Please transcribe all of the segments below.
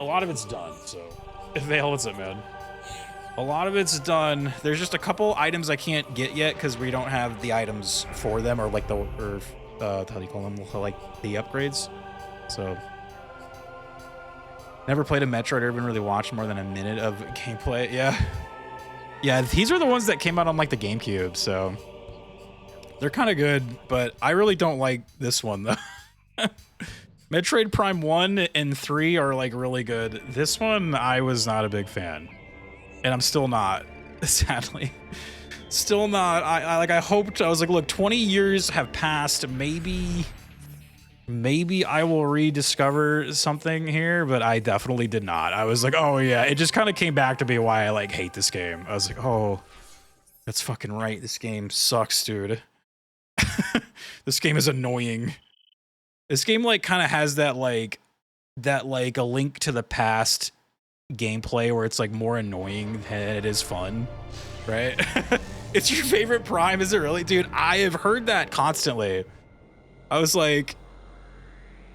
a lot of it's done, so Vale, what's up, man? A lot of it's done. There's just a couple items I can't get yet because we don't have the items for them, or like how do you call them? Like the upgrades. So never played a Metroid or even really watched more than a minute of gameplay. Yeah, these are the ones that came out on like the GameCube, so they're kind of good, but I really don't like this one though. Metroid Prime 1 and 3 are like really good. This one I was not a big fan. And I'm still not, sadly. Still not. I hoped, I was like, look, 20 years have passed. Maybe I will rediscover something here, but I definitely did not. I was like, oh yeah, it just kind of came back to me why I like hate this game. I was like, oh, that's fucking right. This game sucks, dude. This game is annoying. This game like kind of has that like a Link to the Past gameplay where it's like more annoying than it is fun, right? It's your favorite Prime, is it really? Dude, I have heard that constantly. I was like,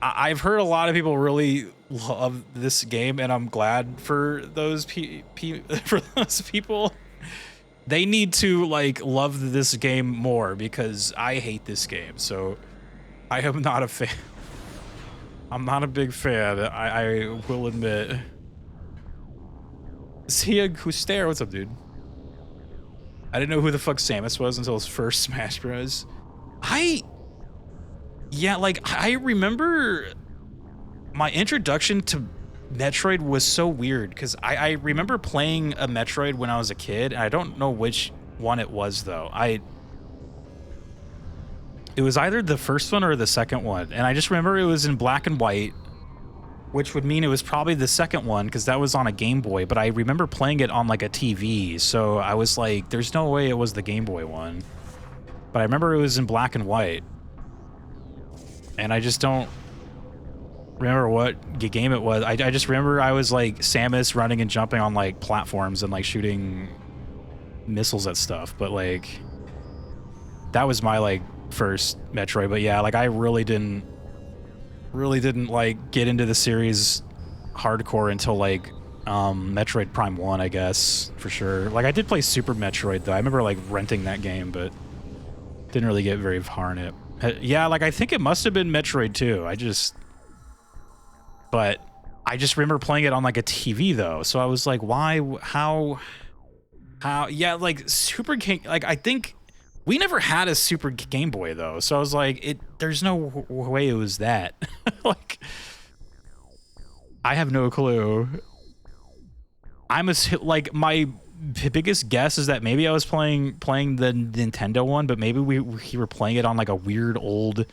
I've heard a lot of people really love this game, and I'm glad for those for those people. They need to like love this game more because I hate this game. So I am not a fan. I'm not a big fan, I will admit. Sia Guster, what's up, dude? I didn't know who the fuck Samus was until his first Smash Bros. Yeah, like, I remember my introduction to Metroid was so weird, because I remember playing a Metroid when I was a kid, and I don't know which one it was, though. It was either the first one or the second one, and I just remember it was in black and white, which would mean it was probably the second one because that was on a Game Boy, but I remember playing it on like a TV, so I was like, there's no way it was the Game Boy one. But I remember it was in black and white. And I just don't remember what game it was. I just remember I was like Samus running and jumping on like platforms and like shooting missiles at stuff, but like that was my like first Metroid. But yeah, like I really didn't like get into the series hardcore until like Metroid Prime 1, I guess, for sure. Like I did play Super Metroid though. I remember like renting that game, but didn't really get very far in it. Yeah, like I think it must have been Metroid 2. But I just remember playing it on like a TV though. So I was like, why, how, yeah, like Super Game, like I think we never had a Super Game Boy though. So I was like, there's no way it was that. Like, I have no clue. Like my biggest guess is that maybe I was playing the Nintendo one, but maybe we were playing it on like a weird old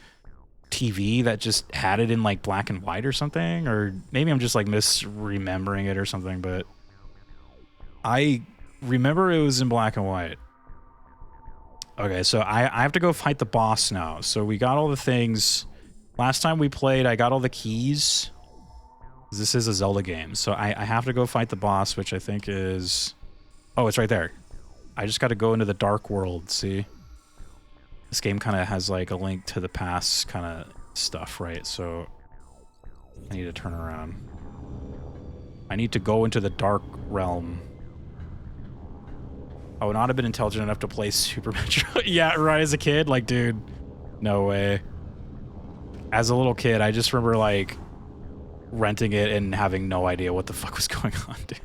TV that just had it in like black and white or something, or maybe I'm just like misremembering it or something, but I remember it was in black and white. Okay, so I have to go fight the boss now. So we got all the things. Last time we played, I got all the keys. This is a Zelda game, so I have to go fight the boss, which I think is... Oh, it's right there. I just got to go into the Dark World, see? This game kind of has like a Link to the Past kind of stuff, right? So I need to turn around. I need to go into the Dark Realm. I would not have been intelligent enough to play Super Metroid. Yeah, right, as a kid? Like, dude, no way. As a little kid, I just remember like renting it and having no idea what the fuck was going on, dude.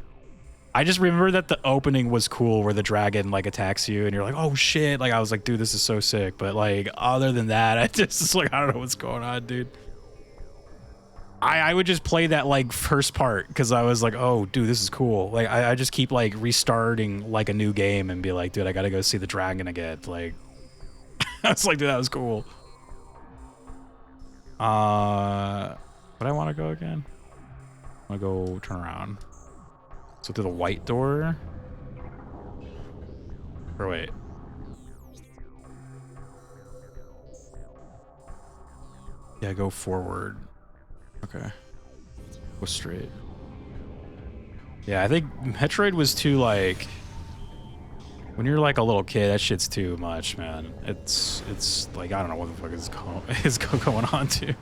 I just remember that the opening was cool where the dragon like attacks you and you're like, oh shit. Like I was like, dude, this is so sick. But like other than that, I just like, I don't know what's going on, dude. I would just play that like first part because I was like, oh dude, this is cool. Like I just keep like restarting like a new game and be like, dude, I gotta go see the dragon again. Like I was like, dude, that was cool. But I want to go again. I want to go turn around. So through the white door? Or wait. Yeah, go forward. Okay. Go straight. Yeah, I think Metroid was too, like... When you're, like, a little kid, that shit's too much, man. It's like, I don't know what the fuck is going on, too.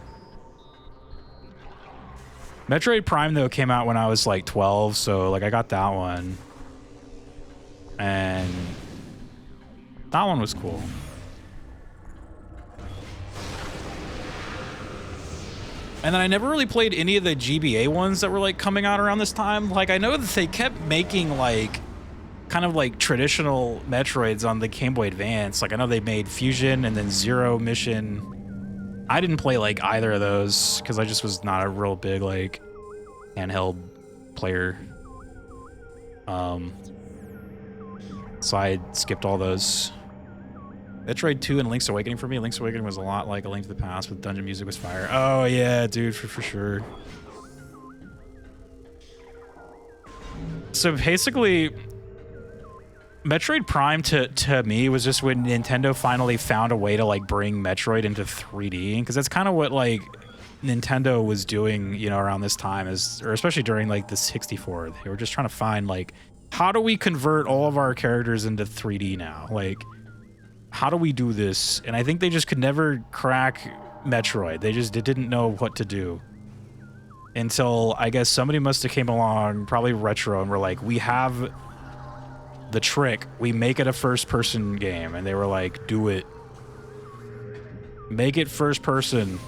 Metroid Prime though came out when I was like 12, so like I got that one. And that one was cool. And then I never really played any of the GBA ones that were like coming out around this time. Like I know that they kept making like kind of like traditional Metroids on the Game Boy Advance. Like I know they made Fusion and then Zero Mission. I didn't play like either of those because I just was not a real big like handheld player. So I skipped all those. Metroid 2 and Link's Awakening for me. Link's Awakening was a lot like A Link to the Past, with dungeon music was fire. Oh yeah, dude, for sure. So basically, Metroid Prime to me was just when Nintendo finally found a way to like bring Metroid into 3D, because that's kind of what like Nintendo was doing, you know, around this time, or especially during like the 64. They were just trying to find like, how do we convert all of our characters into 3D now? Like, how do we do this? And I think they just could never crack Metroid. They didn't know what to do until I guess somebody must have came along, probably Retro, and were like, we have the trick. We make it a first-person game. And they were like, do it. Make it first-person.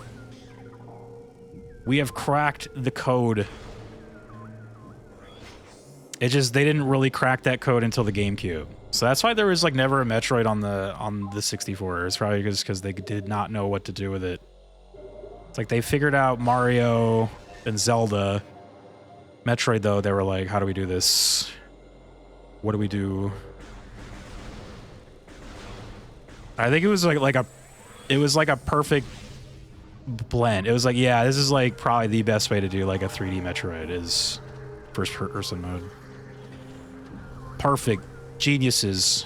We have cracked the code. It just, they didn't really crack that code until the GameCube. So that's why there was like never a Metroid on the 64. It's probably because they did not know what to do with it. It's like they figured out Mario and Zelda. Metroid though, they were like, how do we do this? What do we do? I think it was like a perfect blend. It was like, yeah, this is like probably the best way to do like a 3D Metroid is first person mode. Perfect. Geniuses.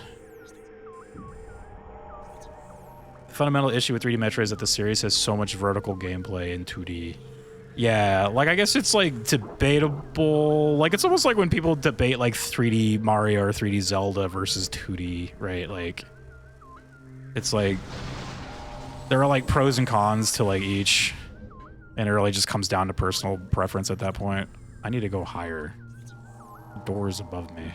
The fundamental issue with 3D Metroid is that the series has so much vertical gameplay in 2D. Yeah, like I guess it's like debatable. Like it's almost like when people debate like 3D Mario or 3D Zelda versus 2D, right? Like it's like there are like pros and cons to like each, and it really just comes down to personal preference at that point. I need to go higher. The door is above me.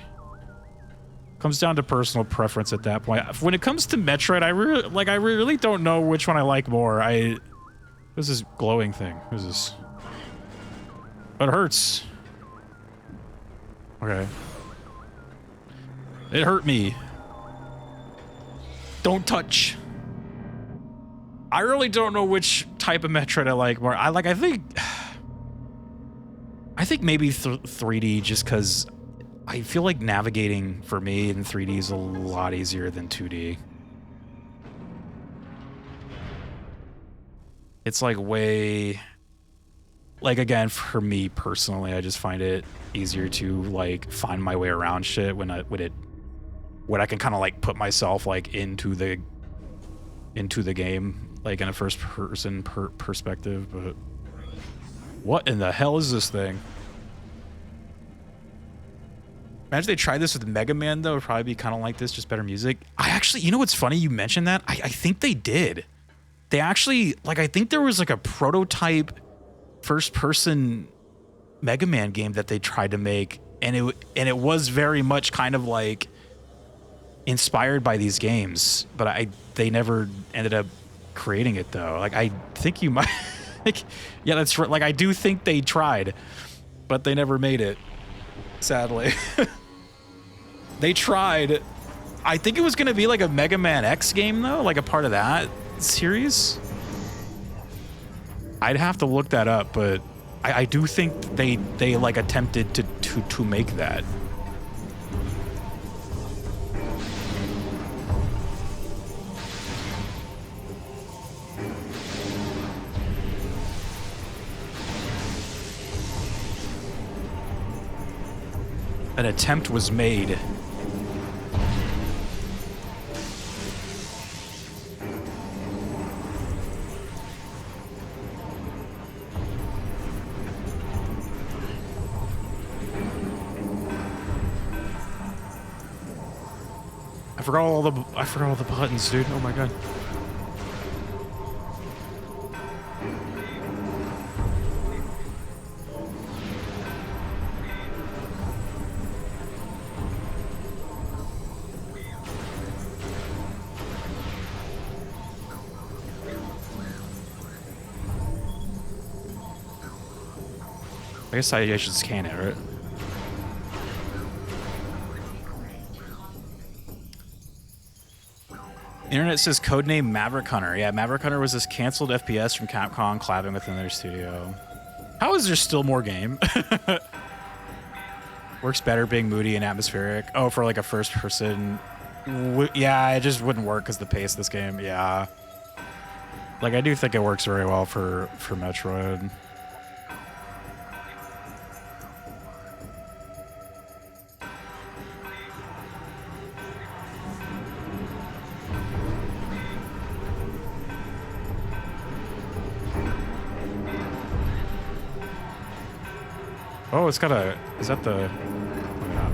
Comes down to personal preference at that point. When it comes to Metroid, I really don't know which one I like more. What's this glowing thing? Who's this? Oh, it hurts. Okay. It hurt me. Don't touch. I really don't know which type of Metroid I like more. I think maybe 3D, just because I feel like navigating for me in 3D is a lot easier than 2D. It's like way, like again, for me personally, I just find it easier to like find my way around shit when I can kind of like put myself like into the game, like in a first person perspective. But what in the hell is this thing? Imagine they tried this with Mega Man, though. It would probably be kind of like this, just better music. I actually, you know what's funny? You mentioned that. I think they did. They actually, like, I think there was like a prototype first-person Mega Man game that they tried to make, and it was very much kind of like inspired by these games, but they never ended up creating it though. Like, I think you might, like, yeah, that's right. Like, I do think they tried, but they never made it. Sadly. They tried. I think it was going to be like a Mega Man X game though, like a part of that series. I'd have to look that up, but I do think they like attempted to make that. An attempt was made. I forgot all the buttons, dude. Oh my god. I guess I should scan it, right? Internet says codename Maverick Hunter. Yeah, Maverick Hunter was this canceled FPS from Capcom collabing with another studio. How is there still more game? Works better being moody and atmospheric. Oh, for like a first person. Yeah, it just wouldn't work because the pace of this game. Yeah. Like, I do think it works very well for Metroid. Oh, it's got a... Is that the... Look at that.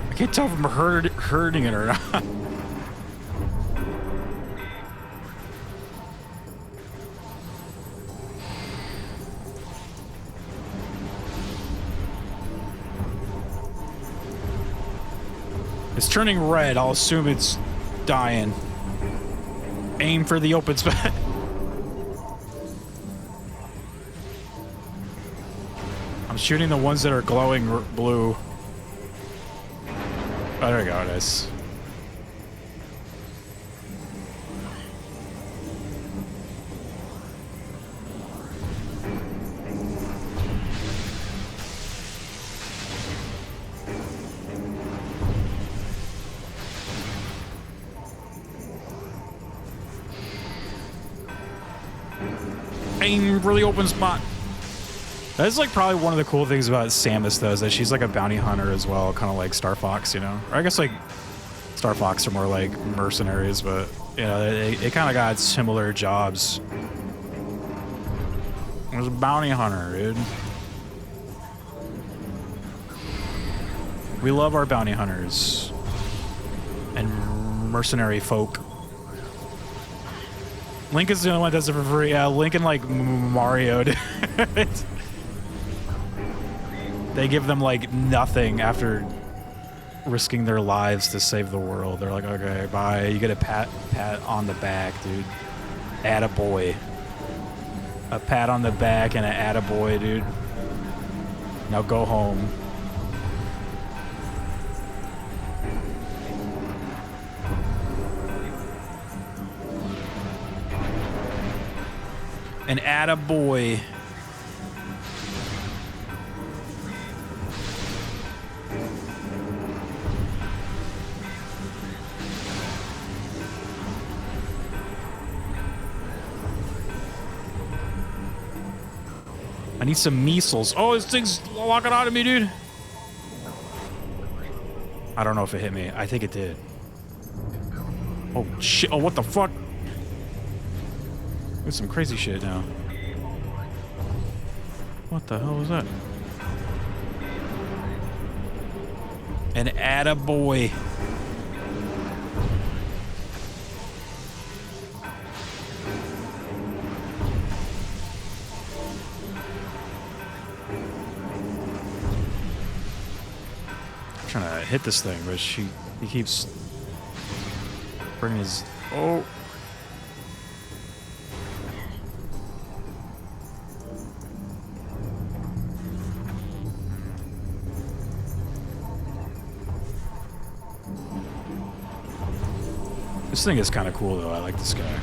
I can't tell if I'm hurting it or not. It's turning red. I'll assume it's dying. Aim for the open spot. I'm shooting the ones that are glowing blue. Oh, there we go, it is. Aim for the open spot. That's like probably one of the cool things about Samus, though, is that she's like a bounty hunter as well, kind of like Star Fox, you know? Or I guess like Star Fox are more like mercenaries, but you know, they kind of got similar jobs. There's a bounty hunter, dude. We love our bounty hunters and mercenary folk. Link is the only one that does it for free. Yeah, Link and like Mario. They give them like nothing after risking their lives to save the world. They're like, okay, bye. You get a pat on the back, dude. Attaboy. A pat on the back and an attaboy, dude. Now go home. An attaboy. I need some measles. Oh, this thing's locking out of me, dude. I don't know if it hit me. I think it did. Oh, shit. Oh, what the fuck? There's some crazy shit now. What the hell was that? An attaboy. I'm trying to hit this thing, but he keeps bringing his... Oh. This thing is kind of cool, though. I like this guy.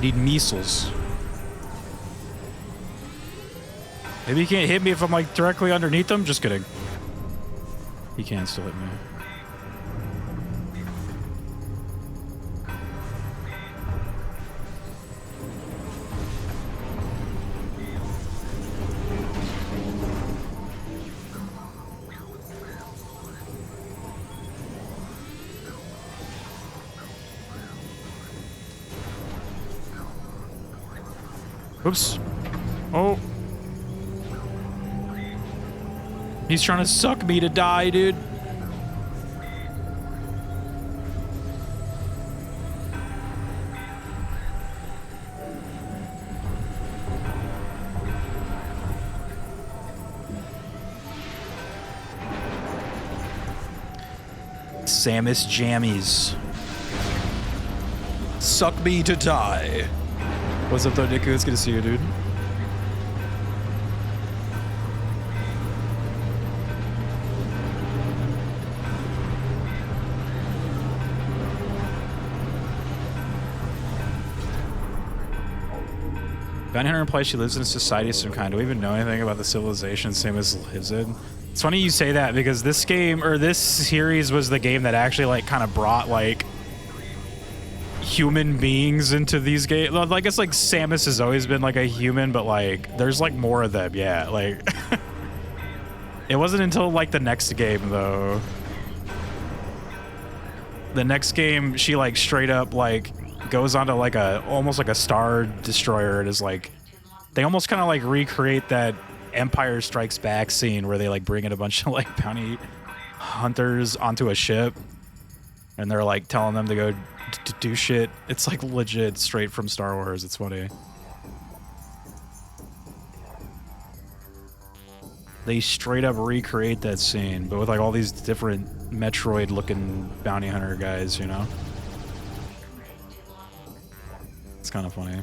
need measles. Maybe he can't hit me if I'm like directly underneath him. Just kidding. He can still hit me. Oops. Oh. He's trying to suck me to die, dude. Samus Jammies. Suck me to die. What's up, though, Niku? It's good to see you, dude. Bounty Hunter implies she lives in a society of some kind. Do we even know anything about the civilization Samus lives in? It's funny you say that because this game, or this series, was the game that actually, like, kind of brought, like, human beings into these games. Well, I guess like Samus has always been like a human, but like there's like more of them. Yeah, like it wasn't until like the next game though. The next game she like straight up like goes onto like a almost like a Star Destroyer and is like they almost kind of like recreate that Empire Strikes Back scene where they like bring in a bunch of like bounty hunters onto a ship and they're like telling them to go to do shit. It's like legit straight from Star Wars. It's funny. They straight up recreate that scene, but with like all these different Metroid looking bounty hunter guys, you know? It's kind of funny.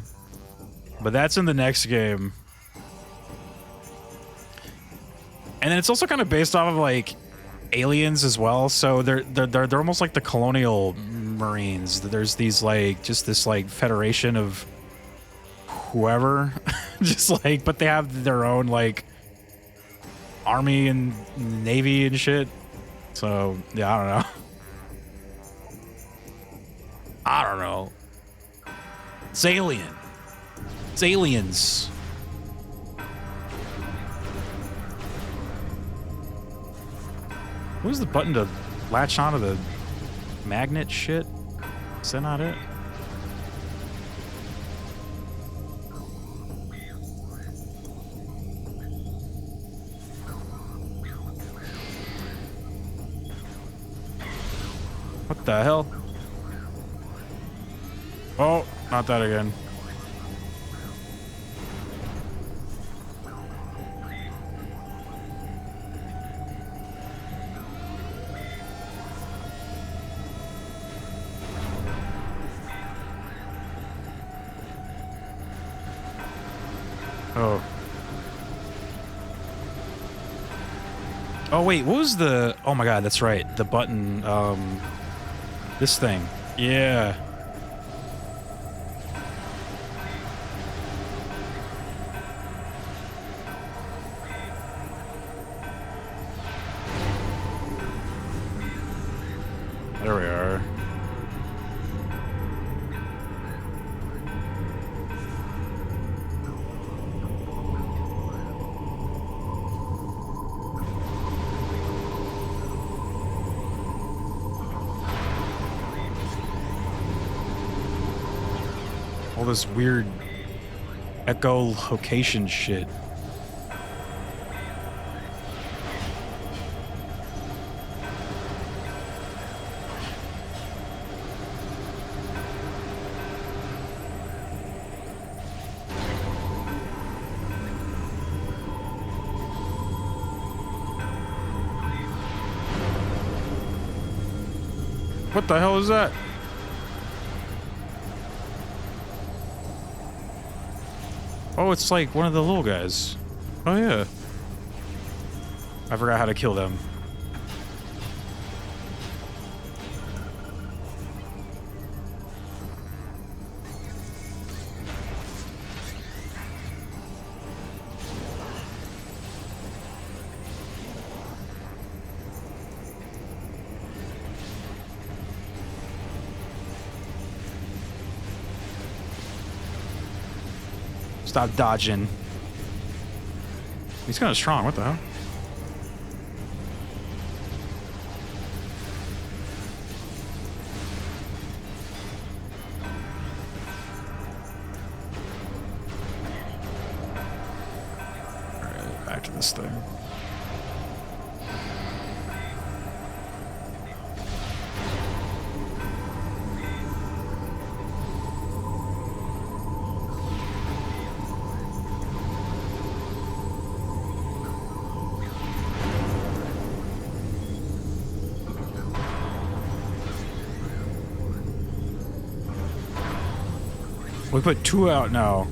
But that's in the next game. And then it's also kind of based off of like aliens as well, so they're almost like the colonial Marines. There's these like just this like federation of whoever, just like, but they have their own like army and navy and shit. So yeah, I don't know. I don't know. It's alien. It's aliens. Where's the button to latch onto the magnet shit? Is that not it? What the hell? Oh, not that again. Oh. Oh wait, what was the... Oh my god, that's right. The button, this thing. Yeah. There we are. All this weird echolocation shit. What the hell is that? Oh, it's like one of the little guys. Oh, yeah. I forgot how to kill them. Stop dodging. He's kind of strong. What the hell? Alright, back to this thing. We put 2 out now.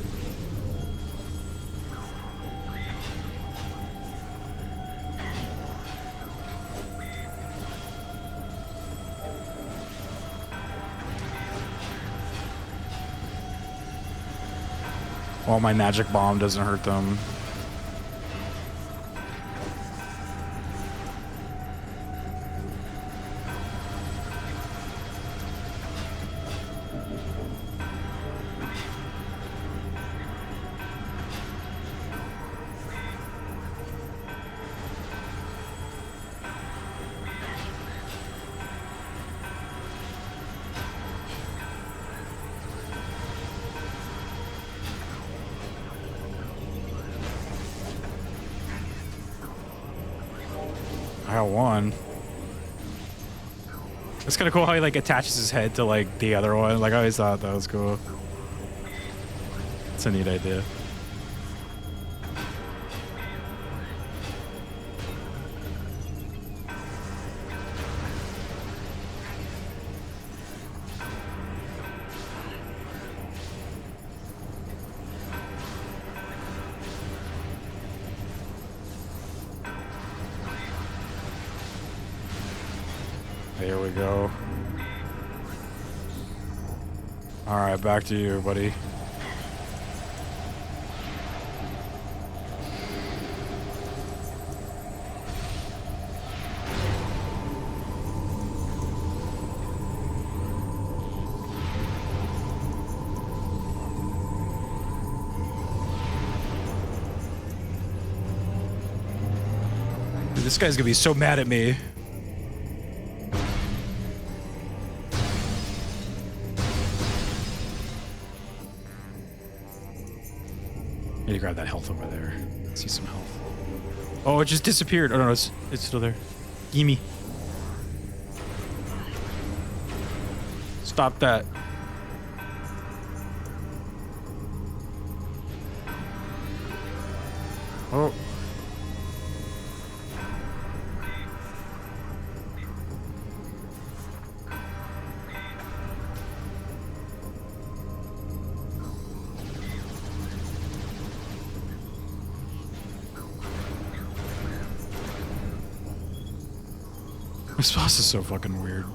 Well, my magic bomb doesn't hurt them. I got 1. It's kind of cool how he like attaches his head to like the other one. Like I always thought that was cool. It's a neat idea. There we go. All right, back to you, buddy. Dude, this guy's gonna be so mad at me. Need to grab that health over there. See some health. Oh, it just disappeared. Oh no, it's still there. Gimme. Stop that. Oh. This boss is so fucking weird.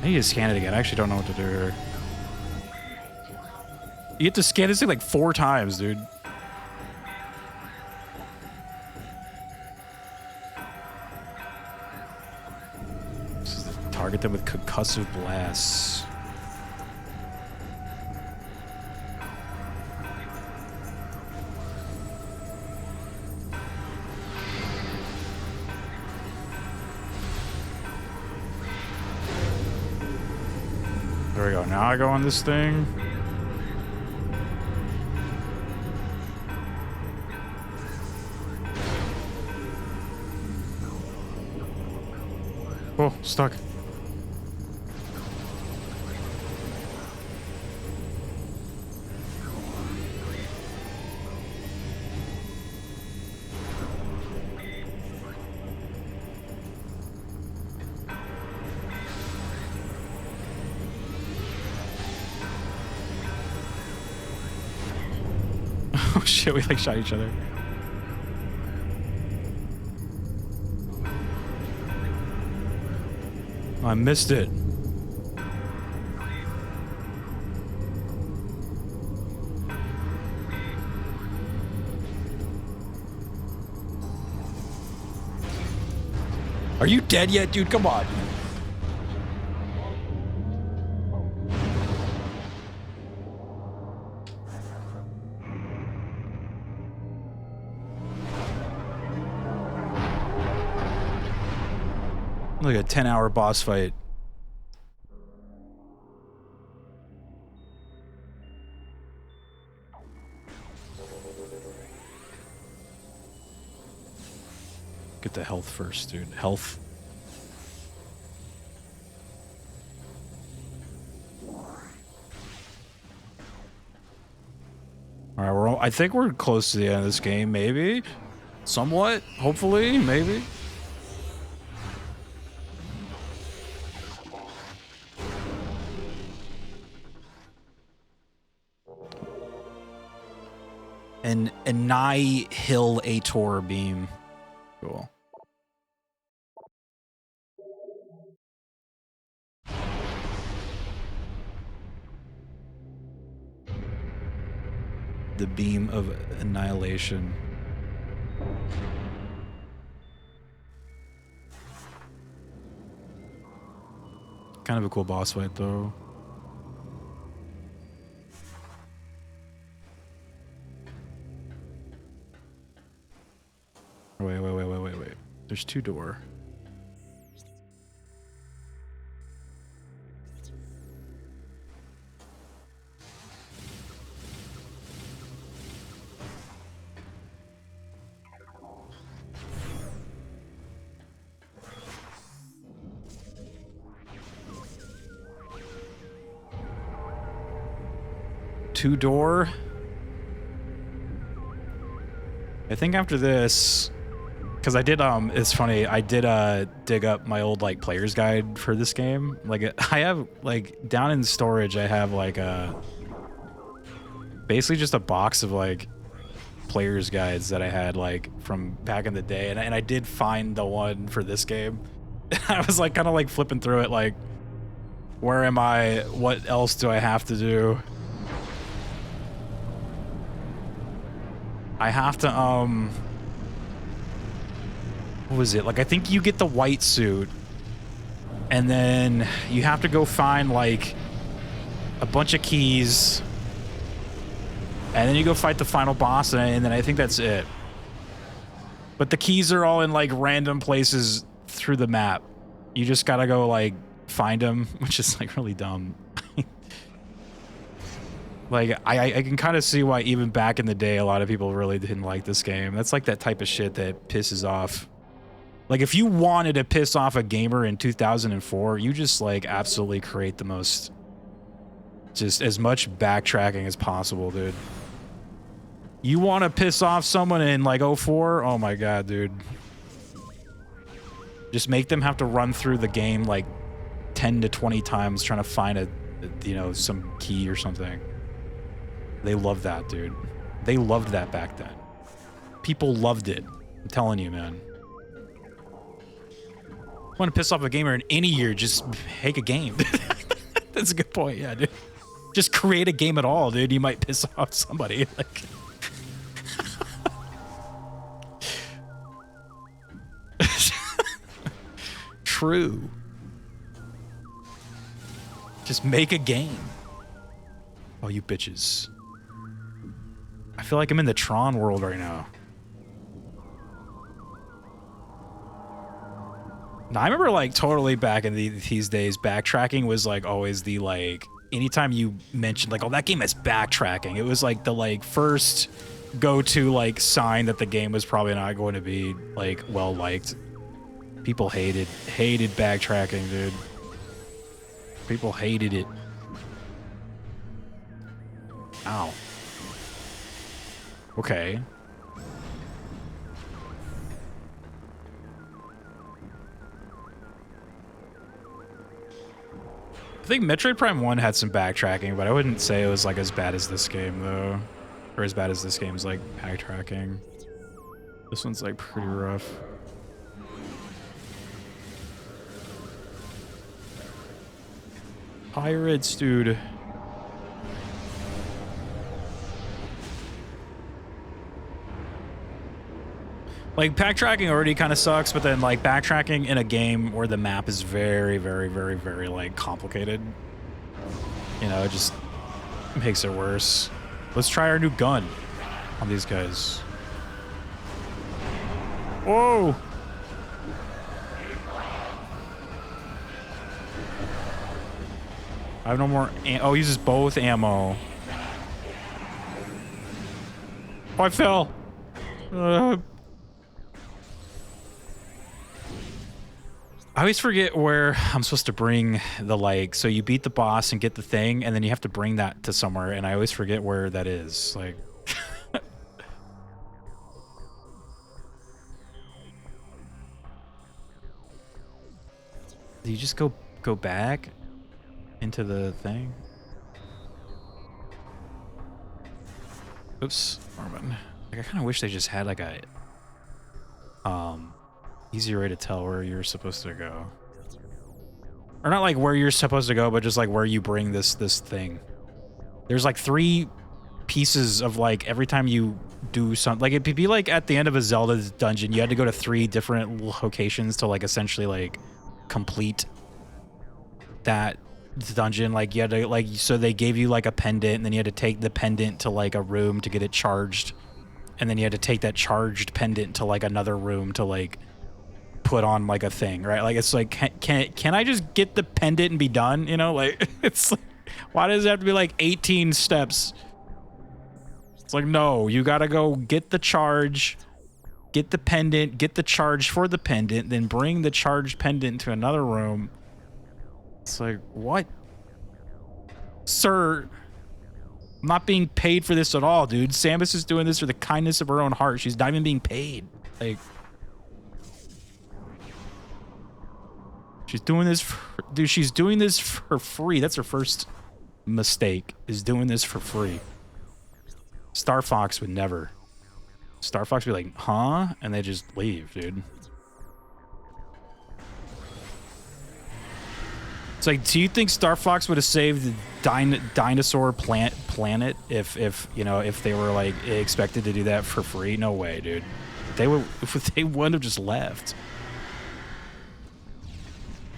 I need to scan it again. I actually don't know what to do here. You get to scan this thing like 4 times, dude. This is to target them with concussive blasts. There we go. Now I go on this thing. Oh, stuck. Oh shit, we like shot each other. Oh, I missed it. Are you dead yet, dude? Come on. Like a 10-hour boss fight. Get the health first, dude. Health. All right, I think we're close to the end of this game, maybe. Somewhat, hopefully, maybe. An Annihilator beam. Cool. The beam of annihilation. Kind of a cool boss fight, though. Wait. There's 2 door. Two door. I think after this, because I did it's funny, I did dig up my old like player's guide for this game. Like I have like down in storage I have like basically just a box of like player's guides that I had like from back in the day, and I did find the one for this game. I was like kind of like flipping through it like, where am I? What else do I have to do? I have to, what was it? Like, I think you get the white suit, and then you have to go find, like, a bunch of keys, and then you go fight the final boss, and then I think that's it. But the keys are all in, like, random places through the map. You just gotta go, like, find them, which is, like, really dumb. Like, I can kind of see why even back in the day, a lot of people really didn't like this game. That's like that type of shit that pisses off. Like, if you wanted to piss off a gamer in 2004, you just, like, absolutely create the most... just as much backtracking as possible, dude. You want to piss off someone in, like, 04? Oh my god, dude. Just make them have to run through the game, like, 10 to 20 times trying to find a you know, some key or something. They loved that, dude. They loved that back then. People loved it. I'm telling you, man. Want to piss off a gamer in any year, just make a game. That's a good point, yeah, dude. Just create a game at all, dude. You might piss off somebody. Like... True. Just make a game. Oh, you bitches. I feel like I'm in the Tron world right now. Now, I remember, like, totally back in these days, backtracking was, like, always the, like... Anytime you mentioned, like, oh, that game has backtracking, it was, like, the, like, first go-to, like, sign that the game was probably not going to be, like, well-liked. People hated backtracking, dude. People hated it. Ow. Okay. I think Metroid Prime 1 had some backtracking, but I wouldn't say it was like as bad as this game though. Or as bad as this game's like backtracking. This one's like pretty rough. Pirates, dude. Like, backtracking already kind of sucks, but then, like, backtracking in a game where the map is very, very, very, very, like, complicated, you know, it just makes it worse. Let's try our new gun on these guys. Whoa! I have no more. Oh, he uses both ammo. Oh, I fell. I always forget where I'm supposed to bring the, like, so you beat the boss and get the thing, and then you have to bring that to somewhere, and I always forget where that is. Like, do you just go back into the thing? Oops, Norman. Like, I kind of wish they just had like a easier way to tell where you're supposed to go, or not like where you're supposed to go, but just like where you bring this thing. There's like 3 pieces of, like, every time you do something, like it'd be like at the end of a Zelda dungeon, you had to go to 3 different locations to, like, essentially like complete that dungeon. Like, you had to, like, so they gave you like a pendant, and then you had to take the pendant to like a room to get it charged, and then you had to take that charged pendant to like another room to like put on like a thing, right? Like, it's like, can I just get the pendant and be done, you know? Like, it's like, why does it have to be like 18 steps? It's like, no, you gotta go get the charge, get the pendant, get the charge for the pendant, then bring the charged pendant to another room. It's like, what? Sir, I'm not being paid for this at all, dude. Samus is doing this for the kindness of her own heart. She's not even being paid. Like, she's doing this for, dude, she's doing this for free. That's her first mistake, is doing this for free. Star Fox would never. Star Fox would be like, huh? And they just leave, dude. It's like, do you think Star Fox would have saved the dinosaur planet if you know, if they were like expected to do that for free? No way, dude. They wouldn't have just left.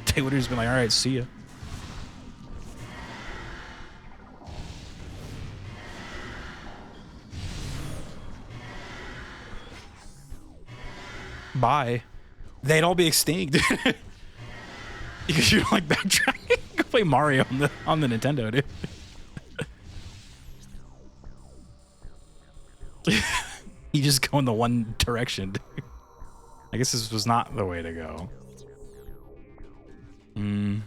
They would have just been like, all right, see ya. Bye. They'd all be extinct. Because you don't like backtracking. Go play Mario on the Nintendo, dude. You just go in the one direction, dude. I guess this was not the way to go. Okay,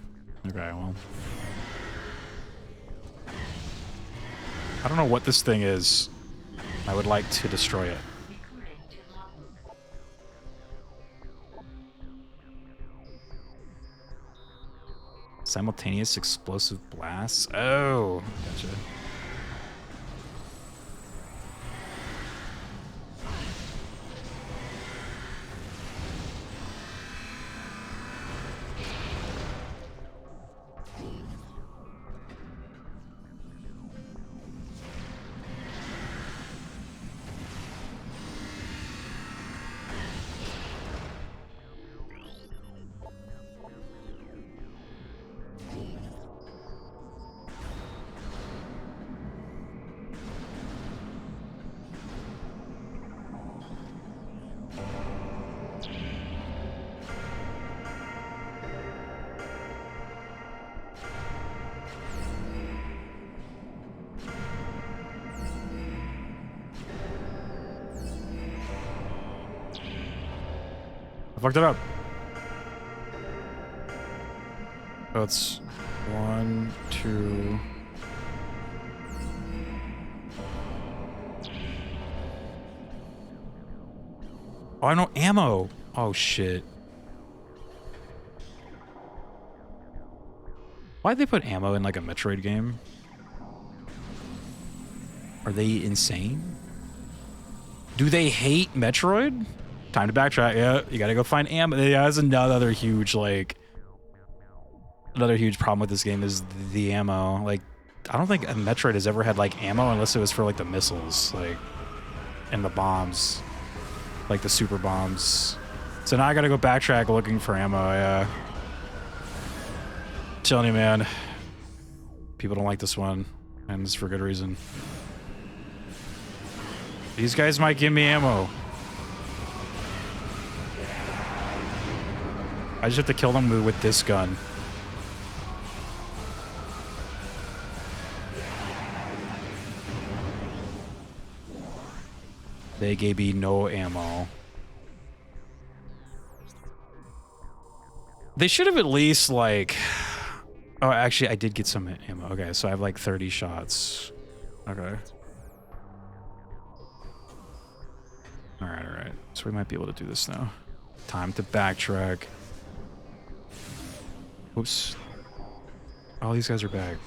well. I don't know what this thing is. I would like to destroy it. Simultaneous explosive blasts? Oh, gotcha. I fucked it up. So it's 1, 2. Oh, I have no ammo. Oh shit. Why'd they put ammo in like a Metroid game? Are they insane? Do they hate Metroid? Time to backtrack. Yeah, you gotta go find ammo. Yeah, that's another huge, like, another huge problem with this game is the ammo. Like, I don't think a Metroid has ever had like ammo unless it was for like the missiles, like, and the bombs. like the super bombs. So now I gotta go backtrack looking for ammo. Yeah. Telling you, man. People don't like this one, and it's for good reason. These guys might give me ammo. I just have to kill them with this gun. They gave me no ammo. They should have at least, like... Oh, actually, I did get some ammo. Okay, so I have, like, 30 shots. Okay. Alright, alright. So we might be able to do this now. Time to backtrack. Oops. Oh, these guys are back.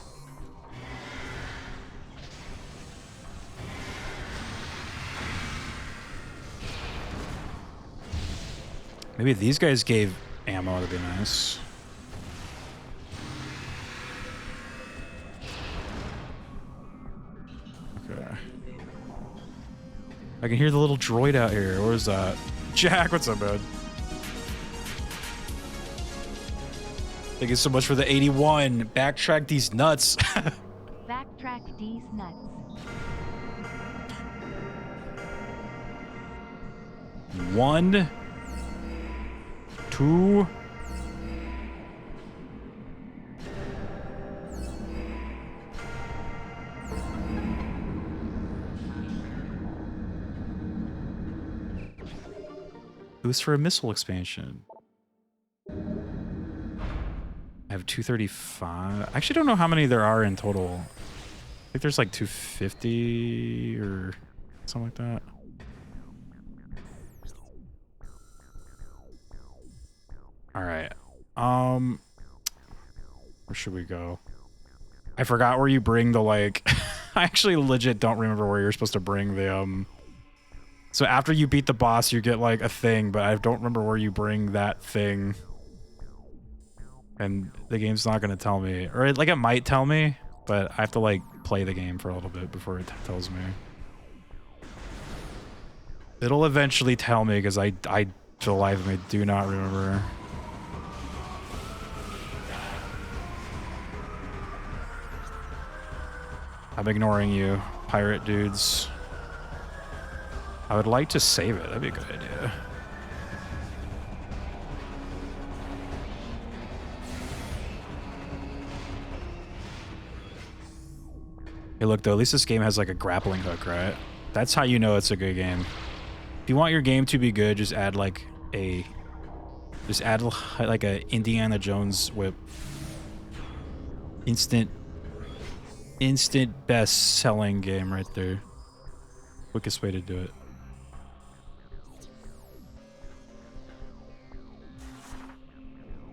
Maybe these guys gave ammo, that'd be nice. Okay. I can hear the little droid out here. Where's that? Jack, what's up, man? Thank you so much for the 81. Backtrack these nuts. Backtrack these nuts. One. Two. Boost for a missile expansion. I have 235. I actually don't know how many there are in total. I think there's like 250 or something like that. All right. Where should we go? I forgot where you bring the, like... I actually legit don't remember where you're supposed to bring the, So after you beat the boss, you get, like, a thing, but I don't remember where you bring that thing. And the game's not going to tell me. Or, like, it might tell me, but I have to, like, play the game for a little bit before it tells me. It'll eventually tell me, because I, for the life of me, do not remember. I'm ignoring you, pirate dudes. I would like to save it. That'd be a good idea. Hey, look, though, at least this game has, like, a grappling hook, right? That's how you know it's a good game. If you want your game to be good, just add, like, a... Just add, like, a Indiana Jones whip. Instant best-selling game right there. Quickest way to do it.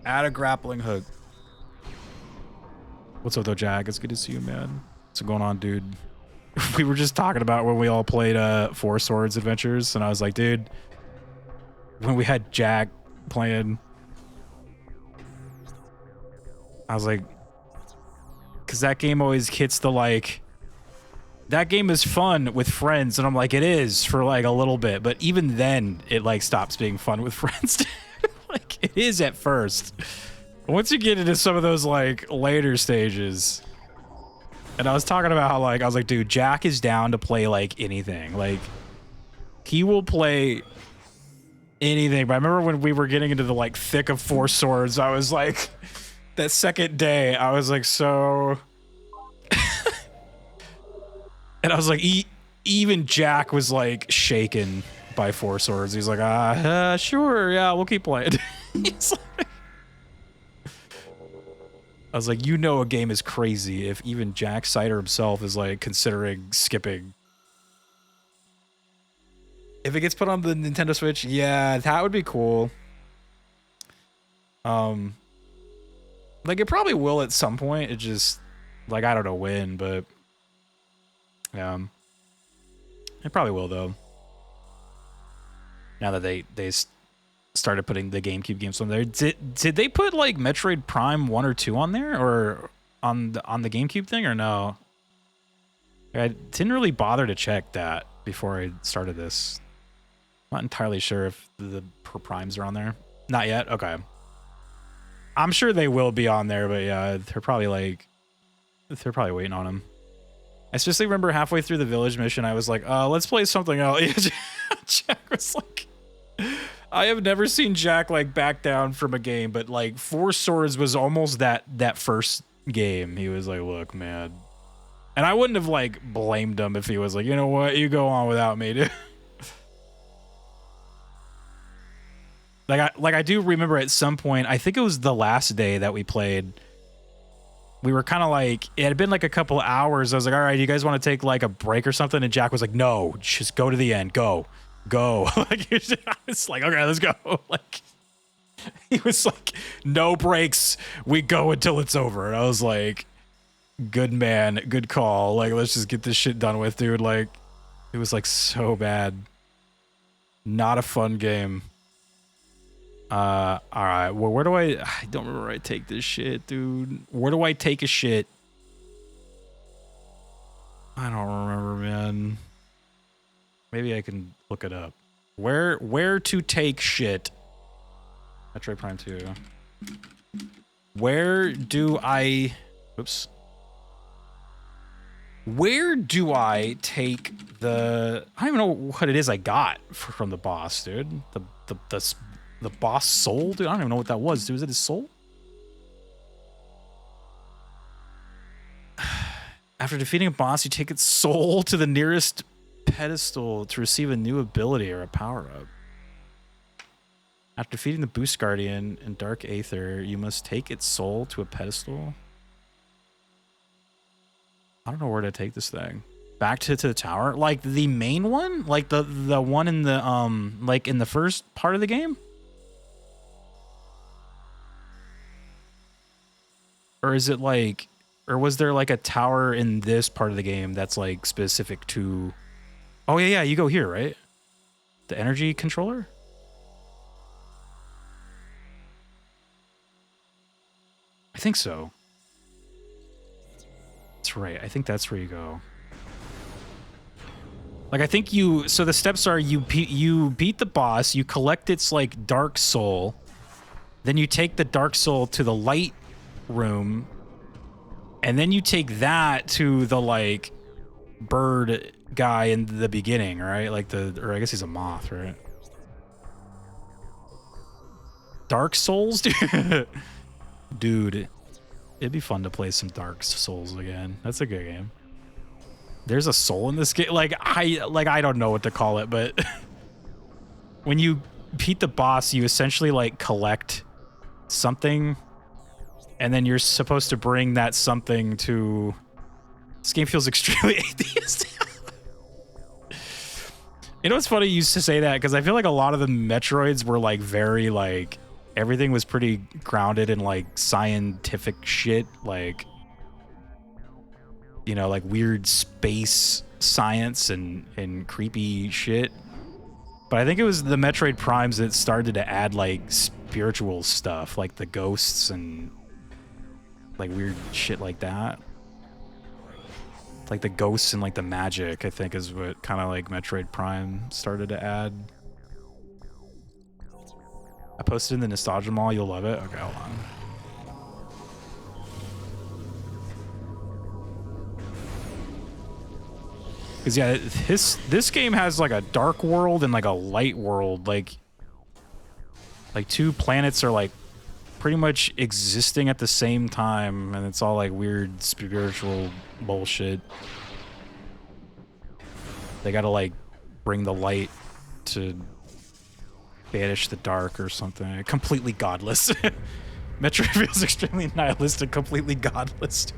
Add a grappling hook. What's up, though, Jack? It's good to see you, man. What's going on, dude? We were just talking about when we all played Four Swords Adventures, and I was like, dude, when we had Jack playing, I was like, because that game always hits the, like, that game is fun with friends, and I'm like, it is for, like, a little bit, but even then, it, like, stops being fun with friends. Like, it is at first. Once you get into some of those, like, later stages, and I was talking about how, like, I was like, dude, Jack is down to play, like, anything. Like, he will play anything. But I remember when we were getting into the, like, thick of Four Swords, I was like... That second day, I was like, so... And I was like, even Jack was like shaken by Four Swords. He's like, sure, yeah, we'll keep playing. He's like... I was like, you know a game is crazy if even Jack Sider himself is like considering skipping. If it gets put on the Nintendo Switch, yeah, that would be cool. Like, it probably will at some point. It just, like, I don't know when, but... Yeah. It probably will, though. Now that they started putting the GameCube games on there. Did they put, like, Metroid Prime 1 or 2 on there? Or on the GameCube thing, or no? I didn't really bother to check that before I started this. I'm not entirely sure if the primes are on there. Not yet? Okay. I'm sure they will be on there, but yeah, they're probably waiting on them. I especially remember halfway through the village mission, I was like, let's play something else. Jack was like, I have never seen Jack like back down from a game, but like Four Swords was almost that first game. He was like, look, man. And I wouldn't have like blamed him if he was like, you know what, you go on without me, dude. I do remember at some point, I think it was the last day that we played, we were kind of like, it had been like a couple hours. I was like, all right, you guys want to take like a break or something? And Jack was like, no, just go to the end. Go. Like, it's like, okay, let's go. Like, he was like, no breaks. We go until it's over. And I was like, good man, good call. Like, let's just get this shit done with, dude. Like, it was like so bad. Not a fun game. All right. Well, where do I don't remember where I take this shit, dude. Where do I take a shit? I don't remember, man. Maybe I can look it up. Where to take shit? Metroid Prime 2. Where do I... Oops. Where do I take the... I don't even know what it is I got from the boss, dude. The boss soul? Dude, I don't even know what that was. Dude, was it his soul? After defeating a boss, you take its soul to the nearest pedestal to receive a new ability or a power-up. After defeating the Boost Guardian in Dark Aether, you must take its soul to a pedestal. I don't know where to take this thing. Back to the tower? Like the main one? Like the one in the like in the first part of the game? Or is it like, or was there like a tower in this part of the game that's like specific to... Oh yeah, you go here, right? The energy controller? I think so. That's right, I think that's where you go. Like, I think you... So the steps are you beat the boss, you collect its like dark soul, then you take the dark soul to the light room, and then you take that to the like bird guy in the beginning, right? Like or I guess he's a moth, right? Dark Souls, dude. Dude, it'd be fun to play some Dark Souls again. That's a good game. There's a soul in this game. Like I don't know what to call it, but when you beat the boss, you essentially like collect something, and then you're supposed to bring that something to... This game feels extremely atheist. You know, it's funny you used to say that, because I feel like a lot of the Metroids were like very like... Everything was pretty grounded in like scientific shit, like... You know, like weird space science and creepy shit. But I think it was the Metroid Primes that started to add like spiritual stuff, like the ghosts and like weird shit like that. Like the ghosts and like the magic, I think, is what kind of like Metroid Prime started to add. I posted in the Nostalgia Mall, you'll love it. Okay, hold on. Cause yeah, this game has like a dark world and like a light world. Like two planets are like pretty much existing at the same time, and it's all like weird spiritual bullshit. They gotta like bring the light to banish the dark or something. Completely godless. Metroid feels extremely nihilistic, completely godless.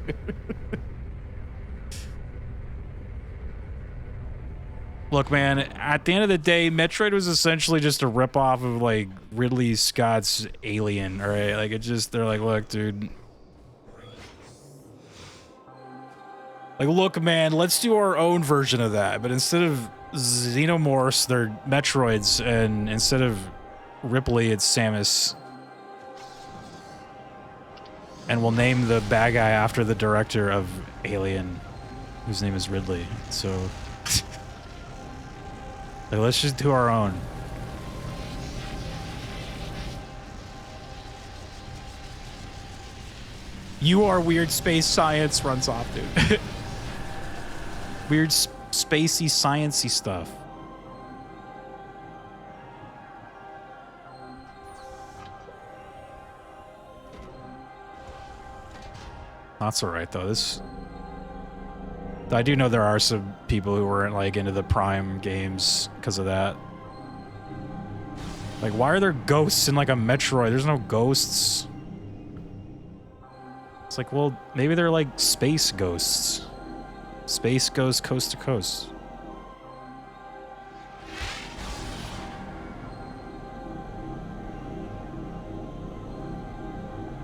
Look, man, at the end of the day, Metroid was essentially just a ripoff of, like, Ridley Scott's Alien, alright? Like, it just, they're like, look, dude. Like, look, man, let's do our own version of that. But instead of Xenomorphs, they're Metroids, and instead of Ripley, it's Samus. And we'll name the bad guy after the director of Alien, whose name is Ridley. So... Like, let's just do our own. You are weird space science runs off, dude. Weird spacey sciencey stuff. That's all right though. This, I do know there are some people who weren't like into the Prime games because of that. Like, why are there ghosts in like a Metroid? There's no ghosts. It's like, well, maybe they're like space ghosts. Space goes coast to coast.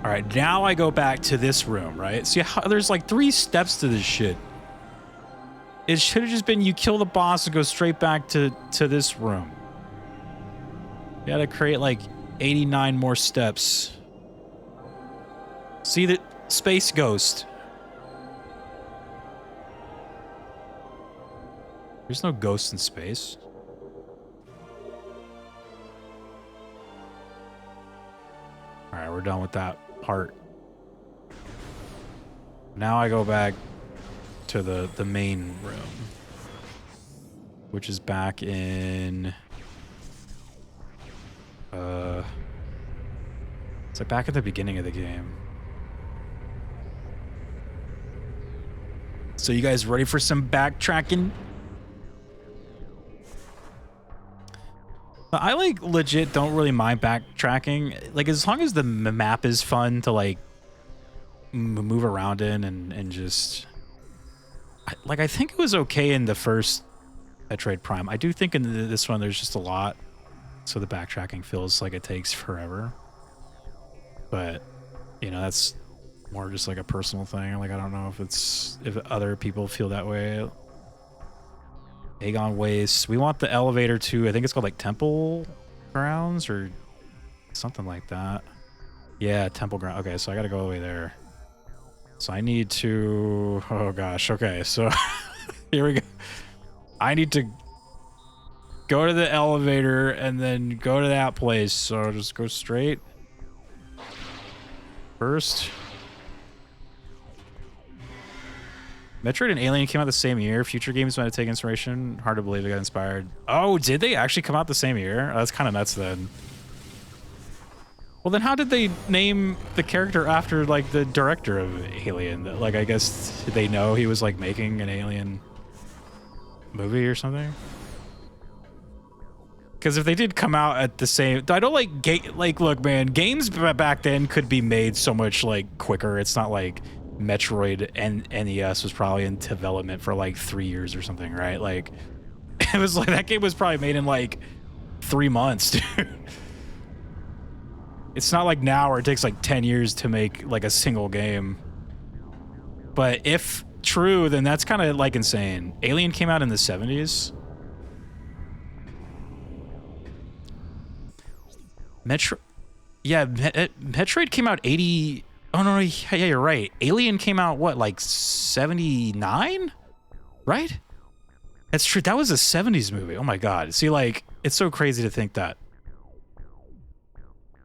All right, now I go back to this room, right? See how there's like 3 steps to this shit. It should have just been you kill the boss and go straight back to this room. You gotta create like 89 more steps. See the space ghost. There's no ghost in space. All right, we're done with that part. Now I go back to the main room, which is back in it's like back at the beginning of the game. So you guys ready for some backtracking? I like legit don't really mind backtracking. Like as long as the map is fun to like move around in and just like I think it was okay in the first Metroid Prime. I do think in this one there's just a lot, so the backtracking feels like it takes forever. But you know, that's more just like a personal thing. Like I don't know if other people feel that way. Aegon Waste. We want the elevator to, I think it's called like Temple Grounds or something like that. Yeah, Temple Ground. Okay, so I gotta go all the way there. So I need to, oh gosh, okay, so here we go. I need to go to the elevator and then go to that place. So just go straight. First. Metroid and Alien came out the same year. Future games might have taken inspiration. Hard to believe they got inspired. Oh, did they actually come out the same year? Oh, that's kind of nuts then. Well, then how did they name the character after, like, the director of Alien? Like, I guess they know he was, like, making an Alien movie or something? Because if they did come out at the same... I don't like, look, man, games back then could be made so much, like, quicker. It's not like... Metroid and NES was probably in development for like 3 years or something, right? Like, it was like that game was probably made in like 3 months, dude. It's not like now where it takes like 10 years to make like a single game. But if true, then that's kind of like insane. Alien came out in the 70s. Metroid came out 80. Oh, no, yeah, you're right. Alien came out, what, like 79? Right? That's true. That was a 70s movie. Oh, my God. See, like, it's so crazy to think that.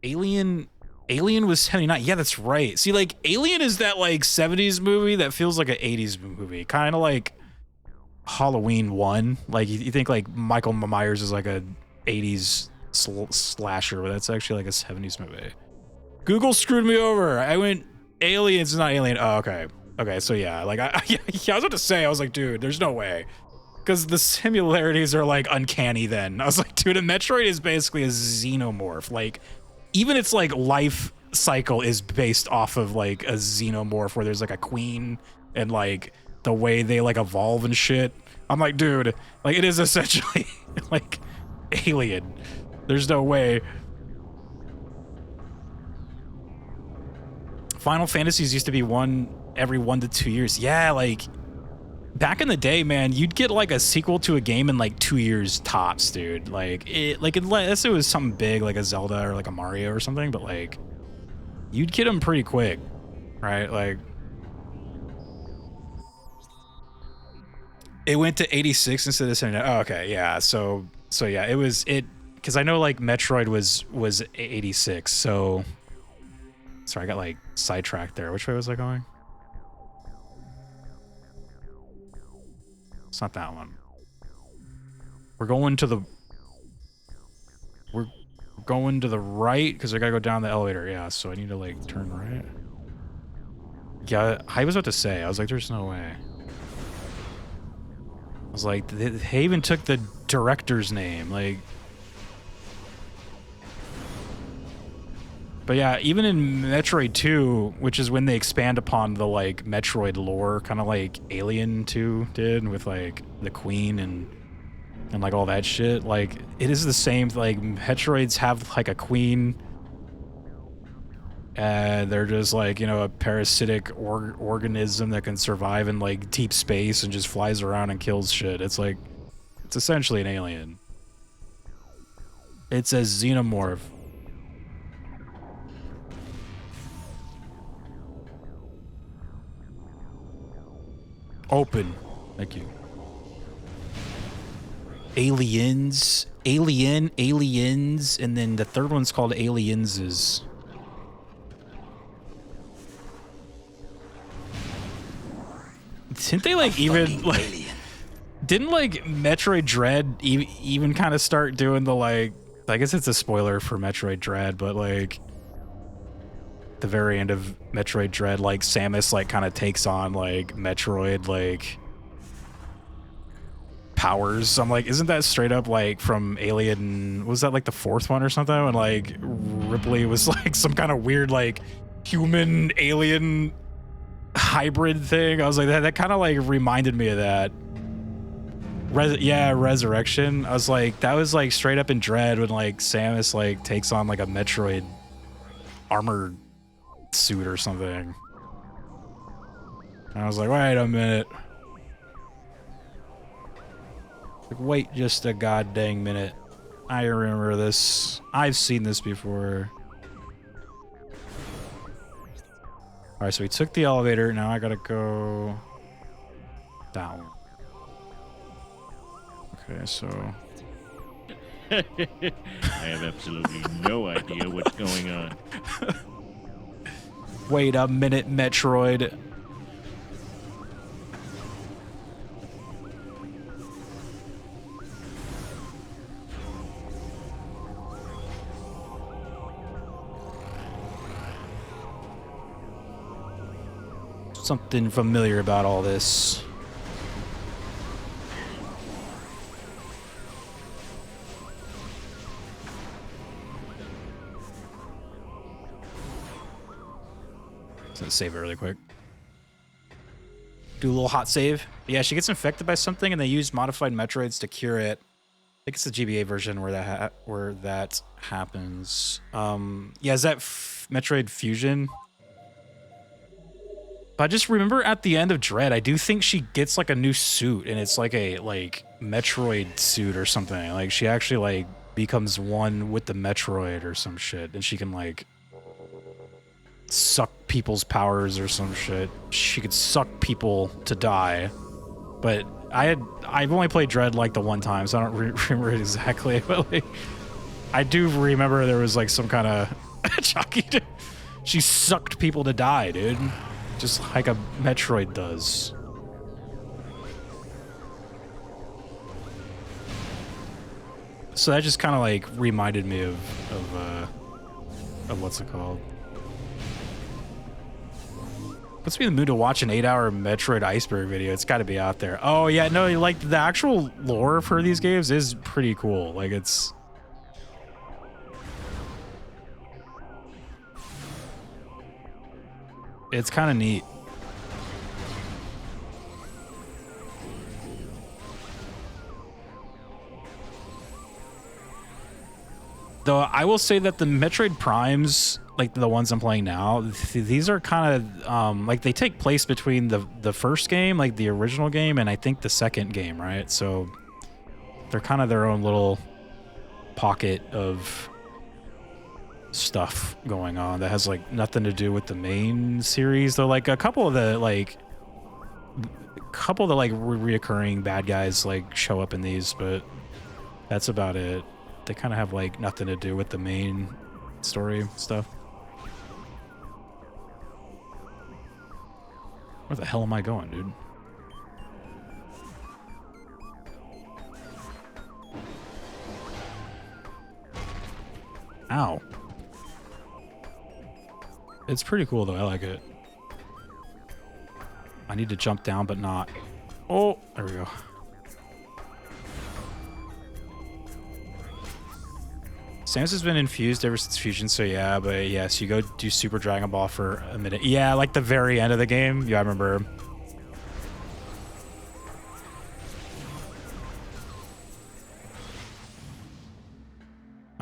Alien was 79. Yeah, that's right. See, like, Alien is that, like, 70s movie that feels like an 80s movie. Kind of like Halloween 1. Like, you think, like, Michael Myers is, like, a 80s slasher, but that's actually, like, a 70s movie. Google screwed me over. I went Aliens, not Alien. Oh, okay. Okay, so yeah, like I was about to say, I was like, dude, there's no way. Because the similarities are like uncanny then. I was like, dude, a Metroid is basically a xenomorph. Like, even its like life cycle is based off of like a xenomorph where there's like a queen and like the way they like evolve and shit. I'm like, dude, like it is essentially like Alien. There's no way. Final Fantasies used to be one every 1 to 2 years. Yeah, like back in the day, man, you'd get like a sequel to a game in like 2 years tops, dude. Like unless it was something big like a Zelda or like a Mario or something, but like you'd get them pretty quick, right? Like it went to 86 instead of 79. Oh, okay, yeah. So yeah, it was because I know like Metroid was 86, so Sorry, I got like sidetracked there. Which way was I going? It's not that one. We're going to the right because I gotta go down the elevator. Yeah, so I need to like turn right. Yeah, I was about to say. I was like, there's no way. I was like, they even took the director's name, like. But yeah, even in Metroid 2, which is when they expand upon the like Metroid lore, kind of like Alien 2 did with like the Queen and like all that shit. Like it is the same. Like Metroids have like a queen, and they're just like, you know, a parasitic organism that can survive in like deep space and just flies around and kills shit. It's like, it's essentially an alien. It's a xenomorph. Open. Thank you. Aliens. Aliens, and then the third one's called Alienses. Didn't they like even like alien. Didn't like Metroid Dread even kind of start doing the like, I guess it's a spoiler for Metroid Dread, but like the very end of Metroid Dread, like Samus like kind of takes on like Metroid like powers. I'm like, isn't that straight up like from Alien? Was that like the fourth one or something? When like Ripley was like some kind of weird like human alien hybrid thing. I was like, that kind of like reminded me of that. Yeah, Resurrection. I was like, that was like straight up in Dread when like Samus like takes on like a Metroid armored suit or something. And I was like, wait a minute. Like, wait just a goddamn minute. I remember this. I've seen this before. Alright, so we took the elevator. Now I gotta go down. Okay, so... I have absolutely no idea what's going on. Wait a minute, Metroid. Something familiar about all this. Let's save it really quick. Do a little hot save. Yeah, she gets infected by something, and they use modified Metroids to cure it. I think it's the GBA version where that happens. Yeah, is that Metroid Fusion? But I just remember at the end of Dread, I do think she gets like a new suit, and it's like a Metroid suit or something. Like she actually like becomes one with the Metroid or some shit, and she can like suck people's powers or some shit. She could suck people to die. But I've only played Dread like the one time, so I don't remember it exactly. But like, I do remember there was like some kind of Chucky. She sucked people to die, dude. Just like a Metroid does. So that just kind of like reminded me of what's it called? Puts me in the mood to watch an 8-hour Metroid Iceberg video. It's got to be out there. Oh yeah, no, like the actual lore for these games is pretty cool. Like it's kind of neat. Though I will say that the Metroid Primes, like the ones I'm playing now, these are kind of like they take place between the first game, like the original game, and I think the second game, right? So they're kind of their own little pocket of stuff going on that has like nothing to do with the main series. Though like a couple of the reoccurring bad guys like show up in these, but that's about it. They kind of have like nothing to do with the main story stuff. Where the hell am I going, dude? Ow. It's pretty cool, though. I like it. I need to jump down, but not. Oh, there we go. Samus has been infused ever since Fusion, so yeah, but yes, you go do Super Dragon Ball for a minute. Yeah, like the very end of the game. Yeah, I remember.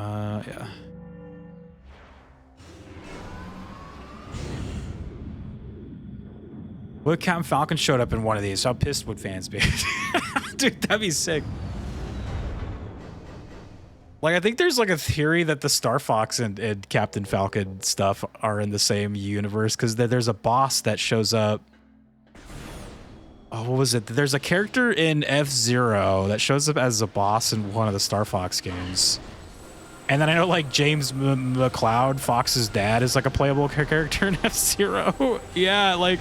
Yeah. What if Captain Falcon showed up in one of these? How pissed would fans be? Dude, that'd be sick. Like, I think there's like a theory that the Star Fox and Captain Falcon stuff are in the same universe because there's a boss that shows up. Oh, what was it? There's a character in F-Zero that shows up as a boss in one of the Star Fox games. And then I know like James McCloud, Fox's dad, is like a playable character in F-Zero. Yeah, like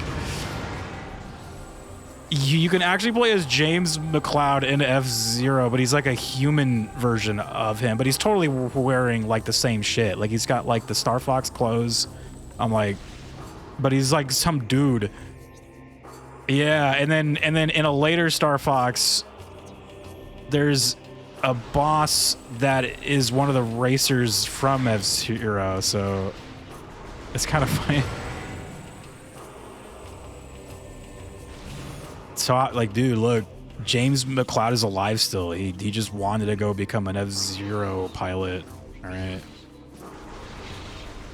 you can actually play as James McCloud in F-Zero, but he's like a human version of him. But he's totally wearing like the same shit. Like he's got like the Star Fox clothes. I'm like, but he's like some dude. Yeah, and then in a later Star Fox, there's a boss that is one of the racers from F-Zero, so it's kind of funny. So, like, dude, look, James McCloud is alive still. He just wanted to go become an F-Zero pilot, all right?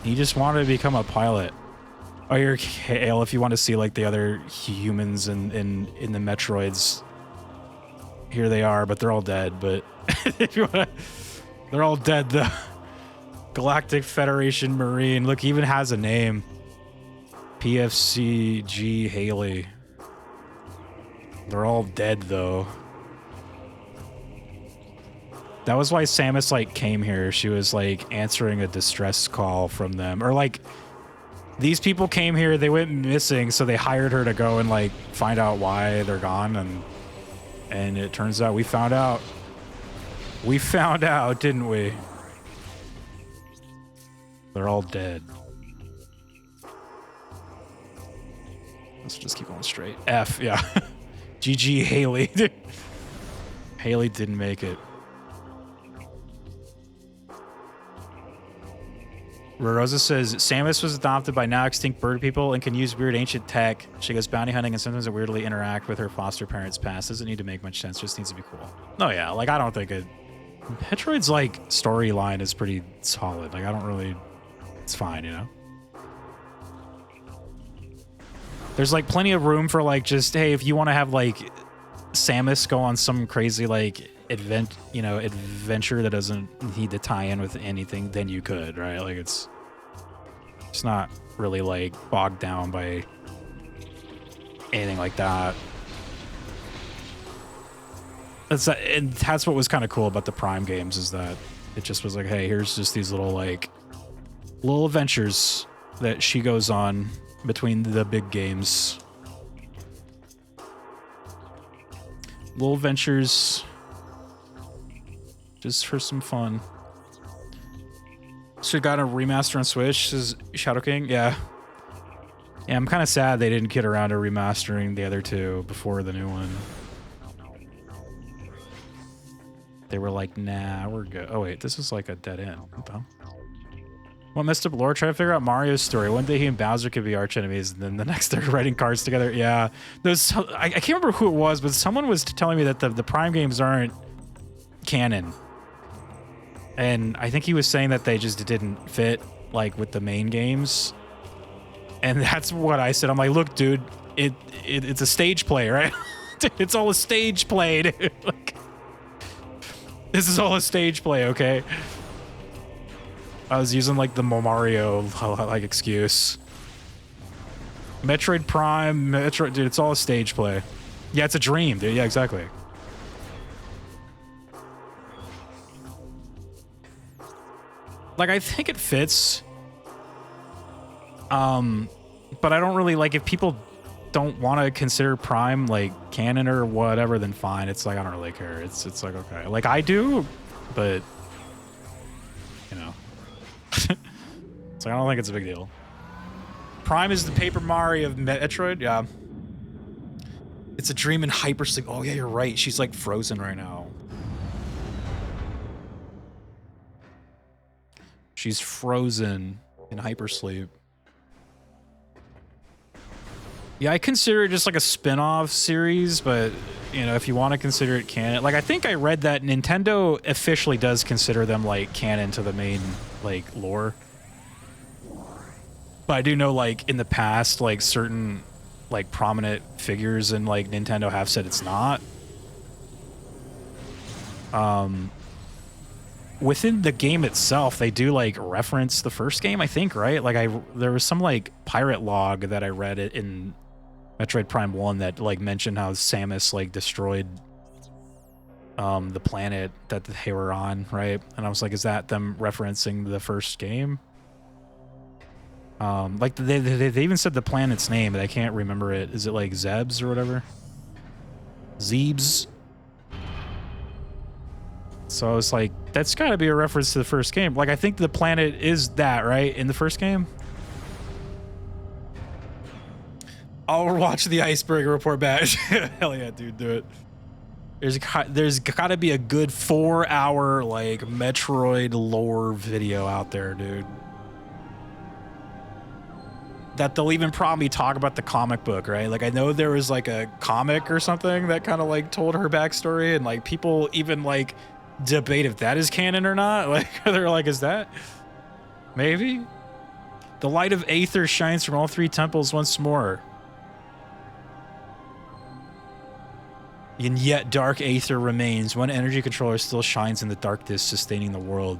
He just wanted to become a pilot. Oh, you're Kale, if you want to see, like, the other humans in the Metroids. Here they are, but they're all dead, but if you want to, they're all dead, the Galactic Federation Marine. Look, he even has a name. PFCG Haley. They're all dead, though. That was why Samus, like, came here. She was, like, answering a distress call from them. Or, like, these people came here, they went missing, so they hired her to go and, like, find out why they're gone, and it turns out we found out. We found out, didn't we? They're all dead. Let's just keep going straight. F, yeah. GG Haley. Haley didn't make it. Rosa says, Samus was adopted by now extinct bird people and can use weird ancient tech. She goes bounty hunting and sometimes weirdly interact with her foster parents' past. Doesn't need to make much sense, just needs to be cool. Oh yeah, like I don't think it... Metroid's like storyline is pretty solid. Like I don't really... It's fine, you know? There's like plenty of room for like just, hey, if you want to have like Samus go on some crazy like adventure that doesn't need to tie in with anything, then you could, right? Like it's not really like bogged down by anything like that. And that's what was kind of cool about the Prime games, is that it just was like, hey, here's just these little adventures that she goes on between the big games. Little adventures just for some fun. Should have got a remaster on Switch, says Shadow King. Yeah. Yeah, I'm kind of sad they didn't get around to remastering the other two before the new one. They were like, nah, we're good. Oh wait, this is like a dead end. What the hell? What messed up lore? Trying to figure out Mario's story. One day he and Bowser could be arch enemies, and then the next they're writing cards together. Yeah, I can't remember who it was, but someone was telling me that the Prime games aren't canon, and I think he was saying that they just didn't fit like with the main games, and that's what I said. I'm like, look, dude, it's a stage play, right? It's all a stage play, dude. Like, this is all a stage play, okay? I was using like the Mario like excuse. Metroid Prime, Metroid, dude, it's all a stage play. Yeah, it's a dream, dude. Yeah, exactly. Like, I think it fits. But I don't really like if people don't want to consider Prime like canon or whatever, then fine. It's like I don't really care. It's like okay, like I do, but you know, it's like I don't think it's a big deal. Prime is the Paper Mario of Metroid. Yeah, it's a dream in hypersleep. Oh yeah, you're right. She's like frozen right now. She's frozen in hypersleep. Yeah, I consider it just like a spin-off series, but you know, if you want to consider it canon, like I think I read that Nintendo officially does consider them like canon to the main like lore. But I do know like in the past, like certain like prominent figures in like Nintendo have said it's not. Within the game itself, they do like reference the first game, I think, right? Like there was some like pirate log that I read it in Metroid Prime 1 that like mentioned how Samus like destroyed the planet that they were on, right? And I was like, is that them referencing the first game? Like they even said the planet's name, but I can't remember it. Is it like Zebs or whatever? Zebes. So I was like, that's got to be a reference to the first game. Like, I think the planet is that, right? In the first game? I'll watch the iceberg report back. Hell yeah, dude, do it. There's got to be a good 4-hour, like, Metroid lore video out there, dude. That they'll even probably talk about the comic book, right? Like, I know there was, like, a comic or something that kind of, like, told her backstory, and, like, people even, like, debate if that is canon or not. Like, they're like, is that? Maybe? The light of Aether shines from all 3 temples once more. And yet dark Aether remains. One energy controller still shines in the darkness, sustaining the world.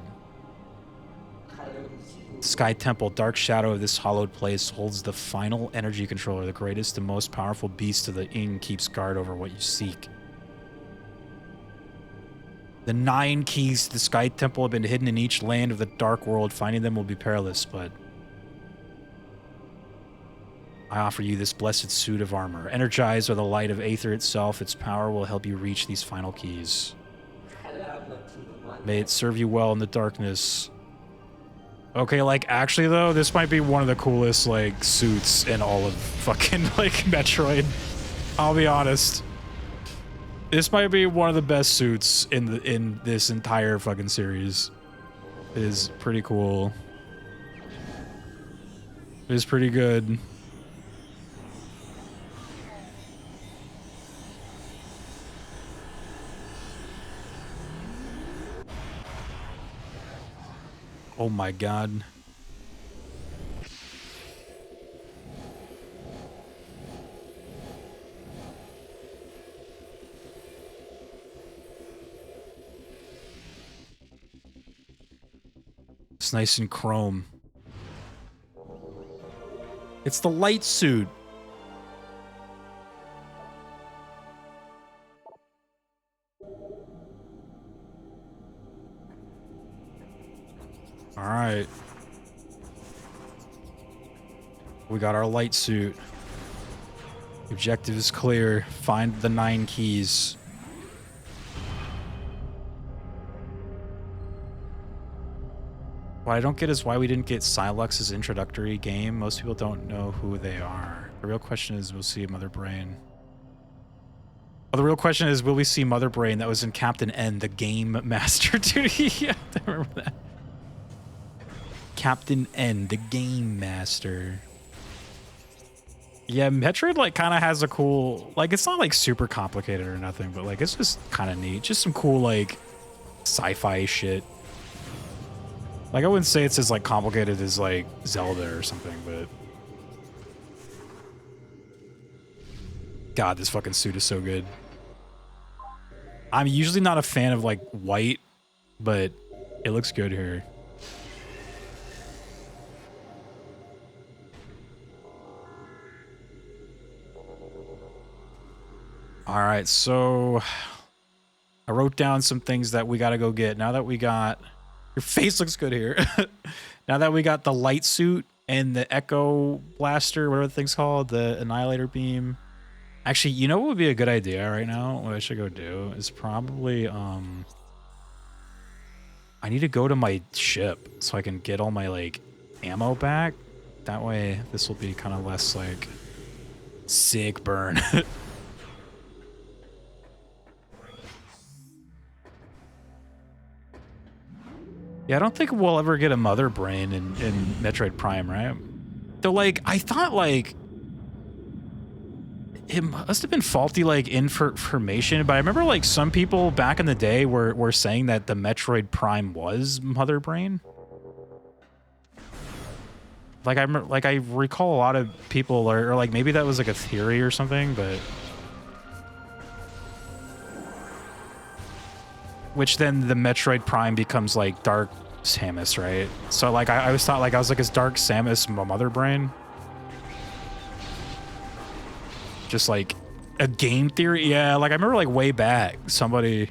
Sky Temple, dark shadow of this hallowed place, holds the final energy controller. The greatest and most powerful beast of the Ing keeps guard over what you seek. The 9 keys to the Sky Temple have been hidden in each land of the Dark World. Finding them will be perilous, but I offer you this blessed suit of armor. Energized by the light of Aether itself, its power will help you reach these final keys. May it serve you well in the darkness. Okay, like, actually, though, this might be one of the coolest, like, suits in all of fucking, like, Metroid. I'll be honest. This might be one of the best suits in this entire fucking series. It is pretty cool. It is pretty good. Oh my god. It's nice and chrome. It's the light suit. All right. We got our light suit. The objective is clear. Find the 9 keys. What I don't get is why we didn't get Sylux's introductory game. Most people don't know who they are. The real question is, we'll see Mother Brain. Oh, the real question is, will we see Mother Brain that was in Captain N, the Game Master? Dude, yeah, I remember that. Captain N, the Game Master. Yeah, Metroid, like, kind of has a cool... Like, it's not, like, super complicated or nothing, but, like, it's just kind of neat. Just some cool, like, sci-fi shit. Like, I wouldn't say it's as, like, complicated as, like, Zelda or something, but... God, this fucking suit is so good. I'm usually not a fan of, like, white, but it looks good here. All right, so I wrote down some things that we got to go get. Now that we got... Your face looks good here. Now that we got the light suit and the Echo Blaster, whatever the thing's called, the Annihilator Beam. Actually, you know what would be a good idea right now? What I should go do is probably I need to go to my ship so I can get all my like ammo back. That way this will be kind of less like sick burn. Yeah, I don't think we'll ever get a Mother Brain in Metroid Prime, right? So like I thought like it must have been faulty like information, but I remember like some people back in the day were saying that the Metroid Prime was Mother Brain. Like I recall a lot of people or like maybe that was like a theory or something, but which then the Metroid Prime becomes like Dark Samus, right? So like I always thought like I was like, is Dark Samus Mother Brain? Just like a game theory. Yeah, like I remember like way back somebody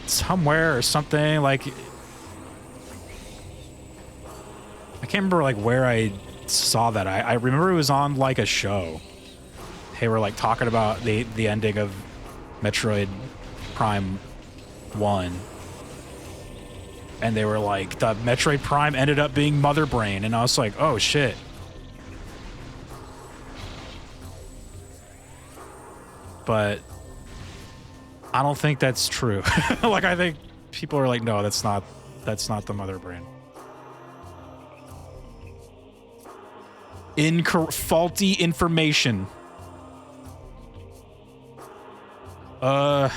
somewhere or something like I can't remember like where I saw that. I remember it was on like a show. They were like talking about the ending of Metroid Prime 1. And they were like, the Metroid Prime ended up being Mother Brain, and I was like, oh shit. But I don't think that's true. Like I think people are like, no, that's not the Mother Brain. Faulty information. What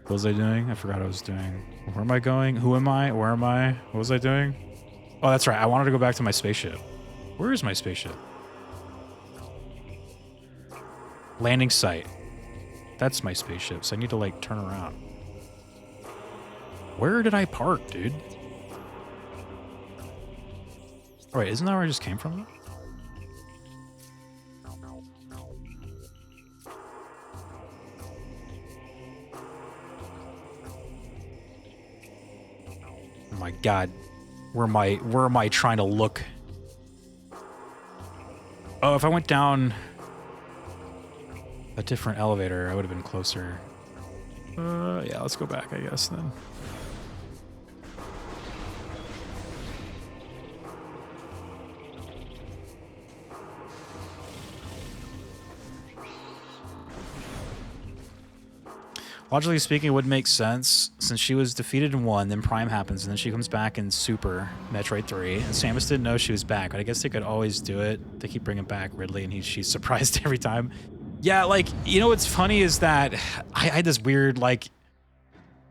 was I doing? I forgot what I was doing. Where am I going? Who am I? Where am I? What was I doing? Oh, that's right. I wanted to go back to my spaceship. Where is my spaceship? Landing site. That's my spaceship, so I need to like turn around. Where did I park, dude? Oh, wait, isn't that where I just came from? Oh my god. Where am I trying to look? Oh, if I went down a different elevator, I would have been closer. Yeah, let's go back, I guess, then. Logically speaking, it would make sense since she was defeated in 1, then Prime happens, and then she comes back in Super Metroid 3, and Samus didn't know she was back, but I guess they could always do it. They keep bringing back Ridley, and she's surprised every time. Yeah, like, you know what's funny is that I had this weird, like,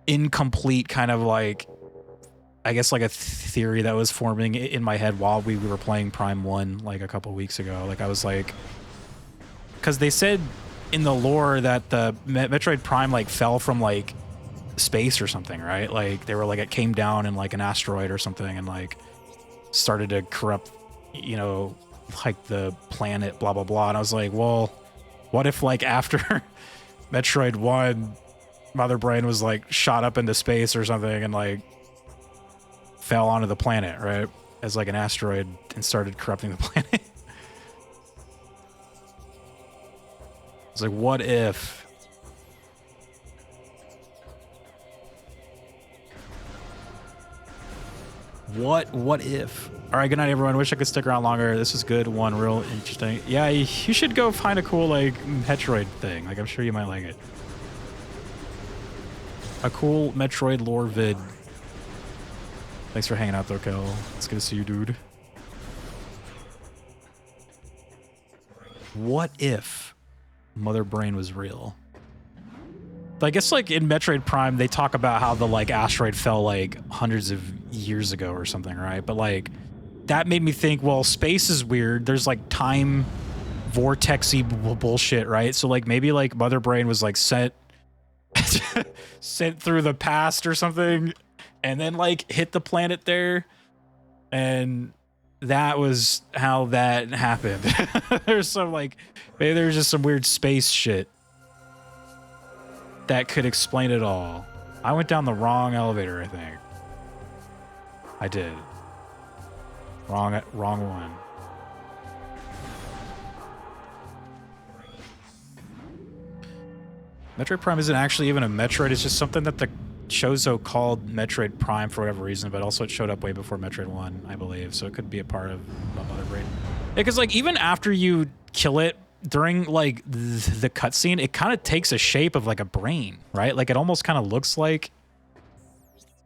incomplete kind of, like, I guess, like, a theory that was forming in my head while we were playing Prime 1, like, a couple weeks ago. Like, I was like... Because they said in the lore that the Metroid Prime, like, fell from, like, space or something, right? Like, they were, like, it came down in, like, an asteroid or something and, like, started to corrupt, you know, like, the planet, blah, blah, blah. And I was like, well... What if, like, after Metroid 1, Mother Brain was, like, shot up into space or something and, like, fell onto the planet, right? As, like, an asteroid and started corrupting the planet. It's like, what if... What if? All right, good night, everyone. Wish I could stick around longer. This is good one, real interesting. Yeah, you should go find a cool, like, Metroid thing. Like, I'm sure you might like it. A cool Metroid lore vid. Thanks for hanging out, though, Kel. It's good to see you, dude. What if Mother Brain was real? I guess, like, in Metroid Prime, they talk about how the, like, asteroid fell, like, hundreds of years ago or something, right? But, like, that made me think, well, space is weird. There's, like, time vortexy bullshit, right? So, like, maybe, like, Mother Brain was, like, sent through the past or something and then, like, hit the planet there. And that was how that happened. There's some, like, maybe there's just some weird space shit that could explain it all. I went down the wrong elevator, I think. I did. Wrong one. Metroid Prime isn't actually even a Metroid. It's just something that the Chozo called Metroid Prime for whatever reason, but also it showed up way before Metroid 1, I believe. So it could be a part of Mother Brain. Yeah, because like even after you kill it during like the cutscene, it kind of takes a shape of like a brain, right? Like it almost kind of looks like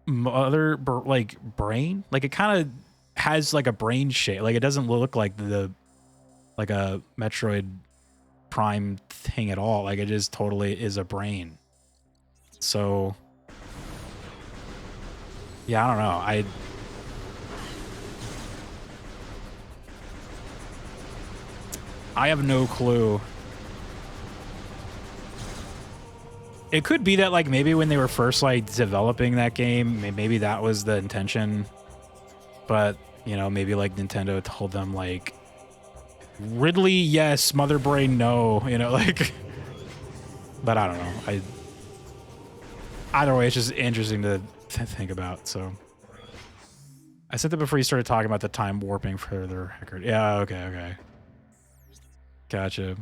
brain. Like it kind of has like a brain shape. Like it doesn't look like like a Metroid Prime thing at all. Like it just totally is a brain. So yeah, I don't know. I have no clue. It could be that like maybe when they were first like developing that game, maybe that was the intention. But, you know, maybe like Nintendo told them like Ridley, yes, Mother Brain, no, you know, like but I don't know. Either way, it's just interesting to think about, so I said that before you started talking about the time warping for the record. Yeah, okay. Gotcha.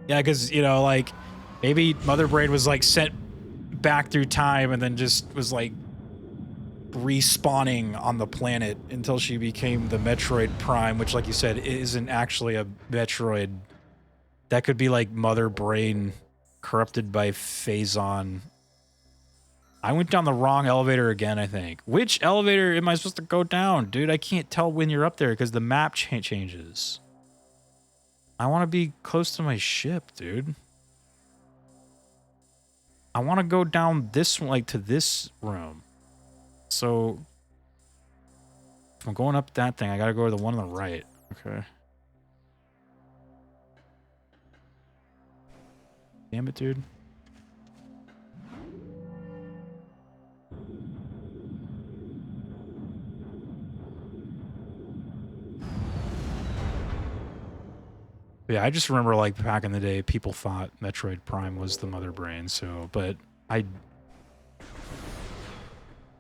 Yeah, because, you know, like, maybe Mother Brain was, like, sent back through time and then just was, like, respawning on the planet until she became the Metroid Prime, which, like you said, isn't actually a Metroid. That could be, like, Mother Brain corrupted by Phazon. I went down the wrong elevator again, I think. Which elevator am I supposed to go down? Dude, I can't tell when you're up there because the map changes. I want to be close to my ship, dude. I want to go down this one, like to this room. So if I'm going up that thing, I got to go to the one on the right. Okay. Damn it, dude. Yeah, I just remember like back in the day, people thought Metroid Prime was the Mother Brain, so, but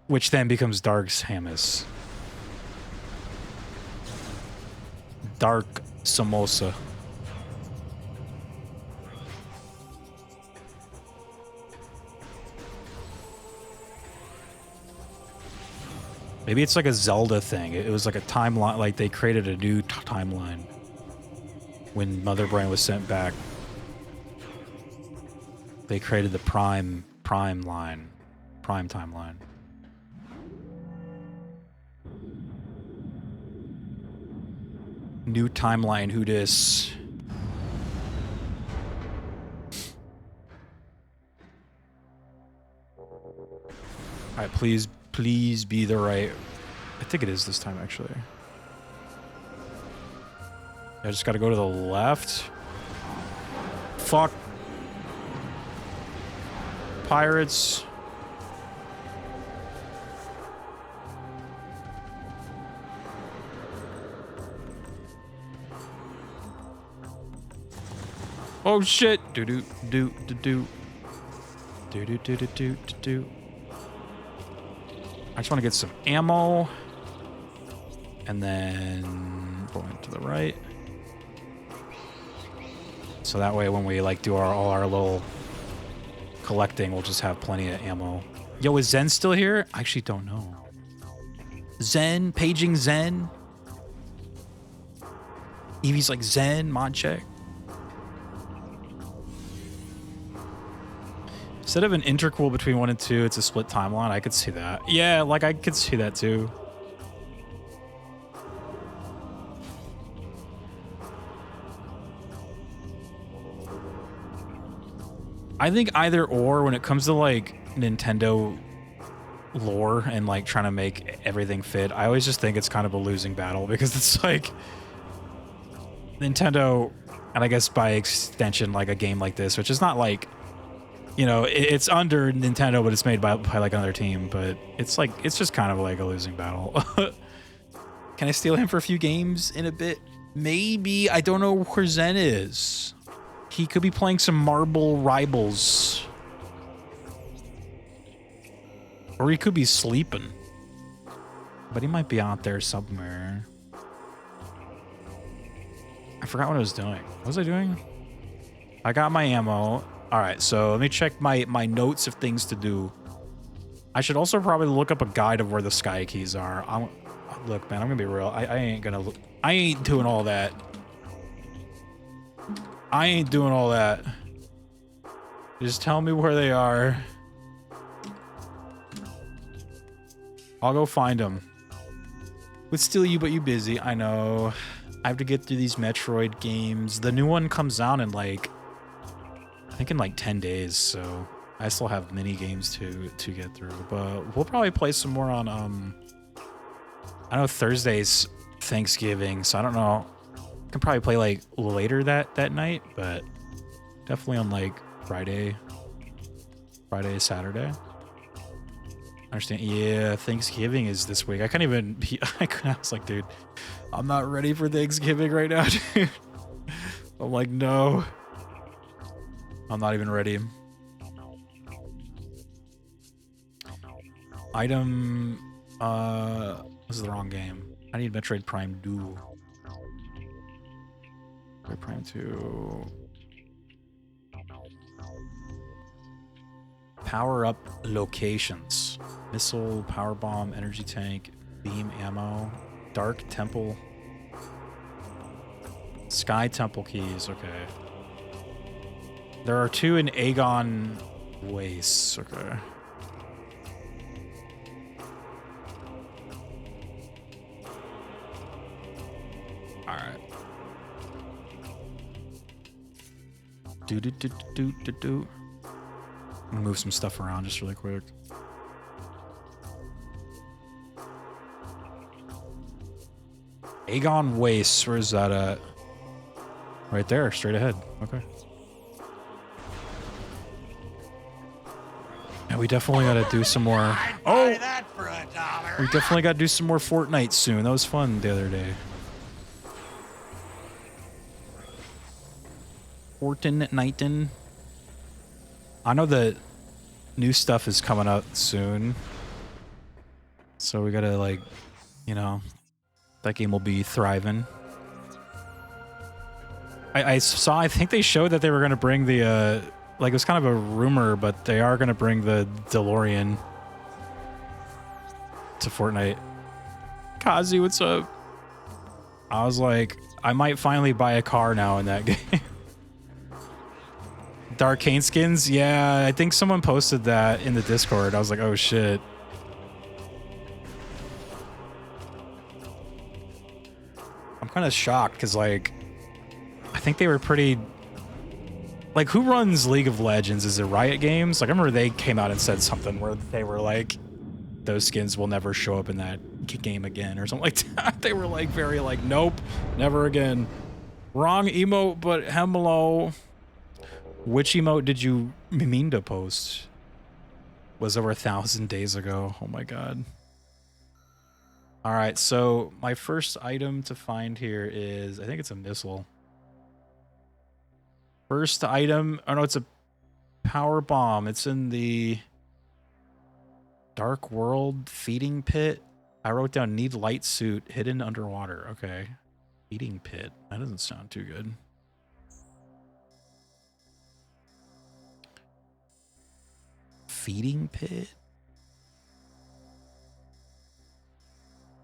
which then becomes Dark Samus. Dark Samosa. Maybe it's like a Zelda thing. It was like a timeline, like they created a new timeline when Mother Brain was sent back. They created the Prime timeline. New timeline, who dis? Alright, please be the right. I think it is this time, actually. I just gotta go to the left. Fuck. Pirates. Oh shit! Do do do do do do do do do do do. I just want to get some ammo, and then going to the right. So that way, when we like do all our little collecting, we'll just have plenty of ammo. Yo, is Zen still here? I actually don't know. Zen, paging Zen. Evie's like Zen, mod check. Instead of an interquel between 1 and 2, it's a split timeline. I could see that. Yeah, like I could see that too. I think either or when it comes to like Nintendo lore and like trying to make everything fit, I always just think it's kind of a losing battle because it's like Nintendo, and I guess by extension like a game like this, which is not like, you know, it's under Nintendo, but it's made by like another team, but it's like, it's just kind of like a losing battle. Can I steal him for a few games in a bit? Maybe. I don't know where Zen is. He could be playing some Marble Rivals. Or he could be sleeping. But he might be out there somewhere. I forgot what I was doing. What was I doing? I got my ammo. All right, so let me check my notes of things to do. I should also probably look up a guide of where the sky keys are. Look, man, I'm gonna be real. I ain't gonna look. I ain't doing all that. I ain't doing all that. Just tell me where they are. I'll go find them. Would steal you, but you busy. I know. I have to get through these Metroid games. The new one comes out in like, I think in like 10 days. So I still have mini games to get through. But we'll probably play some more on I know Thursday's Thanksgiving, so I don't know. I can probably play like later that night, but definitely on like Friday, Saturday. Understand? Yeah, Thanksgiving is this week. I can't even. I was like, dude, I'm not ready for Thanksgiving right now, dude. I'm like, no, I'm not even ready. Item. This is the wrong game. I need Metroid Prime Duo. Metroid Prime 2. Power up locations. Missile, power bomb, energy tank, beam ammo, dark temple, sky temple keys. Okay. There are 2 in Aegon Wastes. Okay. All right. Do. I'm gonna move some stuff around just really quick. Aegon Wastes, where's that at? Right there, straight ahead. Okay. Yeah, we definitely gotta do some more. Oh! We definitely gotta do some more Fortnite soon. That was fun the other day. Fortnite. I know that new stuff is coming out soon. So we gotta, like, you know, that game will be thriving. I saw, I think they showed that they were gonna bring the, like, it was kind of a rumor, but they are gonna bring the DeLorean to Fortnite. Kazi, what's up? I was like, I might finally buy a car now in that game. Darkane skins? Yeah, I think someone posted that in the Discord. I was like, oh shit. I'm kind of shocked because, like, I think they were pretty... Like, who runs League of Legends? Is it Riot Games? Like, I remember they came out and said something where they were like, those skins will never show up in that game again or something like that. They were like, very like, nope, never again. Wrong emote, but hello. Which emote did you mean to post? Was over 1,000 days ago. Oh my god. All right, so my first item to find here is, I think it's a missile. First item, oh no, it's a power bomb. It's in the Dark World feeding pit. I wrote down need light suit hidden underwater. Okay. Feeding pit. That doesn't sound too good. Feeding pit?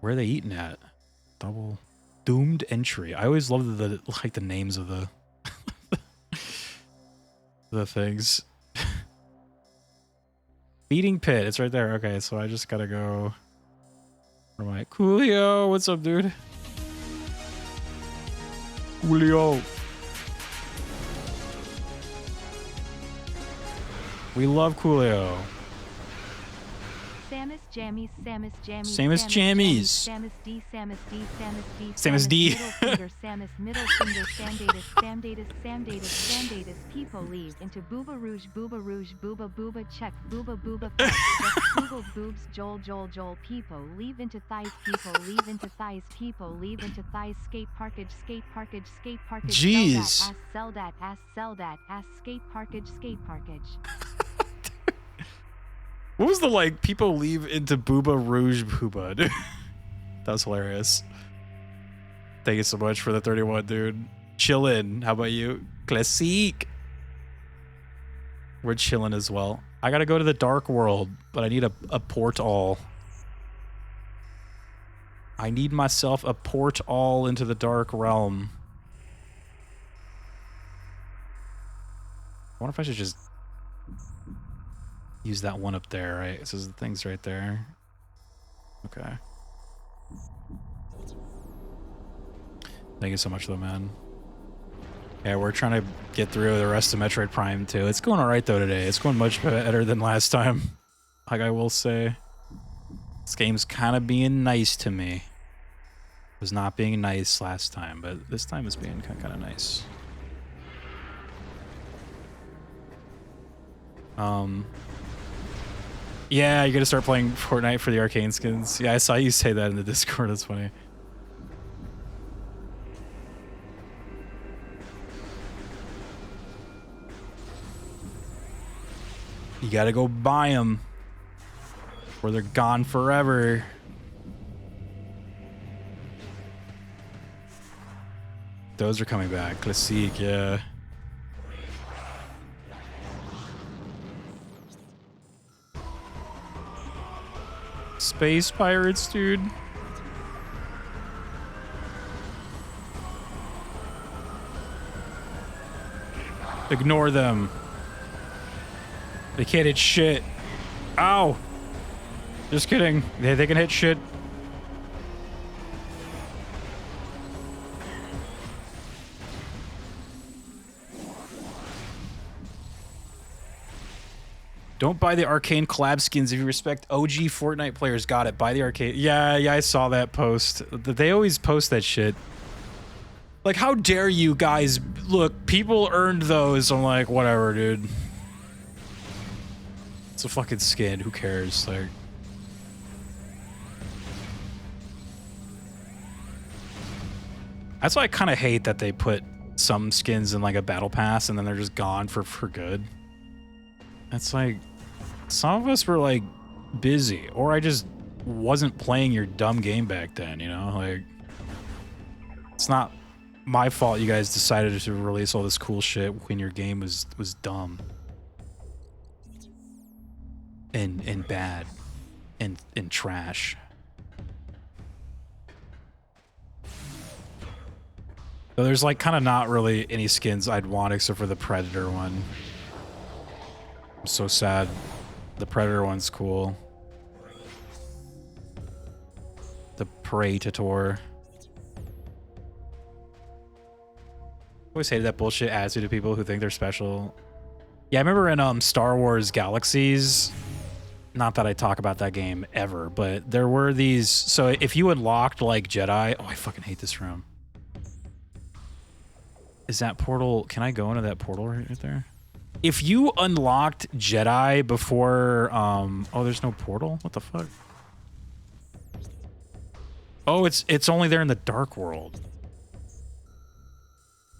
Where are they eating at? Double doomed entry. I always love the like the names of the the things. Feeding pit. It's right there. Okay, so I just gotta go. Where am I? Coolio, what's up, dude? Coolio. We love Coolio. Samus Jammies, Samus Jammies, Samus Jammies. Samus D, Samus D, Samus D, Samus D. Middle finger, Samus middle finger, Samdatus, people leave into Booba Rouge, Booba, check, Booba, fetch, Google boobs, Joel, people leave into thighs, leave into thighs, skate parkage, Jeez. sell that, skate parkage. What was the like people leave into Booba Rouge Booba, dude? That was hilarious. Thank you so much for the 31, dude. Chillin'. How about you? Classique. We're chilling as well. I gotta go to the dark world, but I need a portal. I need myself a portal into the dark realm. I wonder if I should just use that one up there, right? So the thing's right there. Okay. Thank you so much, though, man. Yeah, we're trying to get through the rest of Metroid Prime, too. It's going all right, though, today. It's going much better than last time. Like I will say. This game's kind of being nice to me. It was not being nice last time, but this time it's being kind of nice. Yeah, you're gonna start playing Fortnite for the arcane skins. Yeah, I saw you say that in the Discord. That's funny. You gotta go buy them, or they're gone forever. Those are coming back. Classique, yeah. Space pirates, dude. Ignore them. They can't hit shit. Ow! Just kidding. They can hit shit. Don't buy the arcane collab skins if you respect OG Fortnite players. Got it. Buy the arcane. Yeah, I saw that post. They always post that shit. Like, how dare you guys? Look, people earned those. I'm like, whatever, dude. It's a fucking skin. Who cares? Like, that's why I kind of hate that they put some skins in like a battle pass and then they're just gone for good. It's like, some of us were like busy, or I just wasn't playing your dumb game back then, you know? Like, it's not my fault you guys decided to release all this cool shit when your game was dumb. And bad. And trash. So there's like kind of not really any skins I'd want except for the Predator one. I'm so sad. The Predator one's cool. The Predator. Always hated that bullshit attitude of people who think they're special. Yeah, I remember in Star Wars Galaxies, not that I talk about that game ever, but there were these, so if you unlocked like Jedi, oh, I fucking hate this room. Is that portal, can I go into that portal right there? If you unlocked Jedi before, oh, there's no portal? What the fuck? Oh, it's only there in the Dark World.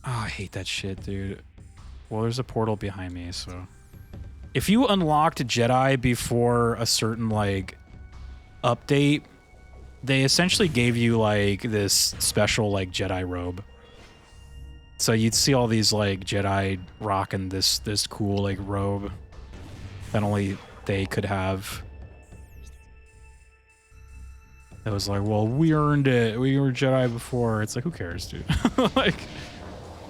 Oh, I hate that shit, dude. Well, there's a portal behind me, so. If you unlocked Jedi before a certain, like, update, they essentially gave you, like, this special, like, Jedi robe. So you'd see all these, like, Jedi rocking this cool, like, robe that only they could have. It was like, well, we earned it. We were Jedi before. It's like, who cares, dude? Like,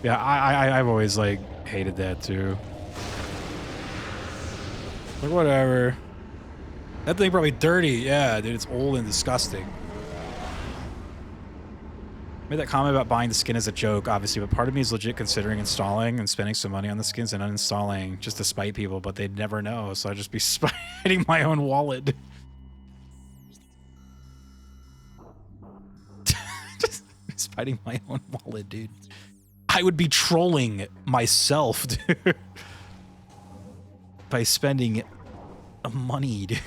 yeah, I've always, like, hated that, too. Like, whatever. That thing probably dirty. Yeah, dude, it's old and disgusting. Made that comment about buying the skin as a joke, obviously, but part of me is legit considering installing and spending some money on the skins and uninstalling just to spite people, but they'd never know, so I'd just be spiting my own wallet. Just spiting my own wallet, dude. I would be trolling myself, dude, by spending money, dude.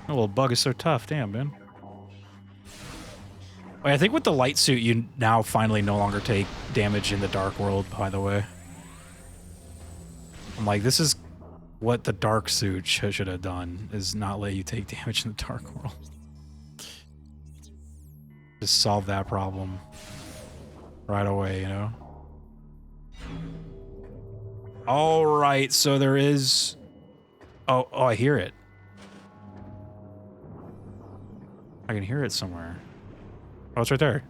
A little bug is so tough, damn, man. Wait, I think with the light suit, you now finally no longer take damage in the dark world, by the way. I'm like, this is what the dark suit should have done, is not let you take damage in the dark world. Just solve that problem right away, you know? All right, so there is... Oh, I hear it. I can hear it somewhere. Oh, it's right there.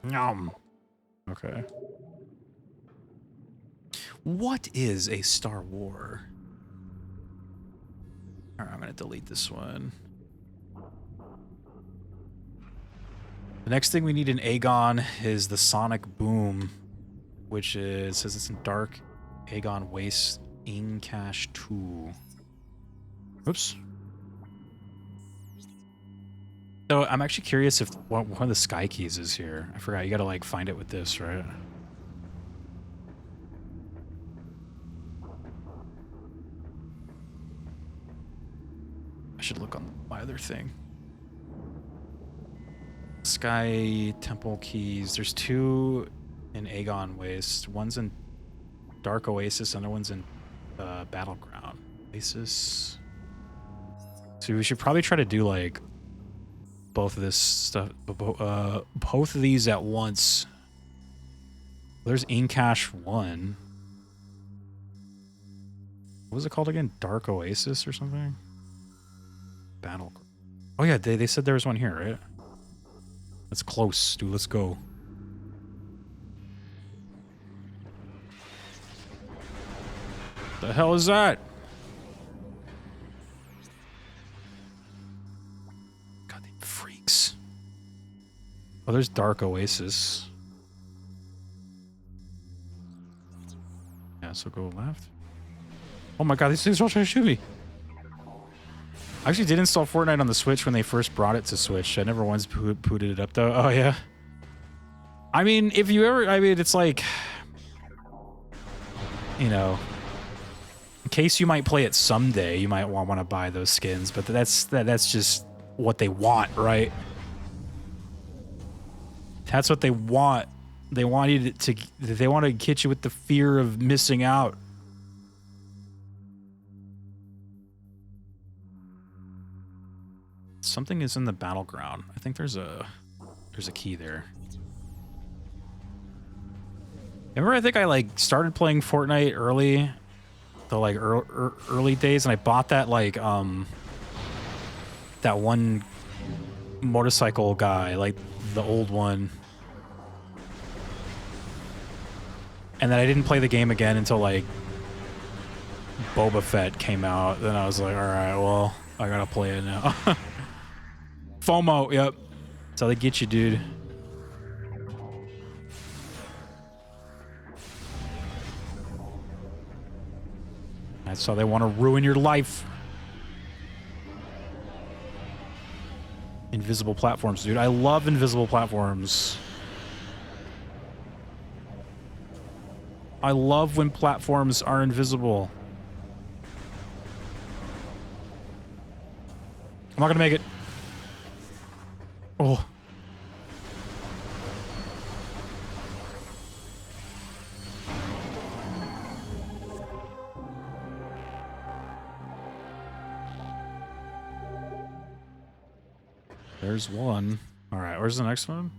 Nom. Okay. What is a Star War? All right, I'm gonna delete this one. The next thing we need in Aegon is the Sonic Boom, which is, says it's in Dark Aegon Waste Incash 2. Oops. So I'm actually curious if one of the sky keys is here. I forgot, you gotta like find it with this, right? I should look on my other thing. Sky Temple keys. There's 2 in Aegon Waste. One's in Dark Oasis, and the other one's in Battleground. Oasis. So we should probably try to do like both of this stuff, both of these at once. There's Incash 1. What was it called again? Dark Oasis or something? Battle. Oh yeah, they said there was one here, right? That's close, dude. Let's go. The hell is that? Goddamn freaks. Oh, there's Dark Oasis. Yeah, so go left. Oh my god, these things are all trying to shoot me. I actually did install Fortnite on the Switch when they first brought it to Switch. I never once booted it up though. Oh yeah. I mean, if you ever, I mean, it's like, you know, in case you might play it someday, you might want to buy those skins, but that's just what they want, right? That's what they want. They want you they want to get you with the fear of missing out. Something is in the battleground. I think there's a key there. Remember, I think I like started playing Fortnite early, the like early days, and I bought that like that one motorcycle guy, like the old one. And then I didn't play the game again until like Boba Fett came out. Then I was like, all right, well, I gotta play it now. FOMO, yep. That's how they get you, dude. That's how they want to ruin your life. Invisible platforms, dude. I love invisible platforms. I love when platforms are invisible. I'm not gonna make it. Oh. There's one. All right, where's the next one?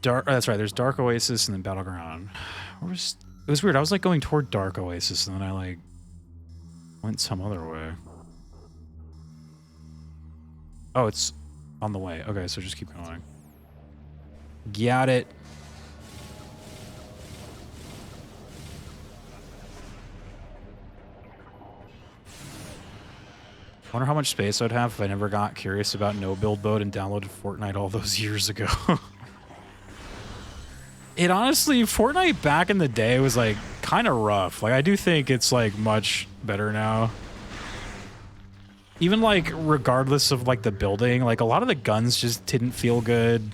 Dark. Oh, that's right. There's Dark Oasis and then Battleground. It was weird. I was like going toward Dark Oasis and then I like went some other way. Oh, it's on the way. Okay, so just keep going. Got it. Wonder how much space I'd have if I never got curious about no build mode and downloaded Fortnite all those years ago. It honestly, Fortnite back in the day was like kind of rough. Like I do think it's like much better now. Even like regardless of like the building, like a lot of the guns just didn't feel good.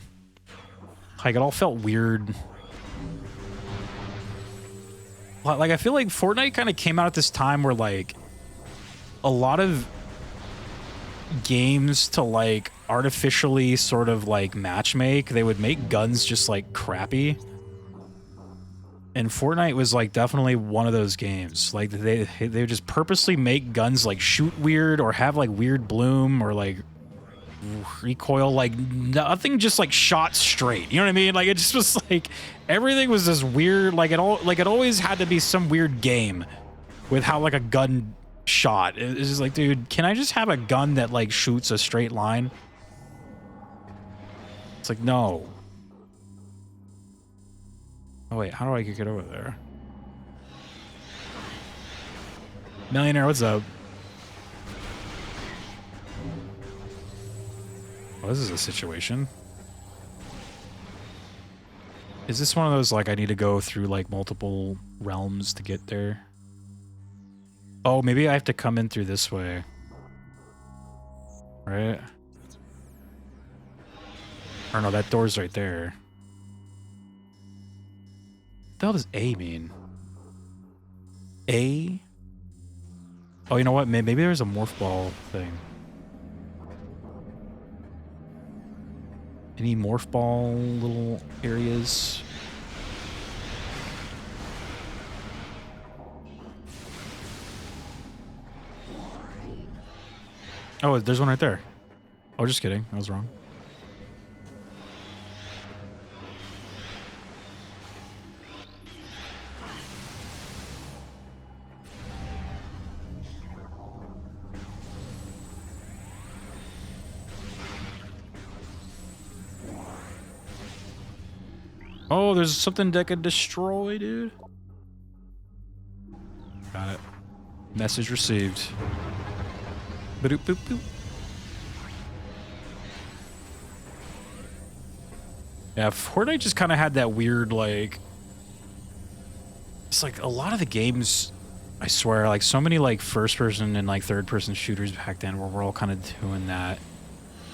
Like it all felt weird. Like I feel like Fortnite kind of came out at this time where like a lot of games to like artificially sort of like matchmake. They would make guns just like crappy. And Fortnite was like definitely one of those games. Like they would just purposely make guns like shoot weird or have like weird bloom or like recoil, like nothing just like shot straight. You know what I mean? Like it just was like everything was this weird, like it always had to be some weird game with how like a gun shot. It's just like, dude, can I just have a gun that like shoots a straight line? It's like, no. Oh wait, how do I get over there? Millionaire, what's up? Oh, this is a situation. Is this one of those like I need to go through like multiple realms to get there? Oh, maybe I have to come in through this way. Right? Or no, that door's right there. What the hell does A mean? A? Oh, you know what? Maybe there's a morph ball thing. Any morph ball little areas? Oh, there's one right there. Oh, just kidding. I was wrong. Oh, there's something that could destroy, dude. Got it. Message received. Boop, boop, boop. Yeah, Fortnite just kind of had that weird, like... It's like a lot of the games, I swear, like so many like first-person and like third-person shooters back then where we're all kind of doing that.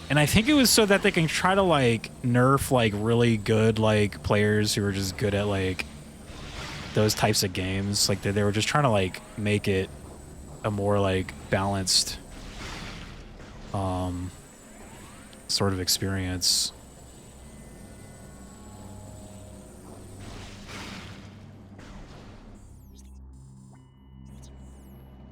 And I think it was so that they can try to like nerf like really good like players who are just good at like those types of games. Like they were just trying to like make it a more like balanced sort of experience.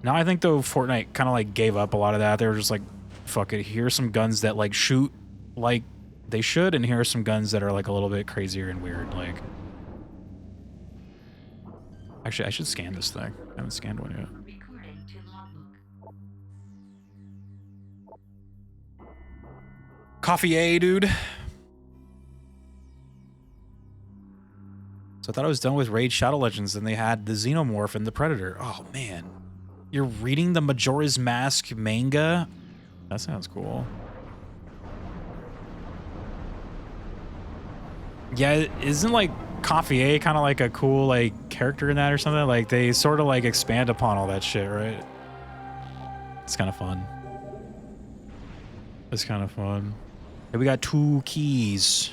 Now I think though Fortnite kind of like gave up a lot of that. They were just like, fuck it, here's some guns that like shoot like they should, and here are some guns that are like a little bit crazier and weird. Like, actually, I should scan this thing. I haven't scanned one yet. Coffee A, dude. So I thought I was done with Raid Shadow Legends, and they had the Xenomorph and the Predator. Oh man, you're reading the Majora's Mask manga? That sounds cool. Yeah, isn't like Coffee A kind of like a cool like character in that or something? Like they sort of like expand upon all that shit, right? It's kind of fun. It's kind of fun. Hey, we got 2 keys.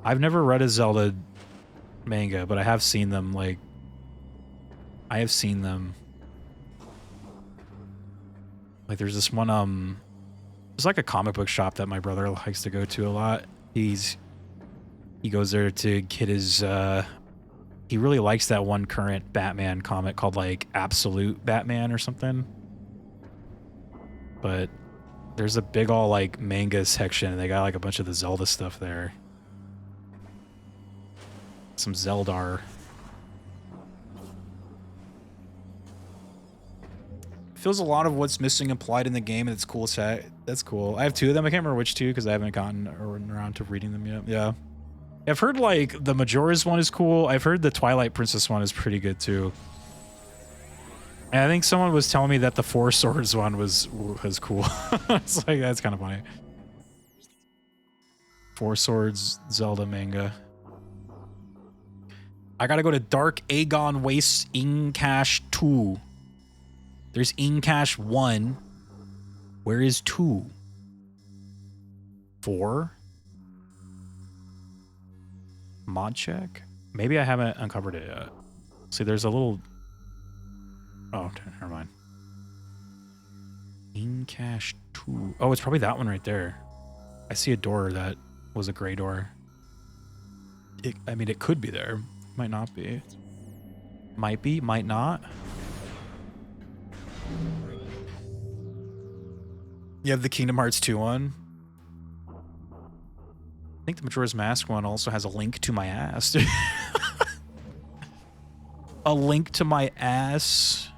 I've never read a Zelda manga, but I have seen them, like... I have seen them. Like, there's this one, there's like a comic book shop that my brother likes to go to a lot. He goes there to get his, he really likes that one current Batman comic called, like, Absolute Batman or something. But there's a big all, like, manga section, and they got, like, a bunch of the Zelda stuff there. Some Zeldar. Feels a lot of what's missing implied in the game, and it's cool set. That's cool. I have 2 of them. I can't remember which 2 because I haven't gotten around to reading them yet. Yeah. I've heard, like, the Majora's one is cool. I've heard the Twilight Princess one is pretty good, too. And I think someone was telling me that the Four Swords one was cool. It's like, that's kind of funny. Four Swords Zelda manga. I gotta go to Dark Aegon Wastes Incash 2. There's Incash 1. Where is 2? 4? Mod check? Maybe I haven't uncovered it yet. See, there's a little... Oh, never mind. Main cache 2. Oh, it's probably that one right there. I see a door that was a gray door. I mean, it could be there. Might not be. Might be, might not. You have the Kingdom Hearts 2 one. I think the Majora's Mask one also has a link to my ass. A link to my ass.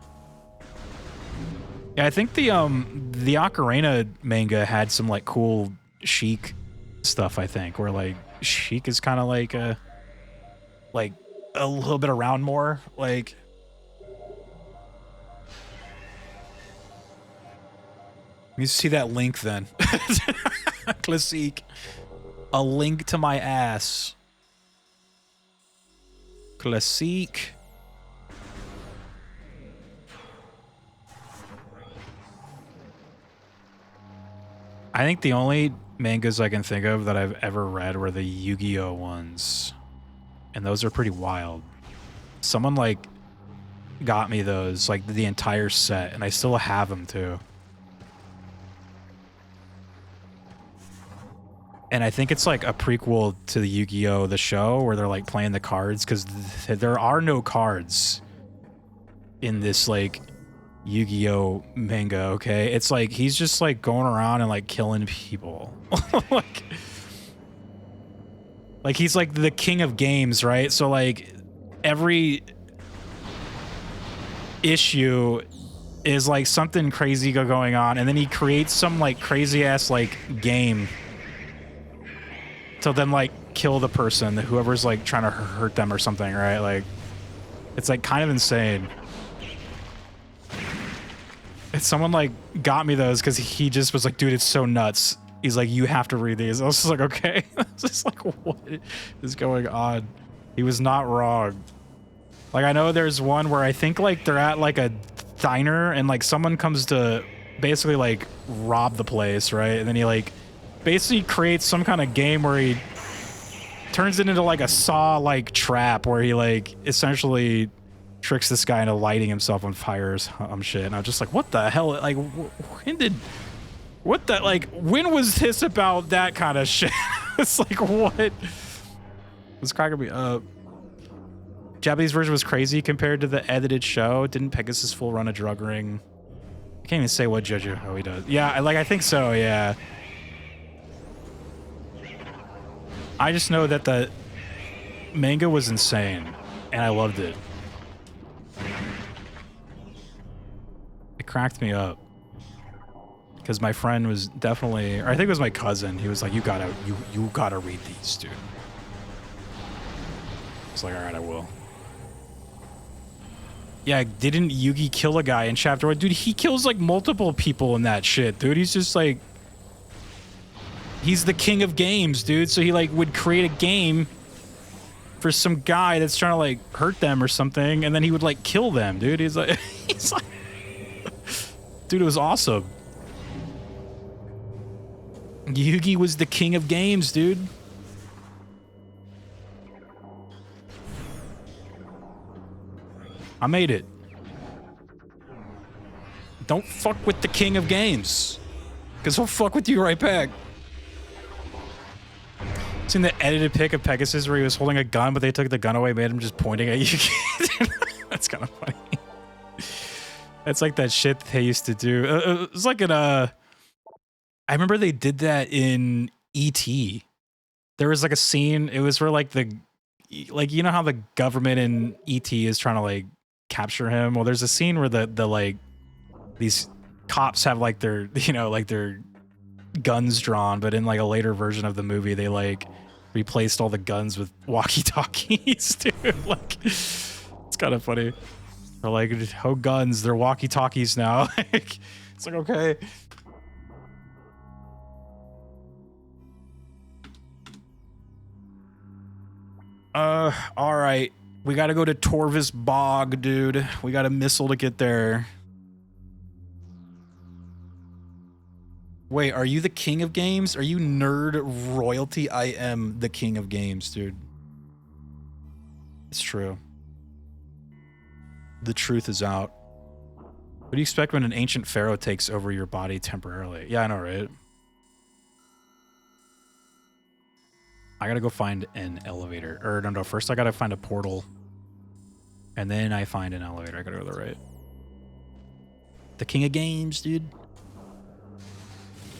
Yeah, I think the Ocarina manga had some like cool Sheik stuff, I think, where like Sheik is kind of like a little bit around more, like you see that link then. Classique. A link to my ass. Classique. I think the only mangas I can think of that I've ever read were the Yu-Gi-Oh ones. And those are pretty wild. Someone like got me those, like the entire set, and I still have them too. And I think it's like a prequel to the Yu-Gi-Oh! The show where they're like playing the cards, because there are no cards in this like Yu-Gi-Oh! Manga, okay? It's like he's just like going around and like killing people. like he's like the king of games, right? So like every issue is like something crazy going on, and then he creates some like crazy ass like game to then like kill the person, whoever's like trying to hurt them or something, right? Like it's like kind of insane. And someone like got me those because he just was like, dude, it's so nuts. He's like, you have to read these. I was just like, okay. I was just like, what is going on? He was not wrong. Like, I know there's one where I think like they're at like a diner and like someone comes to basically like rob the place, right? And then he like basically creates some kind of game where he turns it into like a Saw like trap where he like essentially tricks this guy into lighting himself on fire or some shit. And I was just like, what the hell? Like, when was this about that kind of shit? It's like, what? It's cracking me up. Japanese version was crazy compared to the edited show. Didn't Pegasus full run a drug ring? I can't even say what Jojo he does. Yeah, I think so, yeah. I just know that the manga was insane, and I loved it. It cracked me up. Because my friend was definitely, or I think it was my cousin, he was like, you gotta read these, dude. I was like, alright, I will. Yeah, didn't Yugi kill a guy in chapter 1? Dude, he kills like multiple people in that shit, dude. He's just like, he's the king of games, dude. So he like would create a game for some guy that's trying to like hurt them or something, and then he would like kill them, dude. He's like, dude, it was awesome. Yugi was the king of games, dude. I made it. Don't fuck with the king of games, because he'll fuck with you right back. Seen the edited pic of Pegasus where he was holding a gun, but they took the gun away, made him just pointing at you. That's kind of funny. That's like that shit they used to do. It was like I remember they did that in E.T. There was like a scene. It was where like you know how the government in E.T. is trying to like capture him. Well, there's a scene where the like these cops have like their, you know, like their guns drawn, but in like a later version of the movie they like replaced all the guns with walkie-talkies, dude. Like, it's kind of funny. They're like, oh, guns, they're walkie-talkies now. Like, it's like, okay. All right, we gotta go to Torvis Bog, dude. We got a missile to get there. Wait, are you the king of games? Are you nerd royalty? I am the king of games, dude. It's true. The truth is out. What do you expect when an ancient pharaoh takes over your body temporarily? Yeah, I know, right? I gotta go find an elevator. Or no, first I gotta find a portal. And then I find an elevator. I gotta go to the right. The king of games, dude.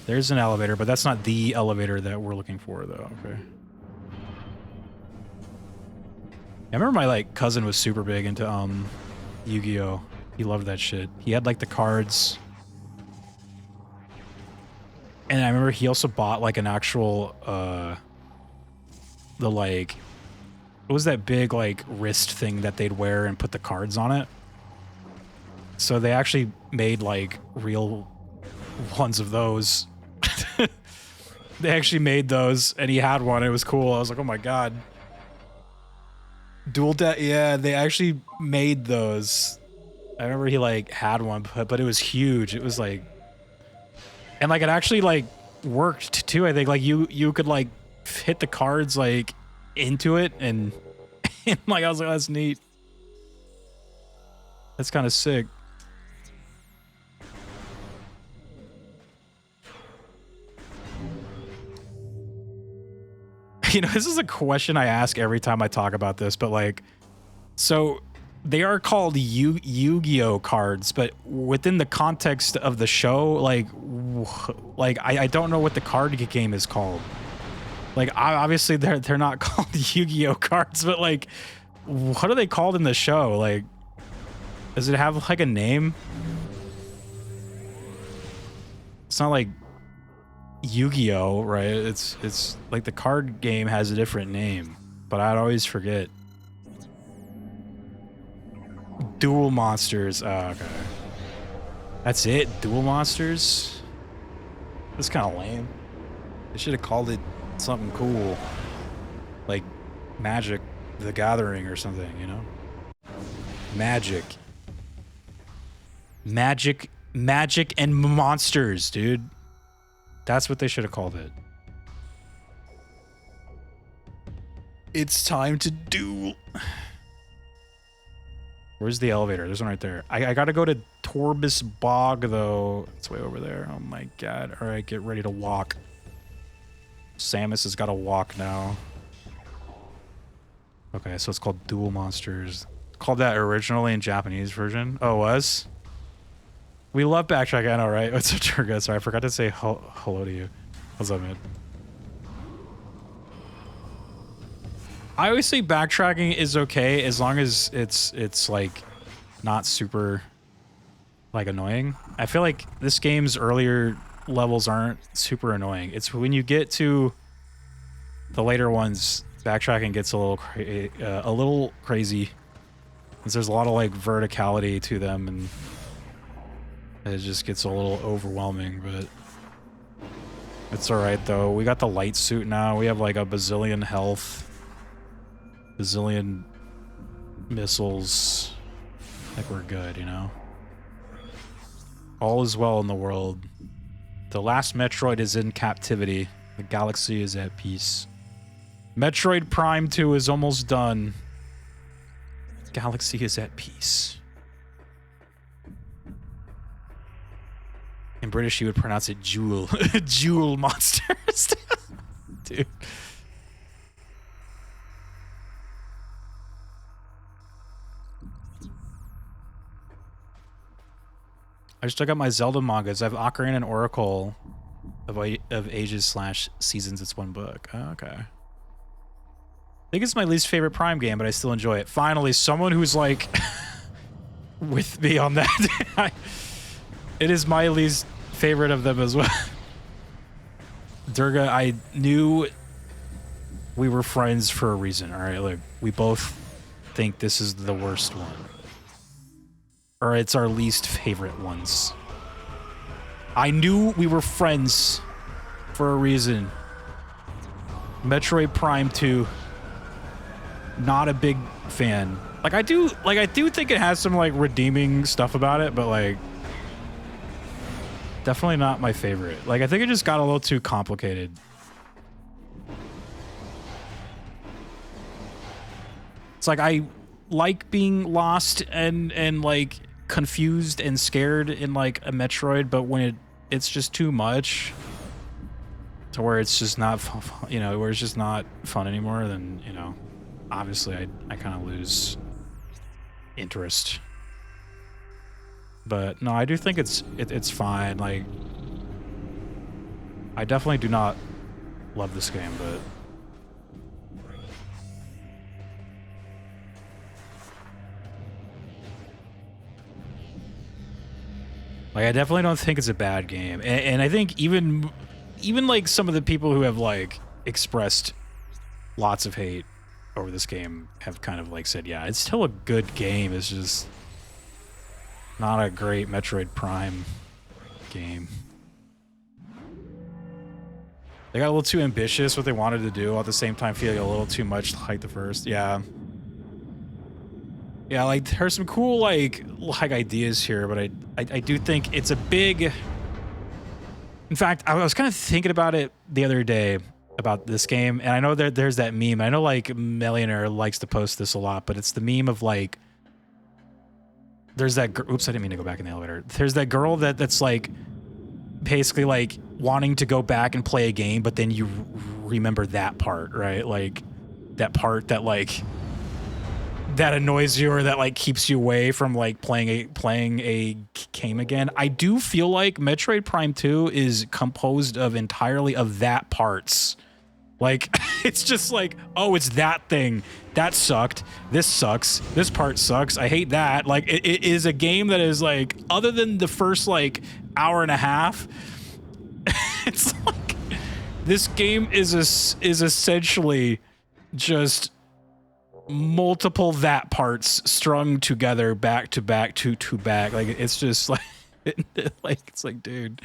There's an elevator, but that's not the elevator that we're looking for, though. Okay. I remember my like cousin was super big into Yu-Gi-Oh. He loved that shit. He had like the cards. And I remember he also bought like an actual the like what was that big like wrist thing that they'd wear and put the cards on it? So they actually made like real ones of those. They actually made those and he had one. It was cool. I was like, "Oh my god." Dual deck, yeah, they actually made those. I remember he like had one, but it was huge. It was like, and like it actually like worked too. I think like you could like hit the cards like into it and, and like I was like, that's neat. That's kind of sick. You know, this is a question I ask every time I talk about this, but like, so they are called Yu-Gi-Oh cards, but within the context of the show, like I don't know what the card game is called. Like, obviously they're not called Yu-Gi-Oh cards, but like, what are they called in the show? Like, does it have like a name? It's not like Yu-Gi-Oh, right? It's like the card game has a different name, but I'd always forget. Duel Monsters. Oh, okay. That's it? Duel Monsters? That's kind of lame. They should have called it something cool. Like Magic the Gathering or something, you know? Magic and Monsters, dude. That's what they should have called it. It's time to duel. Where's the elevator? There's one right there. I gotta go to Torbis Bog, though. It's way over there. Oh my god. All right, get ready to walk. Samus has got to walk now. Okay, so it's called Duel Monsters. Called that originally in Japanese version. Oh, it was? We love backtracking, I know, right? What's up, Turga? Sorry, I forgot to say hello to you. What's up, man? I always say backtracking is okay as long as it's like not super like annoying. I feel like this game's earlier levels aren't super annoying. It's when you get to the later ones, backtracking gets a little crazy. Because there's a lot of like verticality to them and it just gets a little overwhelming, but it's alright though. We got the light suit now. We have like a bazillion health, bazillion missiles. I think we're good, you know? All is well in the world. The last Metroid is in captivity. The galaxy is at peace. Metroid Prime 2 is almost done. Galaxy is at peace. In British, you would pronounce it Jewel. Jewel Monsters. Dude. I just took out my Zelda mangas. I have Ocarina and Oracle of Ages / Seasons. It's one book. Oh, okay. I think it's my least favorite Prime game, but I still enjoy it. Finally, someone who's like with me on that. It is my least favorite of them as well. Durga, I knew we were friends for a reason, all right? Like, we both think this is the worst one. Or it's our least favorite ones. I knew we were friends for a reason. Metroid Prime 2. Not a big fan. Like I do think it has some like redeeming stuff about it, but like definitely not my favorite. Like I think it just got a little too complicated. It's like I like being lost and like confused and scared in like a Metroid, but when it's just too much to where it's just not you know, where it's just not fun anymore, then, you know, obviously I kind of lose interest. But no, I do think it's fine. Like, I definitely do not love this game, but like, I definitely don't think it's a bad game. And I think even like some of the people who have like expressed lots of hate over this game have kind of like said, yeah, it's still a good game. It's just not a great Metroid Prime game. They got a little too ambitious what they wanted to do, at the same time feeling a little too much like the first. Yeah. Yeah, like there's some cool like ideas here, but I do think it's a big. In fact, I was kind of thinking about it the other day about this game, and I know that there's that meme. I know like Millionaire likes to post this a lot, but it's the meme of like there's that oops, I didn't mean to go back in the elevator. There's that girl that's like basically like wanting to go back and play a game, but then you remember that part, right? Like that part that like that annoys you or that like keeps you away from like playing a game again. I do feel like Metroid Prime 2 is composed of entirely of that parts. Like it's just like, oh, it's that thing. That sucked. This sucks. This part sucks. I hate that. Like it is a game that is like, other than the first like hour and a half, it's like this game is essentially just multiple that parts strung together back to back to back. Like it's just like it's like, dude,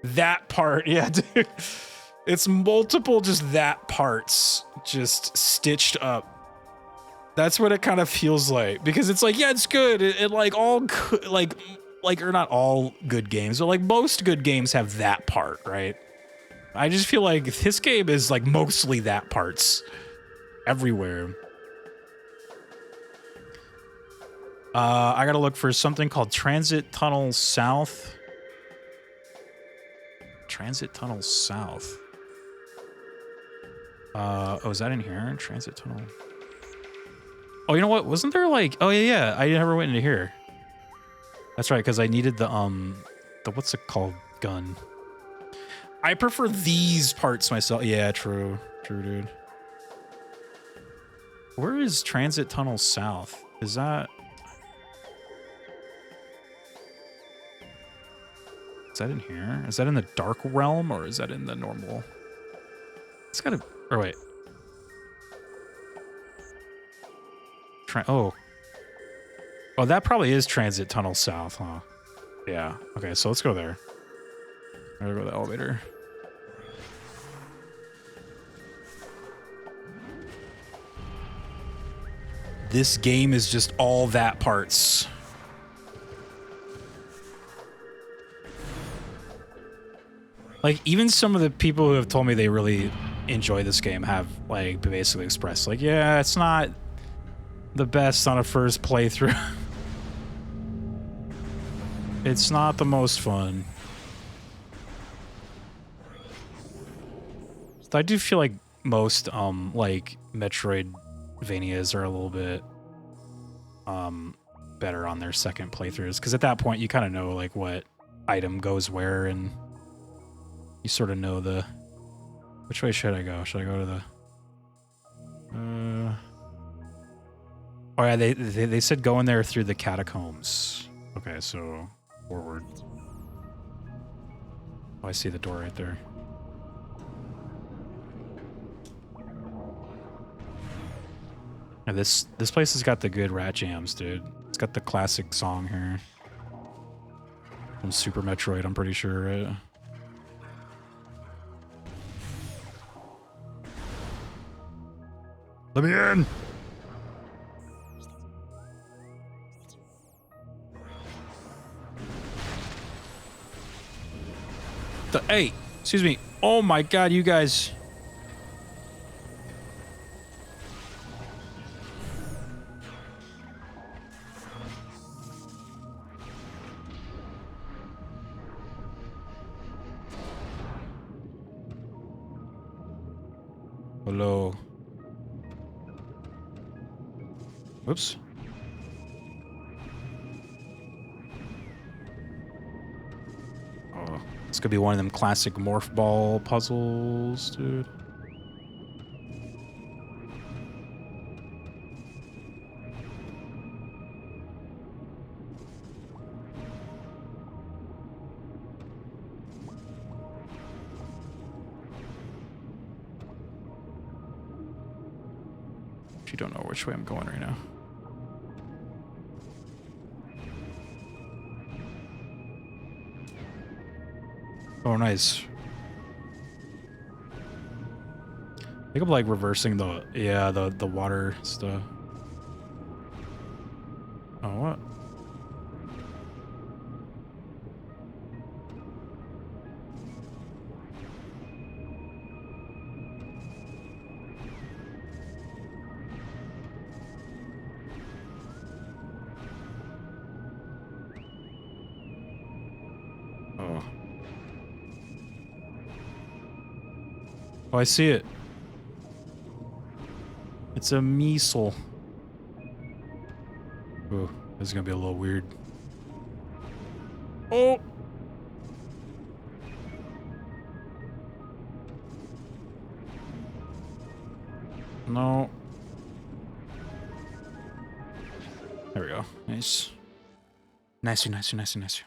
that part, yeah, dude, it's multiple just that parts just stitched up. That's what it kind of feels like, because it's like, yeah, it's good. It like all like or not all good games, but like most good games have that part, right? I just feel like this game is like mostly that parts everywhere. I gotta look for something called Transit Tunnel South. Transit Tunnel South. Oh, is that in here? Transit Tunnel. Oh, you know what? Wasn't there like, oh yeah, I never went into here. That's right, because I needed the what's it called? Gun. I prefer these parts myself. Yeah, true, dude. Where is Transit Tunnel South? Is that in here? Is that in the Dark Realm, or is that in the normal? It's gotta, or wait. Oh, that probably is Transit Tunnel South, huh? Yeah. Okay, so let's go there. I'm gonna go to the elevator. This game is just all that parts. Like, even some of the people who have told me they really enjoy this game have, like, basically expressed, like, yeah, it's not the best on a first playthrough. It's not the most fun. I do feel like most, like, Metroidvanias are a little bit, better on their second playthroughs. Because at that point, you kind of know, like, what item goes where, and you sort of know the... Which way should I go? Should I go to the... Oh, yeah, they said go in there through the catacombs. Okay, so forward. Oh, I see the door right there. Yeah, this place has got the good rat jams, dude. It's got the classic song here from Super Metroid, I'm pretty sure, right? Let me in! Hey, excuse me. Oh my god, you guys. below. Oops. Oh, this could be one of them classic morph ball puzzles, dude. You don't know which way I'm going right now. Oh, nice. I think I'm like reversing the, yeah, the water stuff. Oh, what? Oh. Oh, I see it. It's a measle. Oh, this is gonna be a little weird. Oh! No. There we go. Nice. Nice, nice, nice, nice.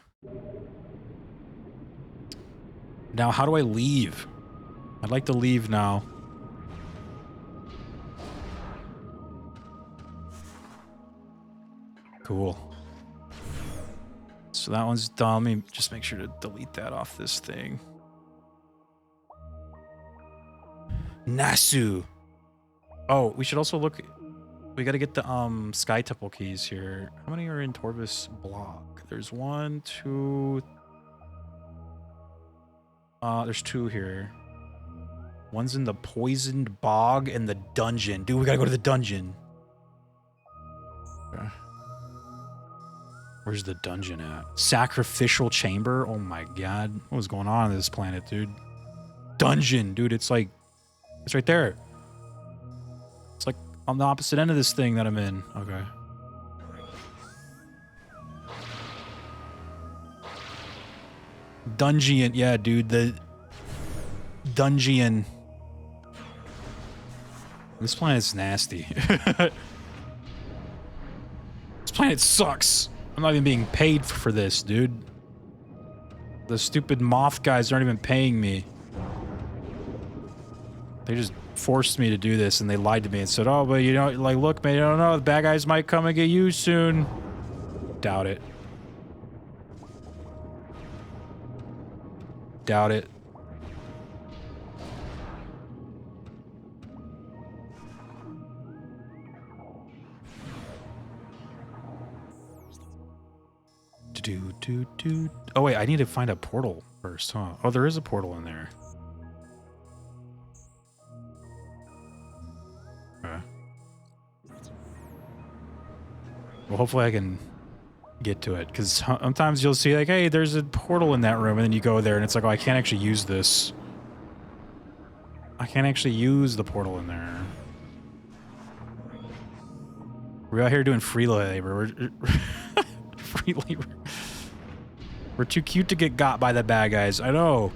Now, how do I leave? I'd like to leave now. Cool. So that one's done. Let me just make sure to delete that off this thing. Nasu. Oh, we should also look. We got to get the Sky Temple keys here. How many are in Torvis block? There's 1, 2. There's 2 here. One's in the poisoned bog and the dungeon. Dude, we gotta go to the dungeon. Okay. Where's the dungeon at? Sacrificial chamber? Oh my god. What was going on this planet, dude? Dungeon, dude. It's like... It's right there. It's like on the opposite end of this thing that I'm in. Okay. Dungeon. Yeah, dude. The... Dungeon. This planet's nasty. This planet sucks. I'm not even being paid for this, dude. The stupid moth guys aren't even paying me. They just forced me to do this, and they lied to me and said, oh, but you know, like, look, man, you don't know. The bad guys might come and get you soon. Doubt it. Doubt it. Oh wait, I need to find a portal first, huh? Oh, there is a portal in there. Okay. Well, hopefully I can get to it, because sometimes you'll see like, hey, there's a portal in that room, and then you go there and it's like, oh, I can't actually use this. I can't actually use the portal in there. We're out here doing free labor. Free labor. We're too cute to get got by the bad guys. I know.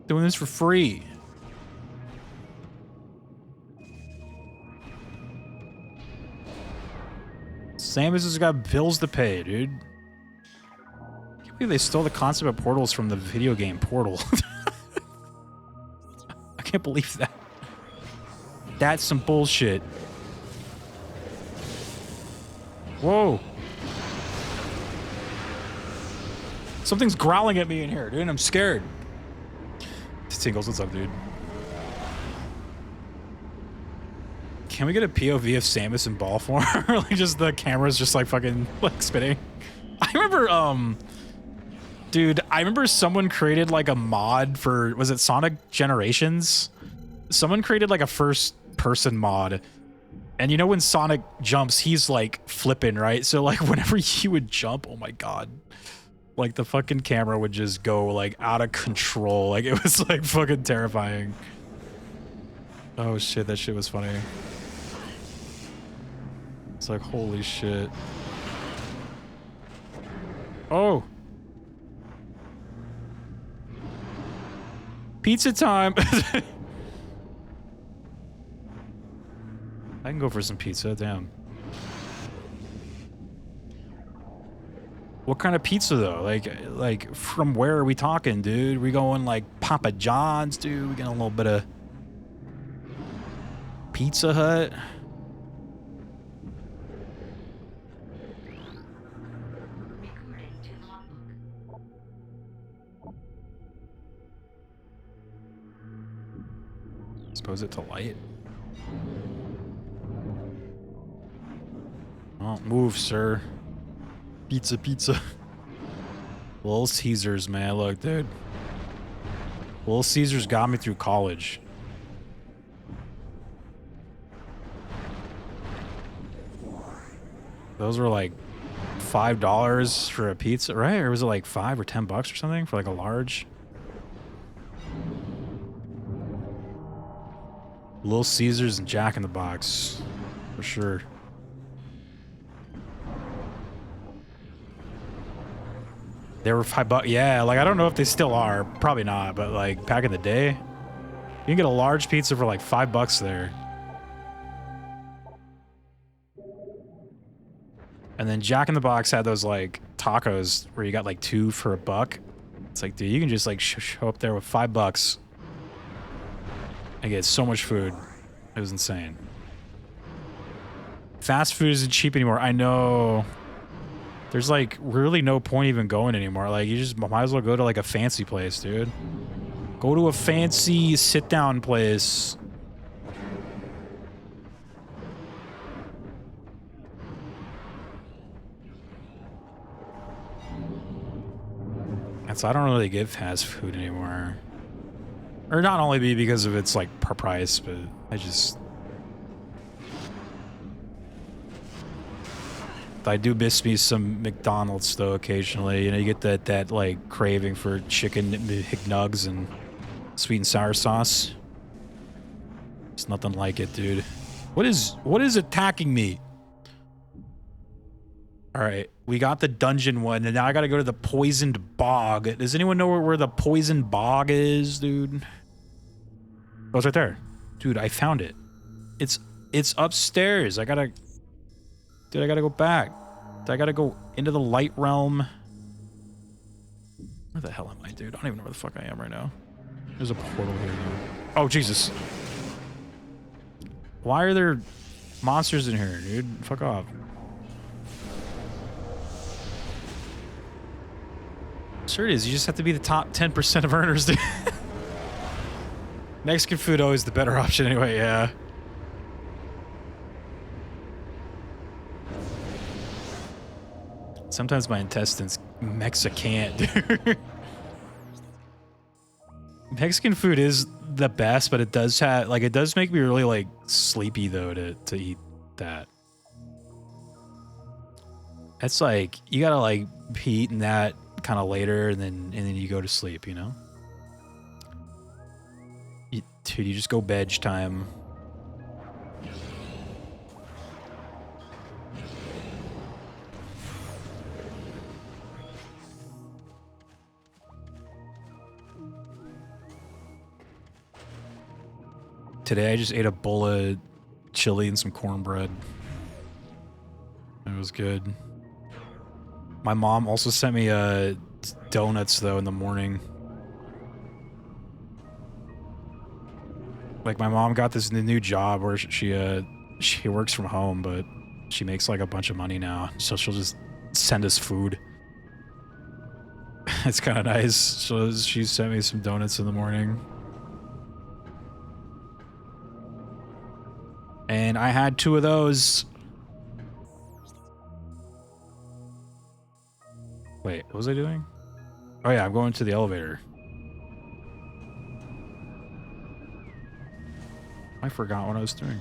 Doing this for free. Samus has got bills to pay, dude. I can't believe they stole the concept of portals from the video game Portal. I can't believe that. That's some bullshit. Whoa. Something's growling at me in here, dude. I'm scared. Tingles, what's up, dude? Can we get a POV of Samus in ball form? Like, just the camera's just like fucking like spinning. I remember, dude, I remember someone created like a mod for, was it Sonic Generations? Someone created like a first person mod. And you know when Sonic jumps, he's like flipping, right? So like whenever he would jump, oh my god. Like the fucking camera would just go like out of control. Like it was like fucking terrifying. Oh shit, that shit was funny. It's like, holy shit. Oh. Pizza time. I can go for some pizza, damn. What kind of pizza though? Like from where are we talking, dude? We going like Papa John's, dude? We getting a little bit of Pizza Hut? Expose it to light. Oh, move, sir. Pizza, pizza. Little Caesars, man. Look, dude. Little Caesars got me through college. Those were like $5 for a pizza, right? Or was it like $5 or $10 or something for like a large? Little Caesars and Jack in the Box, for sure. They were $5. Yeah, like I don't know if they still are. Probably not, but like back in the day, you can get a large pizza for like $5 there. And then Jack in the Box had those like tacos where you got like 2 for $1. It's like, dude, you can just like show up there with $5 and get so much food. It was insane. Fast food isn't cheap anymore. I know. There's like really no point even going anymore. Like you just might as well go to like a fancy place, dude. Go to a fancy sit-down place. And so I don't really get fast food anymore. Or not only because of its like price, but I do miss me some McDonald's though occasionally. You know, you get that like craving for chicken McNuggets and sweet and sour sauce. It's nothing like it, dude. What is attacking me? All right, we got the dungeon one, and now I gotta go to the poisoned bog. Does anyone know where the poisoned bog is, dude? Oh, it's right there. Dude, I found it. It's upstairs. I gotta go back. I gotta go into the light realm. Where the hell am I, dude? I don't even know where the fuck I am right now. There's a portal here. Oh, Jesus. Why are there monsters in here, dude? Fuck off. Sure it is. You just have to be the top 10% of earners, dude. Mexican food always the better option anyway, yeah. Sometimes my intestines Mexican, dude. Mexican food is the best, but it does have like it does make me really like sleepy though to eat that. It's like you gotta like be eating that kind of later and then you go to sleep, you know? Dude, you just go veg time. Today I just ate a bowl of chili and some cornbread. It was good. My mom also sent me donuts though in the morning. Like my mom got this new job where she works from home, but she makes like a bunch of money now, so she'll just send us food. It's kind of nice. So she sent me some donuts in the morning. And I had 2 of those. Wait, what was I doing? Oh yeah, I'm going to the elevator. I forgot what I was doing.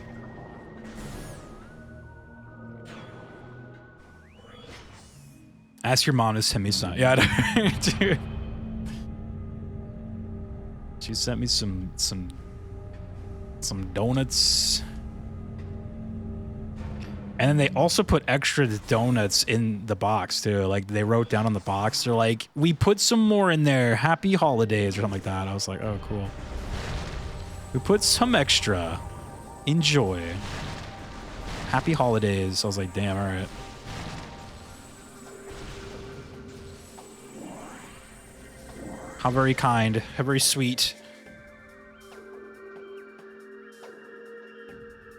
Ask your mom to send me some. Yeah, dude. She sent me some donuts. And then they also put extra donuts in the box too. Like they wrote down on the box, they're like, we put some more in there. Happy holidays or something like that. I was like, oh, cool. We put some extra. Enjoy. Happy holidays. I was like, damn, all right. How very kind. How very sweet.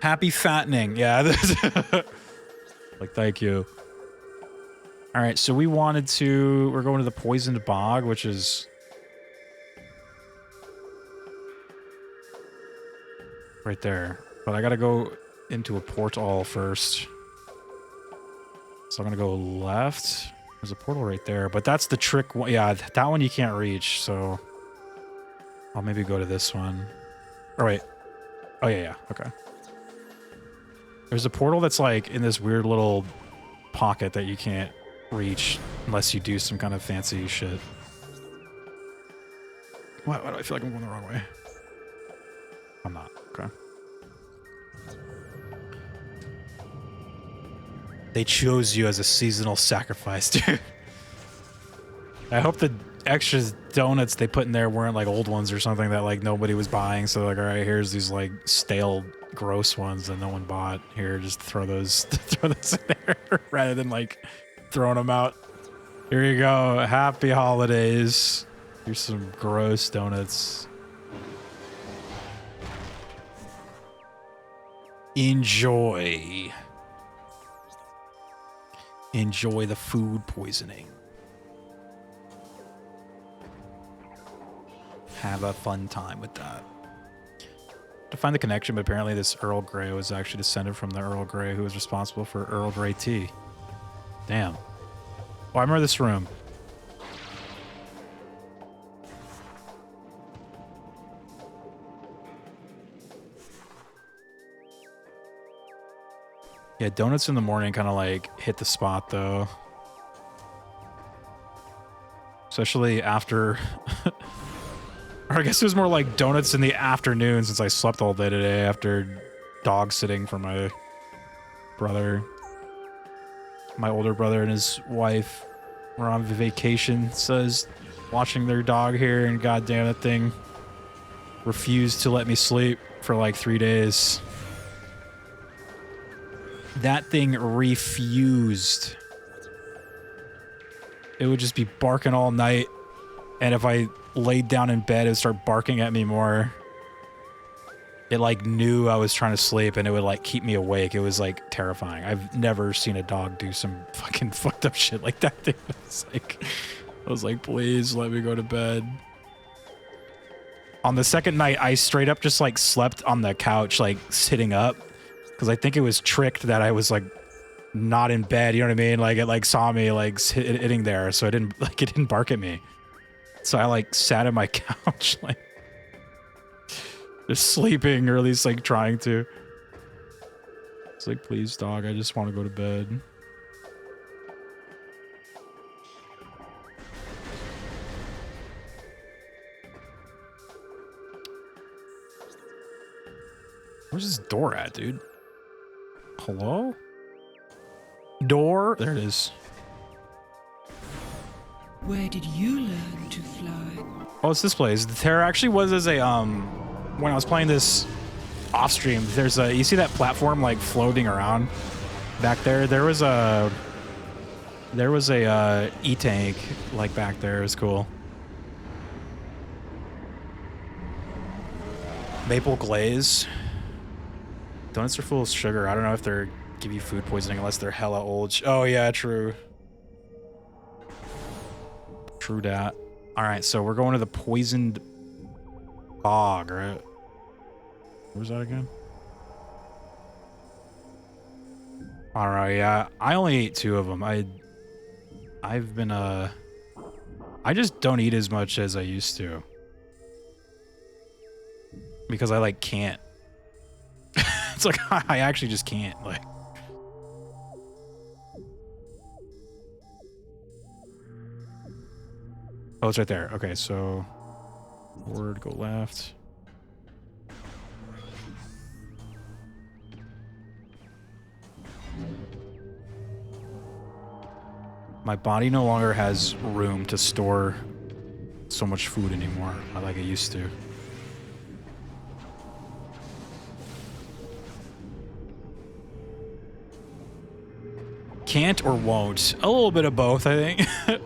Happy fattening. Yeah. Like, thank you. All right, so we're going to the poisoned bog, which is right there. But I gotta go into a portal first. So I'm gonna go left. There's a portal right there, but that's the trick one. Yeah, that one you can't reach, so I'll maybe go to this one. Oh, wait. Oh, yeah, okay. There's a portal that's like in this weird little pocket that you can't reach unless you do some kind of fancy shit. Why do I feel like I'm going the wrong way? I'm not. Okay. They chose you as a seasonal sacrifice, dude. I hope the extra donuts they put in there weren't like old ones or something that like nobody was buying. So like, all right, here's these like stale, gross ones that no one bought. Here, just throw those in there rather than like throwing them out. Here you go. Happy holidays. Here's some gross donuts. Enjoy. Enjoy the food poisoning. Have a fun time with that. To find the connection, but apparently this Earl Grey was actually descended from the Earl Grey who was responsible for Earl Grey tea. Damn. Oh, I remember this room. Yeah, donuts in the morning kind of like hit the spot though. Especially after... Or I guess it was more like donuts in the afternoon since I slept all day today after dog sitting for my brother. My older brother and his wife were on vacation, says watching their dog here, and goddamn that thing refused to let me sleep for like 3 days. That thing refused. It would just be barking all night, and if I laid down in bed, it would start barking at me more. It like knew I was trying to sleep, and it would like keep me awake. It was like terrifying. I've never seen a dog do some fucking fucked up shit like that. It was like, I was like, please let me go to bed. On the second night, I straight up just like slept on the couch, like sitting up, because I think it was tricked that I was like not in bed. You know what I mean? Like it like saw me like sitting there, so it didn't bark at me. So I like sat on my couch, like just sleeping, or at least like trying to. It's like, please, dog, I just want to go to bed. Where's this door at, dude? Hello? Door? There it is. Where did you learn to fly? Oh, it's this place. There actually was as a, when I was playing this off stream, there's a, you see that platform like floating around back there? There was a E-tank like back there. It was cool. Maple glaze. Donuts are full of sugar. I don't know if they're give you food poisoning unless they're hella old. Oh yeah, true. True dat. All right, so we're going to the poisoned bog, right? Where's that again? All right, yeah. I only ate 2 of them. I've been I just don't eat as much as I used to. Because I like can't. It's like I actually just can't, like. Oh, it's right there. Okay, so forward, go left. My body no longer has room to store so much food anymore, like it used to. Can't or won't. A little bit of both, I think. A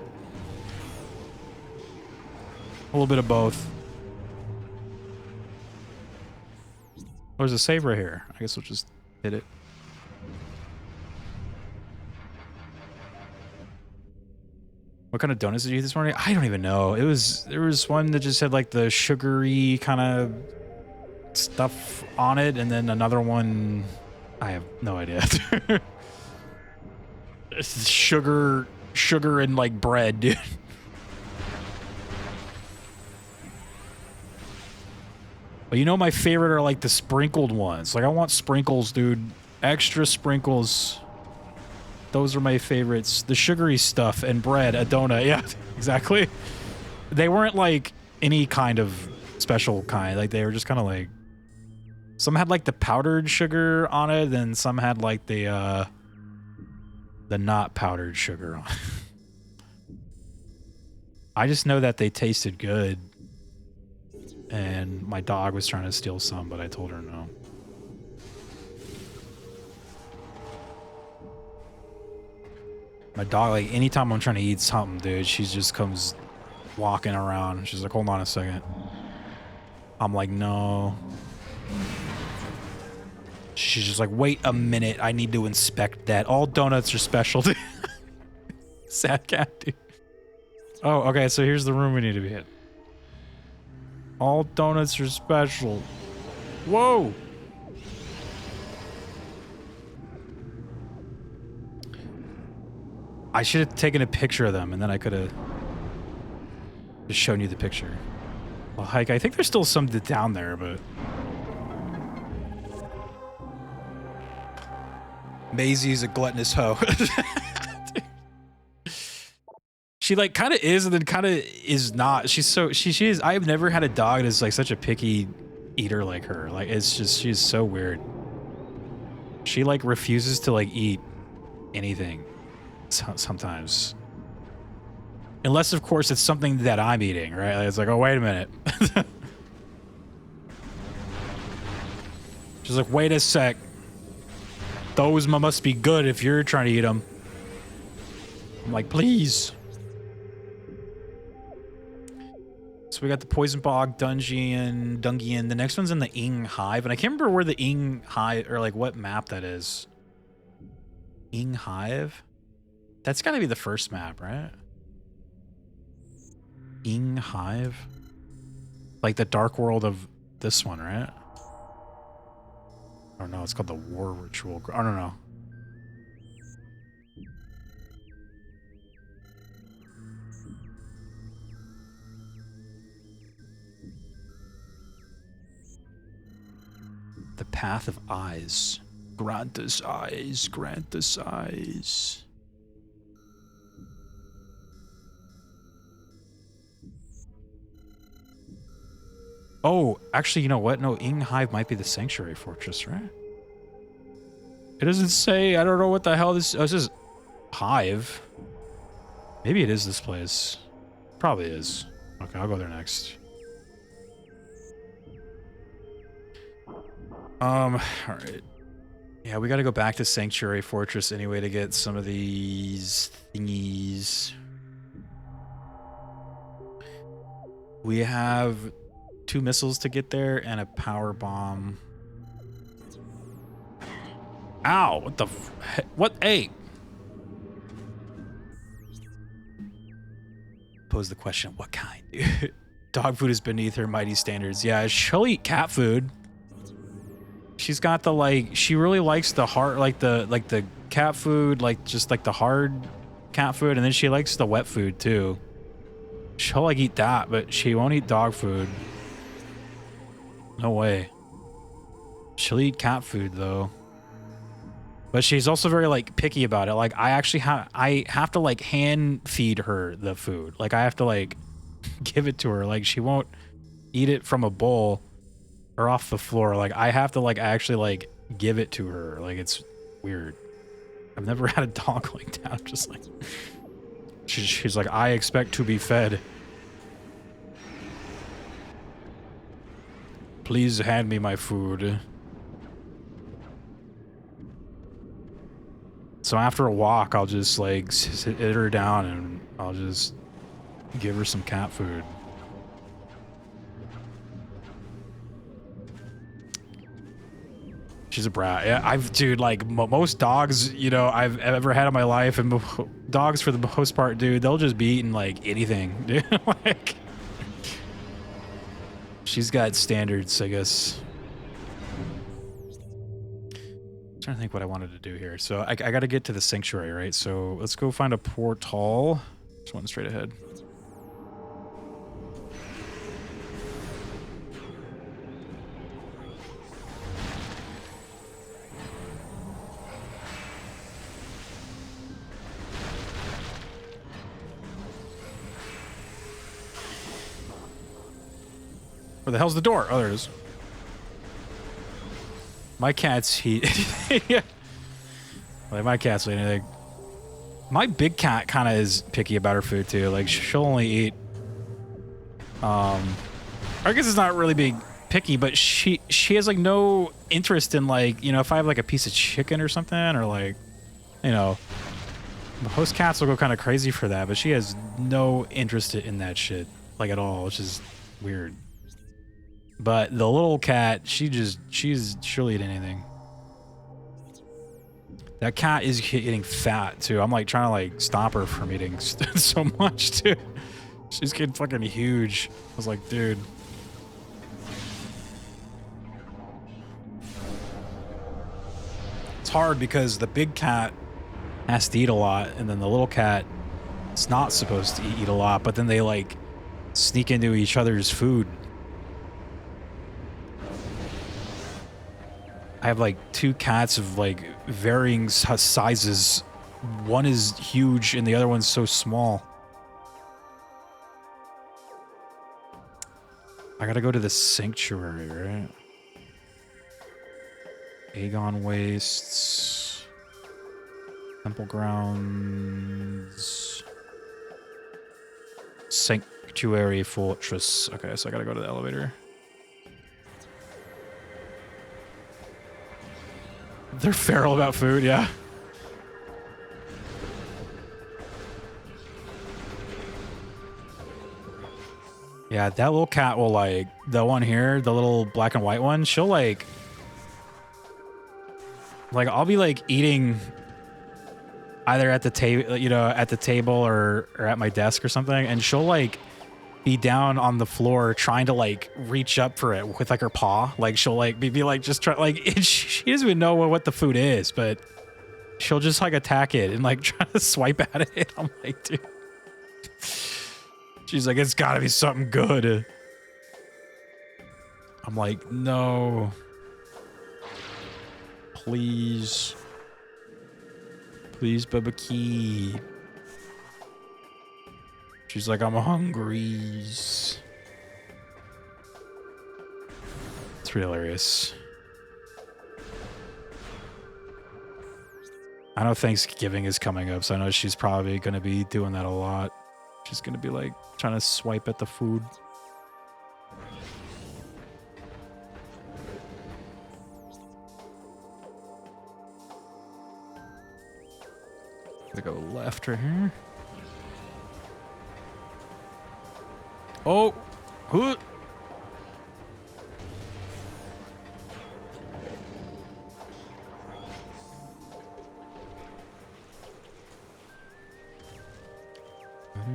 little bit of both. Oh, there's a save right here. I guess we'll just hit it. What kind of donuts did you eat this morning? I don't even know. There was one that just had like the sugary kind of stuff on it, and then another one, I have no idea. It's sugar and like bread, dude. But you know my favorite are like the sprinkled ones. Like I want sprinkles, dude. Extra sprinkles. Those are my favorites. The sugary stuff and bread, a donut. Yeah, exactly. They weren't like any kind of special kind. Like they were just kind of like, some had like the powdered sugar on it, and some had like the not powdered sugar on it. I just know that they tasted good. And my dog was trying to steal some, but I told her no. My dog, like, anytime I'm trying to eat something, dude, she just comes walking around. She's like, hold on a second. I'm like, no. She's just like, wait a minute. I need to inspect that. All donuts are special. Sad cat, dude. Oh, okay, so here's the room we need to be in. All donuts are special. Whoa! I should have taken a picture of them, and then I could have just shown you the picture. Well, Hike, I think there's still some down there, but... Maisie's a gluttonous hoe. She like kind of is and then kind of is not. She's so she is. I have never had a dog that's like such a picky eater like her. Like it's just she's so weird. She like refuses to like eat anything sometimes. Unless of course it's something that I'm eating, right? Like, it's like, oh wait a minute. She's like, wait a sec. Those must be good if you're trying to eat them. I'm like, please. So we got the Poison Bog, Dungeon. The next one's in the Ing Hive, and I can't remember where the Ing Hive, or like what map that is. Ing Hive? That's gotta be the first map, right? Ing Hive? Like the dark world of this one, right? I don't know, it's called the War Ritual. I don't know. The Path of Eyes. Grant us eyes, grant us eyes. Oh, actually, you know what? No, Ing Hive might be the Sanctuary Fortress, right? It doesn't say. I don't know what the hell this... Oh, this is Hive. Maybe it is this place. Probably is. Okay, I'll go there next. Alright. Yeah, we gotta go back to Sanctuary Fortress anyway to get some of these thingies. We have 2 missiles to get there and a power bomb. Ow! What the what? Hey! Pose the question, what kind? Dog food is beneath her mighty standards. Yeah, she'll eat cat food. She's got the like, she really likes the hard, like the cat food, like just like the hard cat food, and then she likes the wet food too. She'll like eat that, but she won't eat dog food. No way. She'll eat cat food though. But she's also very like picky about it. Like I actually have to like hand feed her the food. Like I have to like give it to her. Like, she won't eat it from a bowl or off the floor. Like, I have to, like, actually, like, give it to her. Like, it's weird. I've never had a dog like that. I'm just like... She's like, I expect to be fed. Please hand me my food. So after a walk, I'll just like sit her down and I'll just give her some cat food. She's a brat. Yeah, dude, like most dogs, you know, I've ever had in my life, and dogs for the most part, dude, they'll just be eating like anything, dude. Like, she's got standards, I guess. Trying to think what I wanted to do here. So I got to get to the sanctuary, right? So let's go find a portal. Just one straight ahead. Where the hell's the door? Oh, there it is. My cat's yeah. Like, my cat's like anything. My big cat kind of is picky about her food too. Like, she'll only eat. I guess it's not really being picky, but she has like no interest in, like, you know, if I have like a piece of chicken or something, or like, you know, most cats will go kind of crazy for that, but she has no interest in that shit, like, at all, which is weird. But the little cat, she'll eat anything. That cat is getting fat too. I'm like trying to like stop her from eating so much too. She's getting fucking huge. I was like, dude. It's hard because the big cat has to eat a lot, and then the little cat is not supposed to eat a lot, but then they like sneak into each other's food. I have like two cats of like varying sizes. One is huge and the other one's so small. I gotta go to the sanctuary, right? Aegon Wastes. Temple Grounds. Sanctuary Fortress. Okay, so I gotta go to the elevator. They're feral about food, yeah. Yeah, that little cat will, like, the one here, the little black and white one, she'll like I'll be like eating either at the table, you know, at the table or at my desk or something, and she'll like be down on the floor trying to like reach up for it with like her paw. Like, she'll like be like just try, like, she doesn't even know what the food is, but she'll just like attack it and like try to swipe at it. I'm like, dude. She's like, it's gotta be something good. I'm like, no. Please. Please, Bubba Key. She's like, I'm hungry. It's really hilarious. I know Thanksgiving is coming up, so I know she's probably going to be doing that a lot. She's going to be like trying to swipe at the food. Gonna go left right here. Oh, who?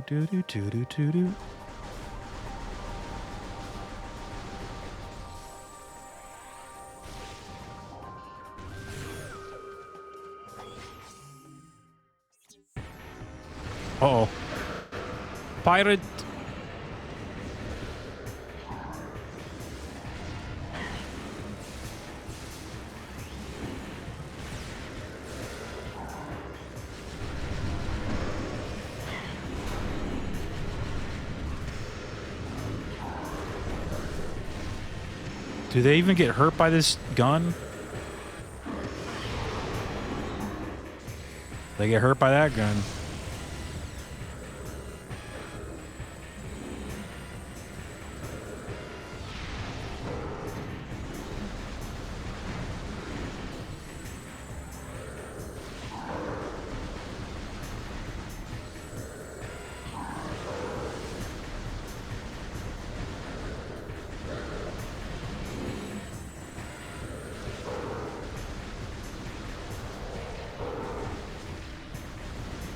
Do do do do do do. Uh-oh. Pirate. Do they even get hurt by this gun? They get hurt by that gun.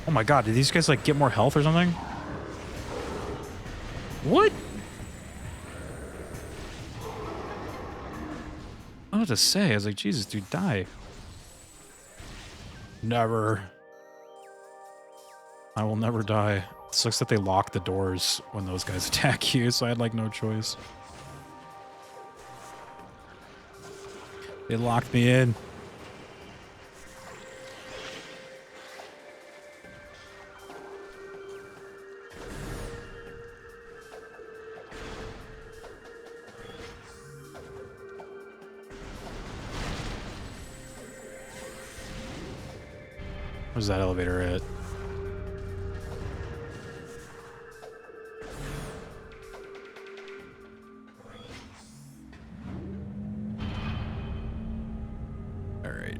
Oh my god, did these guys like get more health or something? What? I don't know what to say. I was like, Jesus, dude, die. Never. I will never die. It sucks that they lock the doors when those guys attack you, so I had like no choice. They locked me in. Where's that elevator at? All right.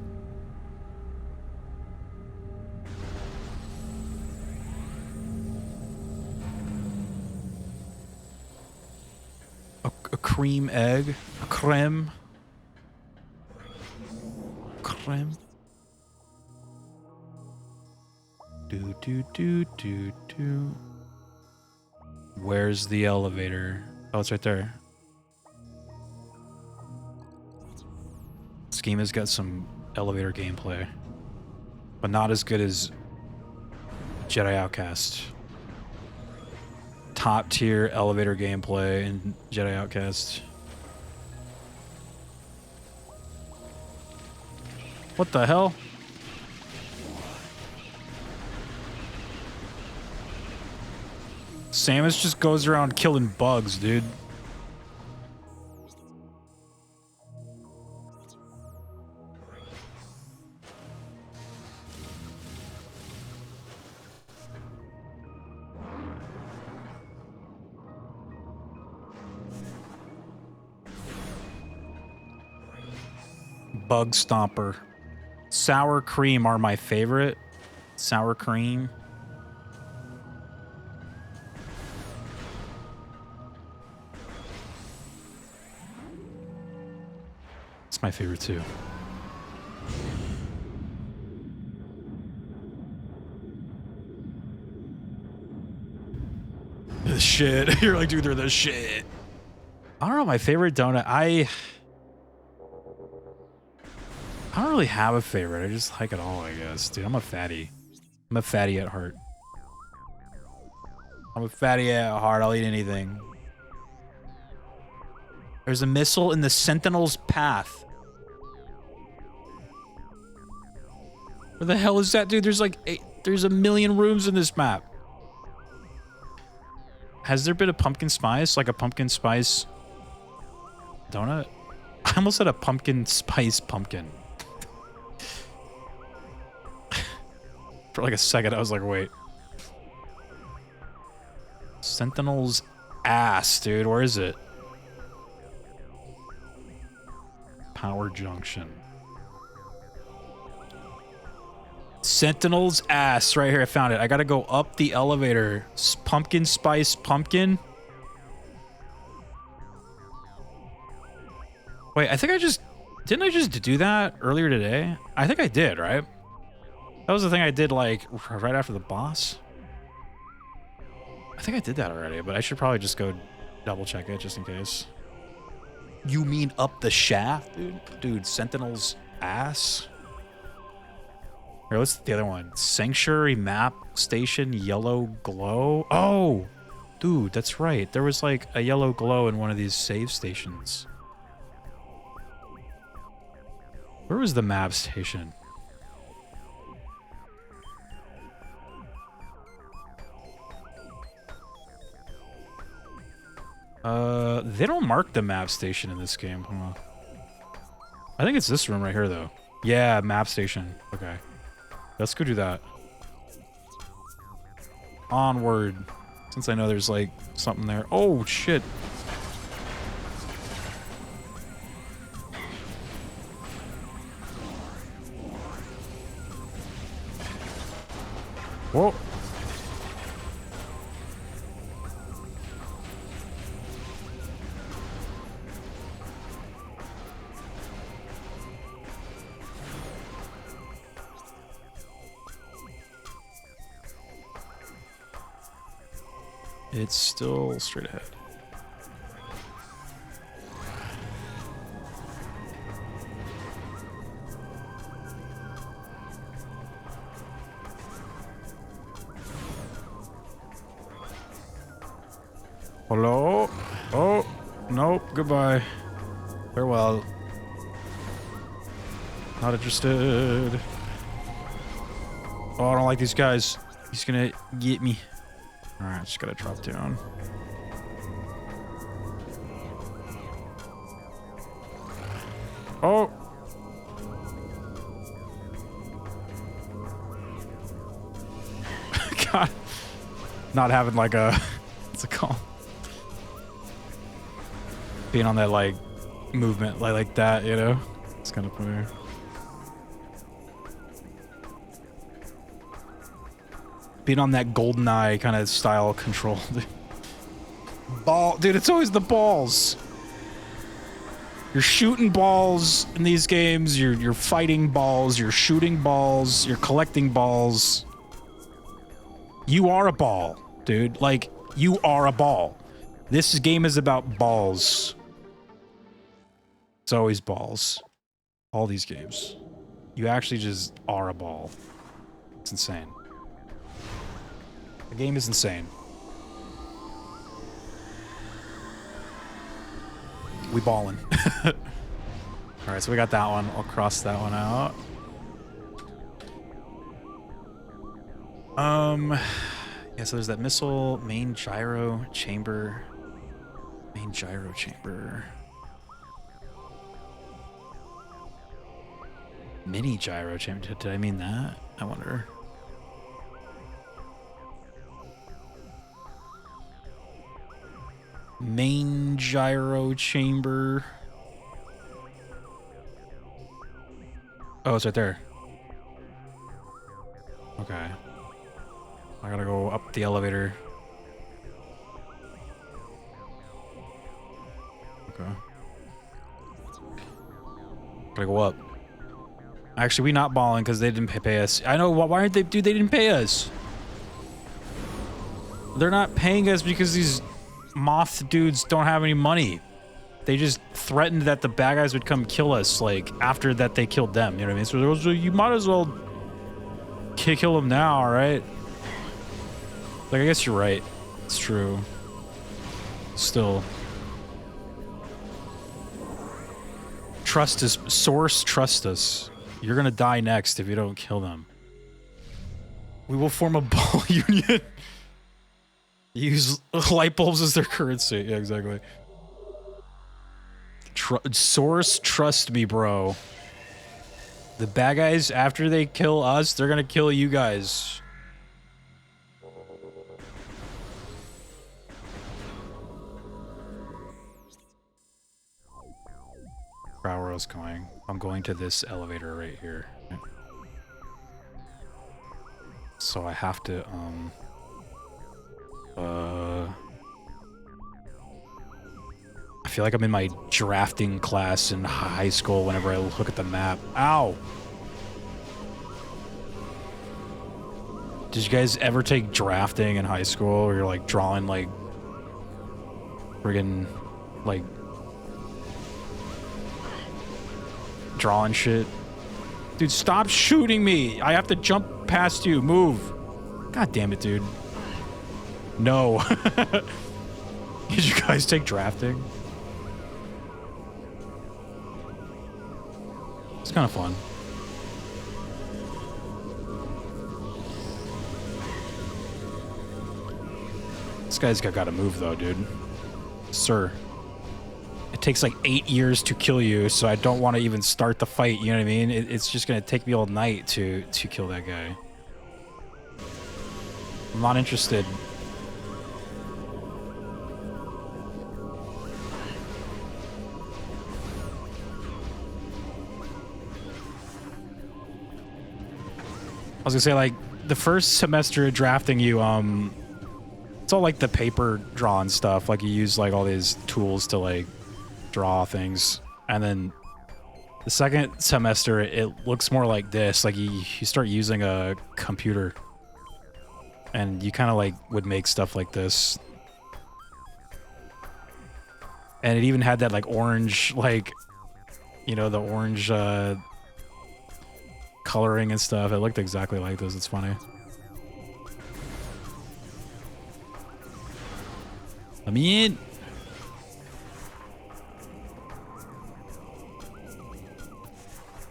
A cream egg? A creme? Creme? Do. Where's the elevator? Oh, it's right there. This game has got some elevator gameplay, but not as good as Jedi Outcast. Top tier elevator gameplay in Jedi Outcast. What the hell? Samus just goes around killing bugs, dude. Bug Stomper. Sour cream are my favorite. Sour cream. It's my favorite too. The shit. You're like, dude, they're the shit. I don't know, my favorite donut. I don't really have a favorite. I just like it all, I guess. Dude, I'm a fatty. I'm a fatty at heart. I'm a fatty at heart. I'll eat anything. There's a missile in the Sentinel's path. Where the hell is that, dude? There's like there's a million rooms in this map. Has there been a pumpkin spice? Like a pumpkin spice donut? I almost said a pumpkin spice pumpkin. For like a second, I was like, wait. Sentinel's ass, dude. Where is it? Power Junction. Sentinel's ass. Right here. I found it. I gotta go up the elevator. Pumpkin spice pumpkin. Wait, I think I just... Didn't I just do that earlier today? I think I did, right? That was the thing I did, like, right after the boss. I think I did that already, but I should probably just go double check it just in case. You mean up the shaft, dude? Dude, Sentinel's ass. Here, what's the other one? Sanctuary map station, yellow glow. Oh, dude, that's right. There was like a yellow glow in one of these save stations. Where was the map station? They don't mark the map station in this game, huh? I think it's this room right here, though. Yeah, map station. Okay. Let's go do that. Onward. Since I know there's, like, something there. Oh, shit. Whoa. It's still straight ahead. Hello? Oh, nope, goodbye. Farewell. Not interested. Oh, I don't like these guys. He's gonna get me. Alright, just gotta drop down. Oh! God. Not having like a... What's it called? Being on that like movement like that, you know? It's kind of funny. Being on that golden eye kind of style control. Ball, dude, it's always the balls. You're shooting balls in these games, you're fighting balls, you're shooting balls, you're collecting balls. You are a ball, dude. Like, you are a ball. This game is about balls. It's always balls. All these games. You actually just are a ball. It's insane. The game is insane. We ballin'. Alright, so we got that one. I'll cross that one out. Yeah, so there's that missile, main gyro chamber. Main gyro chamber. Mini gyro chamber. Did I mean that? I wonder. Main gyro chamber. Oh, it's right there. Okay. I gotta go up the elevator. Okay. Gotta go up. Actually, we not balling because they didn't pay us. I know, why aren't they, dude, they didn't pay us. They're not paying us because these moth dudes don't have any money. They just threatened that the bad guys would come kill us, like, after that they killed them, you know what I mean? So you might as well kill them now, alright? Like, I guess you're right. It's true. Still. Trust us. Source, trust us. You're gonna die next if you don't kill them. We will form a ball union. Use light bulbs as their currency. Yeah, exactly. Source, trust me, bro. The bad guys, after they kill us, they're gonna kill you guys. Where I was going. I'm going to this elevator right here. So I have to, I feel like I'm in my drafting class in high school whenever I look at the map. Ow! Did you guys ever take drafting in high school where you're like drawing like friggin' like drawing shit? Dude, stop shooting me! I have to jump past you. Move! God damn it, dude. No. Did you guys take drafting? It's kind of fun. This guy's gotta move though, dude. Sir. It takes like 8 years to kill you, so I don't want to even start the fight, you know what I mean? It's just gonna take me all night to kill that guy. I'm not interested. I was gonna say, like, the first semester of drafting, you, it's all, like, the paper drawing stuff. Like, you use, like, all these tools to, like, draw things. And then the second semester, it looks more like this. Like, you start using a computer. And you kind of, like, would make stuff like this. And it even had that, like, orange, like, you know, the orange, coloring and stuff. It looked exactly like this. It's funny. Let me in.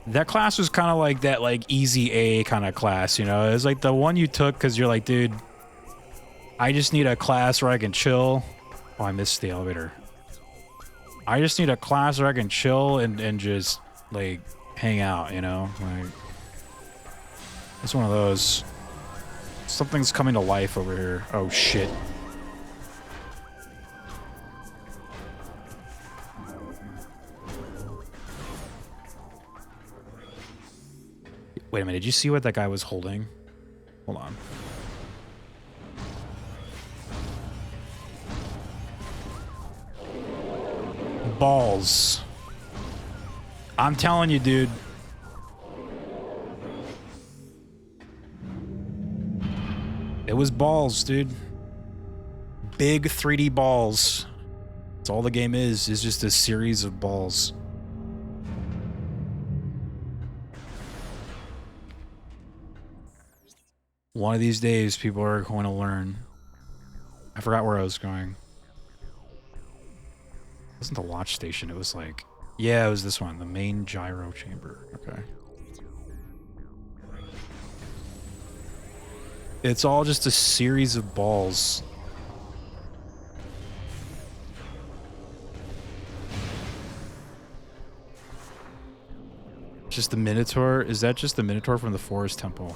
That class was kind of like that, like, easy A kind of class, you know? It was like the one you took because you're like, dude, I just need a class where I can chill. Oh, I missed the elevator. I just need a class where I can chill and just, like, hang out, you know? Like, it's one of those. Something's coming to life over here. Oh, shit. Wait a minute, did you see what that guy was holding? Hold on. Balls. I'm telling you, dude. It was balls, dude. Big 3D balls. That's all the game is just a series of balls. One of these days, people are going to learn. I forgot where I was going. It wasn't the watch station, it was like... Yeah, it was this one, the main gyro chamber. Okay. It's all just a series of balls. Just the Minotaur? Is that just the Minotaur from the Forest Temple?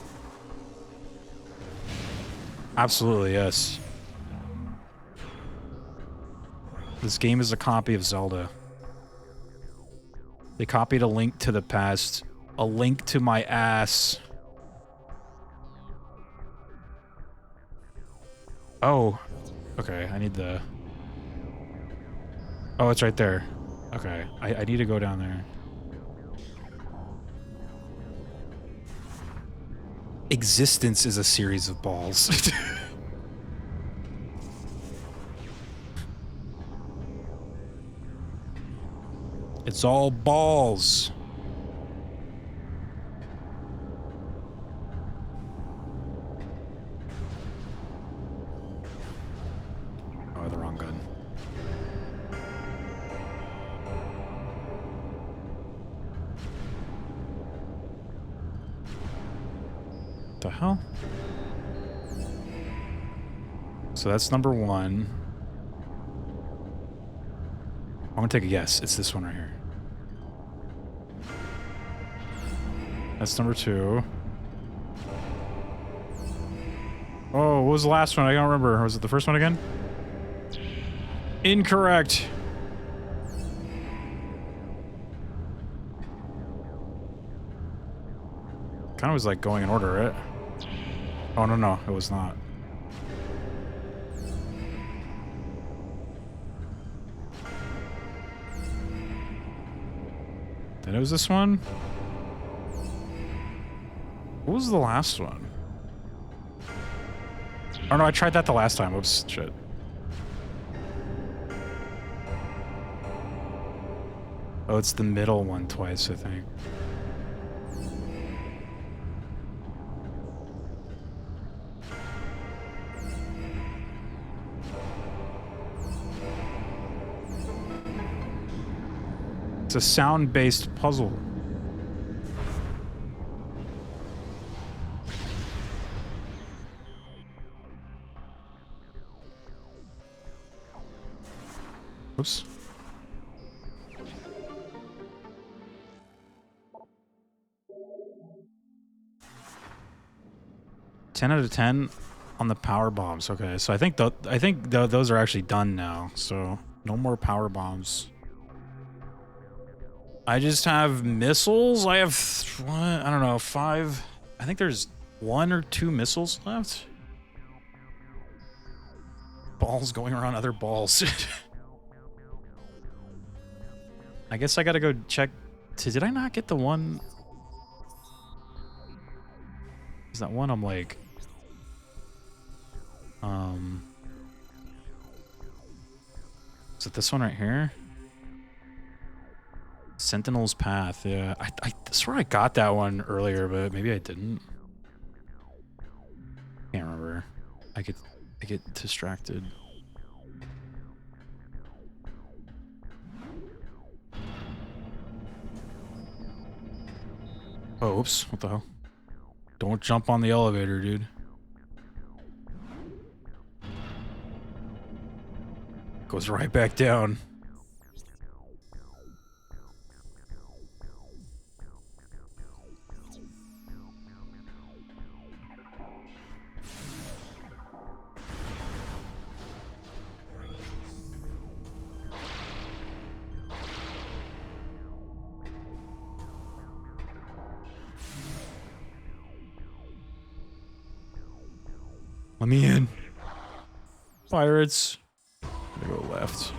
Absolutely, yes. This game is a copy of Zelda. They copied A Link to the Past. A link to my ass. Oh. Okay, I need the... Oh, it's right there. Okay, I need to go down there. Existence is a series of balls. It's all balls. Oh, the wrong gun. The hell? So that's number one. I'm gonna take a guess. It's this one right here. That's number two. Oh, what was the last one? I don't remember. Was it the first one again? Incorrect. Kind of was like going in order, right? Oh, no, it was not. Then it was this one. What was the last one? Oh no, I tried that the last time. Oops, shit. Oh, it's the middle one twice, I think. It's a sound-based puzzle. Oops. Ten out of 10 on the power bombs. Okay, so I think those are actually done now. So no more power bombs. I just have missiles. I have what? I don't know, 5. I think there's 1 or 2 missiles left. Balls going around other balls. I guess I gotta go check. Did I not get the one? Is that one I'm like... Is it this one right here? Sentinel's Path, yeah. I swear I got that one earlier, but maybe I didn't. Can't remember. I get distracted. Oh, oops. What the hell? Don't jump on the elevator, dude. Goes right back down. Let me in. Pirates. I'm gonna go left.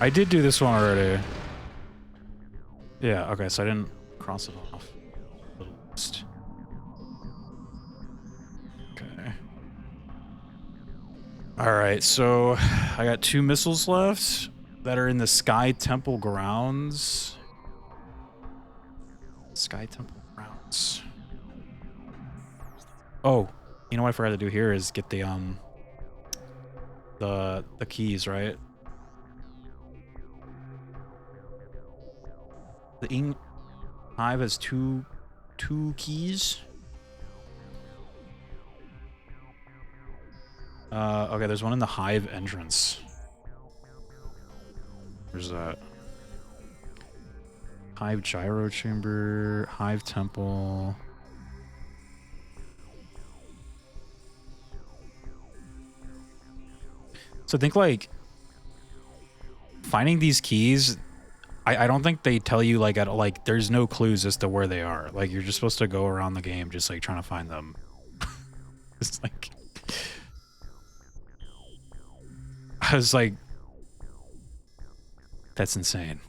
I did do this one already. Yeah, okay, so I didn't cross it off. Little list. Okay. Alright, so I got 2 missiles left that are in the Sky Temple grounds. Sky Temple grounds. Oh, you know what I forgot to do here is get the keys, right? The Hive has two keys. Okay, there's one in the Hive entrance. Where's that? Hive gyro chamber, Hive temple. So I think like finding these keys, I don't think they tell you like there's no clues as to where they are. Like you're just supposed to go around the game just like trying to find them. It's like I was like, that's insane.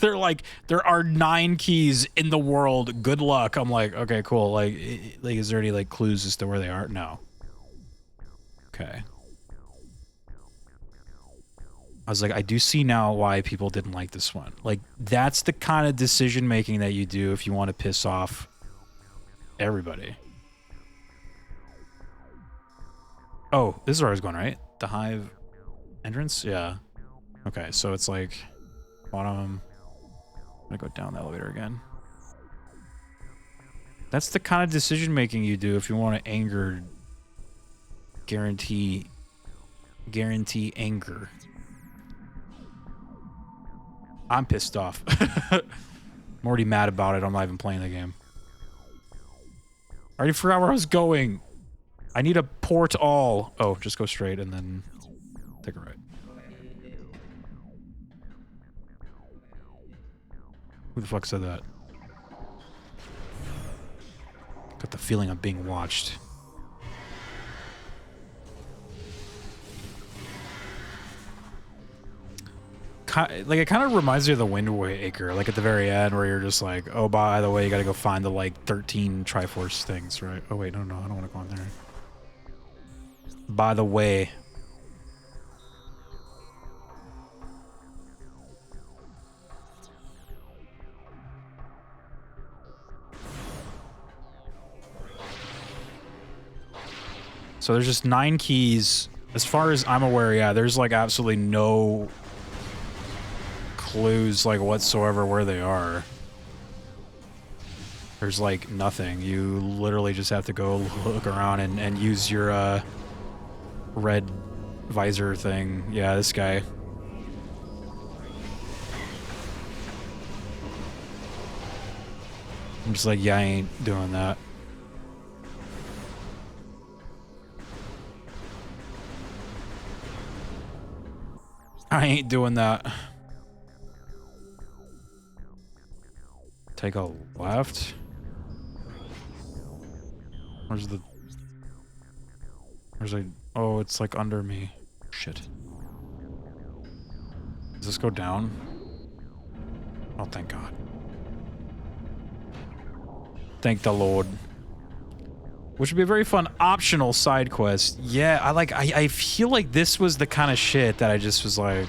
They're like, there are 9 keys in the world. Good luck. I'm like, okay, cool. Like is there any like clues as to where they are? No. Okay. I was like, I do see now why people didn't like this one. Like, that's the kind of decision making that you do if you want to piss off everybody. Oh, this is where I was going, right? The Hive entrance? Yeah. Okay, so it's like bottom. I'm gonna go down the elevator again. That's the kind of decision making you do if you want to guarantee anger. I'm pissed off. I'm already mad about it. I'm not even playing the game. I already forgot where I was going. I need a port all. Oh, just go straight and then take a right. Who the fuck said that? Got the feeling I'm being watched. Like it kind of reminds me of the Wind Waker, like at the very end where you're just like, oh, by the way, you gotta go find the like 13 Triforce things, right? Oh wait, no, I don't want to go in there. By the way. So there's just 9 keys. As far as I'm aware, yeah, there's like absolutely no clues like whatsoever where they are. There's like nothing. You literally just have to go look around and use your red visor thing. Yeah, this guy. I'm just like, yeah, I ain't doing that. I ain't doing that. Take a left. Where's the... There's a... Oh, it's like under me. Shit. Does this go down? Oh, thank God. Thank the Lord. Which would be a very fun optional side quest. Yeah, I feel like this was the kind of shit that I just was like...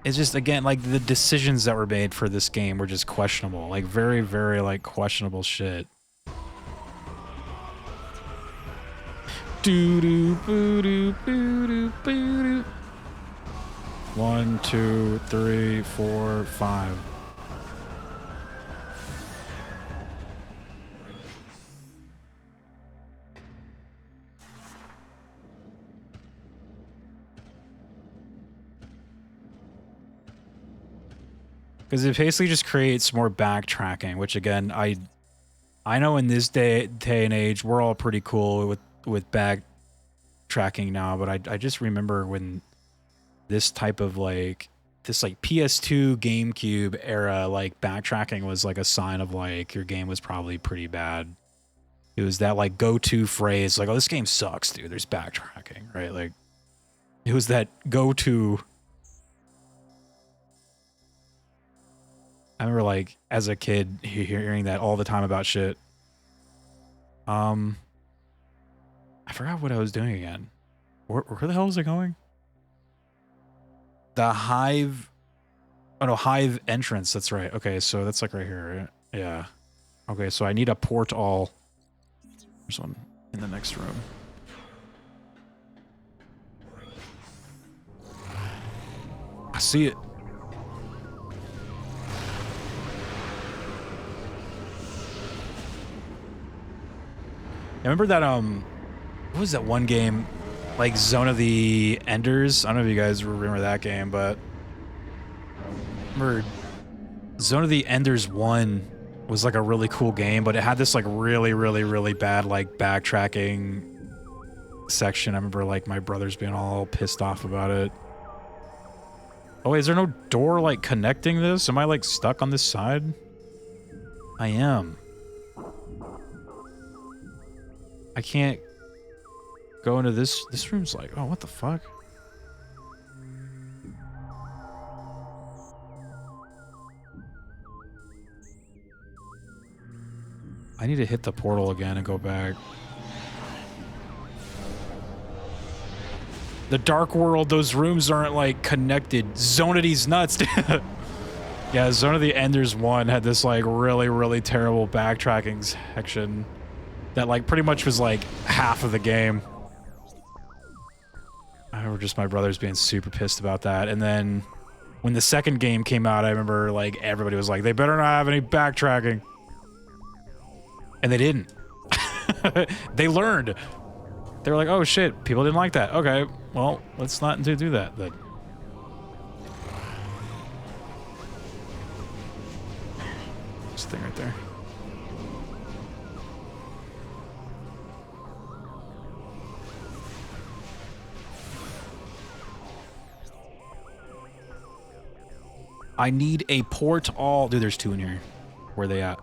It's just, again, like, the decisions that were made for this game were just questionable. Like, very, very, like, questionable shit. Doo-doo, boo-doo, boo-doo, boo-doo. 1, 2, 3, 4, 5. Because it basically just creates more backtracking, which again, I know in this day and age we're all pretty cool with backtracking now, but I just remember when this type of like PS2 GameCube era like backtracking was like a sign of like your game was probably pretty bad. It was that like go-to phrase like, oh, this game sucks, dude, there's backtracking, right? Like it was that go-to. I remember, like, as a kid, hearing that all the time about shit. I forgot what I was doing again. Where the hell was I going? The Hive... Oh, no, Hive entrance. That's right. Okay, so that's, like, right here, right? Yeah. Okay, so I need a portal. There's one in the next room. I see it. I remember that, what was that one game? Like, Zone of the Enders? I don't know if you guys remember that game, but... I remember Zone of the Enders 1 was, like, a really cool game, but it had this, like, really, really, really bad, like, backtracking section. I remember, like, my brothers being all pissed off about it. Oh, wait, is there no door, like, connecting this? Am I, like, stuck on this side? I am. I can't go into this. This room's like, oh, what the fuck? I need to hit the portal again and go back. The Dark World, those rooms aren't like connected. Zonity's nuts. Yeah, Zone of the Enders 1 had this like really, really terrible backtracking section that like pretty much was like half of the game. I remember just my brothers being super pissed about that. And then when the second game came out, I remember like everybody was like, they better not have any backtracking. And they didn't. They learned. They were like, oh shit, people didn't like that. Okay, well, let's not do that then. This thing right there. I need a port all. Dude, there's 2 in here. Where are they at?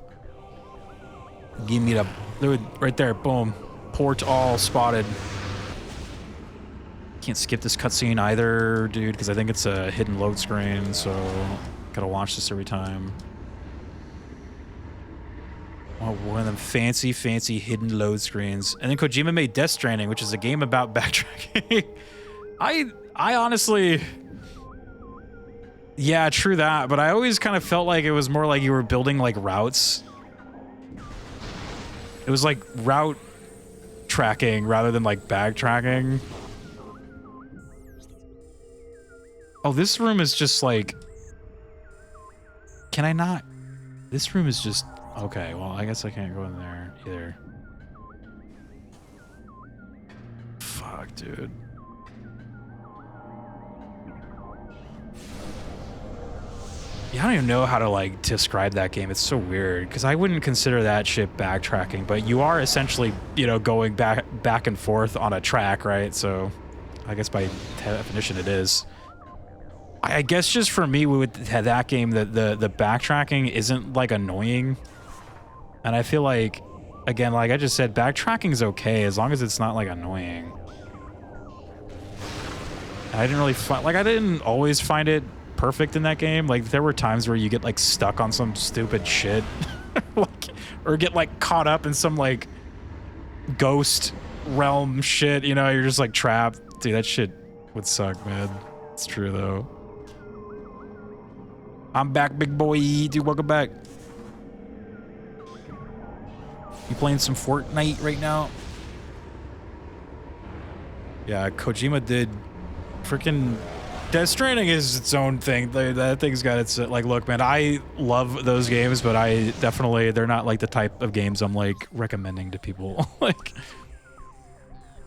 Give me the... Dude, right there. Boom. Port all spotted. Can't skip this cutscene either, dude, because I think it's a hidden load screen, so gotta watch this every time. Oh, one of them fancy, fancy hidden load screens. And then Kojima made Death Stranding, which is a game about backtracking. I honestly... Yeah, true that, but I always kind of felt like it was more like you were building like routes It was like route tracking rather than like bag tracking. Oh, this room is just like... Can I not? This room is just... Okay, well, I guess I can't go in there either. Fuck, dude. Yeah, I don't even know how to, like, describe that game. It's so weird, because I wouldn't consider that shit backtracking, but you are essentially, you know, going back and forth on a track, right? So, I guess by definition it is. I guess just for me, with that game, the backtracking isn't, like, annoying. And I feel like, again, like I just said, backtracking is okay, as long as it's not, like, annoying. I didn't really find... Like, I didn't always find it perfect in that game. Like, there were times where you get like stuck on some stupid shit like, or get like caught up in some like ghost realm shit, you know, you're just like trapped. Dude, that shit would suck, man. It's true though. I'm back, big boy. Dude, welcome back. You playing some Fortnite right now? Yeah, Kojima did freaking... Death Stranding is its own thing. That thing's got its... Like, look, man, I love those games, but I definitely... They're not, like, the type of games I'm, like, recommending to people. Like,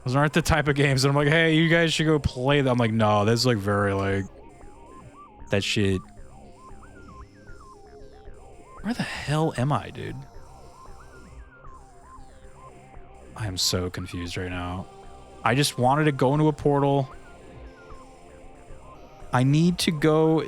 those aren't the type of games that I'm like, hey, you guys should go play them. I'm like, no, that's, like, very, like... That shit... Where the hell am I, dude? I am so confused right now. I just wanted to go into a portal... I need to go...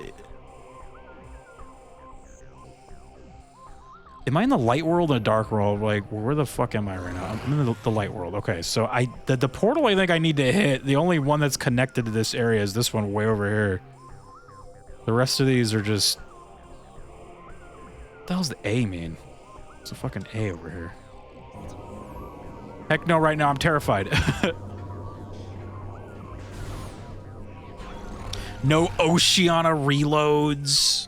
Am I in the light world or the dark world? Like, where the fuck am I right now? I'm in the light world. Okay, so the portal I think I need to hit, the only one that's connected to this area is this one way over here. The rest of these are just... What the hell's the A mean? It's a fucking A over here. Heck no, right now I'm terrified. No Oceana reloads.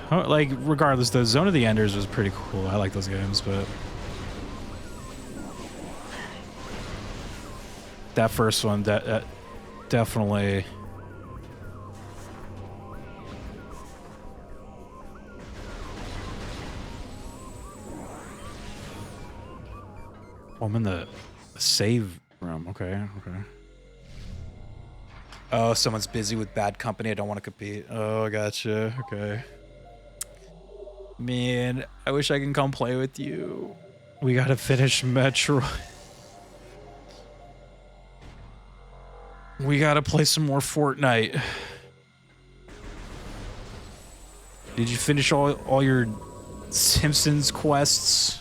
Like, regardless, the Zone of the Enders was pretty cool. I like those games, but that first one, that definitely. Oh, I'm in the save room. Okay, okay. Oh, someone's busy with bad company. I don't want to compete. Oh, gotcha. Okay. Man, I wish I can come play with you. We gotta finish Metroid. We gotta play some more Fortnite. Did you finish all your Simpsons quests?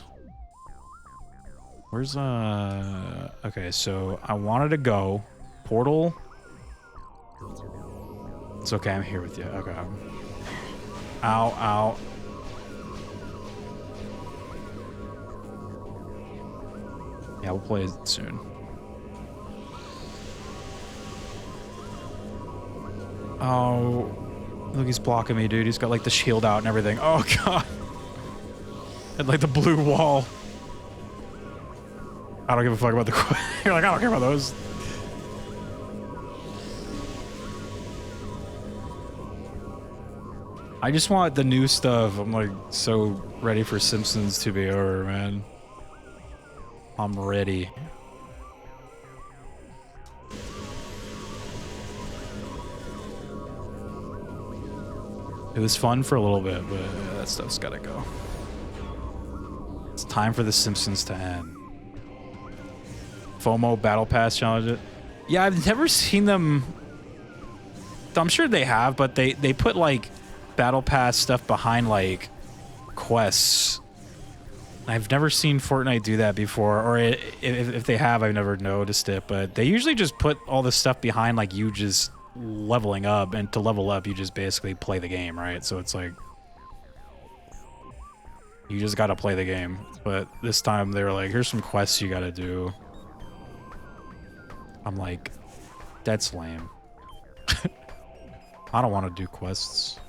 Where's okay, so I wanted to go portal. It's okay, I'm here with you. Okay. Ow, ow. Yeah, we'll play it soon. Oh, look, he's blocking me, dude. He's got like the shield out and everything. Oh god. And like the blue wall. I don't give a fuck about the... You're like, I don't care about those. I just want the new stuff. I'm like so ready for Simpsons to be over, man. I'm ready. It was fun for a little bit, but that stuff's gotta go. It's time for the Simpsons to end. FOMO Battle Pass challenge it. Yeah, I've never seen them. I'm sure they have, but they put like Battle Pass stuff behind like quests. I've never seen Fortnite do that before, or if they have, I've never noticed it. But they usually just put all this stuff behind like you just leveling up, and to level up, you just basically play the game, right? So it's like you just gotta play the game. But this time they were like, here's some quests you gotta do. I'm like, that's lame. I don't want to do quests.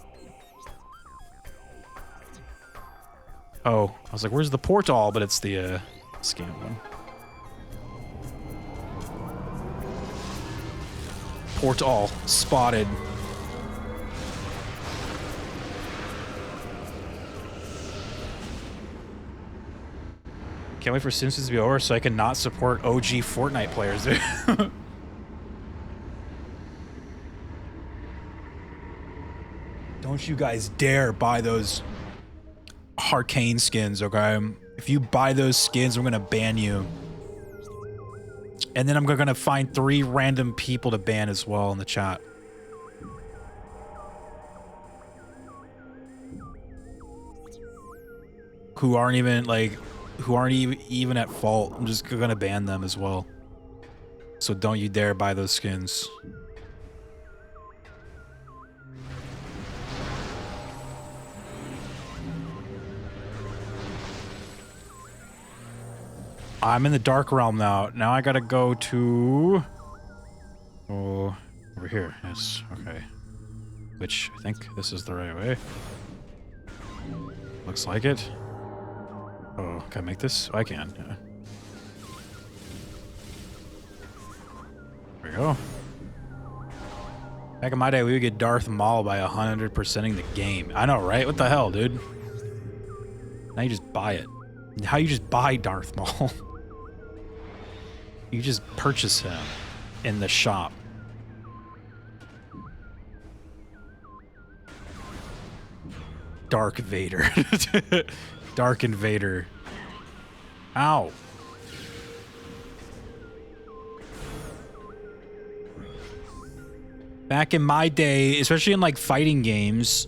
Oh, I was like, where's the portal? But it's the scan one. Portal spotted. Can't wait for Simpsons to be over so I can not support OG Fortnite players, dude. Don't you guys dare buy those Arcane skins, okay? If you buy those skins, I'm gonna ban you. And then I'm gonna find 3 random people to ban as well in the chat. Who aren't even, like, even at fault. I'm just gonna ban them as well. So don't you dare buy those skins. I'm in the Dark Realm now. Now I gotta go to... Oh, over here. Yes, okay. Which, I think this is the right way. Looks like it. Oh, can I make this? Oh, I can, yeah. There we go. Back in my day, we would get Darth Maul by 100%ing the game. I know, right? What the hell, dude? Now you just buy it. How you just buy Darth Maul? You just purchase him in the shop. Dark Vader. Dark Invader. Ow. Back in my day, especially in like fighting games,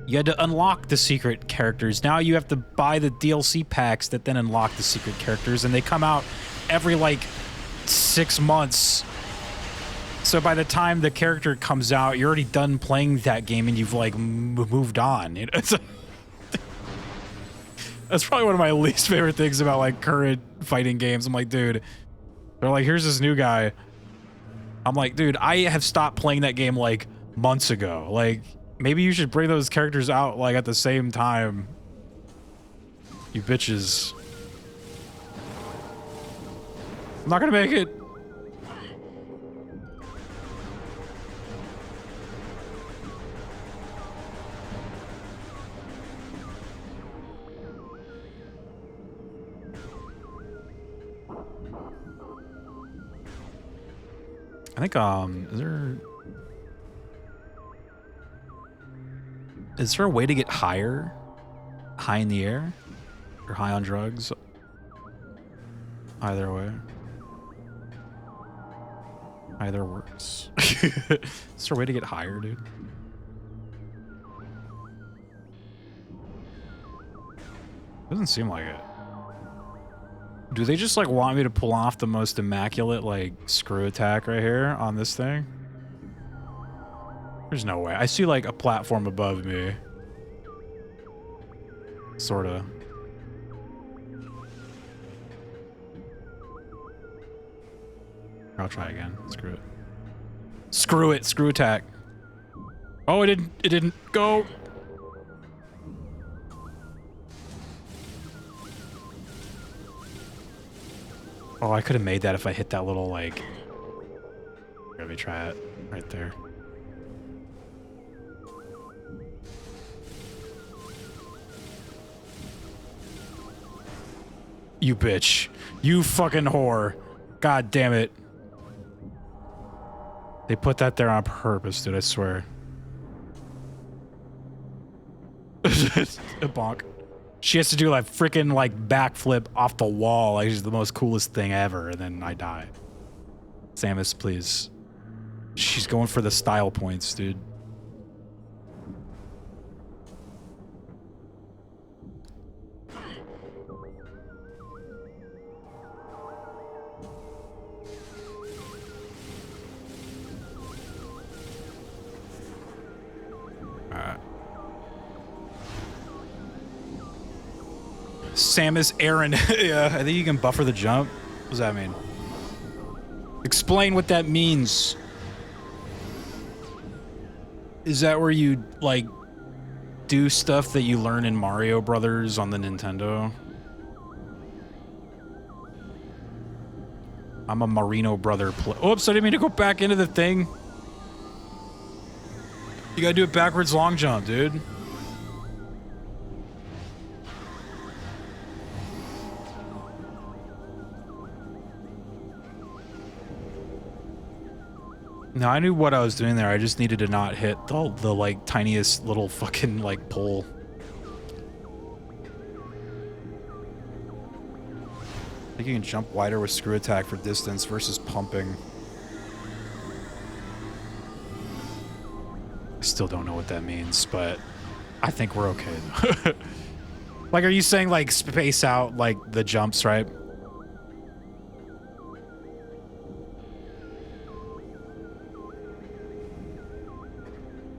you had to unlock the secret characters. Now you have to buy the DLC packs that then unlock the secret characters, and they come out every like 6 months. So by the time the character comes out, you're already done playing that game and you've like moved on. You know, that's probably one of my least favorite things about like current fighting games. I'm like, dude, they're like, here's this new guy. I'm like, dude, I have stopped playing that game like months ago. Like, maybe you should bring those characters out like at the same time. You bitches. I'm not gonna make it. I think, is there a way to get higher? High in the air? Or high on drugs? Either way. Either works. Is there a way to get higher, dude? Doesn't seem like it. Do they just like want me to pull off the most immaculate like screw attack right here on this thing? There's no way. I see like a platform above me. Sorta. I'll try again. Screw it. Screw it. Screw attack. Oh, it didn't go. Oh, I could have made that if I hit that little, like... Let me try it. Right there. You bitch. You fucking whore. God damn it. They put that there on purpose, dude, I swear. A bonk. She has to do like freaking like backflip off the wall. Like she's the most coolest thing ever, and then I die. Samus, please. She's going for the style points, dude. Samus Aran. Yeah, I think you can buffer the jump. What does that mean? Explain what that means. Is that where you, like, do stuff that you learn in Mario Brothers on the Nintendo? I'm a Marino brother. Oops, I didn't mean to go back into the thing. You gotta do it backwards long jump, dude. No, I knew what I was doing there. I just needed to not hit the like tiniest little fucking like pole. I think you can jump wider with screw attack for distance versus pumping. I still don't know what that means, but I think we're okay. Like, are you saying like space out like the jumps, right?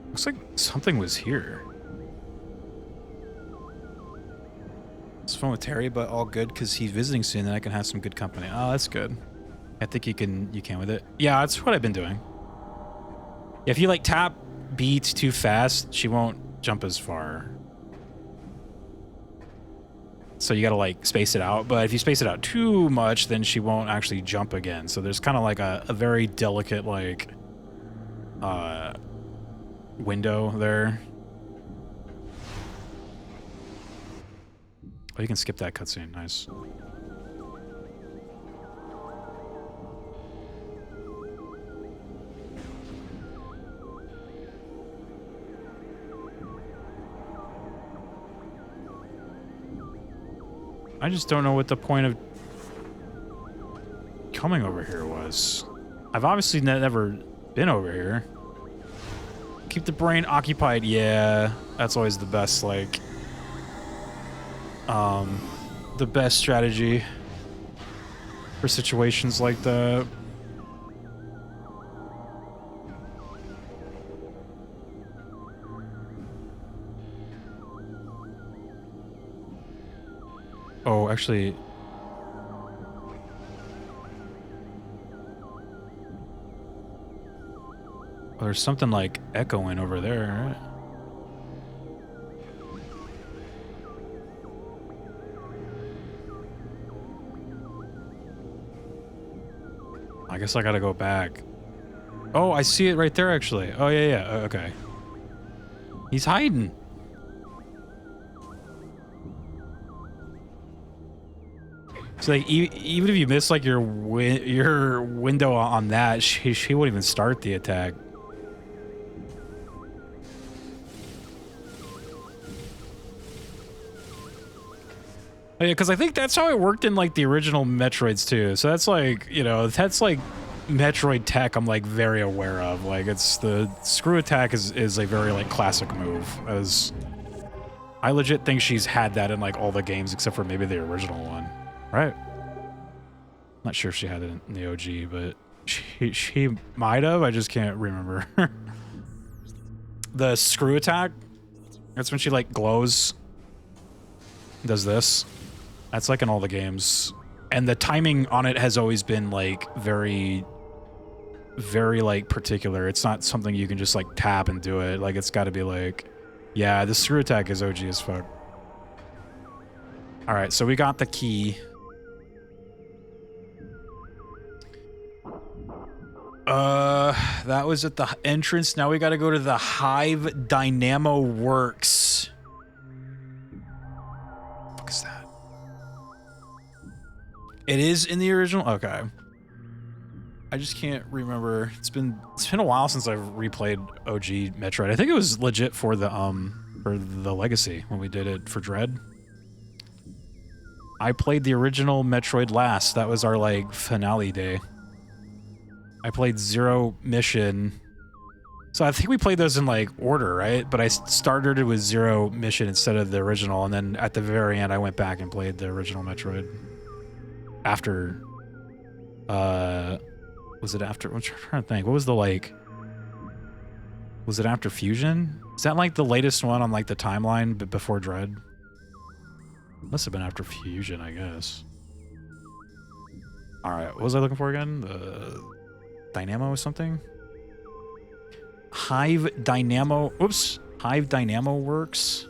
Looks like something was here. It's fun with Terry, but all good because he's visiting soon and I can have some good company. Oh, that's good. I think you can with it. Yeah, that's what I've been doing. If you like tap B too fast, she won't jump as far. So you gotta like space it out, but if you space it out too much, then she won't actually jump again. So there's kind of like a very delicate like window there. Oh, you can skip that cutscene. Nice. I just don't know what the point of coming over here was. I've obviously never been over here. Keep the brain occupied. Yeah, that's always the best, like, the best strategy for situations like that. Oh, actually... Oh, there's something like echoing over there, right? I guess I gotta go back. Oh, I see it right there, actually. Oh, yeah, yeah. Okay. He's hiding. So, like, even if you miss, like, your window on that, she won't even start the attack. Oh, yeah, because I think that's how it worked in, like, the original Metroids, too. So that's, like, you know, that's, like, Metroid tech I'm, like, very aware of. Like, it's the screw attack is a very, like, classic move. As I legit think she's had that in, like, all the games except for maybe the original one. Right? Not sure if she had it in the OG, but she might have. I just can't remember. The screw attack, that's when she, like, glows. Does this. That's like in all the games. And the timing on it has always been like very, very like particular. It's not something you can just like tap and do it. Like it's got to be like, yeah, the screw attack is OG as fuck. All right, so we got the key. That was at the entrance. Now we got to go to the Hive Dynamo Works. What is that? It is in the original? Okay. I just can't remember. It's been a while since I've replayed OG Metroid. I think it was legit for the Legacy when we did it for Dread. I played the original Metroid last. That was our like finale day. I played Zero Mission. So I think we played those in like order, right? But I started it with Zero Mission instead of the original, and then at the very end I went back and played the original Metroid. After, was it after? I'm trying to think. What was the like? Was it after Fusion? Is that like the latest one on like the timeline, but before Dread? Must have been after Fusion, I guess. All right, what was I looking for again? Dynamo something? Hive Dynamo. Oops. Hive Dynamo works.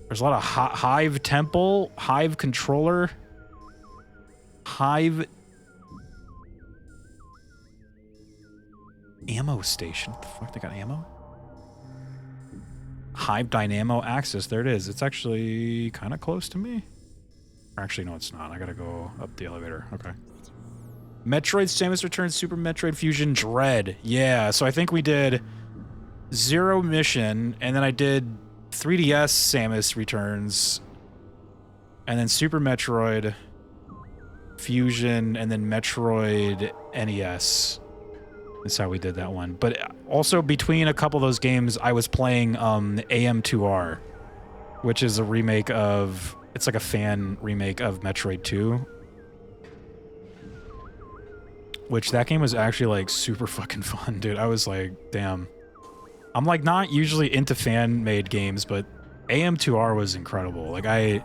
There's a lot of Hive Temple, Hive Controller, Hive Ammo Station. What the fuck? They got ammo? Hive Dynamo Access. There it is. It's actually kind of close to me. Actually, no, it's not. I gotta go up the elevator. Okay. Metroid Samus Returns, Super Metroid Fusion Dread. Yeah, so I think we did Zero Mission, and then I did 3DS Samus Returns, and then Super Metroid Fusion, and then Metroid NES. That's how we did that one. But also between a couple of those games, I was playing AM2R, which is a remake of... It's like a fan remake of Metroid 2. Which that game was actually like super fucking fun, dude. I was like, damn. I'm like not usually into fan-made games, but AM2R was incredible. Like I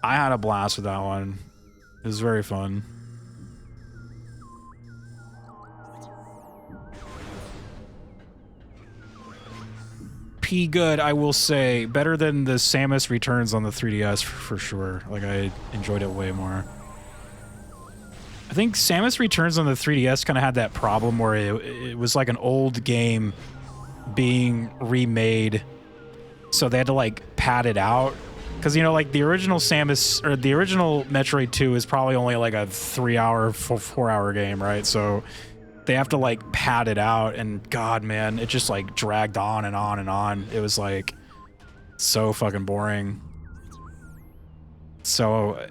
had a blast with that one. It was very fun. P good, I will say. Better than the Samus Returns on the 3DS for sure. Like I enjoyed it way more. I think Samus Returns on the 3DS kind of had that problem where it was like an old game being remade, so they had to like pad it out. Because, you know, like the original Samus, or the original Metroid 2 is probably only like a 3-hour, 4-hour game, right? So they have to like pad it out, and God, man, it just like dragged on and on and on. It was like so fucking boring. So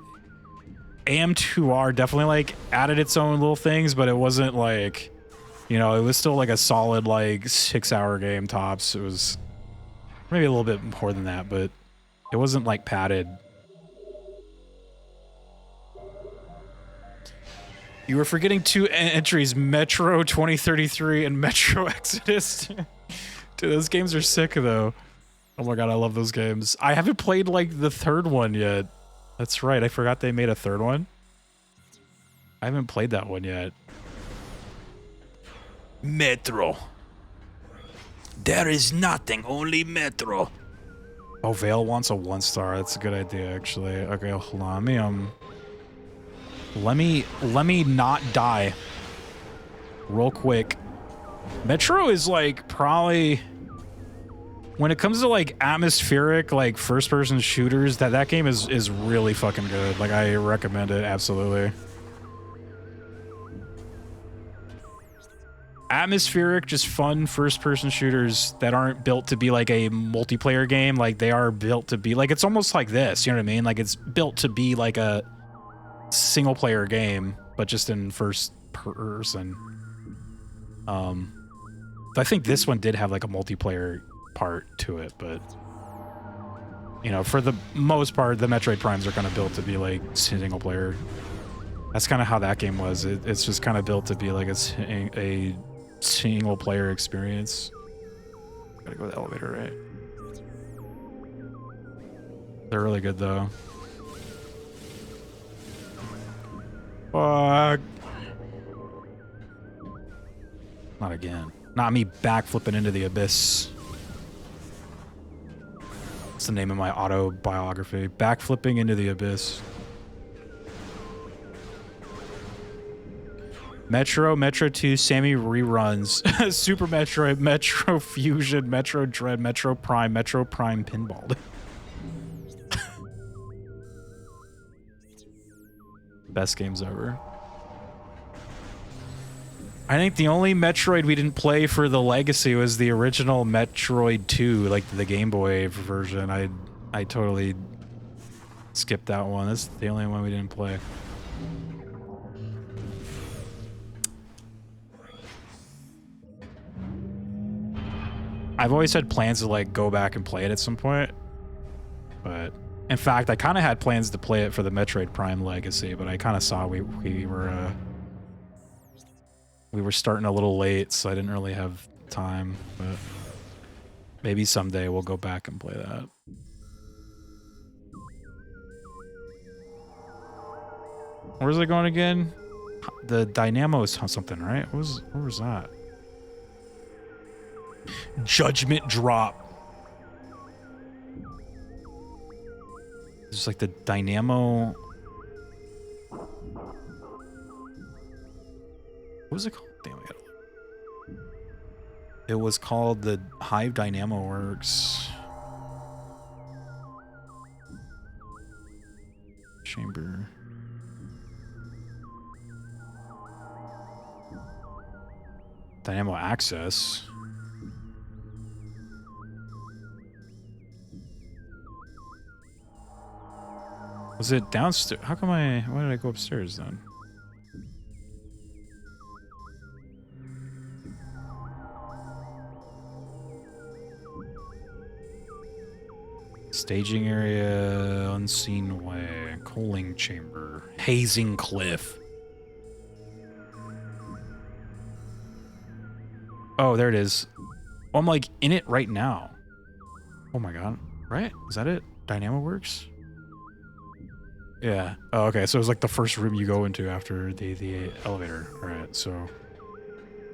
AM2R definitely like added its own little things, but it wasn't like, you know, it was still like a solid like 6-hour game tops. It was maybe a little bit more than that, but it wasn't like padded. You were forgetting 2 entries, Metro 2033 and Metro Exodus. Dude, those games are sick though. Oh my god, I love those games. I haven't played like the 3rd one yet. That's right, I forgot they made a 3rd one. I haven't played that one yet. Metro. There is nothing, only Metro. Oh, Vale wants a 1-star. That's a good idea, actually. Okay, hold on. Let me not die real quick. Metro is like probably, when it comes to like atmospheric like first-person shooters, that game is really fucking good. Like I recommend it absolutely. Atmospheric, just fun first-person shooters that aren't built to be like a multiplayer game. Like they are built to be like, it's almost like this, you know what I mean? Like it's built to be like a single-player game, but just in first person. I think this one did have like a multiplayer part to it, but you know, for the most part, the Metroid Primes are kind of built to be like single player. That's kind of how that game was. It's just kind of built to be like a single player experience. Gotta go to the elevator, right? They're really good though. Fuck. Not again. Not me backflipping into the abyss. That's the name of my autobiography. Backflipping into the abyss. Metro, Metro 2, Sammy reruns. Super Metroid, Metro Fusion, Metro Dread, Metro Prime Pinball. Best games ever. I think the only Metroid we didn't play for the Legacy was the original Metroid 2, like the Game Boy version. I totally skipped that one. That's the only one we didn't play. I've always had plans to like go back and play it at some point, but in fact, I kind of had plans to play it for the Metroid Prime Legacy, but I kind of saw we were starting a little late, so I didn't really have time. But maybe someday we'll go back and play that. Where's it going again? The dynamo is something, right? What was that? Judgment drop. It's like the dynamo. What was it called? Damn, I gotta look. It was called the Hive Dynamo Works. Chamber. Dynamo access. Was it downstairs? How come why did I go upstairs then? Staging area, unseen way, coaling chamber, hazing cliff. Oh, there it is. Oh, I'm like in it right now. Oh my god. Right? Is that it? Dynamo Works? Yeah. Oh, okay. So it was like the first room you go into after the elevator. All right. So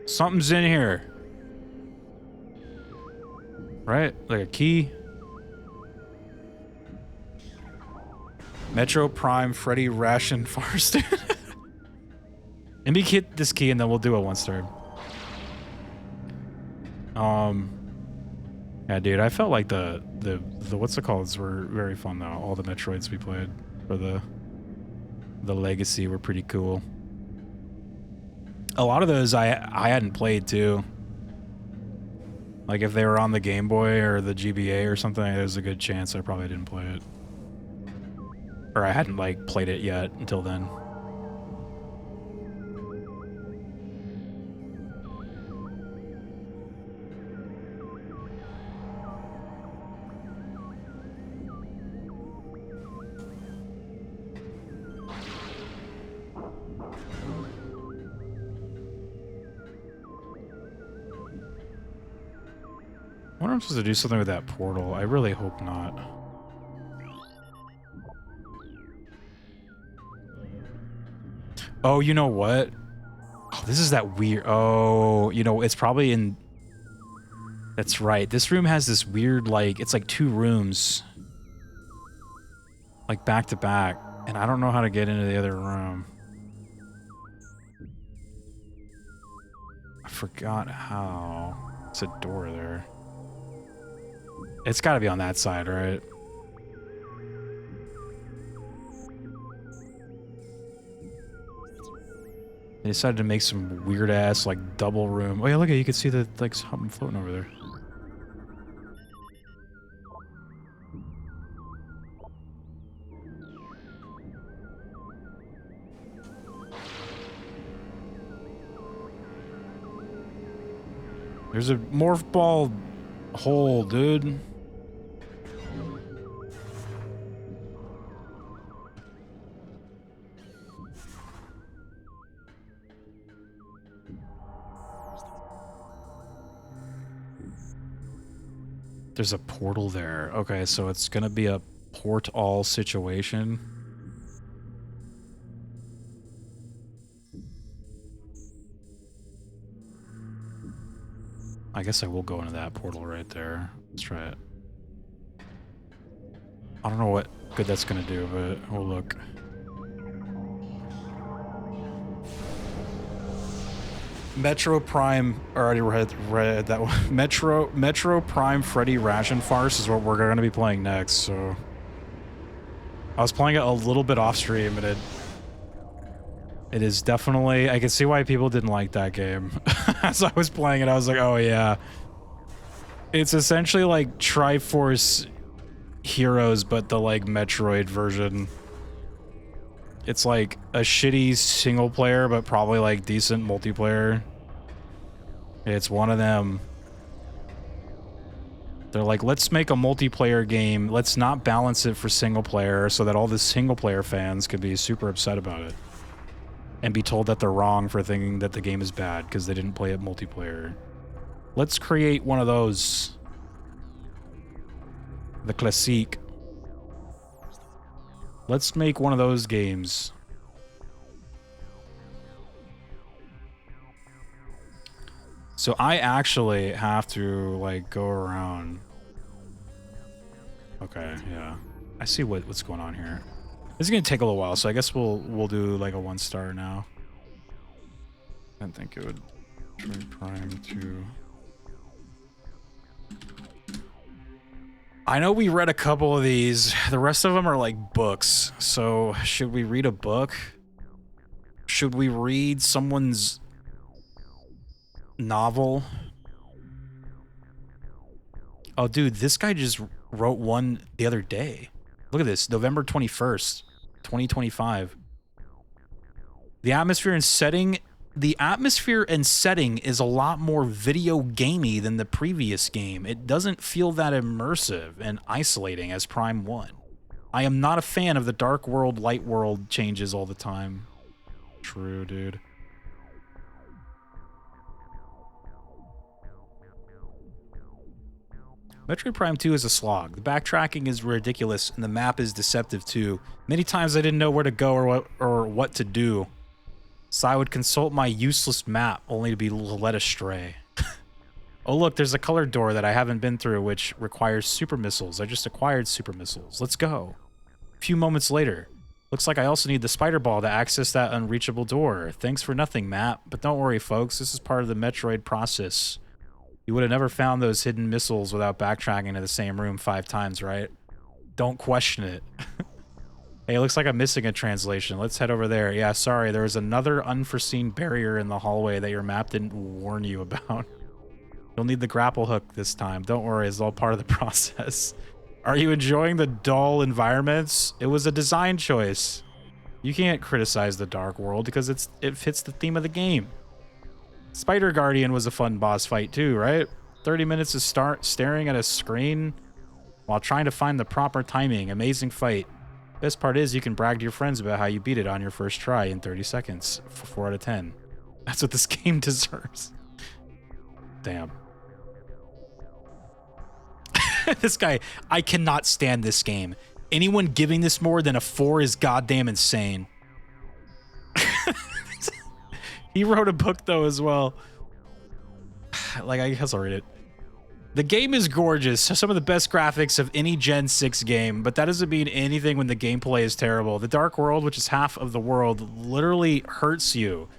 something's in here. Right? Like a key. Metro Prime Freddy Ration Farce. Let me get this key and then we'll do it once turn. Yeah, dude, I felt like the what's it called were very fun though. All the Metroids we played for the Legacy were pretty cool. A lot of those I hadn't played too. Like if they were on the Game Boy or the GBA or something, there's a good chance I probably didn't play it. Or I hadn't like played it yet until then. I wonder if I'm supposed to do something with that portal. I really hope not. Oh, you know what? Oh, this is that weird... Oh, you know, it's probably in... That's right. This room has this weird, like... It's like 2 rooms. Like, back to back. And I don't know how to get into the other room. I forgot how. It's a door there. It's got to be on that side, right? They decided to make some weird ass like double room. Oh yeah, look at you can see the like something floating over there. There's a morph ball hole, dude. There's a portal there. Okay, so it's gonna be a port all situation. I guess I will go into that portal right there. Let's try it. I don't know what good that's gonna do, but we'll look. Metro Prime, already read that one. Metro Prime Freddy Ration Farce is what we're going to be playing next, so... I was playing it a little bit off stream, and it is definitely... I can see why people didn't like that game. As I was playing it, I was like, oh yeah. It's essentially like Triforce Heroes, but the like Metroid version. It's like a shitty single player, but probably like decent multiplayer. It's one of them. They're like, let's make a multiplayer game. Let's not balance it for single player so that all the single player fans could be super upset about it. And be told that they're wrong for thinking that the game is bad because they didn't play it multiplayer. Let's create one of those. The classique. Let's make one of those games. So I actually have to like go around. Okay, yeah. I see what's going on here. This is gonna take a little while, so I guess we'll do like a 1 star now. I didn't think it would Metroid Prime 2. I know we read a couple of these. The rest of them are like books. So should we read a book? Should we read someone's novel? Oh, dude, this guy just wrote one the other day. Look at this, November 21st, 2025. The atmosphere and setting is a lot more video gamey than the previous game. It doesn't feel that immersive and isolating as Prime 1. I am not a fan of the dark world, light world changes all the time. True, dude. Metroid Prime 2 is a slog. The backtracking is ridiculous, and the map is deceptive too. Many times I didn't know where to go or what to do, so I would consult my useless map, only to be led astray. Oh look, there's a colored door that I haven't been through, which requires super missiles. I just acquired super missiles. Let's go. A few moments later. Looks like I also need the spider ball to access that unreachable door. Thanks for nothing, map. But don't worry, folks. This is part of the Metroid process. You would have never found those hidden missiles without backtracking to the same room 5 times, right? Don't question it. Hey, it looks like I'm missing a translation. Let's head over there. Yeah, sorry, there was another unforeseen barrier in the hallway that your map didn't warn you about. You'll need the grapple hook this time. Don't worry, it's all part of the process. Are you enjoying the dull environments? It was a design choice. You can't criticize the Dark World because it fits the theme of the game. Spider Guardian was a fun boss fight too, right? 30 minutes of staring at a screen while trying to find the proper timing. Amazing fight. Best part is you can brag to your friends about how you beat it on your first try in 30 seconds for 4 out of 10. That's what this game deserves. Damn. This guy, I cannot stand this game. Anyone giving this more than a 4 is goddamn insane. He wrote a book though as well. Like, I guess I'll read it. The game is gorgeous, some of the best graphics of any Gen 6 game, but that doesn't mean anything when the gameplay is terrible. The Dark World, which is half of the world, literally hurts you.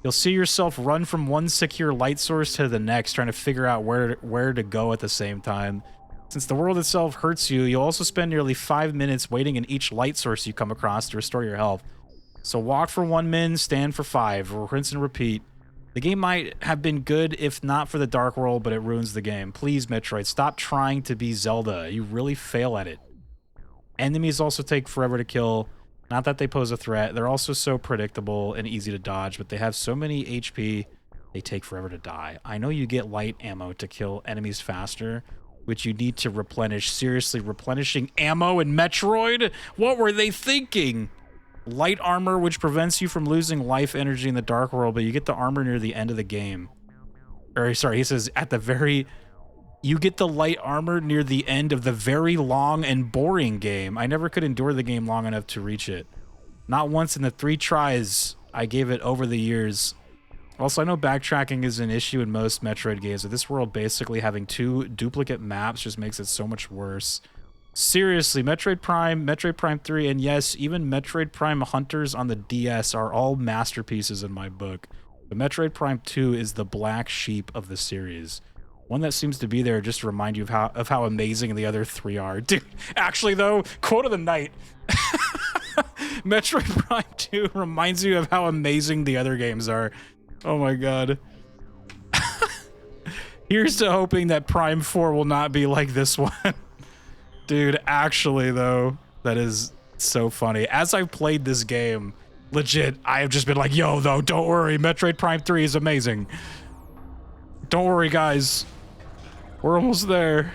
You'll see yourself run from one secure light source to the next, trying to figure out where to go at the same time. Since the world itself hurts you, you'll also spend nearly 5 minutes waiting in each light source you come across to restore your health. So walk for 1 min, stand for 5, rinse and repeat. The game might have been good if not for the Dark World, but it ruins the game. Please, Metroid, stop trying to be Zelda. You really fail at it. Enemies also take forever to kill. Not that they pose a threat. They're also so predictable and easy to dodge, but they have so many HP, they take forever to die. I know you get light ammo to kill enemies faster, which you need to replenish. Seriously, replenishing ammo in Metroid? What were they thinking? Light armor, which prevents you from losing life energy in the Dark World, but you get the armor near the end of the game. Or, sorry, he says you get the light armor near the end of the very long and boring game. I never could endure the game long enough to reach it. Not once in the 3 tries I gave it over the years. Also, I know backtracking is an issue in most Metroid games, but this world basically having 2 duplicate maps just makes it so much worse. Seriously, Metroid Prime 3, and yes, even Metroid Prime Hunters on the DS are all masterpieces in my book. But Metroid Prime 2 is the black sheep of the series. One that seems to be there just to remind you of how amazing the other 3 are. Dude, actually though, quote of the night. Metroid Prime 2 reminds you of how amazing the other games are. Oh my god. Here's to hoping that Prime 4 will not be like this one. Dude, actually, though, that is so funny. As I've played this game, legit, I have just been like, yo, though, don't worry. Metroid Prime 3 is amazing. Don't worry, guys. We're almost there.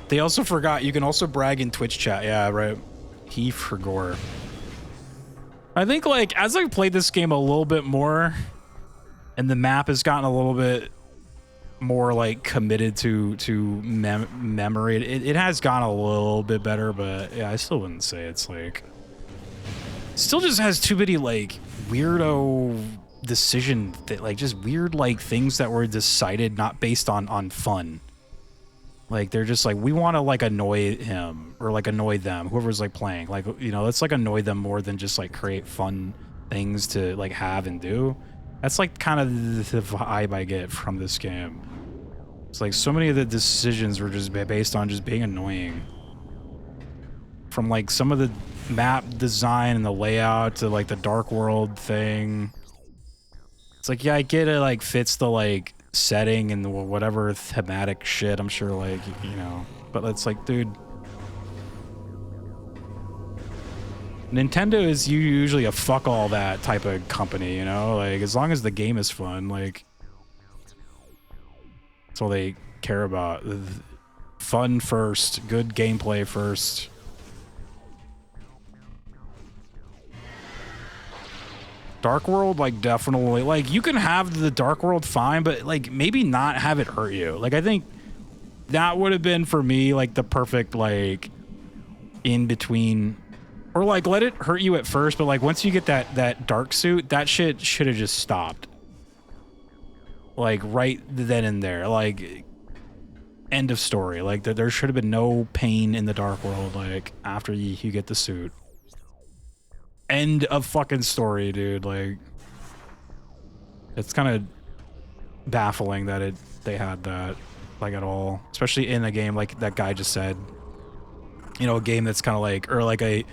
They also forgot you can also brag in Twitch chat. Yeah, right. He forgot. I think, like, as I've played this game a little bit more, and the map has gotten a little bit more like committed to memory. It has gone a little bit better, but yeah, I still wouldn't say it's like, still just has too many like weirdo decision that like just weird like things that were decided not based on fun. Like they're just like, we want to like annoy him or like annoy them, whoever's like playing, like, you know, let's like annoy them more than just like create fun things to like have and do. That's like kind of the vibe I get from this game. It's like so many of the decisions were just based on just being annoying. From like some of the map design and the layout to like the dark world thing. It's like, yeah, I get it, like fits the like setting and the whatever thematic shit, I'm sure, like, you know, but it's like, dude, Nintendo is usually a fuck all that type of company, you know, like as long as the game is fun, like that's all they care about. Fun first, good gameplay first. Dark World, like, definitely, like, you can have the Dark World fine, but, like, maybe not have it hurt you. Like, I think that would have been, for me, like, the perfect, like, in-between. Or, like, let it hurt you at first, but, like, once you get that dark suit, that shit should have just stopped. Like, right then and there. Like, end of story. Like, there should have been no pain in the Dark World, like, after you get the suit. End of fucking story, dude. Like, it's kind of baffling that they had that, like, at all, especially in a game like that guy just said, you know, a game that's kind of like, or like a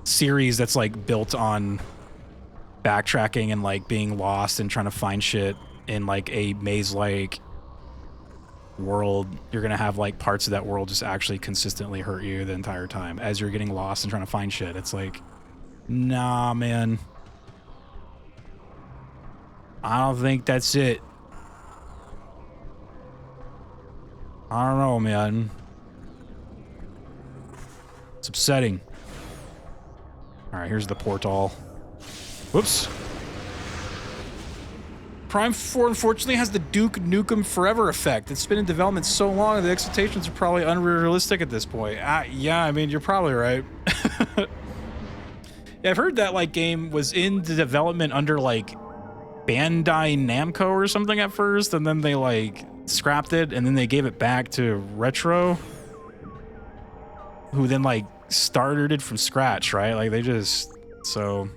series that's like built on backtracking and like being lost and trying to find shit in like a maze like world. You're gonna have like parts of that world just actually consistently hurt you the entire time as you're getting lost and trying to find shit. It's like, nah, man. I don't think that's it. I don't know, man. It's upsetting. Alright, here's the portal. Whoops. Prime 4 unfortunately has the Duke Nukem Forever effect. It's been in development so long, the expectations are probably unrealistic at this point. Yeah, I mean, you're probably right. Yeah, I've heard that like game was in the development under like Bandai Namco or something at first, and then they like scrapped it, and then they gave it back to Retro, who then like started it from scratch, right? Like they just, so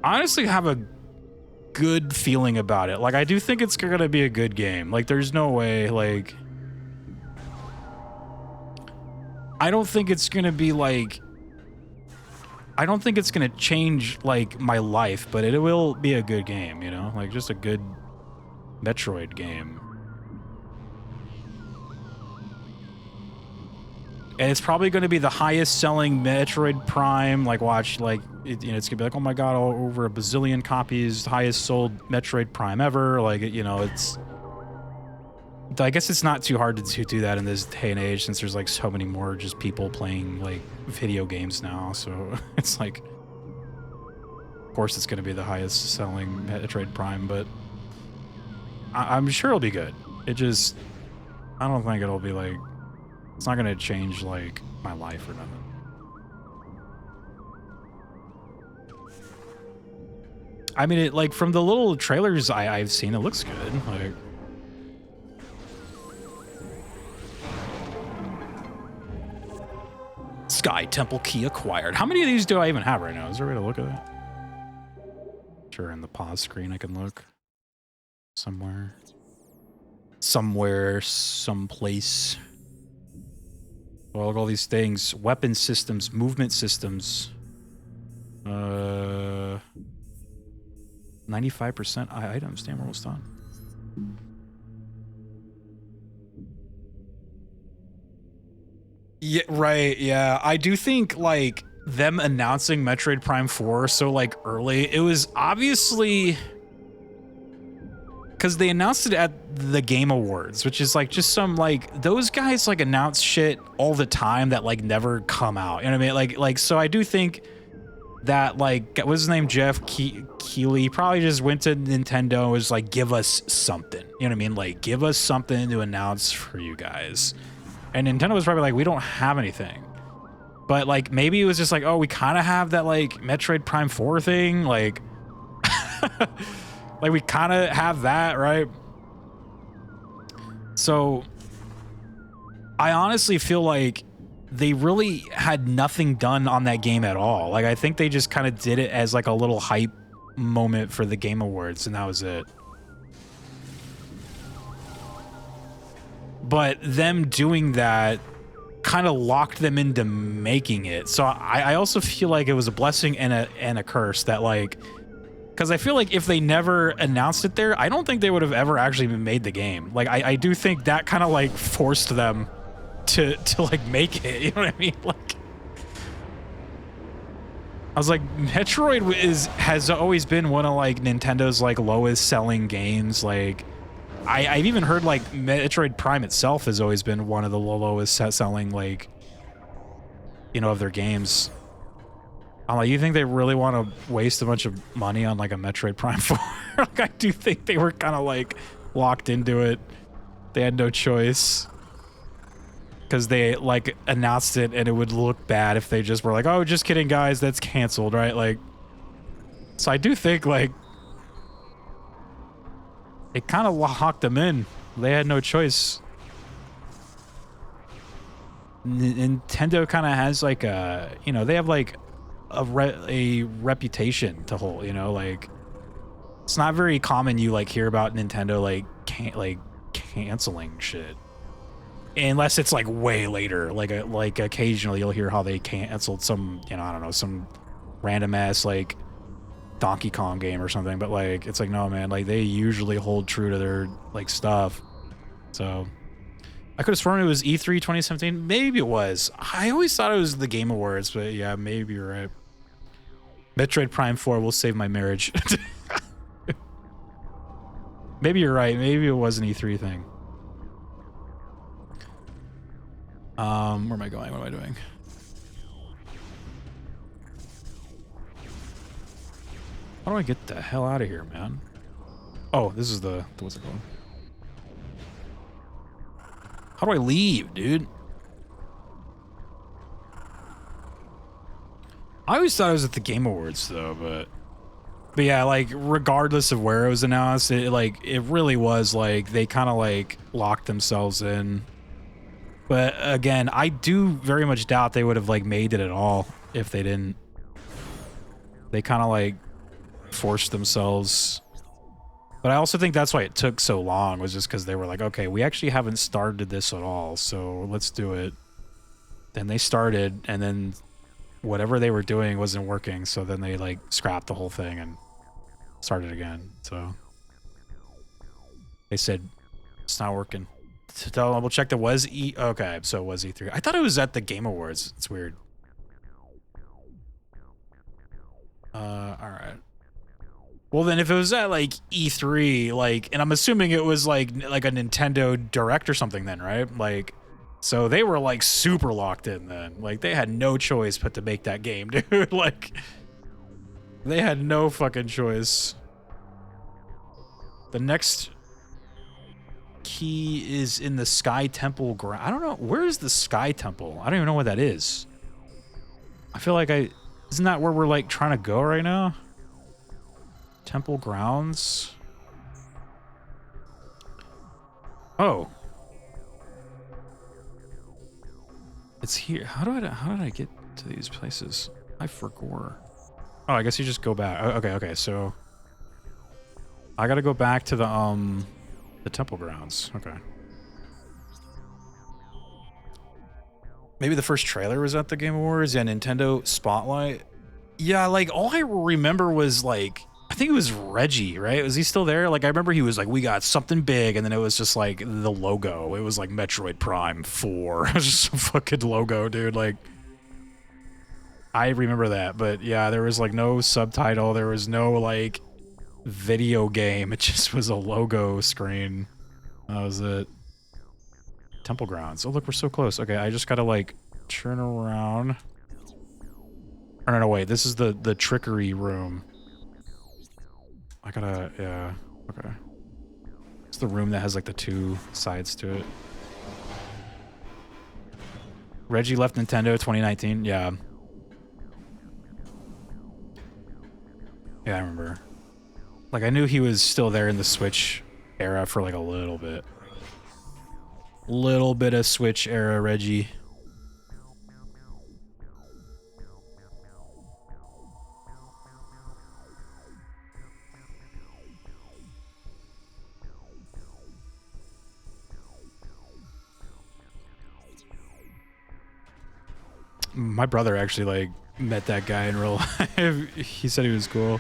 I honestly have a good feeling about it. Like I do think it's gonna be a good game. Like there's no way, like I don't think it's gonna be like, I don't think it's gonna change like my life, but it will be a good game, you know, like just a good Metroid game. And it's probably going to be the highest selling Metroid Prime. Like, watch, like, you know, it's going to be like, oh my god, over a bazillion copies, highest sold Metroid Prime ever. Like, you know, it's, I guess it's not too hard to do that in this day and age, since there's like so many more just people playing like video games now. So it's like, of course it's going to be the highest selling Metroid Prime, but I'm sure it'll be good. It just, I don't think it'll be like, it's not going to change, like, my life or nothing. I mean, it, like, from the little trailers I've seen, it looks good. Like, Sky Temple key acquired. How many of these do I even have right now? Is there a way to look at that? Sure, in the pause screen I can look. Somewhere. Somewhere, someplace. Well, look at all these things. Weapon systems, movement systems. 95% items. Damn, we're almost done. Yeah, right, yeah. I do think, like, them announcing Metroid Prime 4 so, like, early, it was obviously... because they announced it at the Game Awards, which is like just some like, those guys like announce shit all the time that like never come out. You know what I mean? Like so I do think that like, what's his name? Jeff Keighley probably just went to Nintendo and was like, give us something. You know what I mean? Like, give us something to announce for you guys. And Nintendo was probably like, we don't have anything. But like maybe it was just like, oh, we kind of have that like Metroid Prime 4 thing, like like we kind of have that, right? So I honestly feel like they really had nothing done on that game at all. Like I think they just kind of did it as like a little hype moment for the Game Awards, and that was it. But them doing that kind of locked them into making it. So I also feel like it was a blessing and a curse that like, because I feel like if they never announced it there, I don't think they would have ever actually made the game. Like I do think that kind of like forced them to like make it. You know what I mean? Like I was like, Metroid has always been one of like Nintendo's like lowest selling games. Like I've even heard like Metroid Prime itself has always been one of the lowest selling like, you know, of their games. I'm like, you think they really want to waste a bunch of money on like a Metroid Prime 4? Like I do think they were kind of like locked into it. They had no choice. Because they like announced it and it would look bad if they just were like, oh, just kidding guys, that's canceled, right? Like, so I do think like it kind of locked them in. They had no choice. Nintendo kind of has like a, you know, they have like a reputation to hold, you know, like it's not very common you like hear about Nintendo like canceling shit. Unless it's like way later, like occasionally you'll hear how they canceled some, you know, I don't know, some random ass like Donkey Kong game or something, but like it's like, no man, like they usually hold true to their like stuff. So I could have sworn it was E3 2017. Maybe it was. I always thought it was the Game Awards, but yeah, maybe you're right. Metroid Prime 4 will save my marriage. Maybe you're right. Maybe it was an E3 thing. Where am I going? What am I doing? How do I get the hell out of here, man? Oh, this is the what's it called? How do I leave, dude? I always thought it was at the Game Awards though, but yeah, like regardless of where it was announced, it really was like they kind of like locked themselves in. But again, I do very much doubt they would have like made it at all if they didn't. They kind of like forced themselves. But I also think that's why it took so long, was just because they were like, okay, we actually haven't started this at all, so let's do it. Then they started, and then whatever they were doing wasn't working, so then they like scrapped the whole thing and started again. So they said it's not working. To double check, that was okay, so it was E3. I thought it was at the Game Awards. It's weird. All right. Well, then if it was at like E3, like, and I'm assuming it was like a Nintendo Direct or something, then, right? Like, so they were like super locked in then. Like they had no choice but to make that game, dude. Like they had no fucking choice. The next key is in the Sky Temple ground. I don't know. Where is the Sky Temple? I don't even know what that is. I feel like isn't that where we're like trying to go right now? Temple grounds. Oh. It's here. How did I get to these places? I forgot. Oh, I guess you just go back. Okay, so I gotta go back to the temple grounds. Okay. Maybe the first trailer was at the Game Awards. Yeah, Nintendo Spotlight. Yeah, like all I remember was like, I think it was Reggie, right? Was he still there? Like I remember he was like, we got something big, and then it was just like the logo. It was like Metroid Prime 4. It was just some fucking logo, dude. Like I remember that, but yeah, there was like no subtitle. There was no like video game. It just was a logo screen. That was it. Temple grounds. Oh look, we're so close. Okay, I just gotta like turn around. Oh, no, wait. This is the trickery room. I gotta, yeah. Okay. It's the room that has like the two sides to it. Reggie left Nintendo 2019. Yeah. Yeah, I remember. Like, I knew he was still there in the Switch era for like a little bit. Little bit of Switch era Reggie. My brother actually like met that guy in real life. He said he was cool.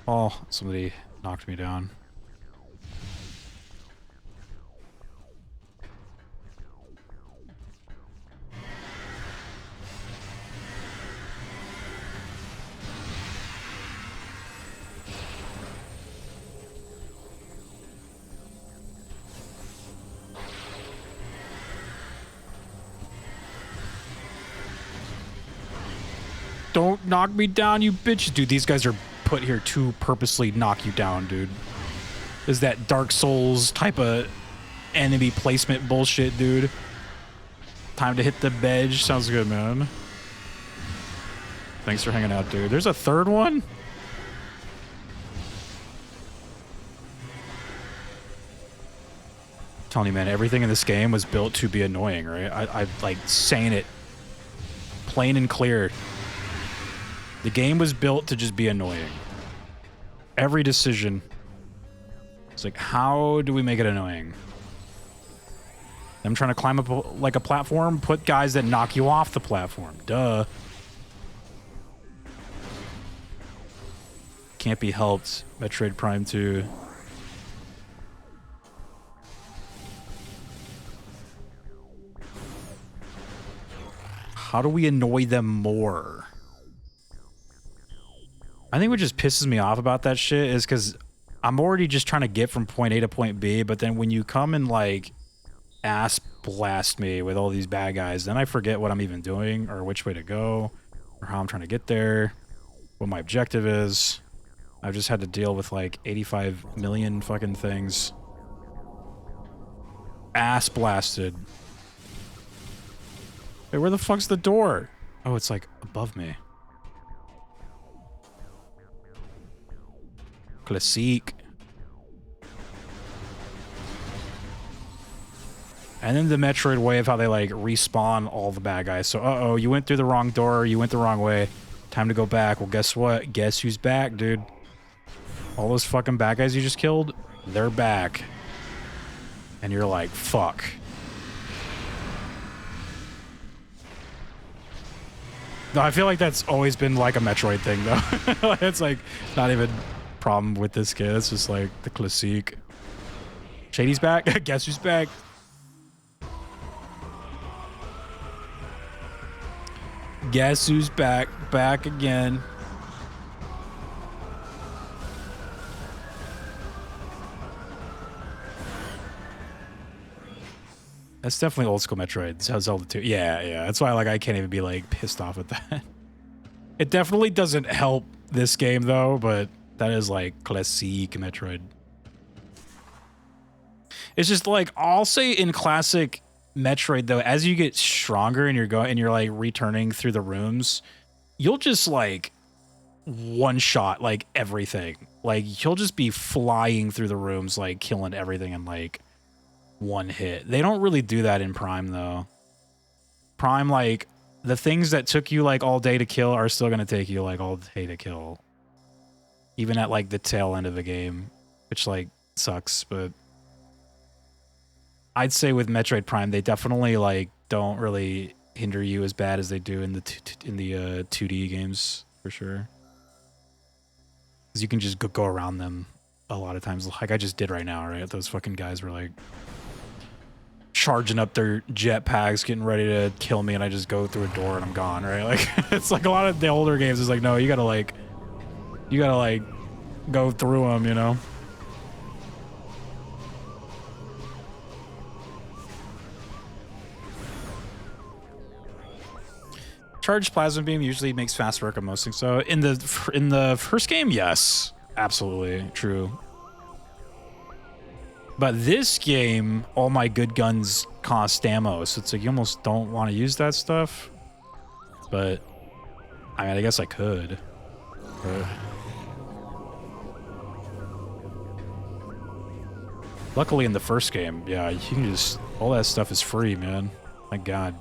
Oh, somebody knocked me down. Don't knock me down, you bitch. Dude, these guys are put here to purposely knock you down, dude. Is that Dark Souls type of enemy placement bullshit, dude. Time to hit the bed. Sounds good, man. Thanks for hanging out, dude. There's a third one? Telling you, man, everything in this game was built to be annoying, right? I like saying it plain and clear. The game was built to just be annoying. Every decision. It's like, how do we make it annoying? I'm trying to climb up like a platform, put guys that knock you off the platform. Duh. Can't be helped. Metroid Prime 2. How do we annoy them more? I think what just pisses me off about that shit is because I'm already just trying to get from point A to point B, but then when you come and like ass blast me with all these bad guys, then I forget what I'm even doing or which way to go or how I'm trying to get there, what my objective is. I've just had to deal with like 85 million fucking things. Ass blasted. Wait, where the fuck's the door? Oh, it's like above me. Classique. And then the Metroid way of how they like respawn all the bad guys. So, uh-oh, you went through the wrong door, you went the wrong way. Time to go back. Well, guess what? Guess who's back, dude? All those fucking bad guys you just killed, they're back. And you're like, fuck. No, I feel like that's always been like a Metroid thing, though. It's like not even a problem with this kid. It's just like the classique. Shady's back? Guess who's back? Guess who's back? Back again. That's definitely old school Metroid. Zelda 2. Yeah, yeah. That's why like I can't even be like pissed off at that. It definitely doesn't help this game though, but that is like classic Metroid. It's just like I'll say in classic Metroid though, as you get stronger and you're like returning through the rooms, you'll just like one shot like everything. Like you'll just be flying through the rooms like killing everything in like one hit. They don't really do that in Prime though. Prime, like the things that took you like all day to kill are still gonna take you like all day to kill. Even at like the tail end of the game, which like sucks, but I'd say with Metroid Prime, they definitely like don't really hinder you as bad as they do in the 2D games for sure. Because you can just go around them a lot of times, like I just did right now, right? Those fucking guys were like charging up their jetpacks, getting ready to kill me, and I just go through a door and I'm gone, right? Like it's like a lot of the older games is like, no, you gotta like go through them, you know? Charged plasma beam usually makes fast work of most things. So in the first game, yes, absolutely true. But this game, all my good guns cost ammo, so it's like you almost don't want to use that stuff. But I mean, I guess I could. But luckily in the first game, yeah, you can just, all that stuff is free, man. Thank God.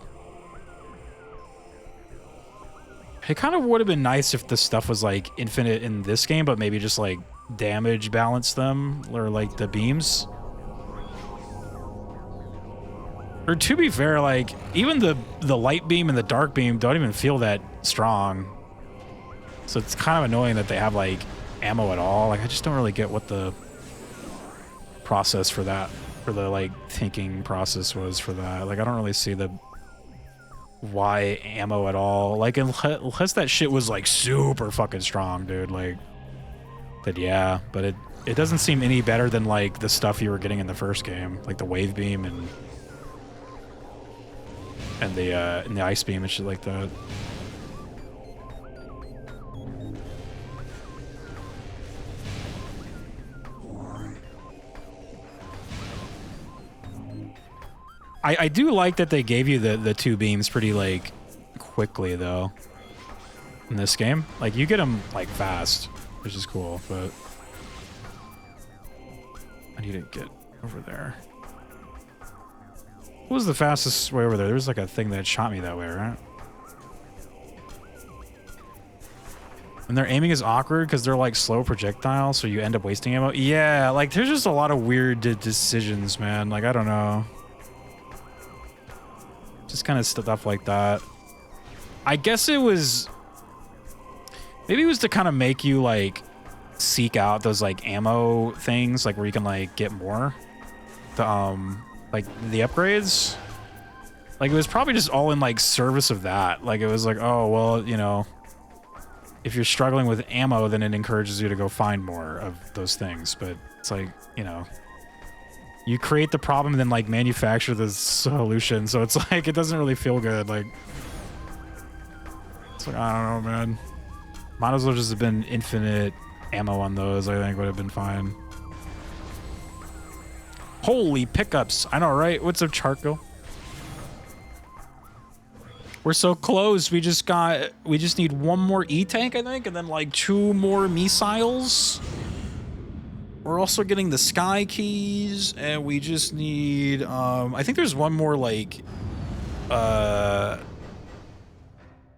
It kind of would have been nice if the stuff was like infinite in this game, but maybe just like damage balance them, or like the beams. Or to be fair, like even the light beam and the dark beam don't even feel that strong. So it's kind of annoying that they have like ammo at all. Like I just don't really get what the process for that, for the like thinking process was for that. Like I don't really see the why ammo at all. Like unless that shit was like super fucking strong, dude. Like that, yeah. But it doesn't seem any better than like the stuff you were getting in the first game, like the wave beam and the ice beam and shit like that. I do like that they gave you the two beams pretty like quickly though in this game. Like you get them like fast, which is cool, but I need to get over there. What was the fastest way over there? There was like a thing that shot me that way, right? And their aiming is awkward because they're like slow projectiles, so you end up wasting ammo. Yeah, like there's just a lot of weird decisions, man. Like I don't know. Just kind of stuff like that. I guess it was... Maybe it was to kind of make you, like, seek out those, like, ammo things, like, where you can, like, get more. Like, the upgrades. Like, it was probably just all in, like, service of that. Like, it was like, oh, well, you know, if you're struggling with ammo, then it encourages you to go find more of those things. But it's like, you know... You create the problem and then like manufacture the solution, so it's like it doesn't really feel good. Like it's like I don't know, man. Might as well just have been infinite ammo on those. I think would have been fine. Holy pickups! I know, right? What's up, Charco? We're so close. We just need one more E-tank, I think, and then like 2 more missiles. We're also getting the sky keys, and we just need, I think there's one more, like, I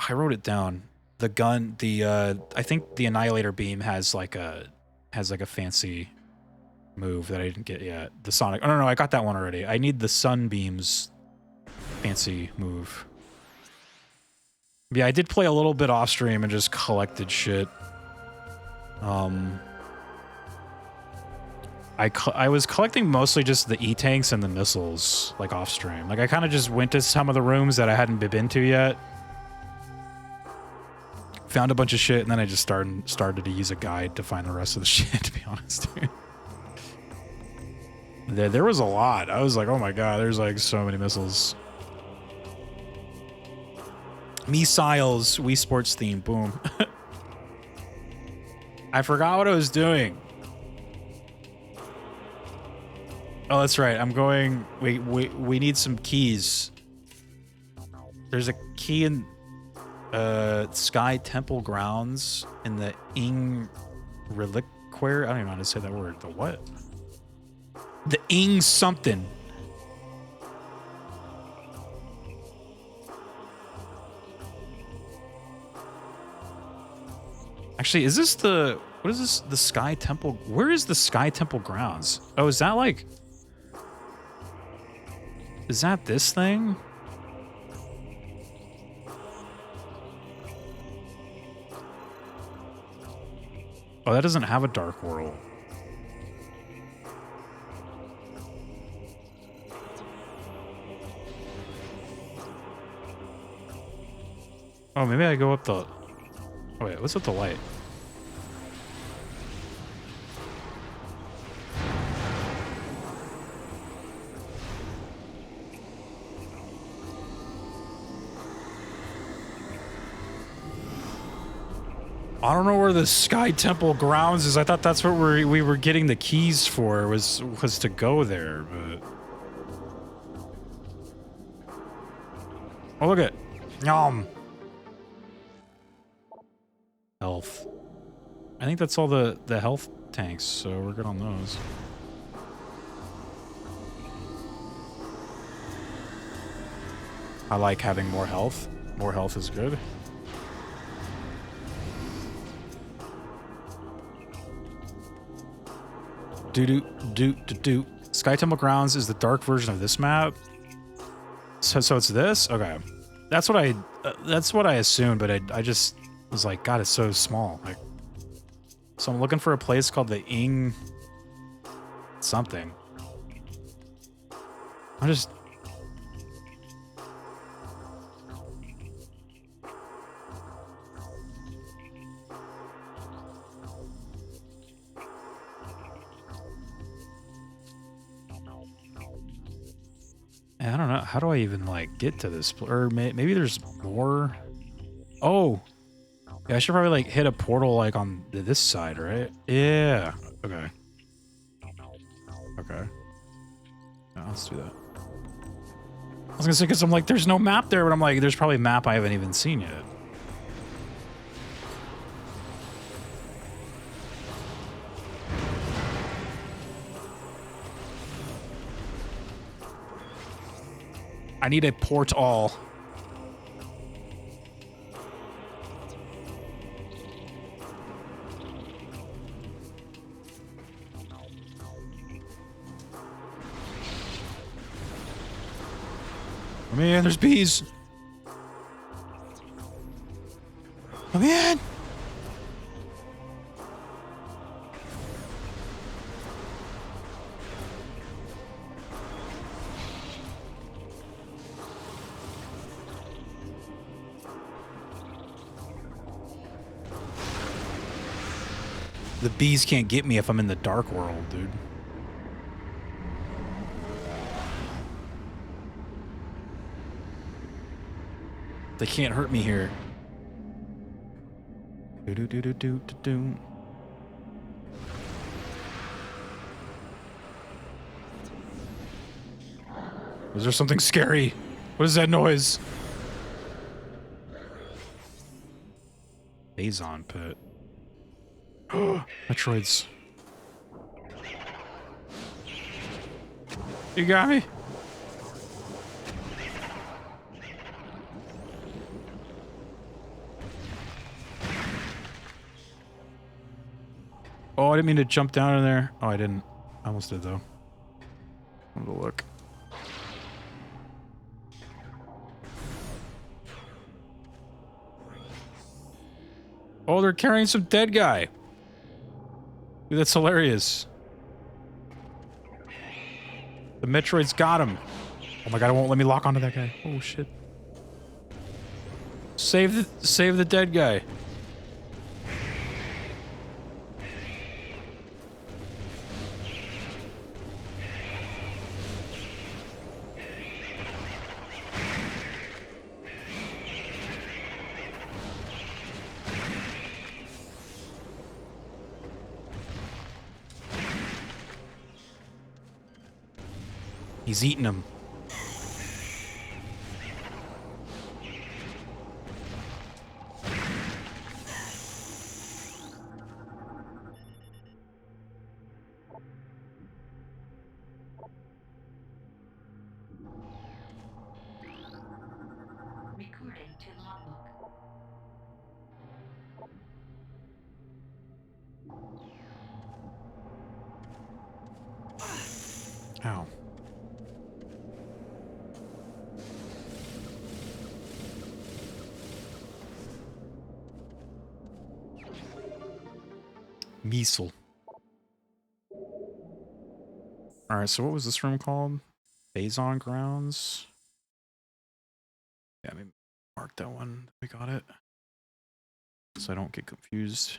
wrote it down. The gun, I think the Annihilator beam has like a fancy move that I didn't get yet. The Sonic, oh no, I got that one already. I need the Sunbeam's fancy move. Yeah, I did play a little bit off stream and just collected shit. I was collecting mostly just the E-tanks and the missiles, like off stream. Like I kind of just went to some of the rooms that I hadn't been to yet. Found a bunch of shit, and then I just started to use a guide to find the rest of the shit, to be honest. There was a lot. I was like, oh my god, there's like so many missiles. Missiles, Wii Sports theme, boom. I forgot what I was doing. Oh, that's right. I'm going. We need some keys. There's a key in Sky Temple grounds in the Ing Reliquary. I don't even know how to say that word. The what? The Ing something. Actually, is this the... What is this? The Sky Temple... Where is the Sky Temple grounds? Oh, is that like... Is that this thing? Oh, that doesn't have a dark world. Oh, maybe I go up the... Oh, wait, what's up the light? I don't know where the Sky Temple grounds is. I thought that's what we were getting the keys for, was to go there, but... Oh, look at... Health. I think that's all the health tanks, so we're good on those. I like having more health. More health is good. Do. Sky Temple Grounds is the dark version of this map. So it's this? Okay. That's what I assumed, but I just was like, God, it's so small. Like, so I'm looking for a place called the Ing something. I'm just... I don't know. How do I even, like, get to this? Or maybe there's more. Oh. Yeah, I should probably, like, hit a portal, like, on this side, right? Yeah. Okay. Okay. Yeah, let's do that. I was gonna say, because I'm like, there's no map there, but I'm like, there's probably a map I haven't even seen yet. I need a port all. Oh man, there's bees. Oh man. The bees can't get me if I'm in the dark world, dude. They can't hurt me here. Do. Was there something scary? What is that noise? Phazon pit. Metroids. You got me? Oh, I didn't mean to jump down in there. Oh, I didn't. I almost did, though. I'm gonna look. Oh, they're carrying some dead guy. Dude, that's hilarious. The Metroid's got him. Oh my god, it won't let me lock onto that guy. Oh shit. Save the dead guy. He's eating him. Recording to logbook. Ow. Miesel. Alright, so what was this room called? Phazon Grounds? Yeah, maybe mark that one. We got it. So I don't get confused.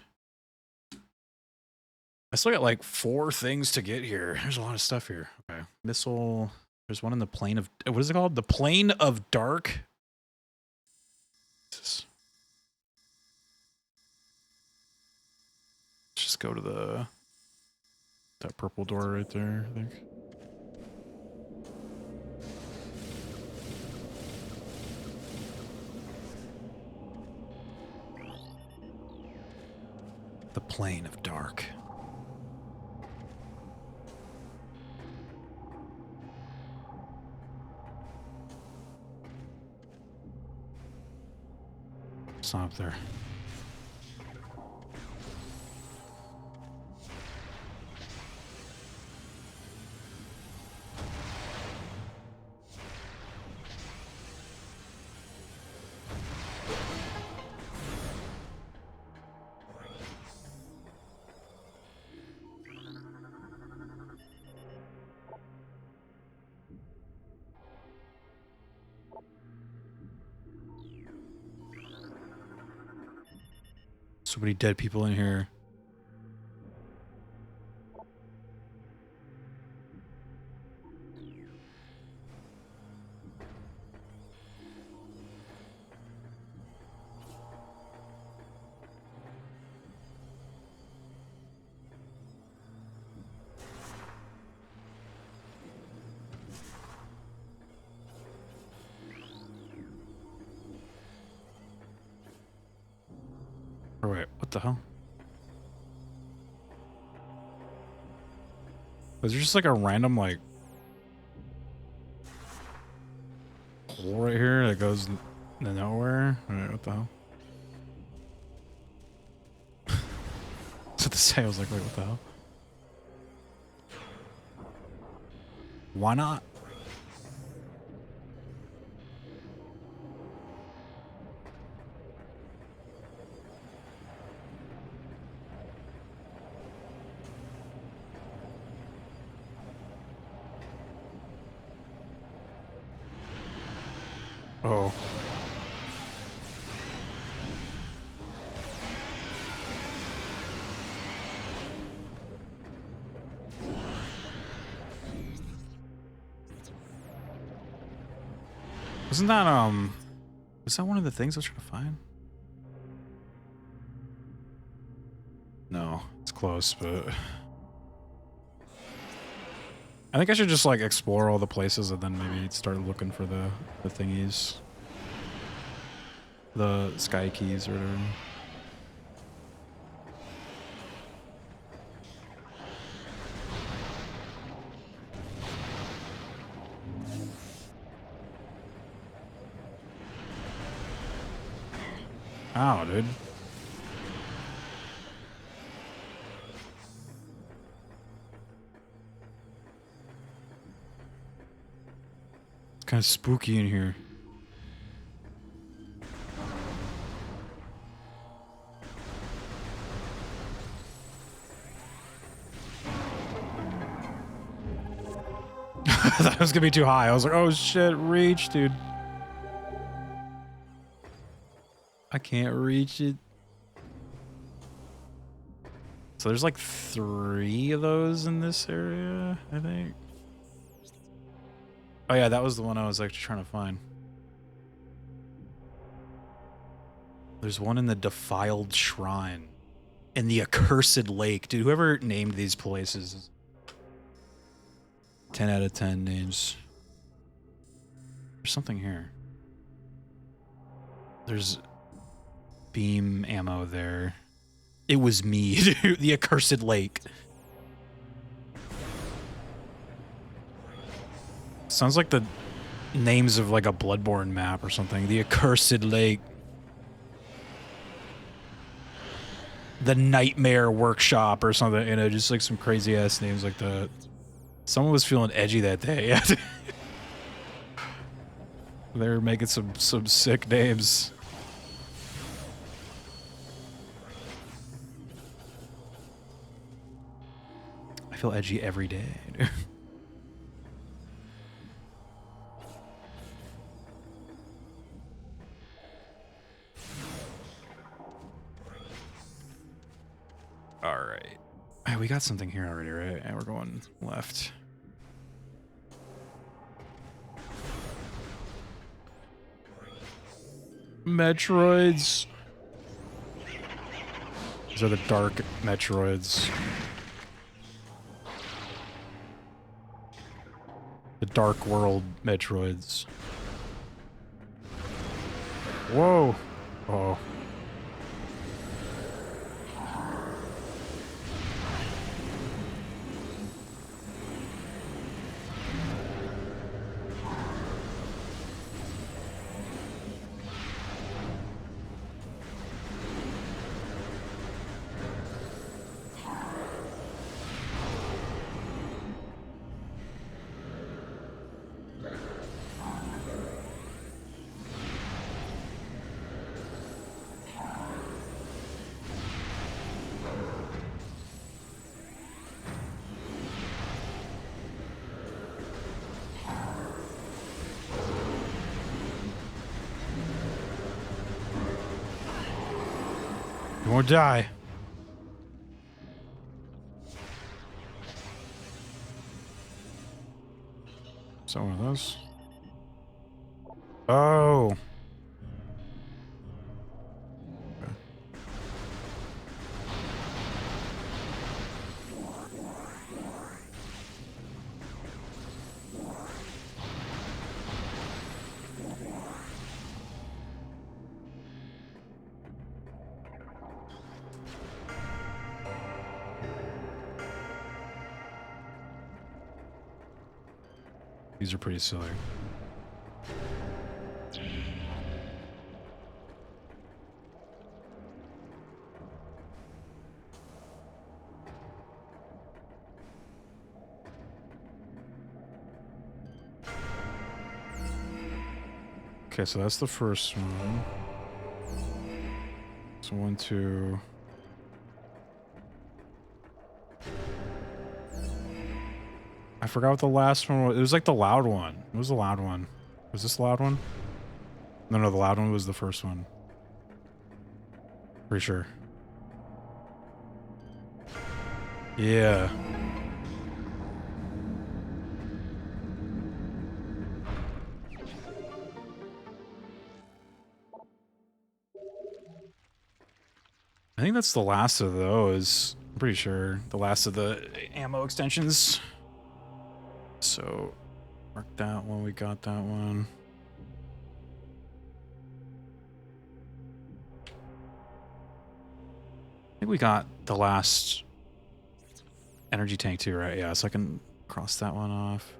I still got like 4 things to get here. There's a lot of stuff here. Okay. Missile. There's one in the plane of... What is it called? The Plane of Dark? just go to that purple door right there, I think. The plane of dark. It's not up there. So many dead people in here. Oh, wait, what the hell? Was there just like a random like hole right here that goes into nowhere? Alright, what the hell? That's what to say. I was like, wait, what the hell? Why not? Oh. Wasn't that, was that one of the things I was trying to find? No, it's close, but I think I should just like explore all the places and then maybe start looking for the thingies. The sky keys or whatever. Ow, dude. It's kind of spooky in here. I thought it was gonna be too high. I was like, oh shit, reach, dude. I can't reach it. So there's like 3 of those in this area, I think. Oh yeah, that was the one I was actually trying to find. There's one in the Defiled Shrine. In the Accursed Lake. Dude, whoever named these places. 10 out of 10 names. There's something here. There's beam ammo there. It was me, dude. The Accursed Lake. Sounds like the names of like a Bloodborne map or something. The Accursed Lake. The Nightmare Workshop or something. You know, just like some crazy ass names like that. Someone was feeling edgy that day. They were making some sick names. I feel edgy every day. All right. Hey, we got something here already, right? And we're going left. Metroids. These are the dark Metroids. The Dark World Metroids. Whoa! Oh. You won't die. Is that one of those? Oh. Okay. These are pretty silly. Okay, so that's the first one. So 1, 2. I forgot what the last one was. It was like the loud one. What was the loud one? Was this the loud one? No, no, the loud one was the first one. Pretty sure. Yeah. I think that's the last of those. I'm pretty sure. The last of the ammo extensions. So, mark that one. We got that one. I think we got the last energy tank too, right? Yeah, so I can cross that one off.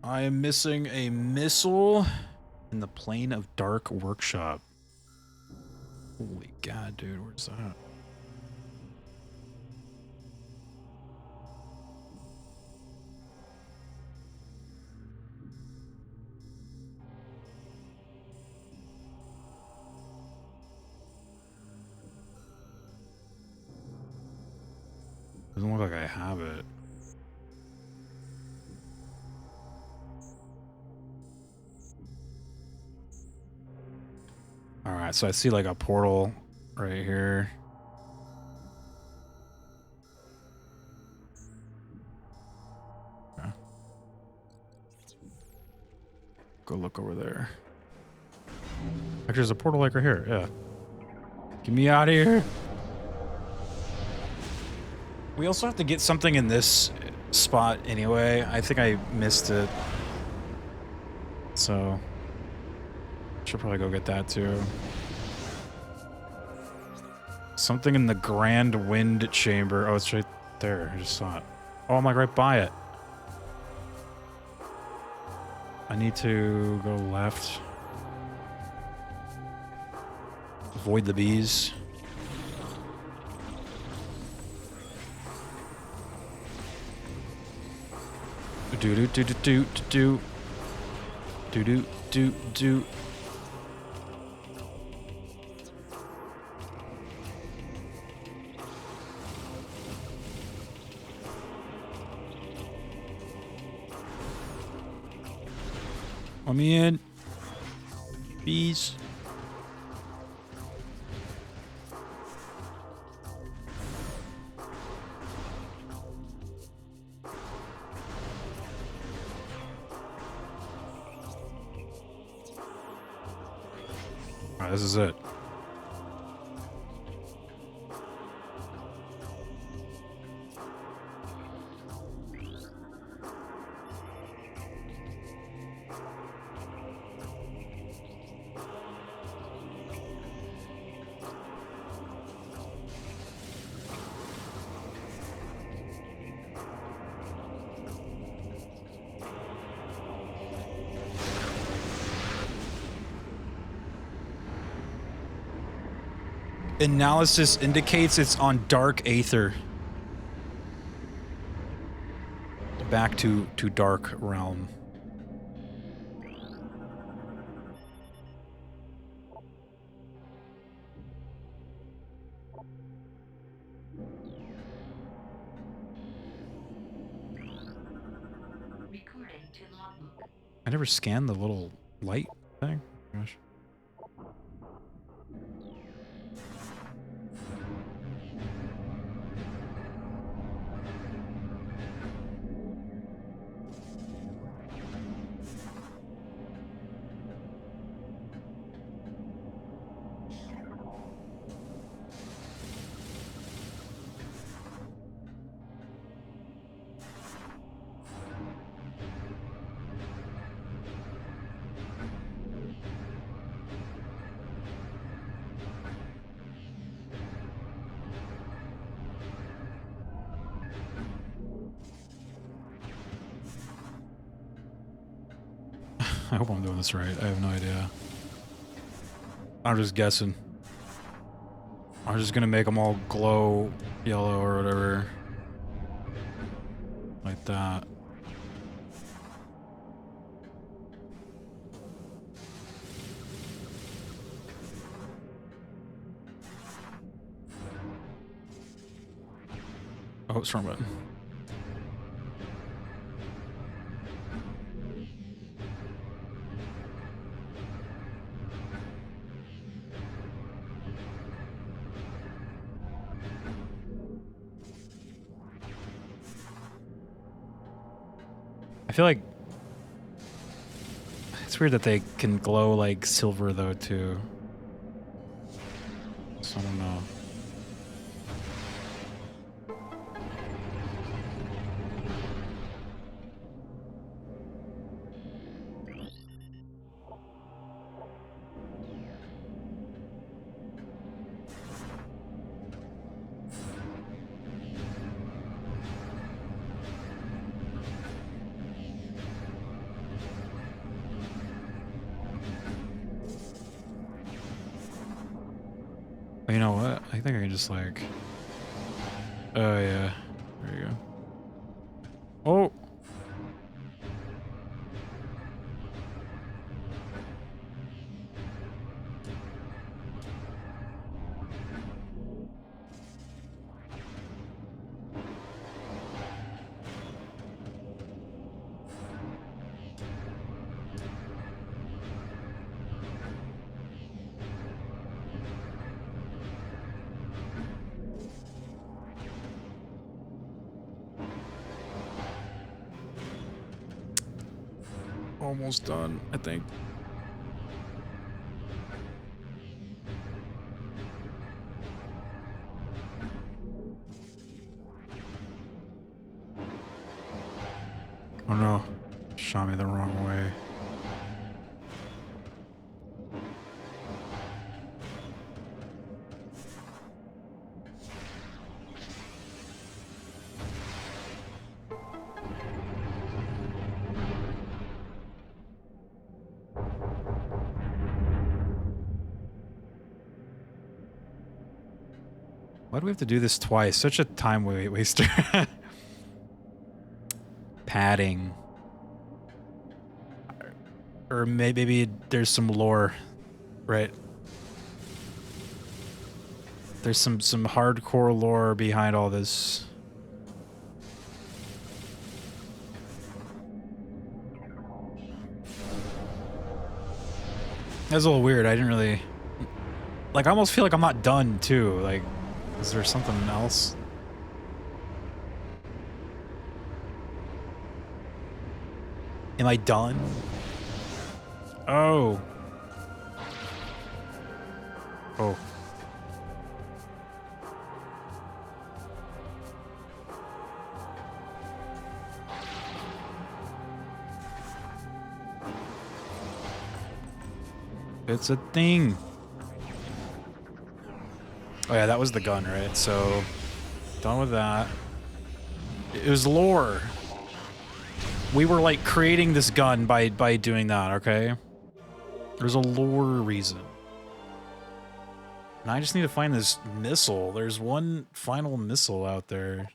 I am missing a missile in the Plane of Dark Workshop. Holy God, dude, where's that? Doesn't look like I have it. Alright, so I see like a portal right here. Okay. Go look over there. Actually, there's a portal like right here, yeah. Get me out of here. We also have to get something in this spot anyway. I think I missed it. So, should probably go get that too. Something in the Grand Wind Chamber. Oh, it's right there. I just saw it. Oh, I'm like right by it. I need to go left. Avoid the bees. Do do do do do do do do do do. Let me in. Bees. Oh, this is it. Analysis indicates it's on dark aether. Back to dark realm. I never scanned the little light thing. Gosh. I hope I'm doing this right. I have no idea. I'm just guessing. I'm just gonna make them all glow yellow or whatever. Like that. Oh, it's wrong button. I feel like it's weird that they can glow like silver though too. So I don't know. You know what? I think I can just like... Oh yeah. There you go. Oh! Almost done, I think. Oh no, shot me the wrong way. Why do we have to do this twice? Such a time waster. Padding. Or maybe there's some lore, right? There's some hardcore lore behind all this. That's a little weird. I didn't really... Like, I almost feel like I'm not done, too. Like, is there something else? Am I done? Oh. Oh. It's a thing. Oh yeah, that was the gun, right? So, done with that. It was lore. We were like creating this gun by doing that, okay? There's a lore reason. And I just need to find this missile. There's one final missile out there.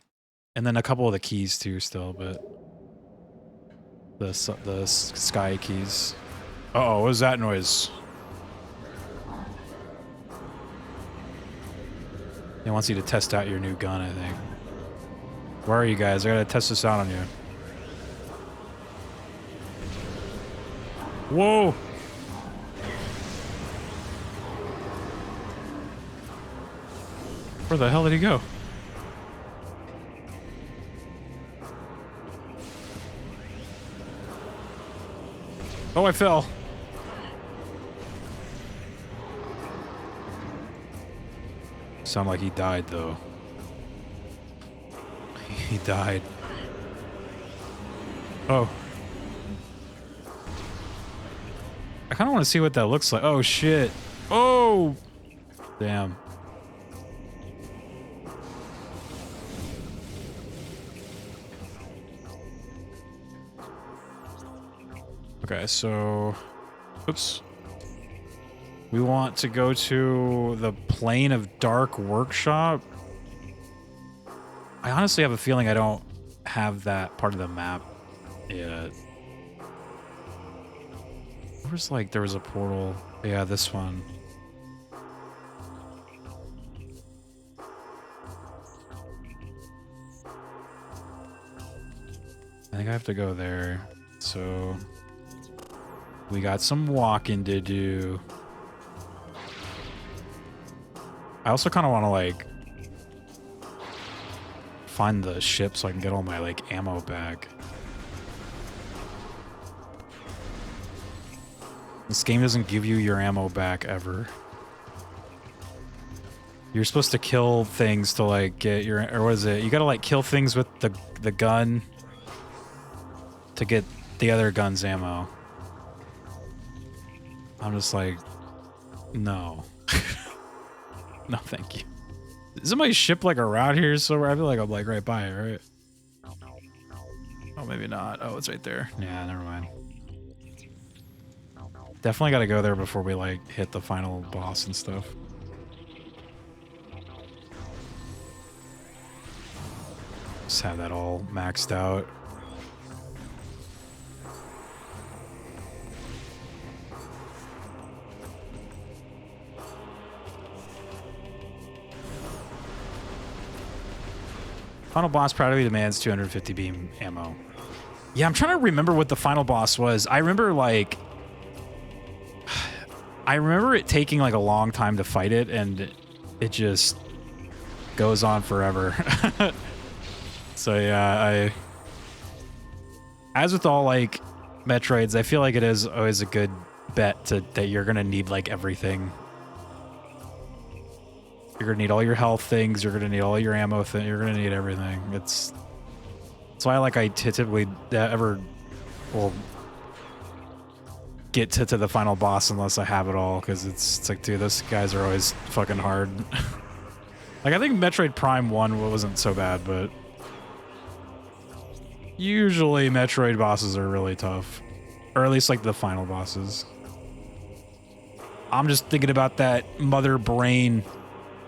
And then a couple of the keys too still, but... The sky keys. Uh-oh, what was that noise? He wants you to test out your new gun, I think. Where are you guys? I gotta test this out on you. Whoa! Where the hell did he go? Oh, I fell. Sound like he died, though. He died. Oh. I kind of want to see what that looks like. Oh, shit. Oh! Damn. Okay, so... Oops. We want to go to the Plane of Dark Workshop. I honestly have a feeling I don't have that part of the map yet. Where's like there was a portal? Yeah, this one. I think I have to go there. So we got some walking to do. I also kind of want to like find the ship so I can get all my like ammo back. This game doesn't give you your ammo back ever. You're supposed to kill things to like get your, or what is it? You gotta like kill things with the gun to get the other gun's ammo. I'm just like, no. No, thank you. Isn't my ship like around here somewhere? I feel like I'm like right by it, right? Oh, maybe not. Oh, it's right there. Yeah, never mind. Definitely gotta go there before we like hit the final boss and stuff. Just have that all maxed out. Final boss practically demands 250 beam ammo. Yeah, I'm trying to remember what the final boss was. I remember like... I remember it taking like a long time to fight it, and it just goes on forever. So yeah, as with all like Metroids, I feel like it is always a good bet that you're gonna need like everything. You're gonna need all your health things. You're gonna need all your ammo things. You're gonna need everything. That's why like I typically ever will get to the final boss unless I have it all, because it's like, dude, those guys are always fucking hard. Like I think Metroid Prime 1 wasn't so bad, but usually Metroid bosses are really tough, or at least like the final bosses. I'm just thinking about that mother brain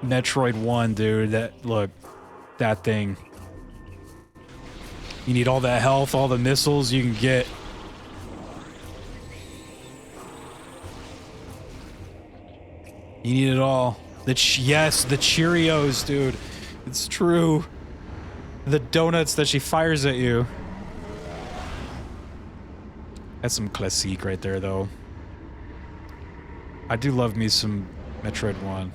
Metroid 1, dude. That thing. You need all that health, all the missiles you can get. You need it all. Yes, the Cheerios, dude. It's true. The donuts that she fires at you. That's some classique right there, though. I do love me some Metroid 1.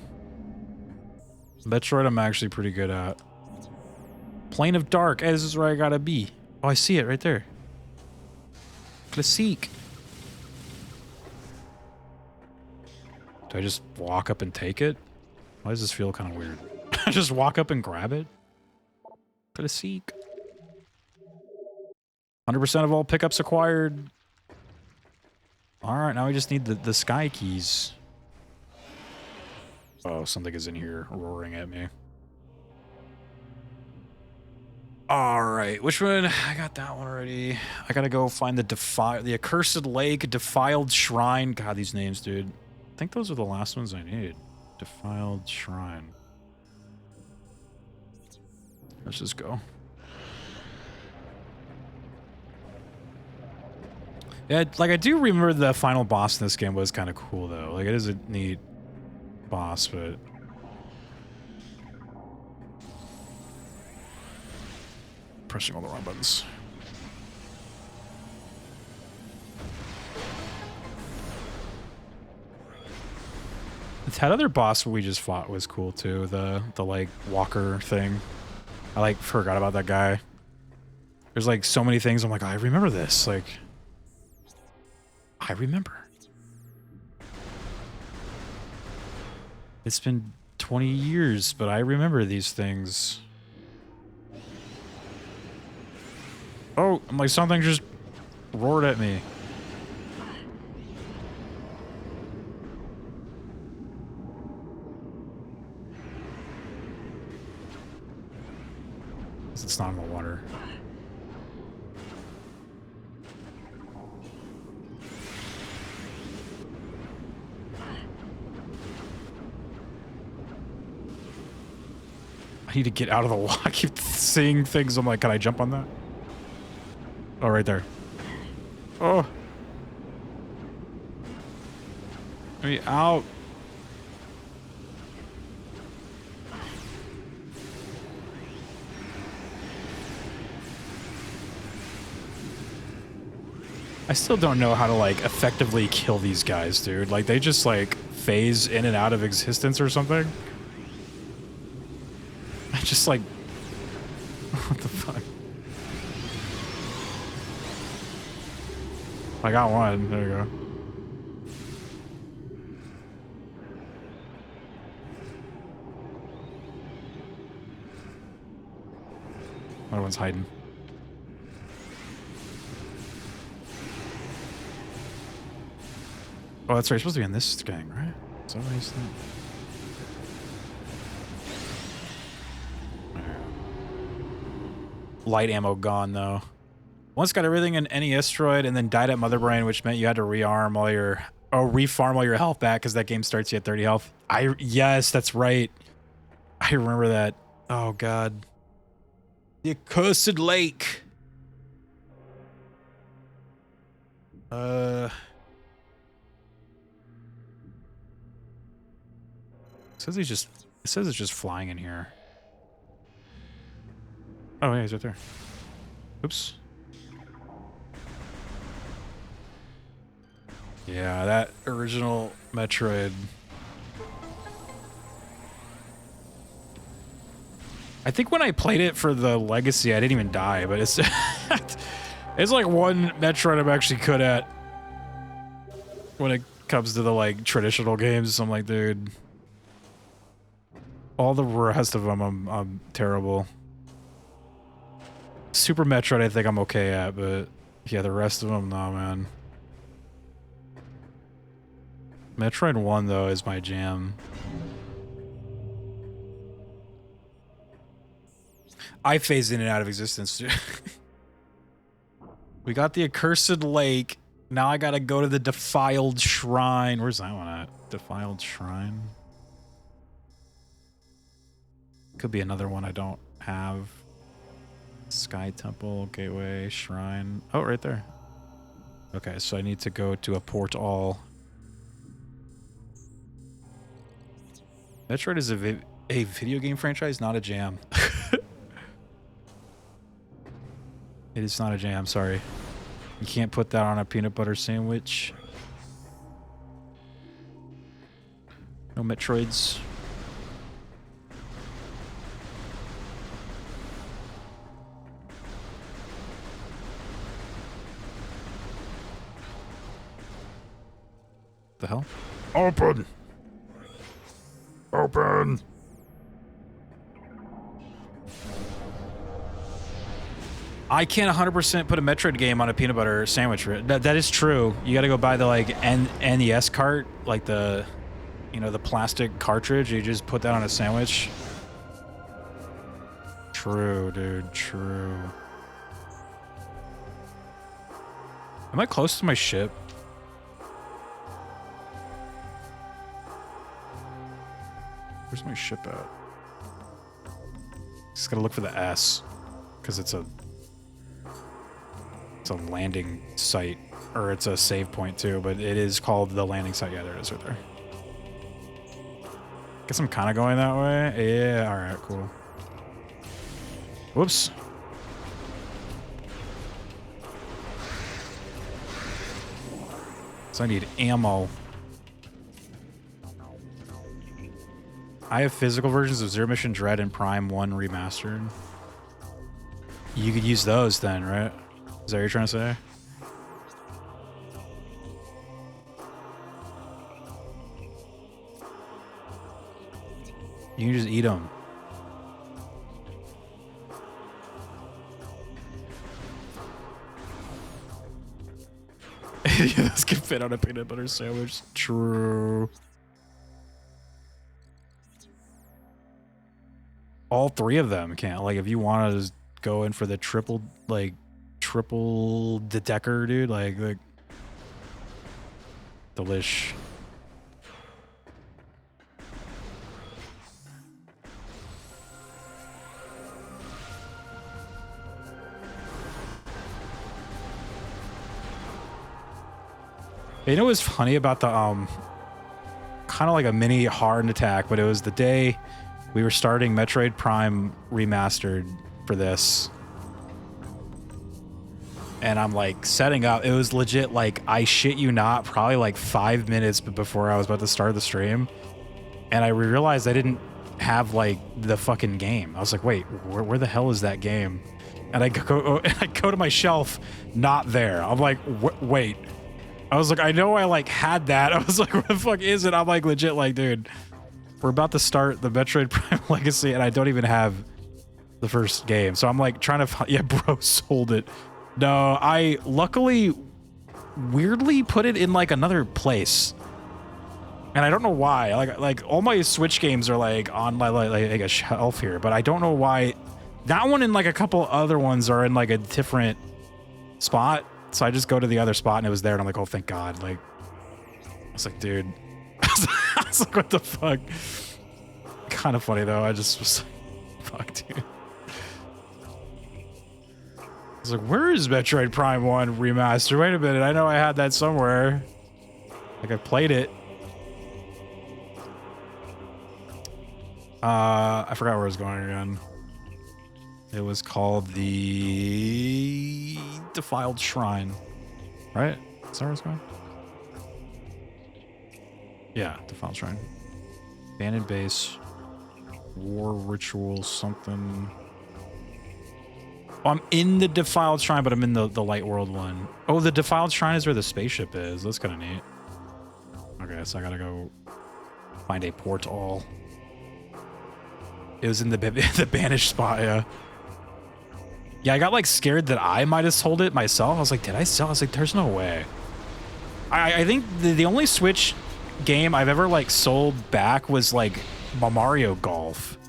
Metroid I'm actually pretty good at. Plane of Dark. Hey, this is where I gotta be. Oh, I see it right there. Classique. Do I just walk up and take it? Why does this feel kind of weird? Just walk up and grab it? For the seek. 100% of all pickups acquired. Alright, now we just need the sky keys. Oh, something is in here roaring at me. Alright, which one? I got that one already. I gotta go find the accursed lake, defiled shrine. God, these names, dude. I think those are the last ones I need. Defiled shrine. Let's just go. Yeah, like I do remember the final boss in this game was kind of cool though. Like it is a neat boss, but pressing all the wrong buttons. That other boss we just fought was cool too. The like walker thing. I like forgot about that guy. There's like so many things. I'm like, oh, I remember this. Like, I remember. It's been 20 years, but I remember these things. Oh, I'm like something just roared at me. It's not in the water. I need to get out of the water. I keep seeing things. I'm like, can I jump on that? Oh, right there. Oh. Let me out. I still don't know how to, like, effectively kill these guys, dude. Like, they just, like, phase in and out of existence or something. I just, like... What the fuck? I got one. There you go. Another one's hiding. Oh, that's right. You're supposed to be in this gang, right? Is that what he's saying? Light ammo gone, though. Once got everything in NES droid and then died at Mother Brain, which meant you had to refarm all your health back because that game starts you at 30 health. Yes, that's right. I remember that. Oh, God. The accursed lake. It says it's just flying in here. Oh, yeah, he's right there. Oops. Yeah, that original Metroid. I think when I played it for the Legacy, I didn't even die, but it's it's like one Metroid I'm actually good at when it comes to the like traditional games. I'm like, dude, all the rest of them I'm terrible. Super Metroid I think I'm okay at, but yeah, the rest of them, nah, man. Metroid 1 though is my jam. I phased in and out of existence too. We got the accursed lake. Now I gotta go to the defiled shrine. Where's that one at? Defiled shrine? Could be another one I don't have. Sky Temple, Gateway, Shrine. Oh, right there. Okay, so I need to go to a portal. Metroid is a video game franchise, not a jam. It is not a jam, sorry. You can't put that on a peanut butter sandwich. No Metroids. The hell? Open! open. I can't 100% put a Metroid game on a peanut butter sandwich. That is true. You got to go buy the like NES cart, like the, you know, the plastic cartridge. You just put that on a sandwich. True, dude. True. Am I close to my ship? Where's my ship at? Just gotta look for the S, because it's a landing site, or it's a save point too, but it is called the landing site. Yeah, there it is right there. Guess I'm kind of going that way. Yeah, all right, cool. Whoops. So I need ammo. I have physical versions of Zero Mission Dread and Prime 1 Remastered. You could use those then, right? Is that what you're trying to say? You can just eat them. Yeah, this can fit on a peanut butter sandwich. True. All three of them can't. Like, if you want to just go in for the triple decker, dude, like delish. You know what's funny about the kind of like a mini heart attack, but it was the day we were starting Metroid Prime Remastered for this. And I'm like setting up. It was legit, like, I shit you not, probably like 5 minutes before I was about to start the stream. And I realized I didn't have like the fucking game. I was like, wait, where the hell is that game? And I go to my shelf, not there. I'm like, wait. I was like, I know I like had that. I was like, where the fuck is it? I'm like legit like, dude, we're about to start the Metroid Prime Legacy and I don't even have the first game. So I'm like trying to find, yeah, bro sold it. No, I luckily weirdly put it in like another place. And I don't know why. Like all my Switch games are like on my like a shelf here, but I don't know why that one and like a couple other ones are in like a different spot. So I just go to the other spot and it was there and I'm like, oh, thank God. Like, I was like, dude, I was like, what the fuck? Kind of funny though. I just was like, fuck, dude. I was like, where is Metroid Prime 1 Remastered? Wait a minute. I know I had that somewhere. Like I played it. I forgot where I was going again. It was called the Defiled Shrine, right? Is that where it's going? Yeah, Defiled Shrine. Abandoned Base. War Ritual something. Oh, I'm in the Defiled Shrine, but I'm in the Light World one. Oh, the Defiled Shrine is where the spaceship is. That's kind of neat. Okay, so I gotta go find a portal. It was in the banished spot, yeah. Yeah, I got like scared that I might have sold it myself. I was like, did I sell? I was like, there's no way. I think the only Switch game I've ever like sold back was like Mario Golf.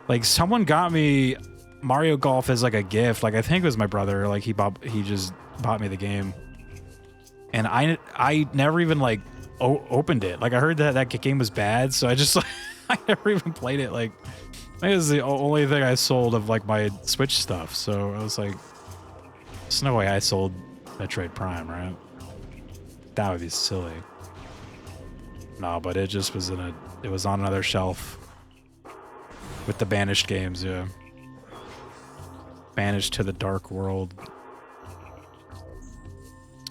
Like someone got me Mario Golf as like a gift. Like I think it was my brother. Like he just bought me the game. And I never even like opened it. Like I heard that game was bad, so I just like I never even played it. Like I think it was the only thing I sold of like my Switch stuff. So I was like, there's no way I sold Metroid Prime, right? That would be silly. No, but it just was it was on another shelf with the banished games, yeah. Banished to the dark world.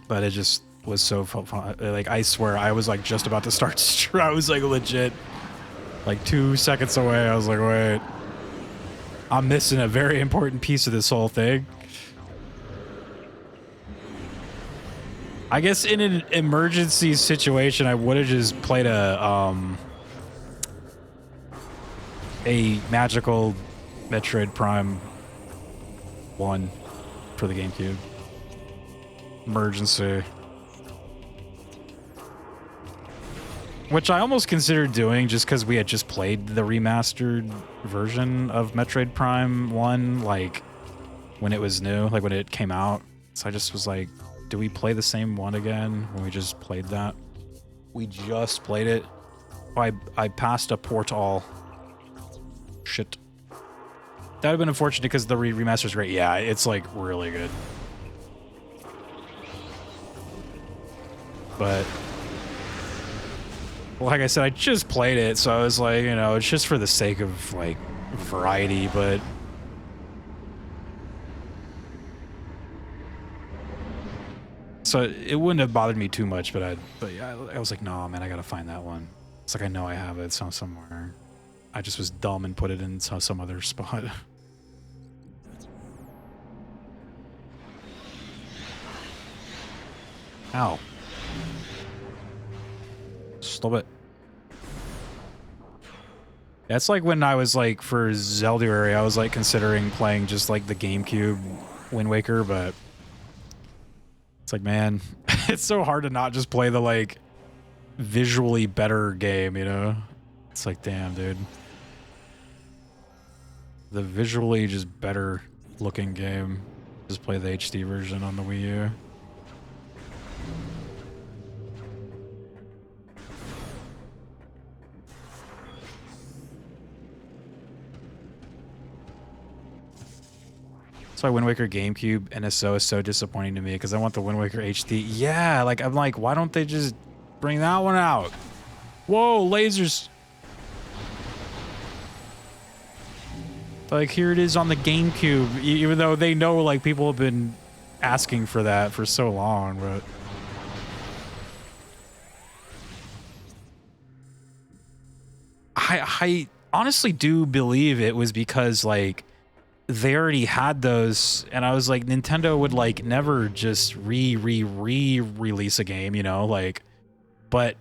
But it just was so fun. Like I swear I was like just about to start I was like legit like 2 seconds away. I was like, wait, I'm missing a very important piece of this whole thing. I guess in an emergency situation, I would have just played a a magical Metroid Prime 1 for the GameCube. Emergency. Which I almost considered doing just because we had just played the remastered version of Metroid Prime 1, like, when it was new, like when it came out. So I just was like, do we play the same one again when we just played that? We just played it. I passed a portal. Shit. That would have been unfortunate because the remaster's great. Yeah, it's like really good. But like I said, I just played it, so I was like, you know, it's just for the sake of like variety, but so it wouldn't have bothered me too much, but yeah, I was like, no, man, I gotta find that one. It's like I know I have it somewhere. I just was dumb and put it in some other spot. Ow. Stop it. That's like when I was like, for Zelda area, I was like considering playing just like the GameCube Wind Waker, but it's like, man, it's so hard to not just play the like visually better game, you know? It's like, damn, dude. The visually just better looking game. Just play the HD version on the Wii U. That's why Wind Waker GameCube NSO is so disappointing to me, because I want the Wind Waker HD. Yeah, like, I'm like, why don't they just bring that one out? Whoa, lasers. Like, here it is on the GameCube, even though they know, like, people have been asking for that for so long, but I honestly do believe it was because, like, they already had those, and I was like, Nintendo would, like, never just release a game, you know, like, but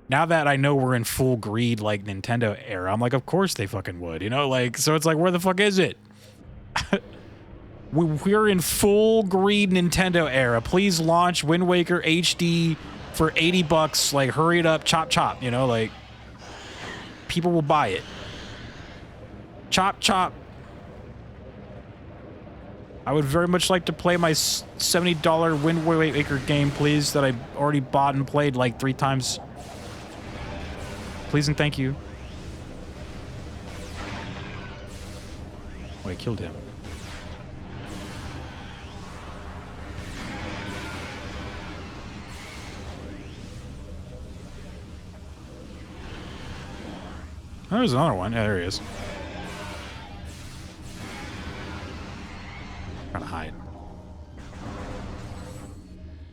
now that I know we're in full greed, like, Nintendo era, I'm like, of course they fucking would, you know, like, so it's like, where the fuck is it? We're in full greed Nintendo era. Please launch Wind Waker HD for $80. Like, hurry it up, chop chop, you know, like, people will buy it. Chop chop. I would very much like to play my $70 Wind Waker game, please, that I already bought and played like 3 times. Please and thank you. Oh, I killed him. Oh, there's another one. Yeah, there he is. Trying to hide.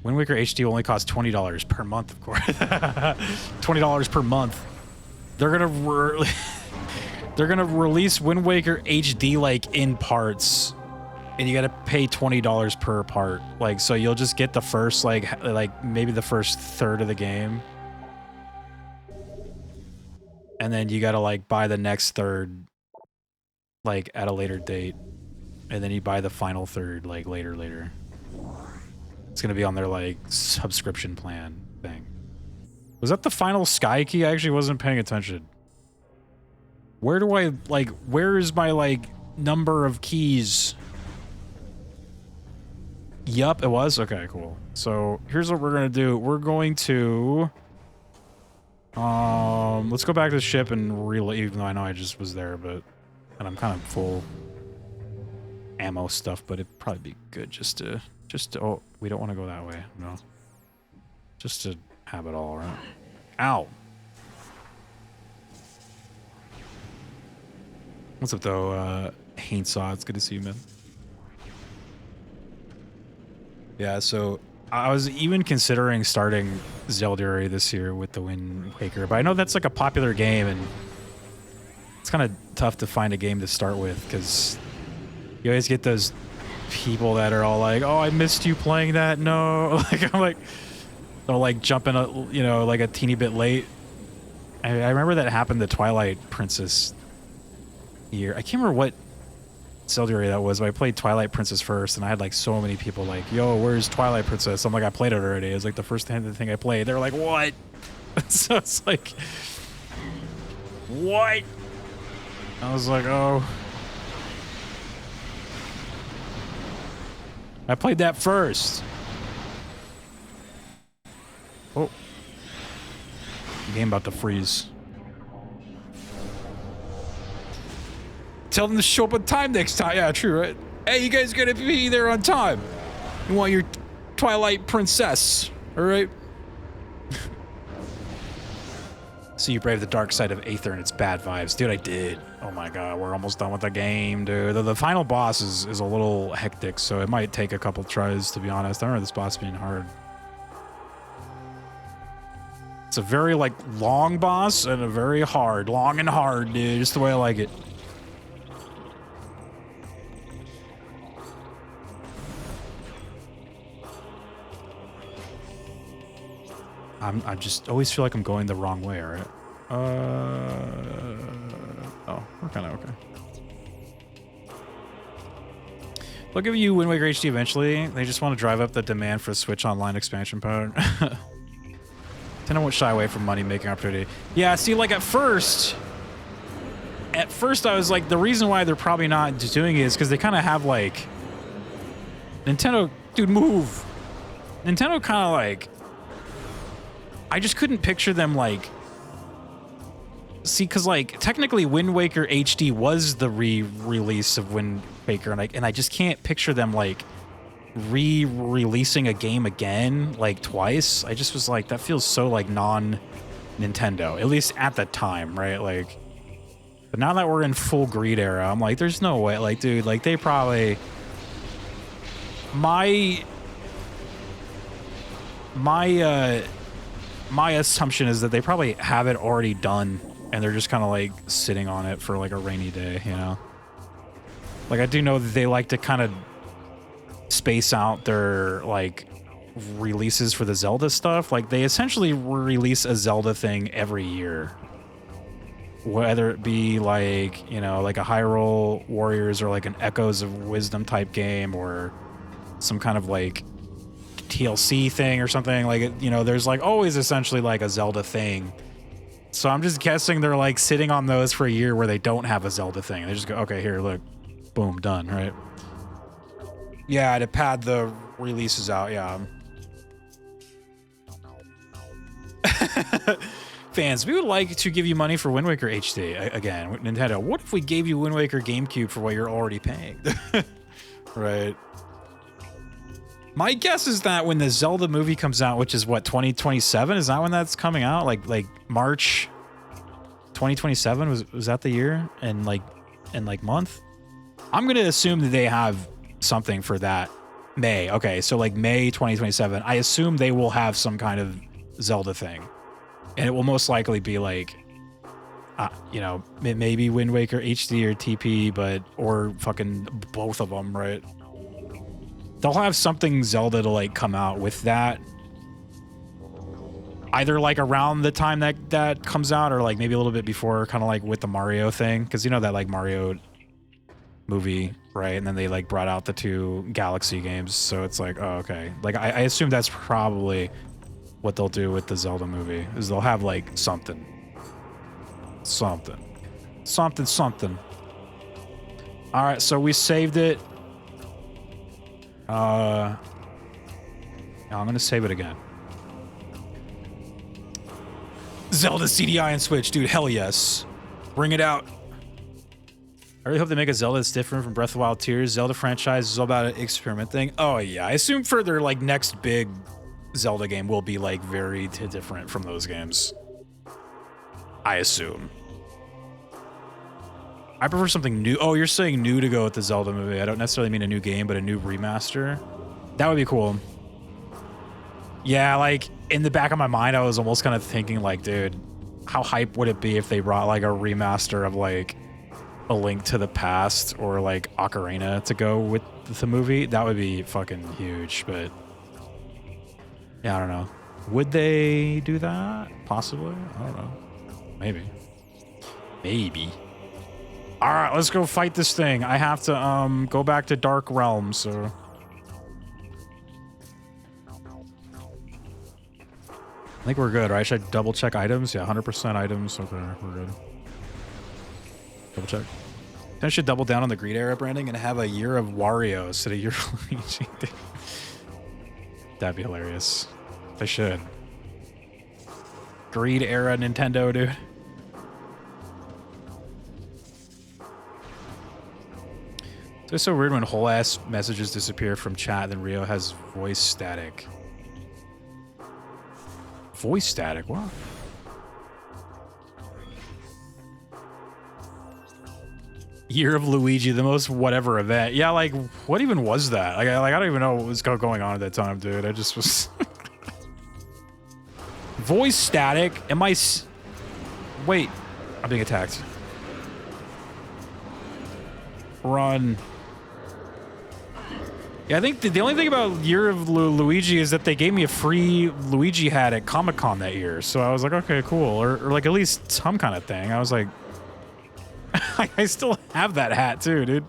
Wind Waker HD only costs $20 per month, of course. $20 per month. They're gonna they're gonna release Wind Waker HD like in parts, and you gotta pay $20 per part. Like, so you'll just get the first like maybe the first third of the game, and then you gotta like buy the next third like at a later date, and then you buy the final third like later. It's gonna be on their like subscription plan thing. Was that the final Sky Key? I actually wasn't paying attention. Where do I like? Where is my like number of keys? Yup, it was. Okay, cool. So here's what we're gonna do. We're going to let's go back to the ship and reload. Even though I know I just was there, but and I'm kind of full ammo stuff. But it'd probably be good just to. Oh, we don't want to go that way. No. Just to have it all, right? Ow. What's up, though? Hainsaw, it's good to see you, man. Yeah, so I was even considering starting Zelda this year with the Wind Waker, but I know that's like a popular game, and it's kind of tough to find a game to start with, because you always get those people that are all like, oh, I missed you playing that. No, like, I'm like, they'll like jump in a, you know, like a teeny bit late. I remember that happened to Twilight Princess year. I can't remember what Zelda area that was, but I played Twilight Princess first, and I had like so many people like, "Yo, where's Twilight Princess?" I'm like, "I played it already." It was like the first thing I played. They were like, "What?" So it's like, "What?" I was like, "Oh." I played that first. Oh. Game about to freeze. Tell them to show up on time next time. Yeah, true, right? Hey, you guys gotta be there on time. You want your Twilight Princess, all right? So you brave the dark side of Aether and its bad vibes. Dude, I did. Oh my god, we're almost done with the game, dude. The final boss is a little hectic, so it might take a couple tries, to be honest. I remember this boss being hard. It's a very, like, long boss and a very hard. Long and hard, dude. Just the way I like it. I just always feel like I'm going the wrong way, alright? Oh, we're kind of okay. They'll give you Wind Waker HD eventually. They just want to drive up the demand for the Switch Online expansion part. Nintendo won't shy away from money-making opportunity. Yeah, see, like, at first I was like, the reason why they're probably not doing it is because they kind of have, like... Nintendo... Dude, move! Nintendo kind of, like... I just couldn't picture them, like... See, because, like, technically Wind Waker HD was the re-release of Wind Waker, and I just can't picture them, like, re-releasing a game again, like, twice. I just was like, that feels so, like, non-Nintendo, at least at the time, right? Like, but now that we're in full Greed era, I'm like, there's no way, like, dude, like, they probably... My assumption is that they probably have it already done, and they're just kind of, like, sitting on it for, like, a rainy day, you know? Like, I do know that they like to kind of space out their, like, releases for the Zelda stuff. Like, they essentially release a Zelda thing every year. Whether it be, like, you know, like a Hyrule Warriors or, like, an Echoes of Wisdom type game or some kind of, like, TLC thing or something. Like, you know, there's, like, always essentially, like, a Zelda thing. So I'm just guessing they're, like, sitting on those for a year where they don't have a Zelda thing. They just go, okay, here, look. Boom, done, right? Yeah, to pad the releases out, yeah. Fans, we would like to give you money for Wind Waker HD. Again, Nintendo, what if we gave you Wind Waker GameCube for what you're already paying? Right. My guess is that when the Zelda movie comes out, which is what, 2027? Is that when that's coming out? Like March 2027? Was that the year? And like month? I'm gonna assume that they have something for that. May. Okay, so like May 2027. I assume they will have some kind of Zelda thing. And it will most likely be like, you know, maybe Wind Waker HD or TP, or fucking both of them, right? They'll have something Zelda to, like, come out with that. Either, like, around the time that comes out or, like, maybe a little bit before, kind of like with the Mario thing. Because you know that, like, Mario movie, right? And then they, like, brought out the 2 Galaxy games. So it's like, oh, okay. Like, I assume that's probably what they'll do with the Zelda movie. Is they'll have, like, something. Something. All right, so we saved it. I'm gonna save it again. Zelda CDI and Switch, dude, hell yes. Bring it out. I really hope they make a Zelda that's different from Breath of the Wild Tears. Zelda franchise is all about an experiment thing. Oh yeah, I assume for their, like, next big Zelda game will be, like, very different from those games. I assume. I prefer something new. Oh, you're saying new to go with the Zelda movie. I don't necessarily mean a new game, but a new remaster. That would be cool. Yeah, like, in the back of my mind, I was almost kind of thinking, like, dude, how hype would it be if they brought, like, a remaster of, like, A Link to the Past or, like, Ocarina to go with the movie? That would be fucking huge, but... yeah, I don't know. Would they do that? Possibly? I don't know. Maybe. Maybe. All right, let's go fight this thing. I have to go back to Dark Realm, so. I think we're good, right? Should I double check items? Yeah, 100% items. Okay, we're good. Double check. I should double down on the Greed Era branding and have a Year of Wario instead of Year of Luigi. That'd be hilarious. I should. Greed Era Nintendo, dude. It's so weird when whole ass messages disappear from chat, then Rio has voice static. Voice static? What? Year of Luigi, the most whatever event. Yeah, like, what even was that? Like, I don't even know what was going on at that time, dude. I just was... Voice static? Am I... Wait. I'm being attacked. Run. Yeah, I think the only thing about Year of Luigi is that they gave me a free Luigi hat at Comic-Con that year. So I was like, okay, cool. Or like at least some kind of thing. I was like... I still have that hat too, dude.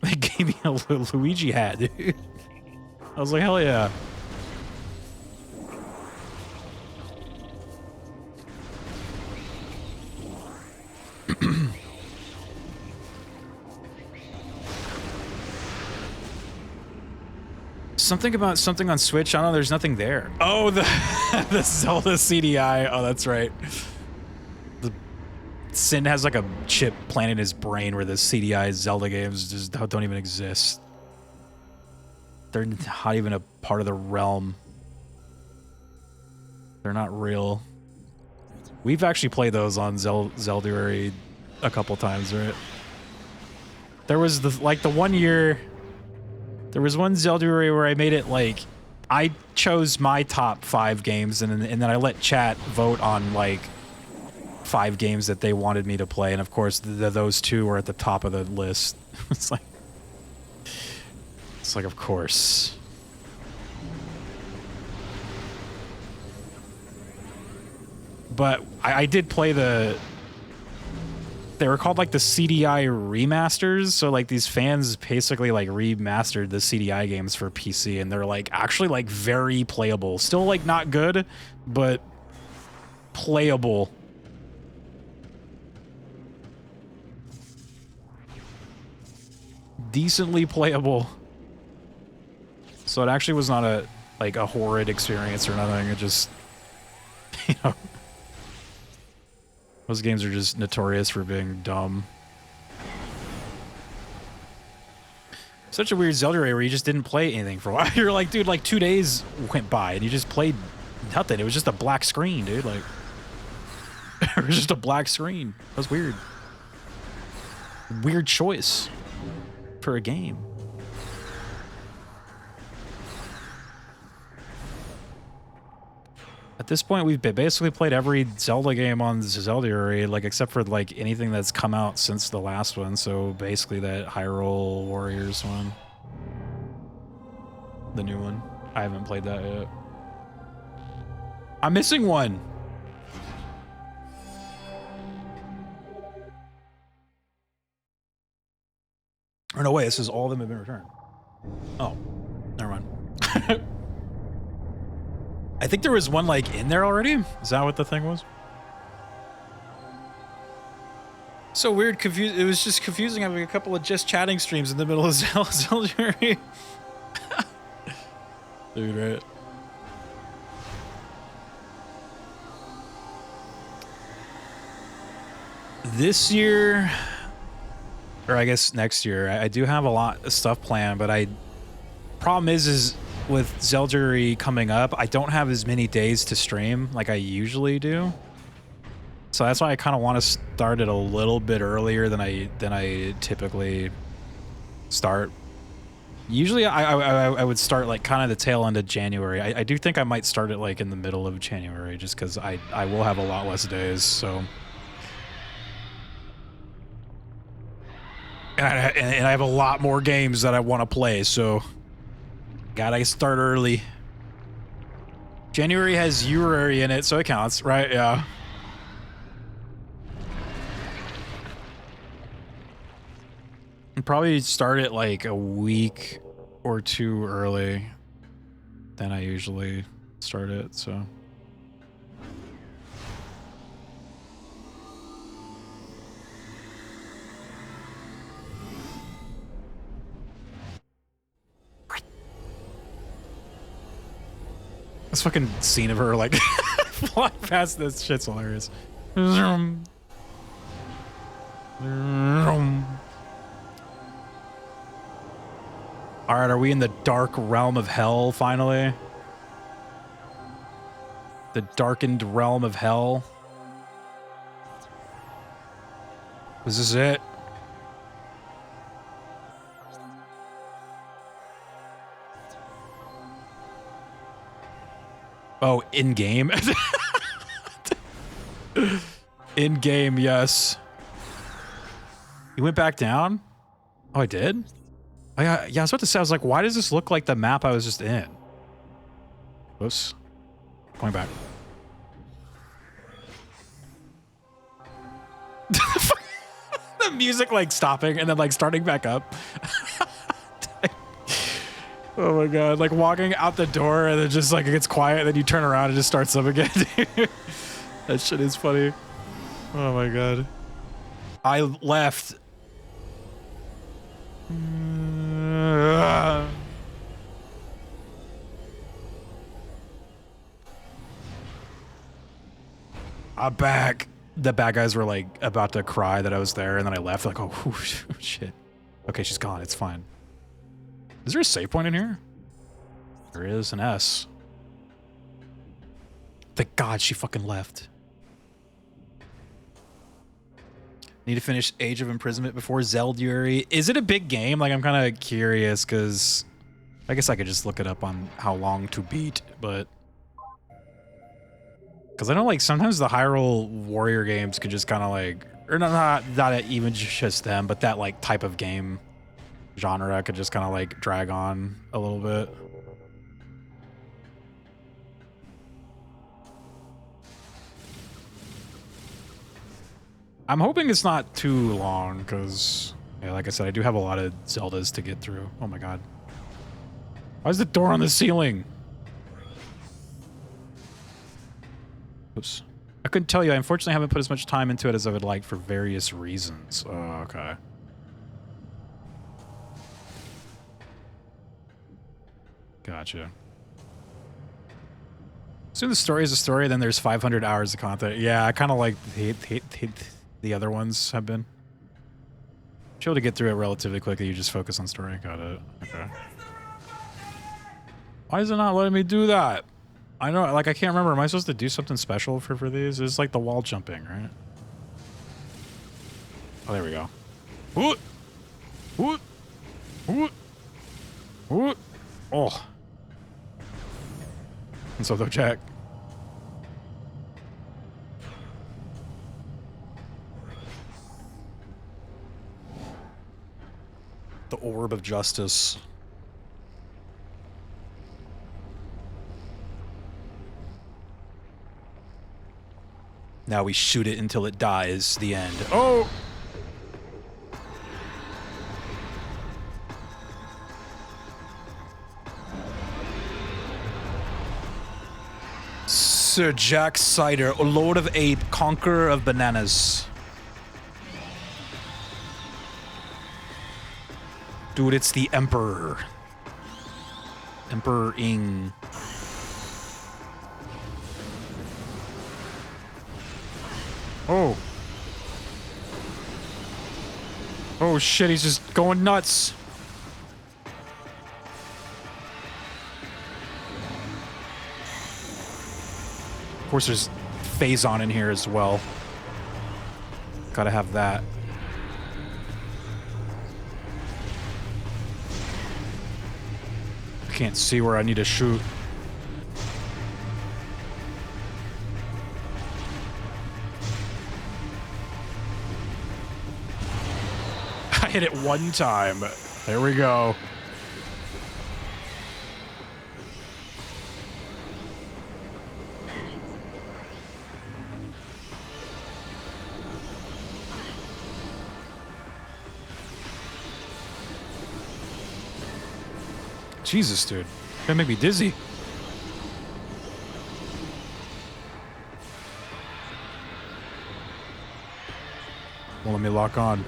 They gave me a Luigi hat, dude. I was like, hell yeah. Something about something on Switch. I don't know. There's nothing there. Oh, the the Zelda CDI. Oh, that's right. Sin has like a chip planted in his brain where the CDI Zelda games just don't even exist. They're not even a part of the realm. They're not real. We've actually played those on Zelda a couple times, right? There was the 1 year. There was one Zelda where I made it like I chose my top 5 games and then I let chat vote on like 5 games that they wanted me to play, and of course those 2 were at the top of the list. It's like of course. But I did play they were called like the CDI remasters, so like these fans basically like remastered the CDI games for PC, and they're like actually like very playable. Still like not good, but playable. Decently playable. So it actually was not a horrid experience or nothing. It just, you know, those games are just notorious for being dumb. Such a weird Zelda where you just didn't play anything for a while. You're like, dude, like 2 days went by and you just played nothing. It was just a black screen, dude. Like, it was just a black screen. That was weird. Weird choice for a game. At this point, we've basically played every Zelda game on Zelda, like except for like anything that's come out since the last one. So basically, that Hyrule Warriors one, the new one. I haven't played that yet. I'm missing one. Or no way, this is all of them have been returned. Oh, never mind. I think there was one like in there already. Is that what the thing was? So weird, confused. It was just confusing having a couple of just chatting streams in the middle of Zelda. Dude, right? This year, or I guess next year, I do have a lot of stuff planned, but problem is with Zelda coming up, I don't have as many days to stream like I usually do. So that's why I kind of want to start it a little bit earlier than I typically start. Usually I would start like kind of the tail end of January. I do think I might start it like in the middle of January just because I will have a lot less days, so. And I have a lot more games that I want to play, so gotta start early. January has Urary in it, so it counts, right? Yeah. I'd probably start it like a week or two early than I usually start it, so. This fucking scene of her like flying past this shit's hilarious. Zoom. Zoom. All right, are we in the dark realm of hell finally? The darkened realm of hell? Was this it? Oh, in-game? In-game, yes. You went back down? Oh, I did? Oh, yeah, I was about to say, I was like, why does this look like the map I was just in? Whoops. Going back. The music, like, stopping and then, like, starting back up. Oh my god, like walking out the door and then just like it gets quiet and then you turn around and just starts up again. That shit is funny. Oh my god. I left. I'm back. The bad guys were like about to cry that I was there and then I left like, oh shit. Okay, she's gone, it's fine. Is there a save point in here? There is an S. Thank God she fucking left. Need to finish Age of Imprisonment before Zeldury. Is it a big game? Like, I'm kind of curious because I guess I could just look it up on how long to beat, but because I know like sometimes the Hyrule Warrior games could just kind of like, or not even just them, but that like type of game genre could just kind of like drag on a little bit. I'm hoping it's not too long because, yeah, like I said, I do have a lot of Zeldas to get through. Oh my god. Why is the door on the ceiling? Oops. I couldn't tell you. I unfortunately haven't put as much time into it as I would like for various reasons. Oh, okay. Gotcha. Assume the story is a story, then there's 500 hours of content. Yeah, I kind of like hate the other ones have been. Be able to get through it relatively quickly. You just focus on story. Got it. Okay. Why is it not letting me do that? I know, like, I can't remember. Am I supposed to do something special for these? It's like the wall jumping, right? Oh, there we go. Ooh. Ooh. Ooh. Ooh. Oh. And so they'll check. The Orb of Justice. Now we shoot it until it dies. The end. Oh! Sir Jack Cider, Lord of Ape, Conqueror of Bananas. Dude, it's the Emperor. Emperor Ing. Oh. Oh shit, he's just going nuts. Of course, there's Phazon in here as well. Gotta have that. I can't see where I need to shoot. I hit it one time. There we go. Jesus, dude. That make me dizzy. Well, let me lock on.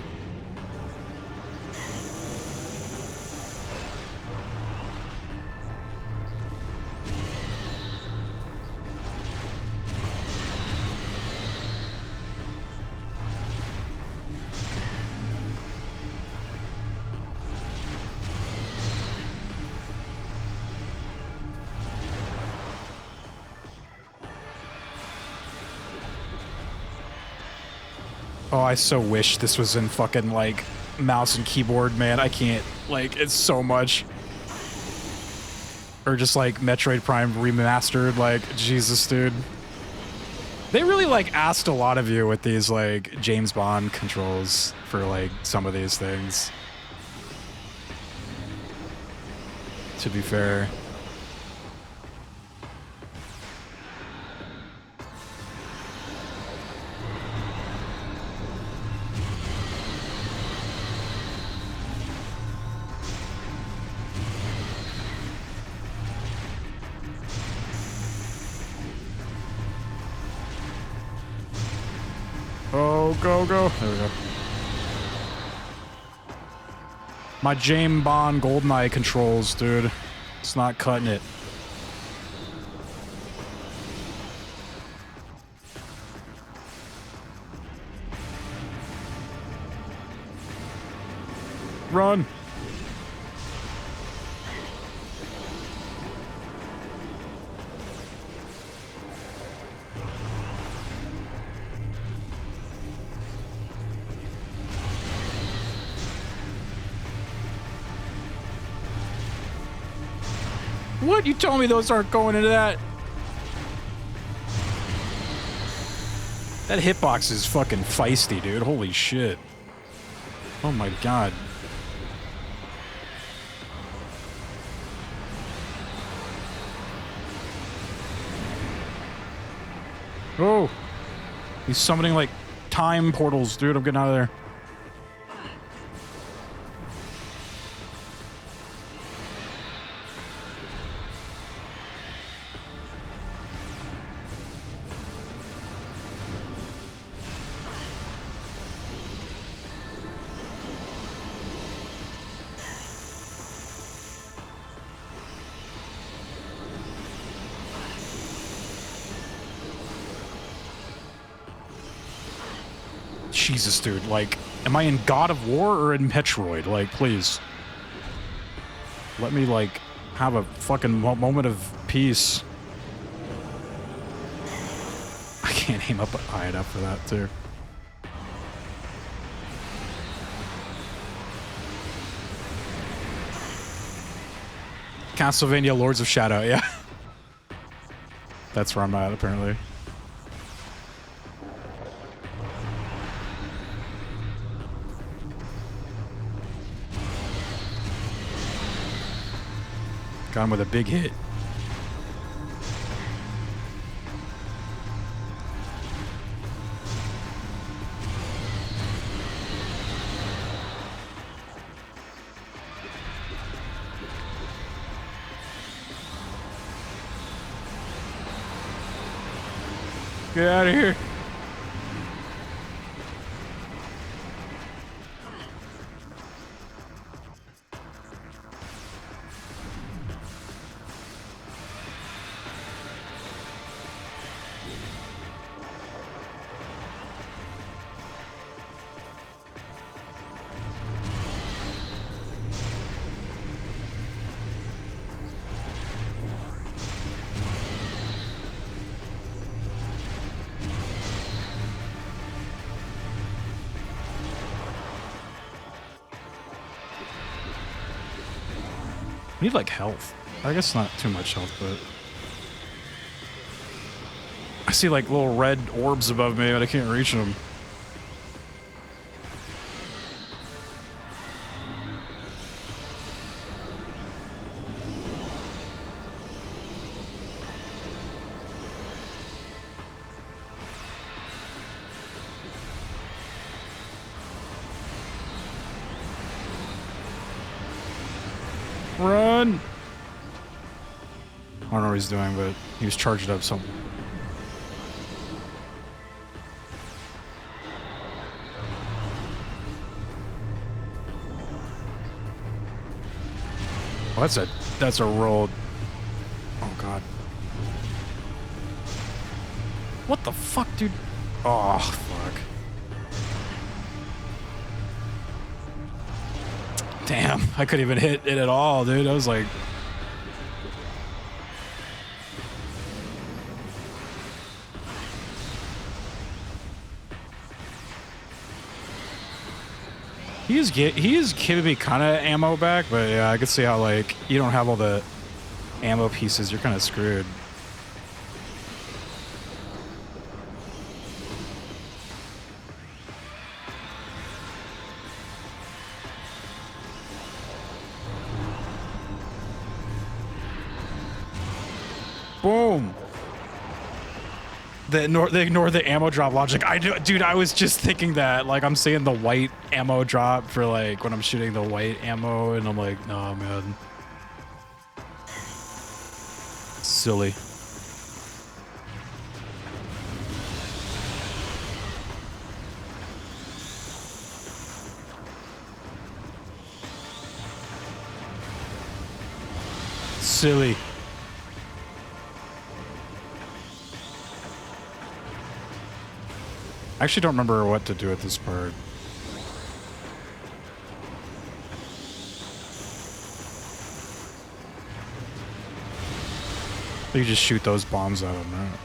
Oh, I so wish this was in fucking, like, mouse and keyboard, man. I can't, like, it's so much. Or just, like, Metroid Prime remastered, like, Jesus, dude. They really, like, asked a lot of you with these, like, James Bond controls for, like, some of these things. To be fair. Oh, go, go. There we go. My James Bond GoldenEye controls, dude. It's not cutting it. Run. What? You told me those aren't going into that? That hitbox is fucking feisty, dude. Holy shit. Oh my god. Oh. He's summoning, like, time portals, dude. I'm getting out of there. Jesus, dude, like, am I in God of War or in Metroid? Like, please. Let me, like, have a fucking moment of peace. I can't aim up high enough for that, too. Castlevania Lords of Shadow, yeah. That's where I'm at, apparently. Got him with a big hit. Get out of here. I need, like, health. I guess not too much health, but... I see, like, little red orbs above me, but I can't reach them. Run! don't know what he's doing, but he was charged up something. Well, that's a roll. Oh god. What the fuck, dude? Oh fuck. Damn, I couldn't even hit it at all, dude. I was like, he is giving me kind of ammo back, but yeah, I could see how like you don't have all the ammo pieces. You're kind of screwed. Boom. They ignore the ammo drop logic. Dude, I was just thinking that. Like, I'm seeing the white ammo drop for, like, when I'm shooting the white ammo, and I'm like, nah, man. Silly. Silly. I actually don't remember what to do at this part. You just shoot those bombs at them, right?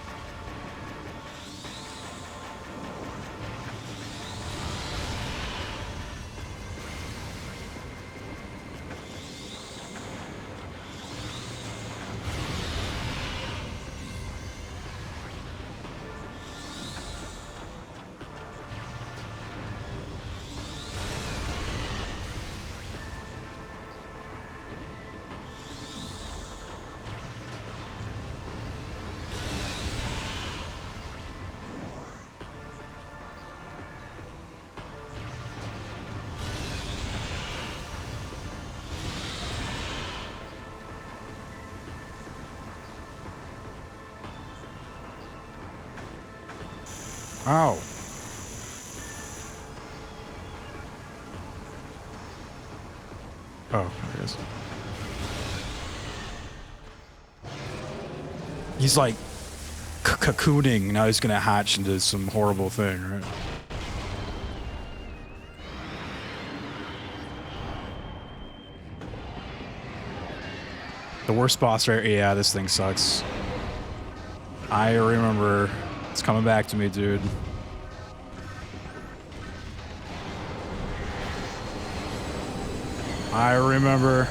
Ow. Oh, there it is. He's like cocooning. Now he's gonna hatch into some horrible thing, right? The worst boss right? Yeah, this thing sucks. I remember. It's coming back to me, dude. I remember.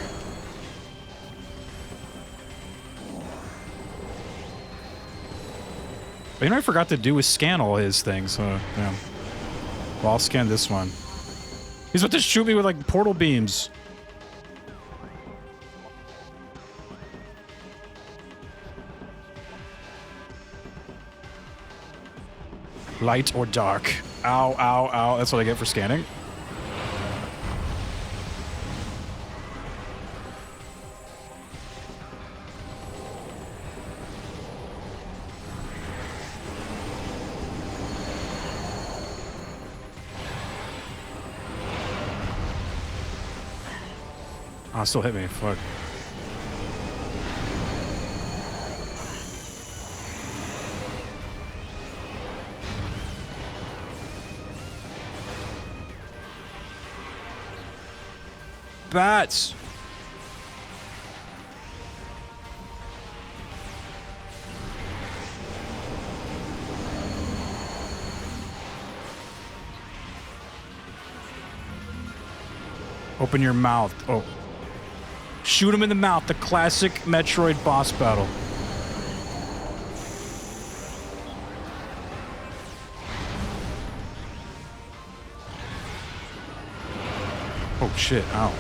But you know what I forgot to do was scan all his things, so yeah. Well, I'll scan this one. He's about to shoot me with like portal beams. Light or dark. Ow, ow, ow. That's what I get for scanning. Oh, still hit me. Fuck. Bats! Open your mouth. Oh. Shoot him in the mouth. The classic Metroid boss battle. Oh shit. Ow.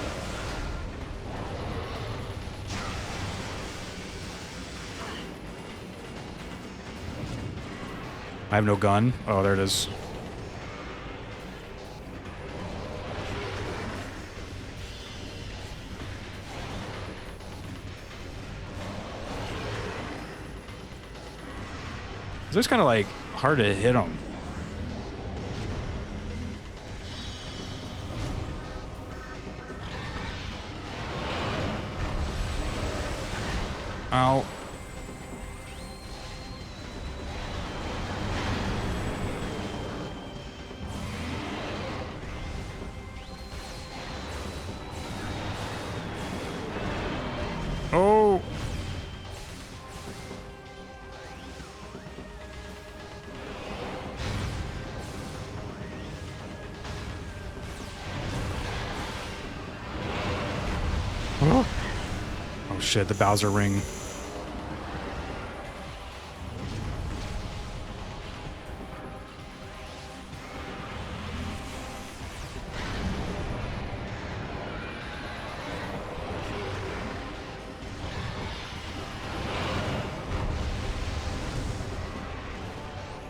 I have no gun. Oh, there it is. It's just kind of like hard to hit them. Ow. Oh. Oh. Oh shit, the Bowser ring.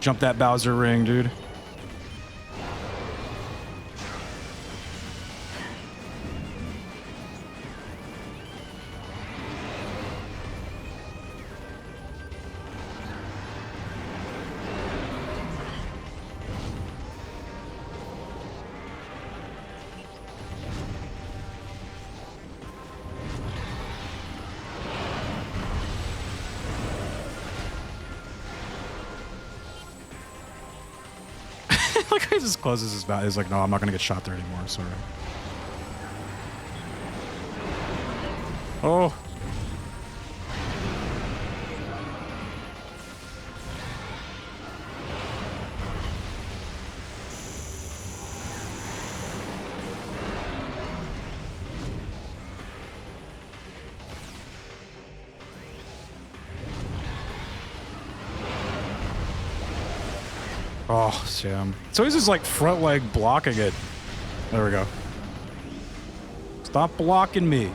Jump that Bowser ring, dude. Like he just closes his mouth. He's like, no, I'm not gonna get shot there anymore. Sorry. Oh. Oh, Sam. So he's just like front leg blocking it. There we go. Stop blocking me.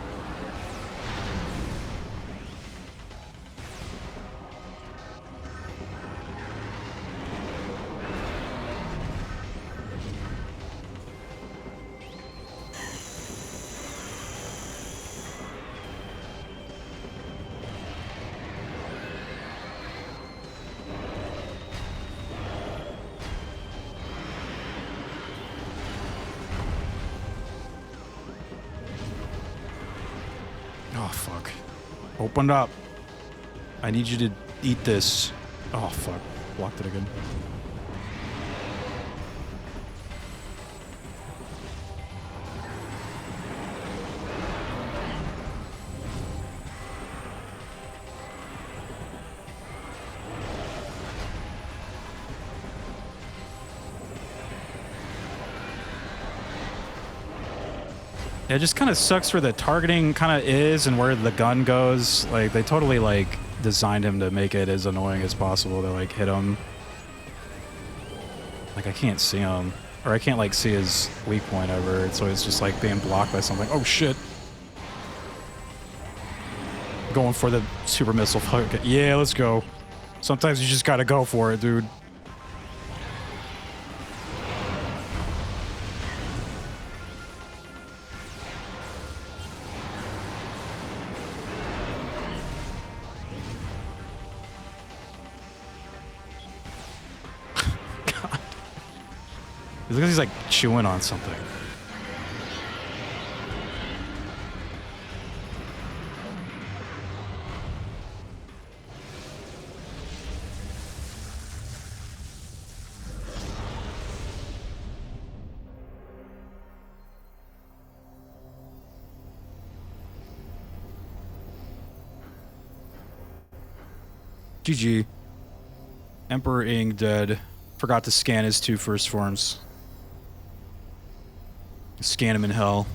Oh, fuck. Open up. I need you to eat this. Oh, fuck. Blocked it again. It just kind of sucks where the targeting kind of is and where the gun goes. Like, they totally, like, designed him to make it as annoying as possible to, like, hit him. Like, I can't see him. Or I can't, like, see his weak point ever. So it's just, like, being blocked by something. Oh, shit. Going for the super missile. Yeah, let's go. Sometimes you just gotta go for it, dude. It's because he's like chewing on something. GG. Emperor Ing dead. Forgot to scan his 2 first forms. Scan him in hell.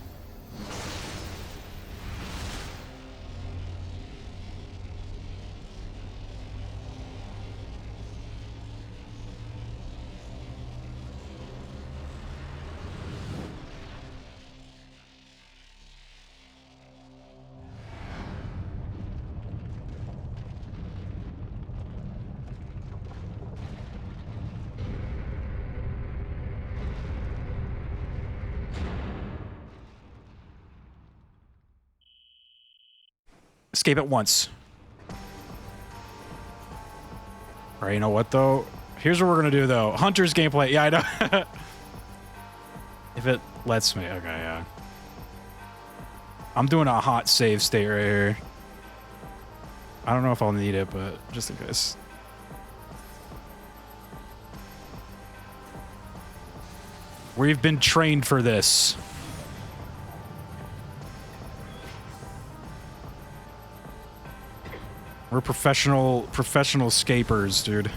Escape at once. All Alright, you know what, though? Here's what we're gonna do, though. Hunter's gameplay. Yeah, I know. If it lets me. Okay, yeah. I'm doing a hot save state right here. I don't know if I'll need it, but just in case. We've been trained for this. We're professional scapers, dude.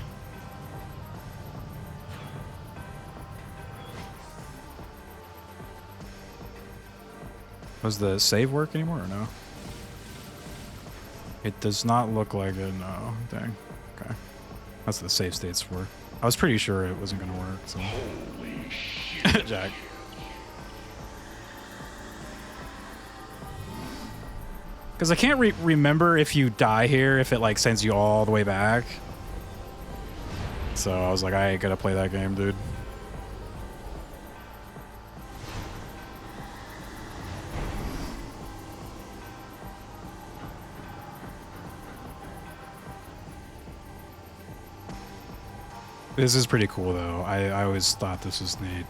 Does the save work anymore or no? It does not look like it, no. Dang. Okay. That's what the save states for. I was pretty sure it wasn't gonna work, so. Holy shit. Jack. Because I can't remember if you die here, if it like sends you all the way back. So I was like, I ain't gonna play that game, dude. This is pretty cool, though. I always thought this was neat.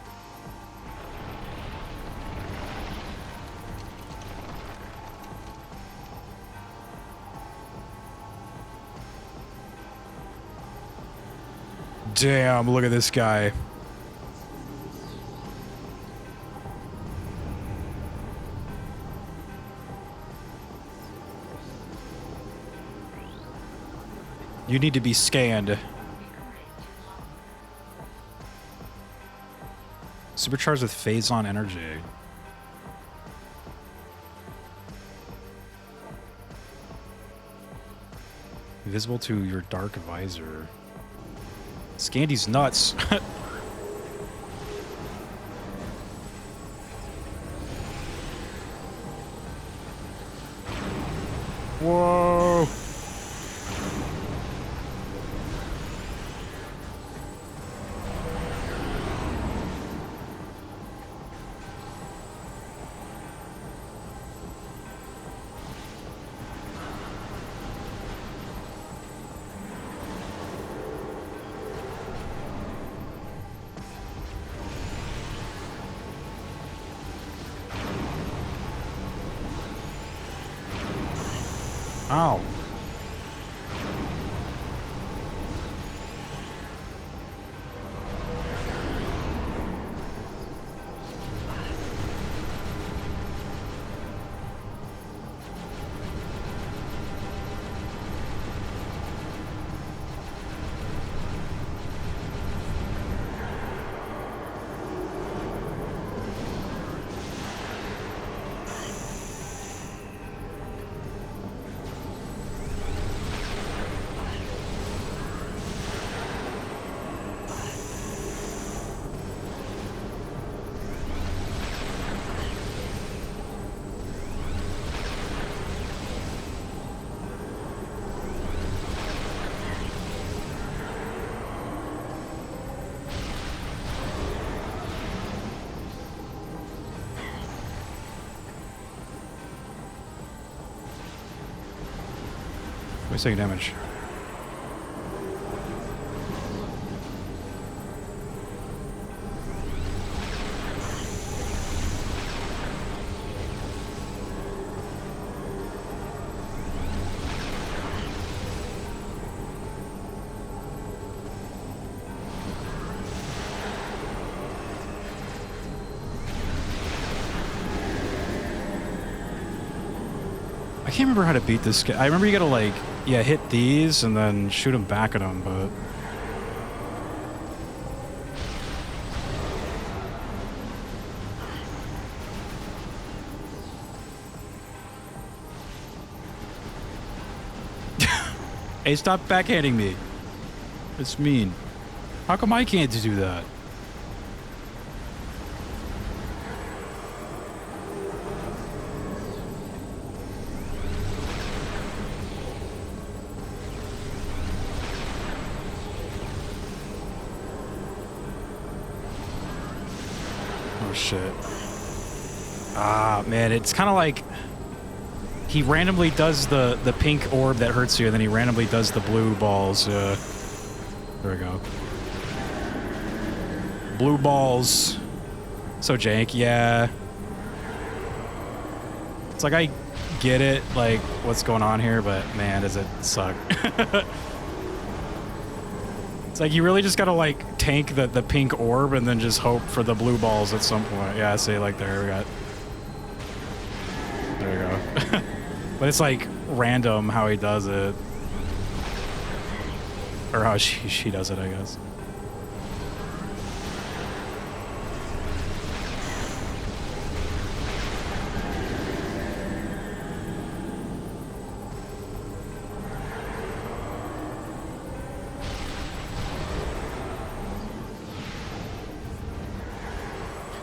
Damn, look at this guy. You need to be scanned. Supercharged with phase-on energy. Visible to your dark visor. Scandy's nuts. Whoa. Ow. What's taking damage? I can't remember how to beat this guy. I remember you gotta like, yeah, hit these and then shoot him back at him, but... Hey, stop backhanding me. It's mean. How come I can't do that? Oh shit. Ah, man, it's kind of like he randomly does the pink orb that hurts you, and then he randomly does the blue balls. There we go. Blue balls. So jank, yeah. It's like I get it, like what's going on here, but man, does it suck. It's like you really just gotta like tank the pink orb and then just hope for the blue balls at some point. Yeah, see, like there we got. There you go. But it's like random how he does it. Or how she does it, I guess.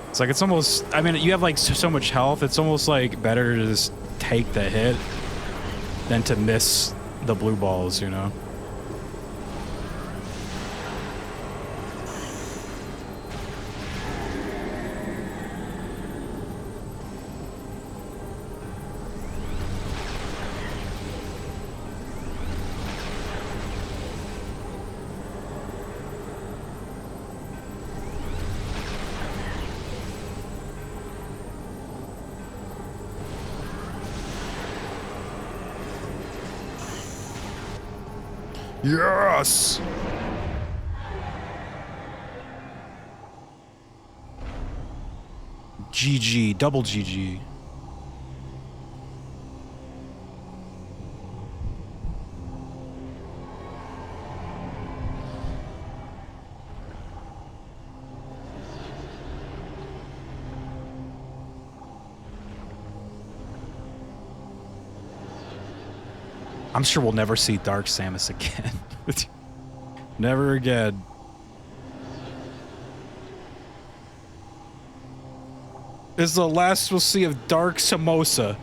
It's like, it's almost, I mean, you have like so much health, it's almost like better to just take the hit than to miss the blue balls, you know? Yes! GG, double GG. I'm sure we'll never see Dark Samus again. Never again. This is the last we'll see of Dark Samosa.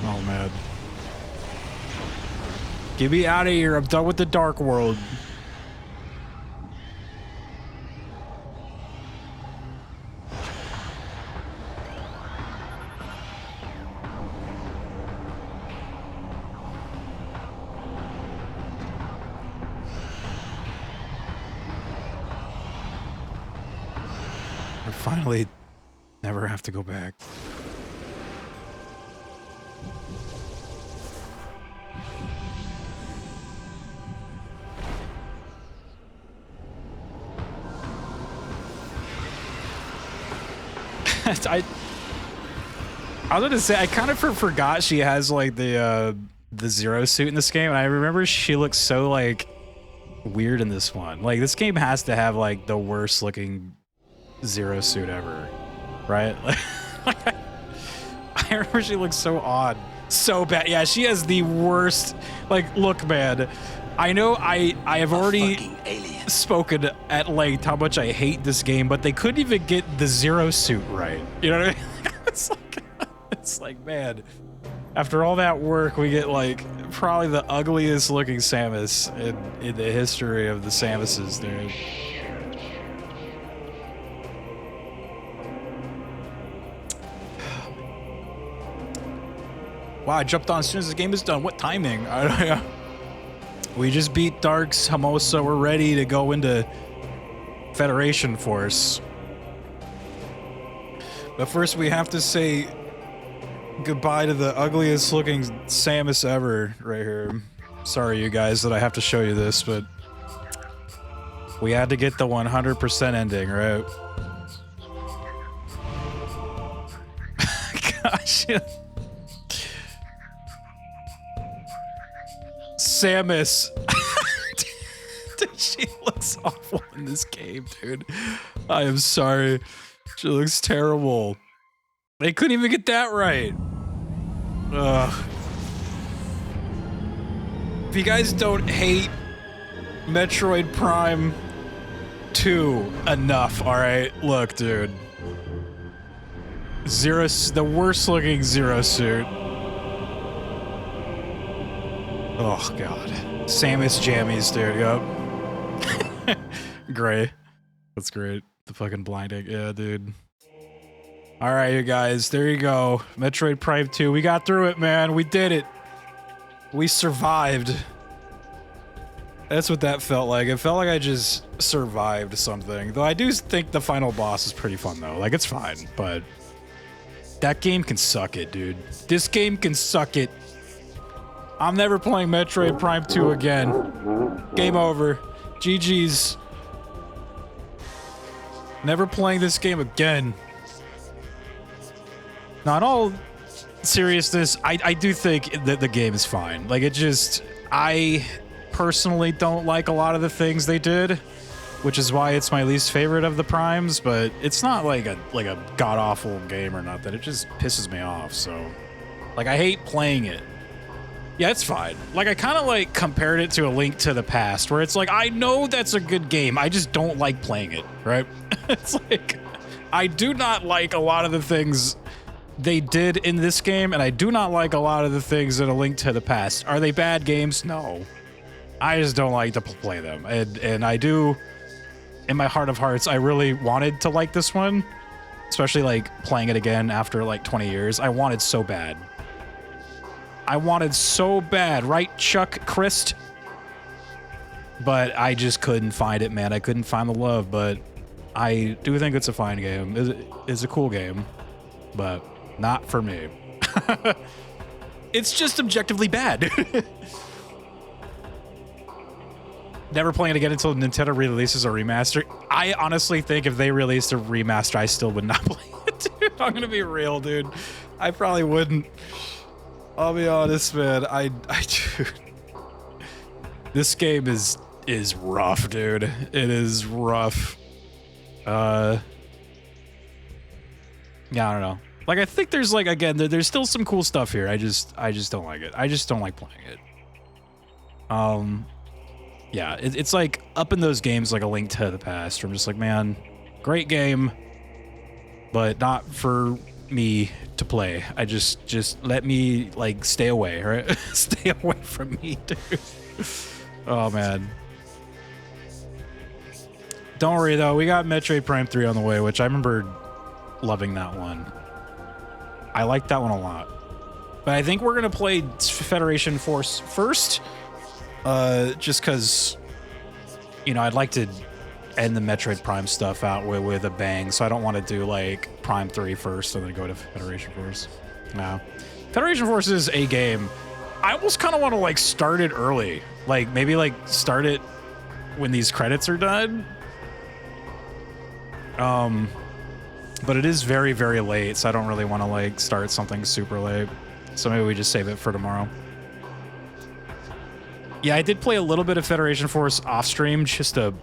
Oh man. Get me out of here. I'm done with the dark world. I finally never have to go back. I was gonna say I kind of forgot she has like the Zero suit in this game, and I remember she looks so like weird in this one. Like this game has to have like the worst looking Zero suit ever, right? Like, I remember she looks so odd, so bad. Yeah, she has the worst. Like, look, man. I know I have already spoken at length how much I hate this game, but they couldn't even get the Zero suit right. You know what I mean? It's like, man, after all that work, we get like probably the ugliest looking Samus in the history of the Samuses, dude. Wow, I jumped on as soon as the game is done. What timing? We just beat Dark Samosa. We're ready to go into Federation Force. But first we have to say goodbye to the ugliest looking Samus ever right here. Sorry you guys that I have to show you this, but we had to get the 100% ending, right? Gosh. Samus. Dude, she looks awful in this game, dude. I am sorry. She looks terrible. They couldn't even get that right. Ugh. If you guys don't hate Metroid Prime 2 enough, alright? Look, dude. The worst looking Zero suit. Oh god. Samus jammies, dude. Yup. Gray. That's great. The fucking blinding. Yeah, dude. All right, you guys. There you go. Metroid Prime 2. We got through it, man. We did it. We survived. That's what that felt like. It felt like I just survived something. Though I do think the final boss is pretty fun, though. Like, it's fine, but that game can suck it, dude. This game can suck it. I'm never playing Metroid Prime 2 again. Game over. GG's. Never playing this game again. Now, in all seriousness, I do think that the game is fine. Like, it just... I personally don't like a lot of the things they did, which is why it's my least favorite of the Primes, but it's not like a god-awful game or nothing. It just pisses me off, so... Like, I hate playing it. Yeah, it's fine. Like, I kind of, like, compared it to A Link to the Past, where it's like, I know that's a good game, I just don't like playing it, right? It's like, I do not like a lot of the things they did in this game, and I do not like a lot of the things in A Link to the Past. Are they bad games? No. I just don't like to play them. And I do, in my heart of hearts, I really wanted to like this one, especially, like, playing it again after, like, 20 years. I wanted so bad. I wanted so bad, right, Chuck Christ? But I just couldn't find it, man. I couldn't find the love, but I do think it's a fine game. It's a cool game, but not for me. It's just objectively bad. Never playing it again until Nintendo releases a remaster. I honestly think if they released a remaster, I still would not play it, dude. I'm gonna be real, dude. I probably wouldn't. I'll be honest, man. Dude. This game is rough, dude. It is rough. Yeah, I don't know. Like, I think there's, like, again, there's still some cool stuff here. I just don't like it. I just don't like playing it. Yeah, it's like up in those games like A Link to the Past, where I'm just like, man, great game, but not for me to play. I just let me, like, stay away, right? Stay away from me, dude. Oh, man. Don't worry, though. We got Metroid Prime 3 on the way, which I remember loving that one. I liked that one a lot. But I think we're going to play Federation Force first. Just because, you know, I'd like to end the Metroid Prime stuff out with a bang, so I don't want to do, like, Prime 3 first and then go to Federation Force. No. Federation Force is a game. I almost kind of want to, like, start it early. Like, maybe, like, start it when these credits are done. But it is very, very late, so I don't really want to, like, start something super late. So maybe we just save it for tomorrow. Yeah, I did play a little bit of Federation Force off stream just to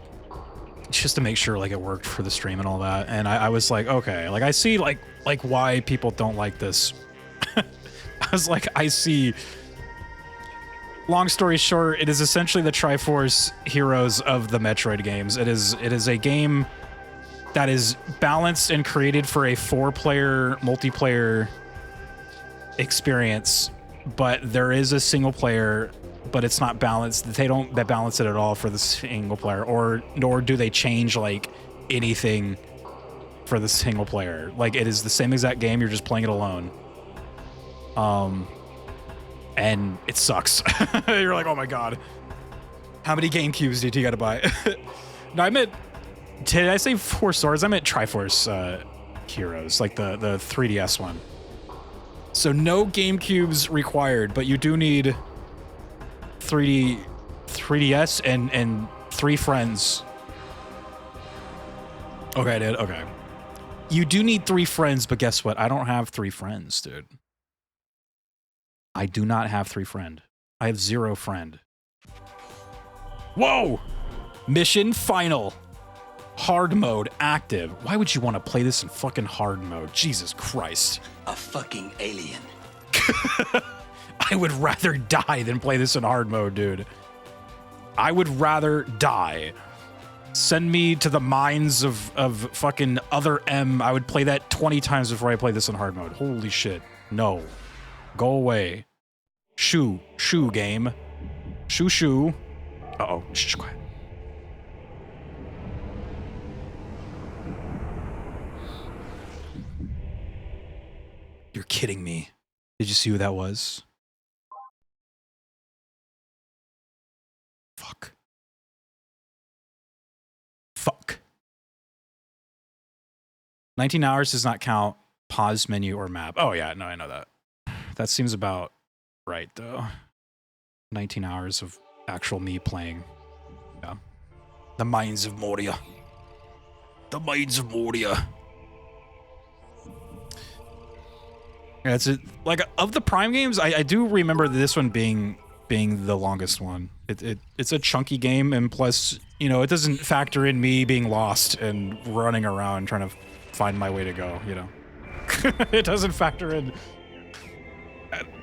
make sure, like, it worked for the stream and all that. And I was like, okay, like, I see like why people don't like this. I was like, I see. Long story short, it is essentially the Triforce heroes of the Metroid games. It is a game that is balanced and created for a 4-player multiplayer experience, but there is a single player, but it's not balanced. They don't balance it at all for the single player, nor do they change, like, anything for the single player. Like, it is the same exact game, you're just playing it alone. And it sucks. You're like, oh my god. How many GameCubes did you gotta buy? No, I meant, did I say 4 Swords? I meant Triforce Heroes, like the 3DS one. So no GameCubes required, but you do need 3DS and 3 friends. Okay, I did. Okay. You do need 3 friends, but guess what? I don't have 3 friends, dude. I do not have 3 friend. I have 0 friend. Whoa! Mission final. Hard mode active. Why would you want to play this in fucking hard mode? Jesus Christ. A fucking alien. I would rather die than play this in hard mode, dude. I would rather die. Send me to the mines of fucking Other M. I would play that 20 times before I play this in hard mode. Holy shit. No. Go away. Shoo game. Shoo. Uh-oh. Shh, quiet. You're kidding me. Did you see who that was? Fuck. 19 hours does not count pause menu or map. Oh yeah, no, I know that. That seems about right though. 19 hours of actual me playing. Yeah. The Mines of Moria. The Mines of Moria. Yeah, it's like of the Prime games, I do remember this one being the longest one. It's a chunky game, and plus, you know, it doesn't factor in me being lost and running around trying to find my way to go, you know. It doesn't factor in.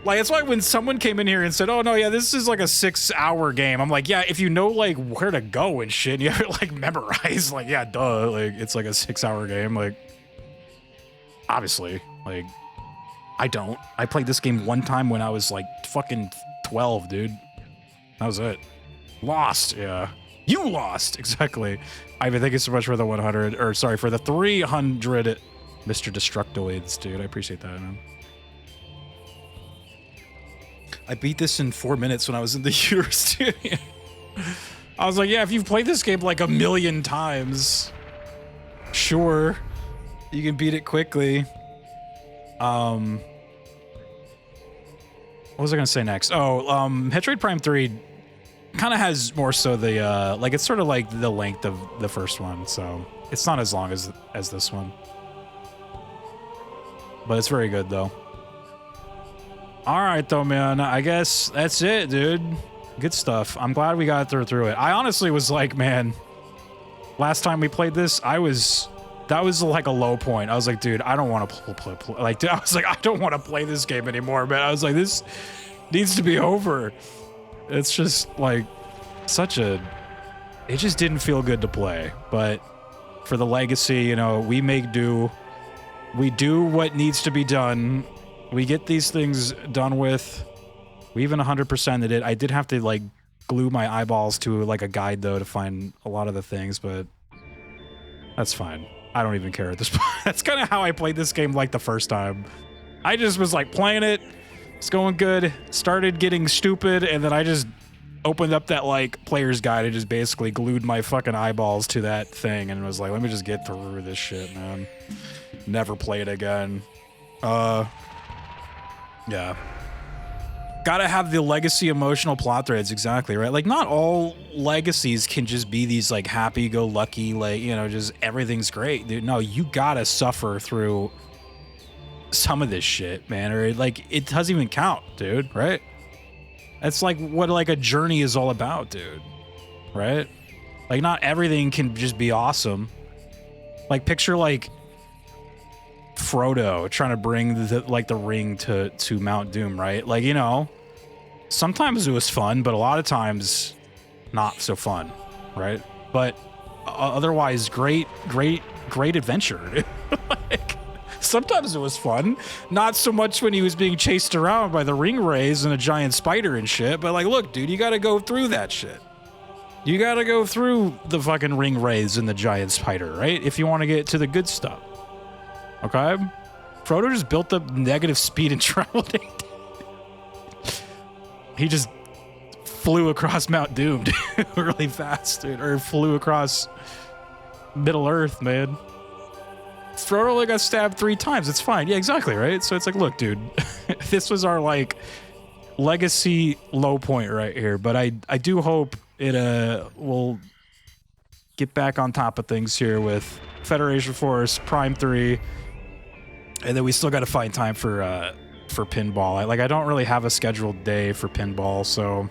Like, that's why when someone came in here and said, oh no, yeah, this is like a 6-hour game, I'm like, yeah, if you know like where to go and shit, you have it like memorized, like, yeah, duh, like it's like a 6-hour game, like, obviously, like, I don't. I played this game one time when I was like fucking 12, dude. That was it. Lost, yeah. You lost, exactly. Ivan, thank you so much for the 100, or sorry, for the 300 Mr. Destructoids, dude. I appreciate that, man. I beat this in 4 minutes when I was in the university. I was like, yeah, if you've played this game like a million times, sure, you can beat it quickly. What was I gonna say next? Oh, Metroid Prime 3 kind of has more so the, like, it's sort of like the length of the first one, so it's not as long as this one. But it's very good, though. Alright, though, man. I guess that's it, dude. Good stuff. I'm glad we got through it. I honestly was like, man, last time we played this, that was like a low point. I was like, dude, I don't want to play. Like, dude, I was like, I don't want to play this game anymore, man. I was like, this needs to be over. It's just like it just didn't feel good to play. But for the legacy, you know, we make do. We do what needs to be done. We get these things done with. We even 100%ed it. I did have to like glue my eyeballs to like a guide though to find a lot of the things, but that's fine. I don't even care at this point. That's kind of how I played this game like the first time. I just was like playing it. It's going good. Started getting stupid, and then I just opened up that like player's guide and just basically glued my fucking eyeballs to that thing and was like, let me just get through this shit, man. Never play it again. Yeah. Gotta have the legacy emotional plot threads, exactly, right? Like, not all legacies can just be these, like, happy-go-lucky, like, you know, just everything's great, dude. No, you gotta suffer through some of this shit, man, or, like, it doesn't even count, dude, right? That's, like, what, like, a journey is all about, dude, right? Like, not everything can just be awesome. Like, picture, like, Frodo trying to bring the ring to Mount Doom, right? Like, you know, sometimes it was fun, but a lot of times not so fun, right? But otherwise, great adventure. Like, sometimes it was fun, not so much when he was being chased around by the ring rays and a giant spider and shit, but like, look, dude, you gotta go through that shit. You gotta go through the fucking ring rays and the giant spider, right? If you want to get to the good stuff. Okay? Frodo just built up negative speed and travel. He just flew across Mount Doom, dude, really fast, dude. Or flew across Middle Earth, man. Frodo only got stabbed 3 times. It's fine. Yeah, exactly, right? So it's like, look, dude, this was our, like, legacy low point right here. But I do hope it will get back on top of things here with Federation Force, Prime 3, and then we still got to find time for pinball. I don't really have a scheduled day for pinball, so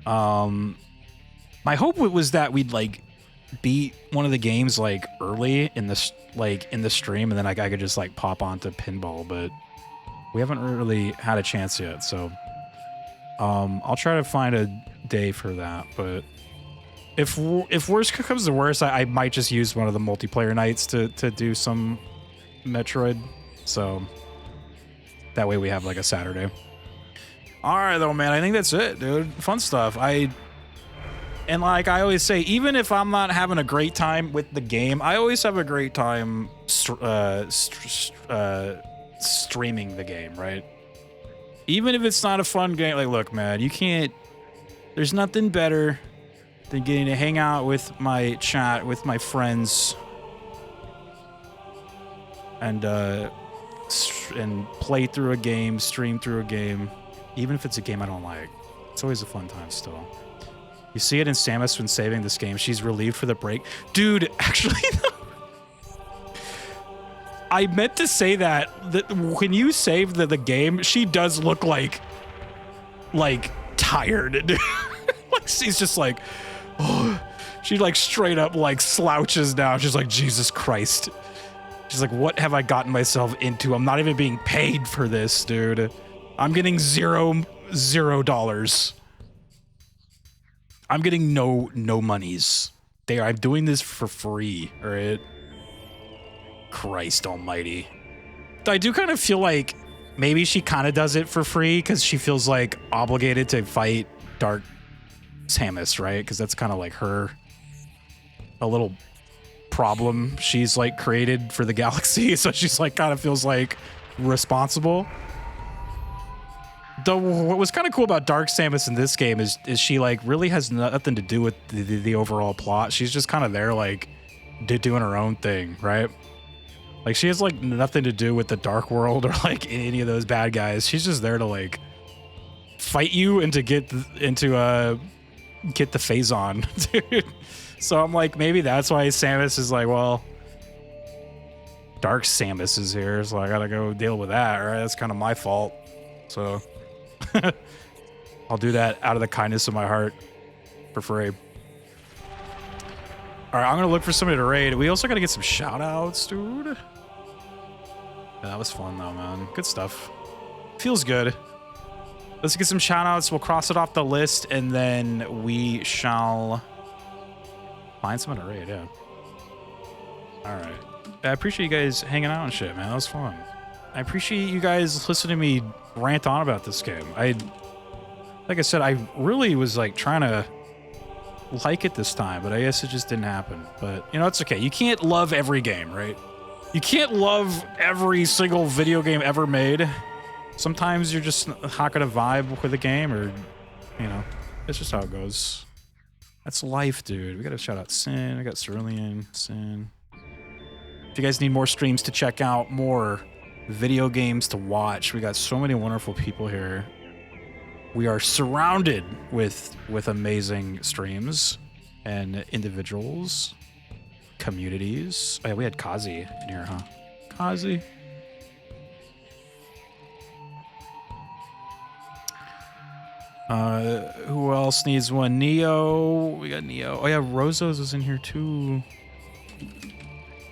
my hope was that we'd like beat one of the games like early in this in the stream, and then I could just like pop onto pinball, but we haven't really had a chance yet, so I'll try to find a day for that. But If worst comes to worst, I might just use one of the multiplayer nights to do some Metroid. So that way we have like a Saturday. All right, though, man. I think that's it, dude. Fun stuff. And like I always say, even if I'm not having a great time with the game, I always have a great time streaming the game, right? Even if it's not a fun game. Like, look, man, you can't. There's nothing better than getting to hang out with my chat, with my friends, and play through a game, stream through a game, even if it's a game I don't like. It's always a fun time still. You see it in Samus when saving this game. She's relieved for the break. Dude, actually, I meant to say that when you save the game, she does look like tired. Like she's just like, oh, she like straight up like slouches down. She's like, Jesus Christ. She's like, what have I gotten myself into? I'm not even being paid for this, dude. I'm getting $0. I'm getting no monies. I'm doing this for free, all right? Christ almighty. I do kind of feel like maybe she kind of does it for free because she feels like obligated to fight Dark Samus, right? Because that's kind of like a little problem she's like created for the galaxy. So she's like kind of feels like responsible. Though what was kind of cool about Dark Samus in this game is she like really has nothing to do with the overall plot. She's just kind of there like doing her own thing, right? Like she has like nothing to do with the Dark World or like any of those bad guys. She's just there to like fight you and to get the phase on, dude. So I'm like, maybe that's why Samus is like, well, Dark Samus is here, so I gotta go deal with that, right? That's kind of my fault. So I'll do that out of the kindness of my heart for free. All right, I'm gonna look for somebody to raid. We also gotta get some shout outs, dude. Yeah, that was fun though, man. Good stuff. Feels good. Let's get some shout outs. We'll cross it off the list and then we shall find someone to raid, yeah. All right. I appreciate you guys hanging out and shit, man. That was fun. I appreciate you guys listening to me rant on about this game. Like I said, I really was like trying to like it this time, but I guess it just didn't happen. But you know, it's okay. You can't love every game, right? You can't love every single video game ever made. Sometimes you're just not gonna vibe with a game, or you know, it's just how it goes. That's life, dude. We gotta shout out Sin. I got Cerulean, Sin. If you guys need more streams to check out, more video games to watch, we got so many wonderful people here. We are surrounded with amazing streams and individuals, communities. Oh yeah, we had Kazi in here, huh? Kazi. Who else needs one? Neo. We got Neo. Oh yeah, Rosos is in here too.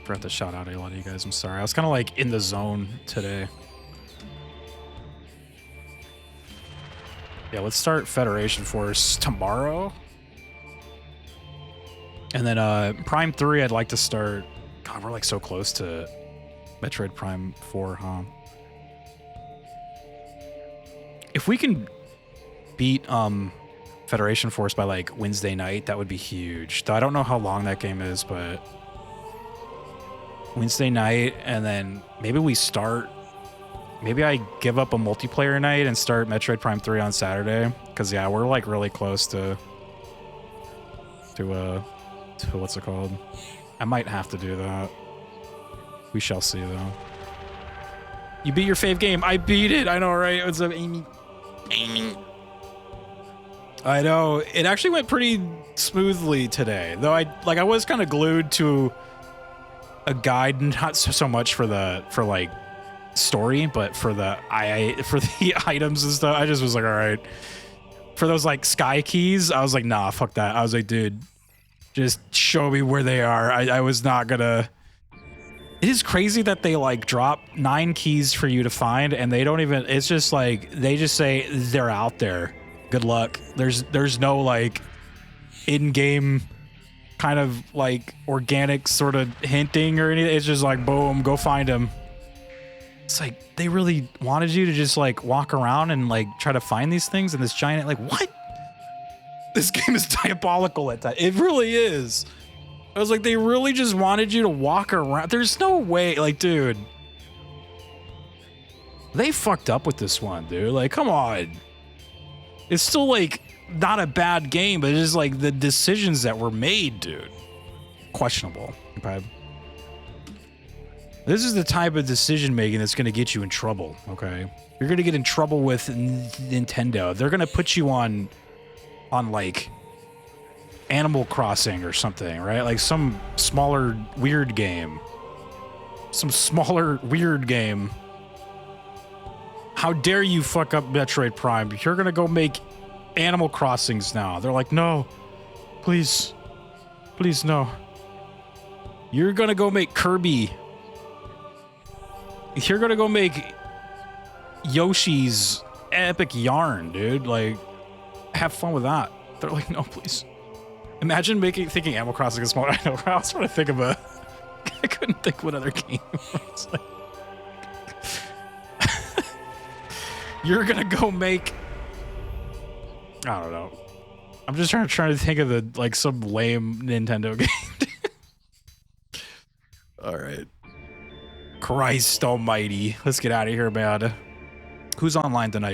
Forgot to shout out a lot of you guys. I'm sorry. I was kind of like in the zone today. Yeah, let's start Federation Force tomorrow. And then Prime 3, I'd like to start. God, we're like so close to Metroid Prime 4, huh? If we can beat Federation Force by like Wednesday night, that would be huge. Though I don't know how long that game is, but Wednesday night, and then maybe we start. Maybe I give up a multiplayer night and start Metroid Prime 3 on Saturday, because yeah, we're like really close to what's it called? I might have to do that. We shall see though. You beat your fave game. I beat it. I know, right? What's up, Amy? Amy. I know. It actually went pretty smoothly today, though. I was kind of glued to a guide, not so much for like story, but for the items and stuff. I just was like, all right. For those like sky keys, I was like, nah, fuck that. I was like, dude, just show me where they are. I was not gonna. It is crazy that they like drop 9 keys for you to find, and they don't even. It's just like they just say they're out there. Good luck. There's no like in-game kind of like organic sort of hinting or anything. It's just like, boom, go find him. It's like they really wanted you to just like walk around and like try to find these things in this giant, like, what? This game is diabolical at times. It really is. I was like, they really just wanted you to walk around. There's no way, like, dude. They fucked up with this one, dude. Like, come on. It's still like not a bad game, but it's just like the decisions that were made, dude. Questionable. Okay. This is the type of decision making that's going to get you in trouble, okay? You're going to get in trouble with Nintendo. They're going to put you on like Animal Crossing or something, right? Like some smaller weird game. Some smaller weird game. How dare you fuck up Metroid Prime? You're going to go make Animal Crossings now. They're like, no, please, please, no. You're going to go make Kirby. You're going to go make Yoshi's Epic Yarn, dude. Like, have fun with that. They're like, no, please. Imagine thinking Animal Crossing is smaller. I know. I was trying to think of I couldn't think what other game. It's like, you're gonna go make. I don't know. I'm just trying to think of like some lame Nintendo game. All right. Christ Almighty. Let's get out of here, man. Who's online tonight?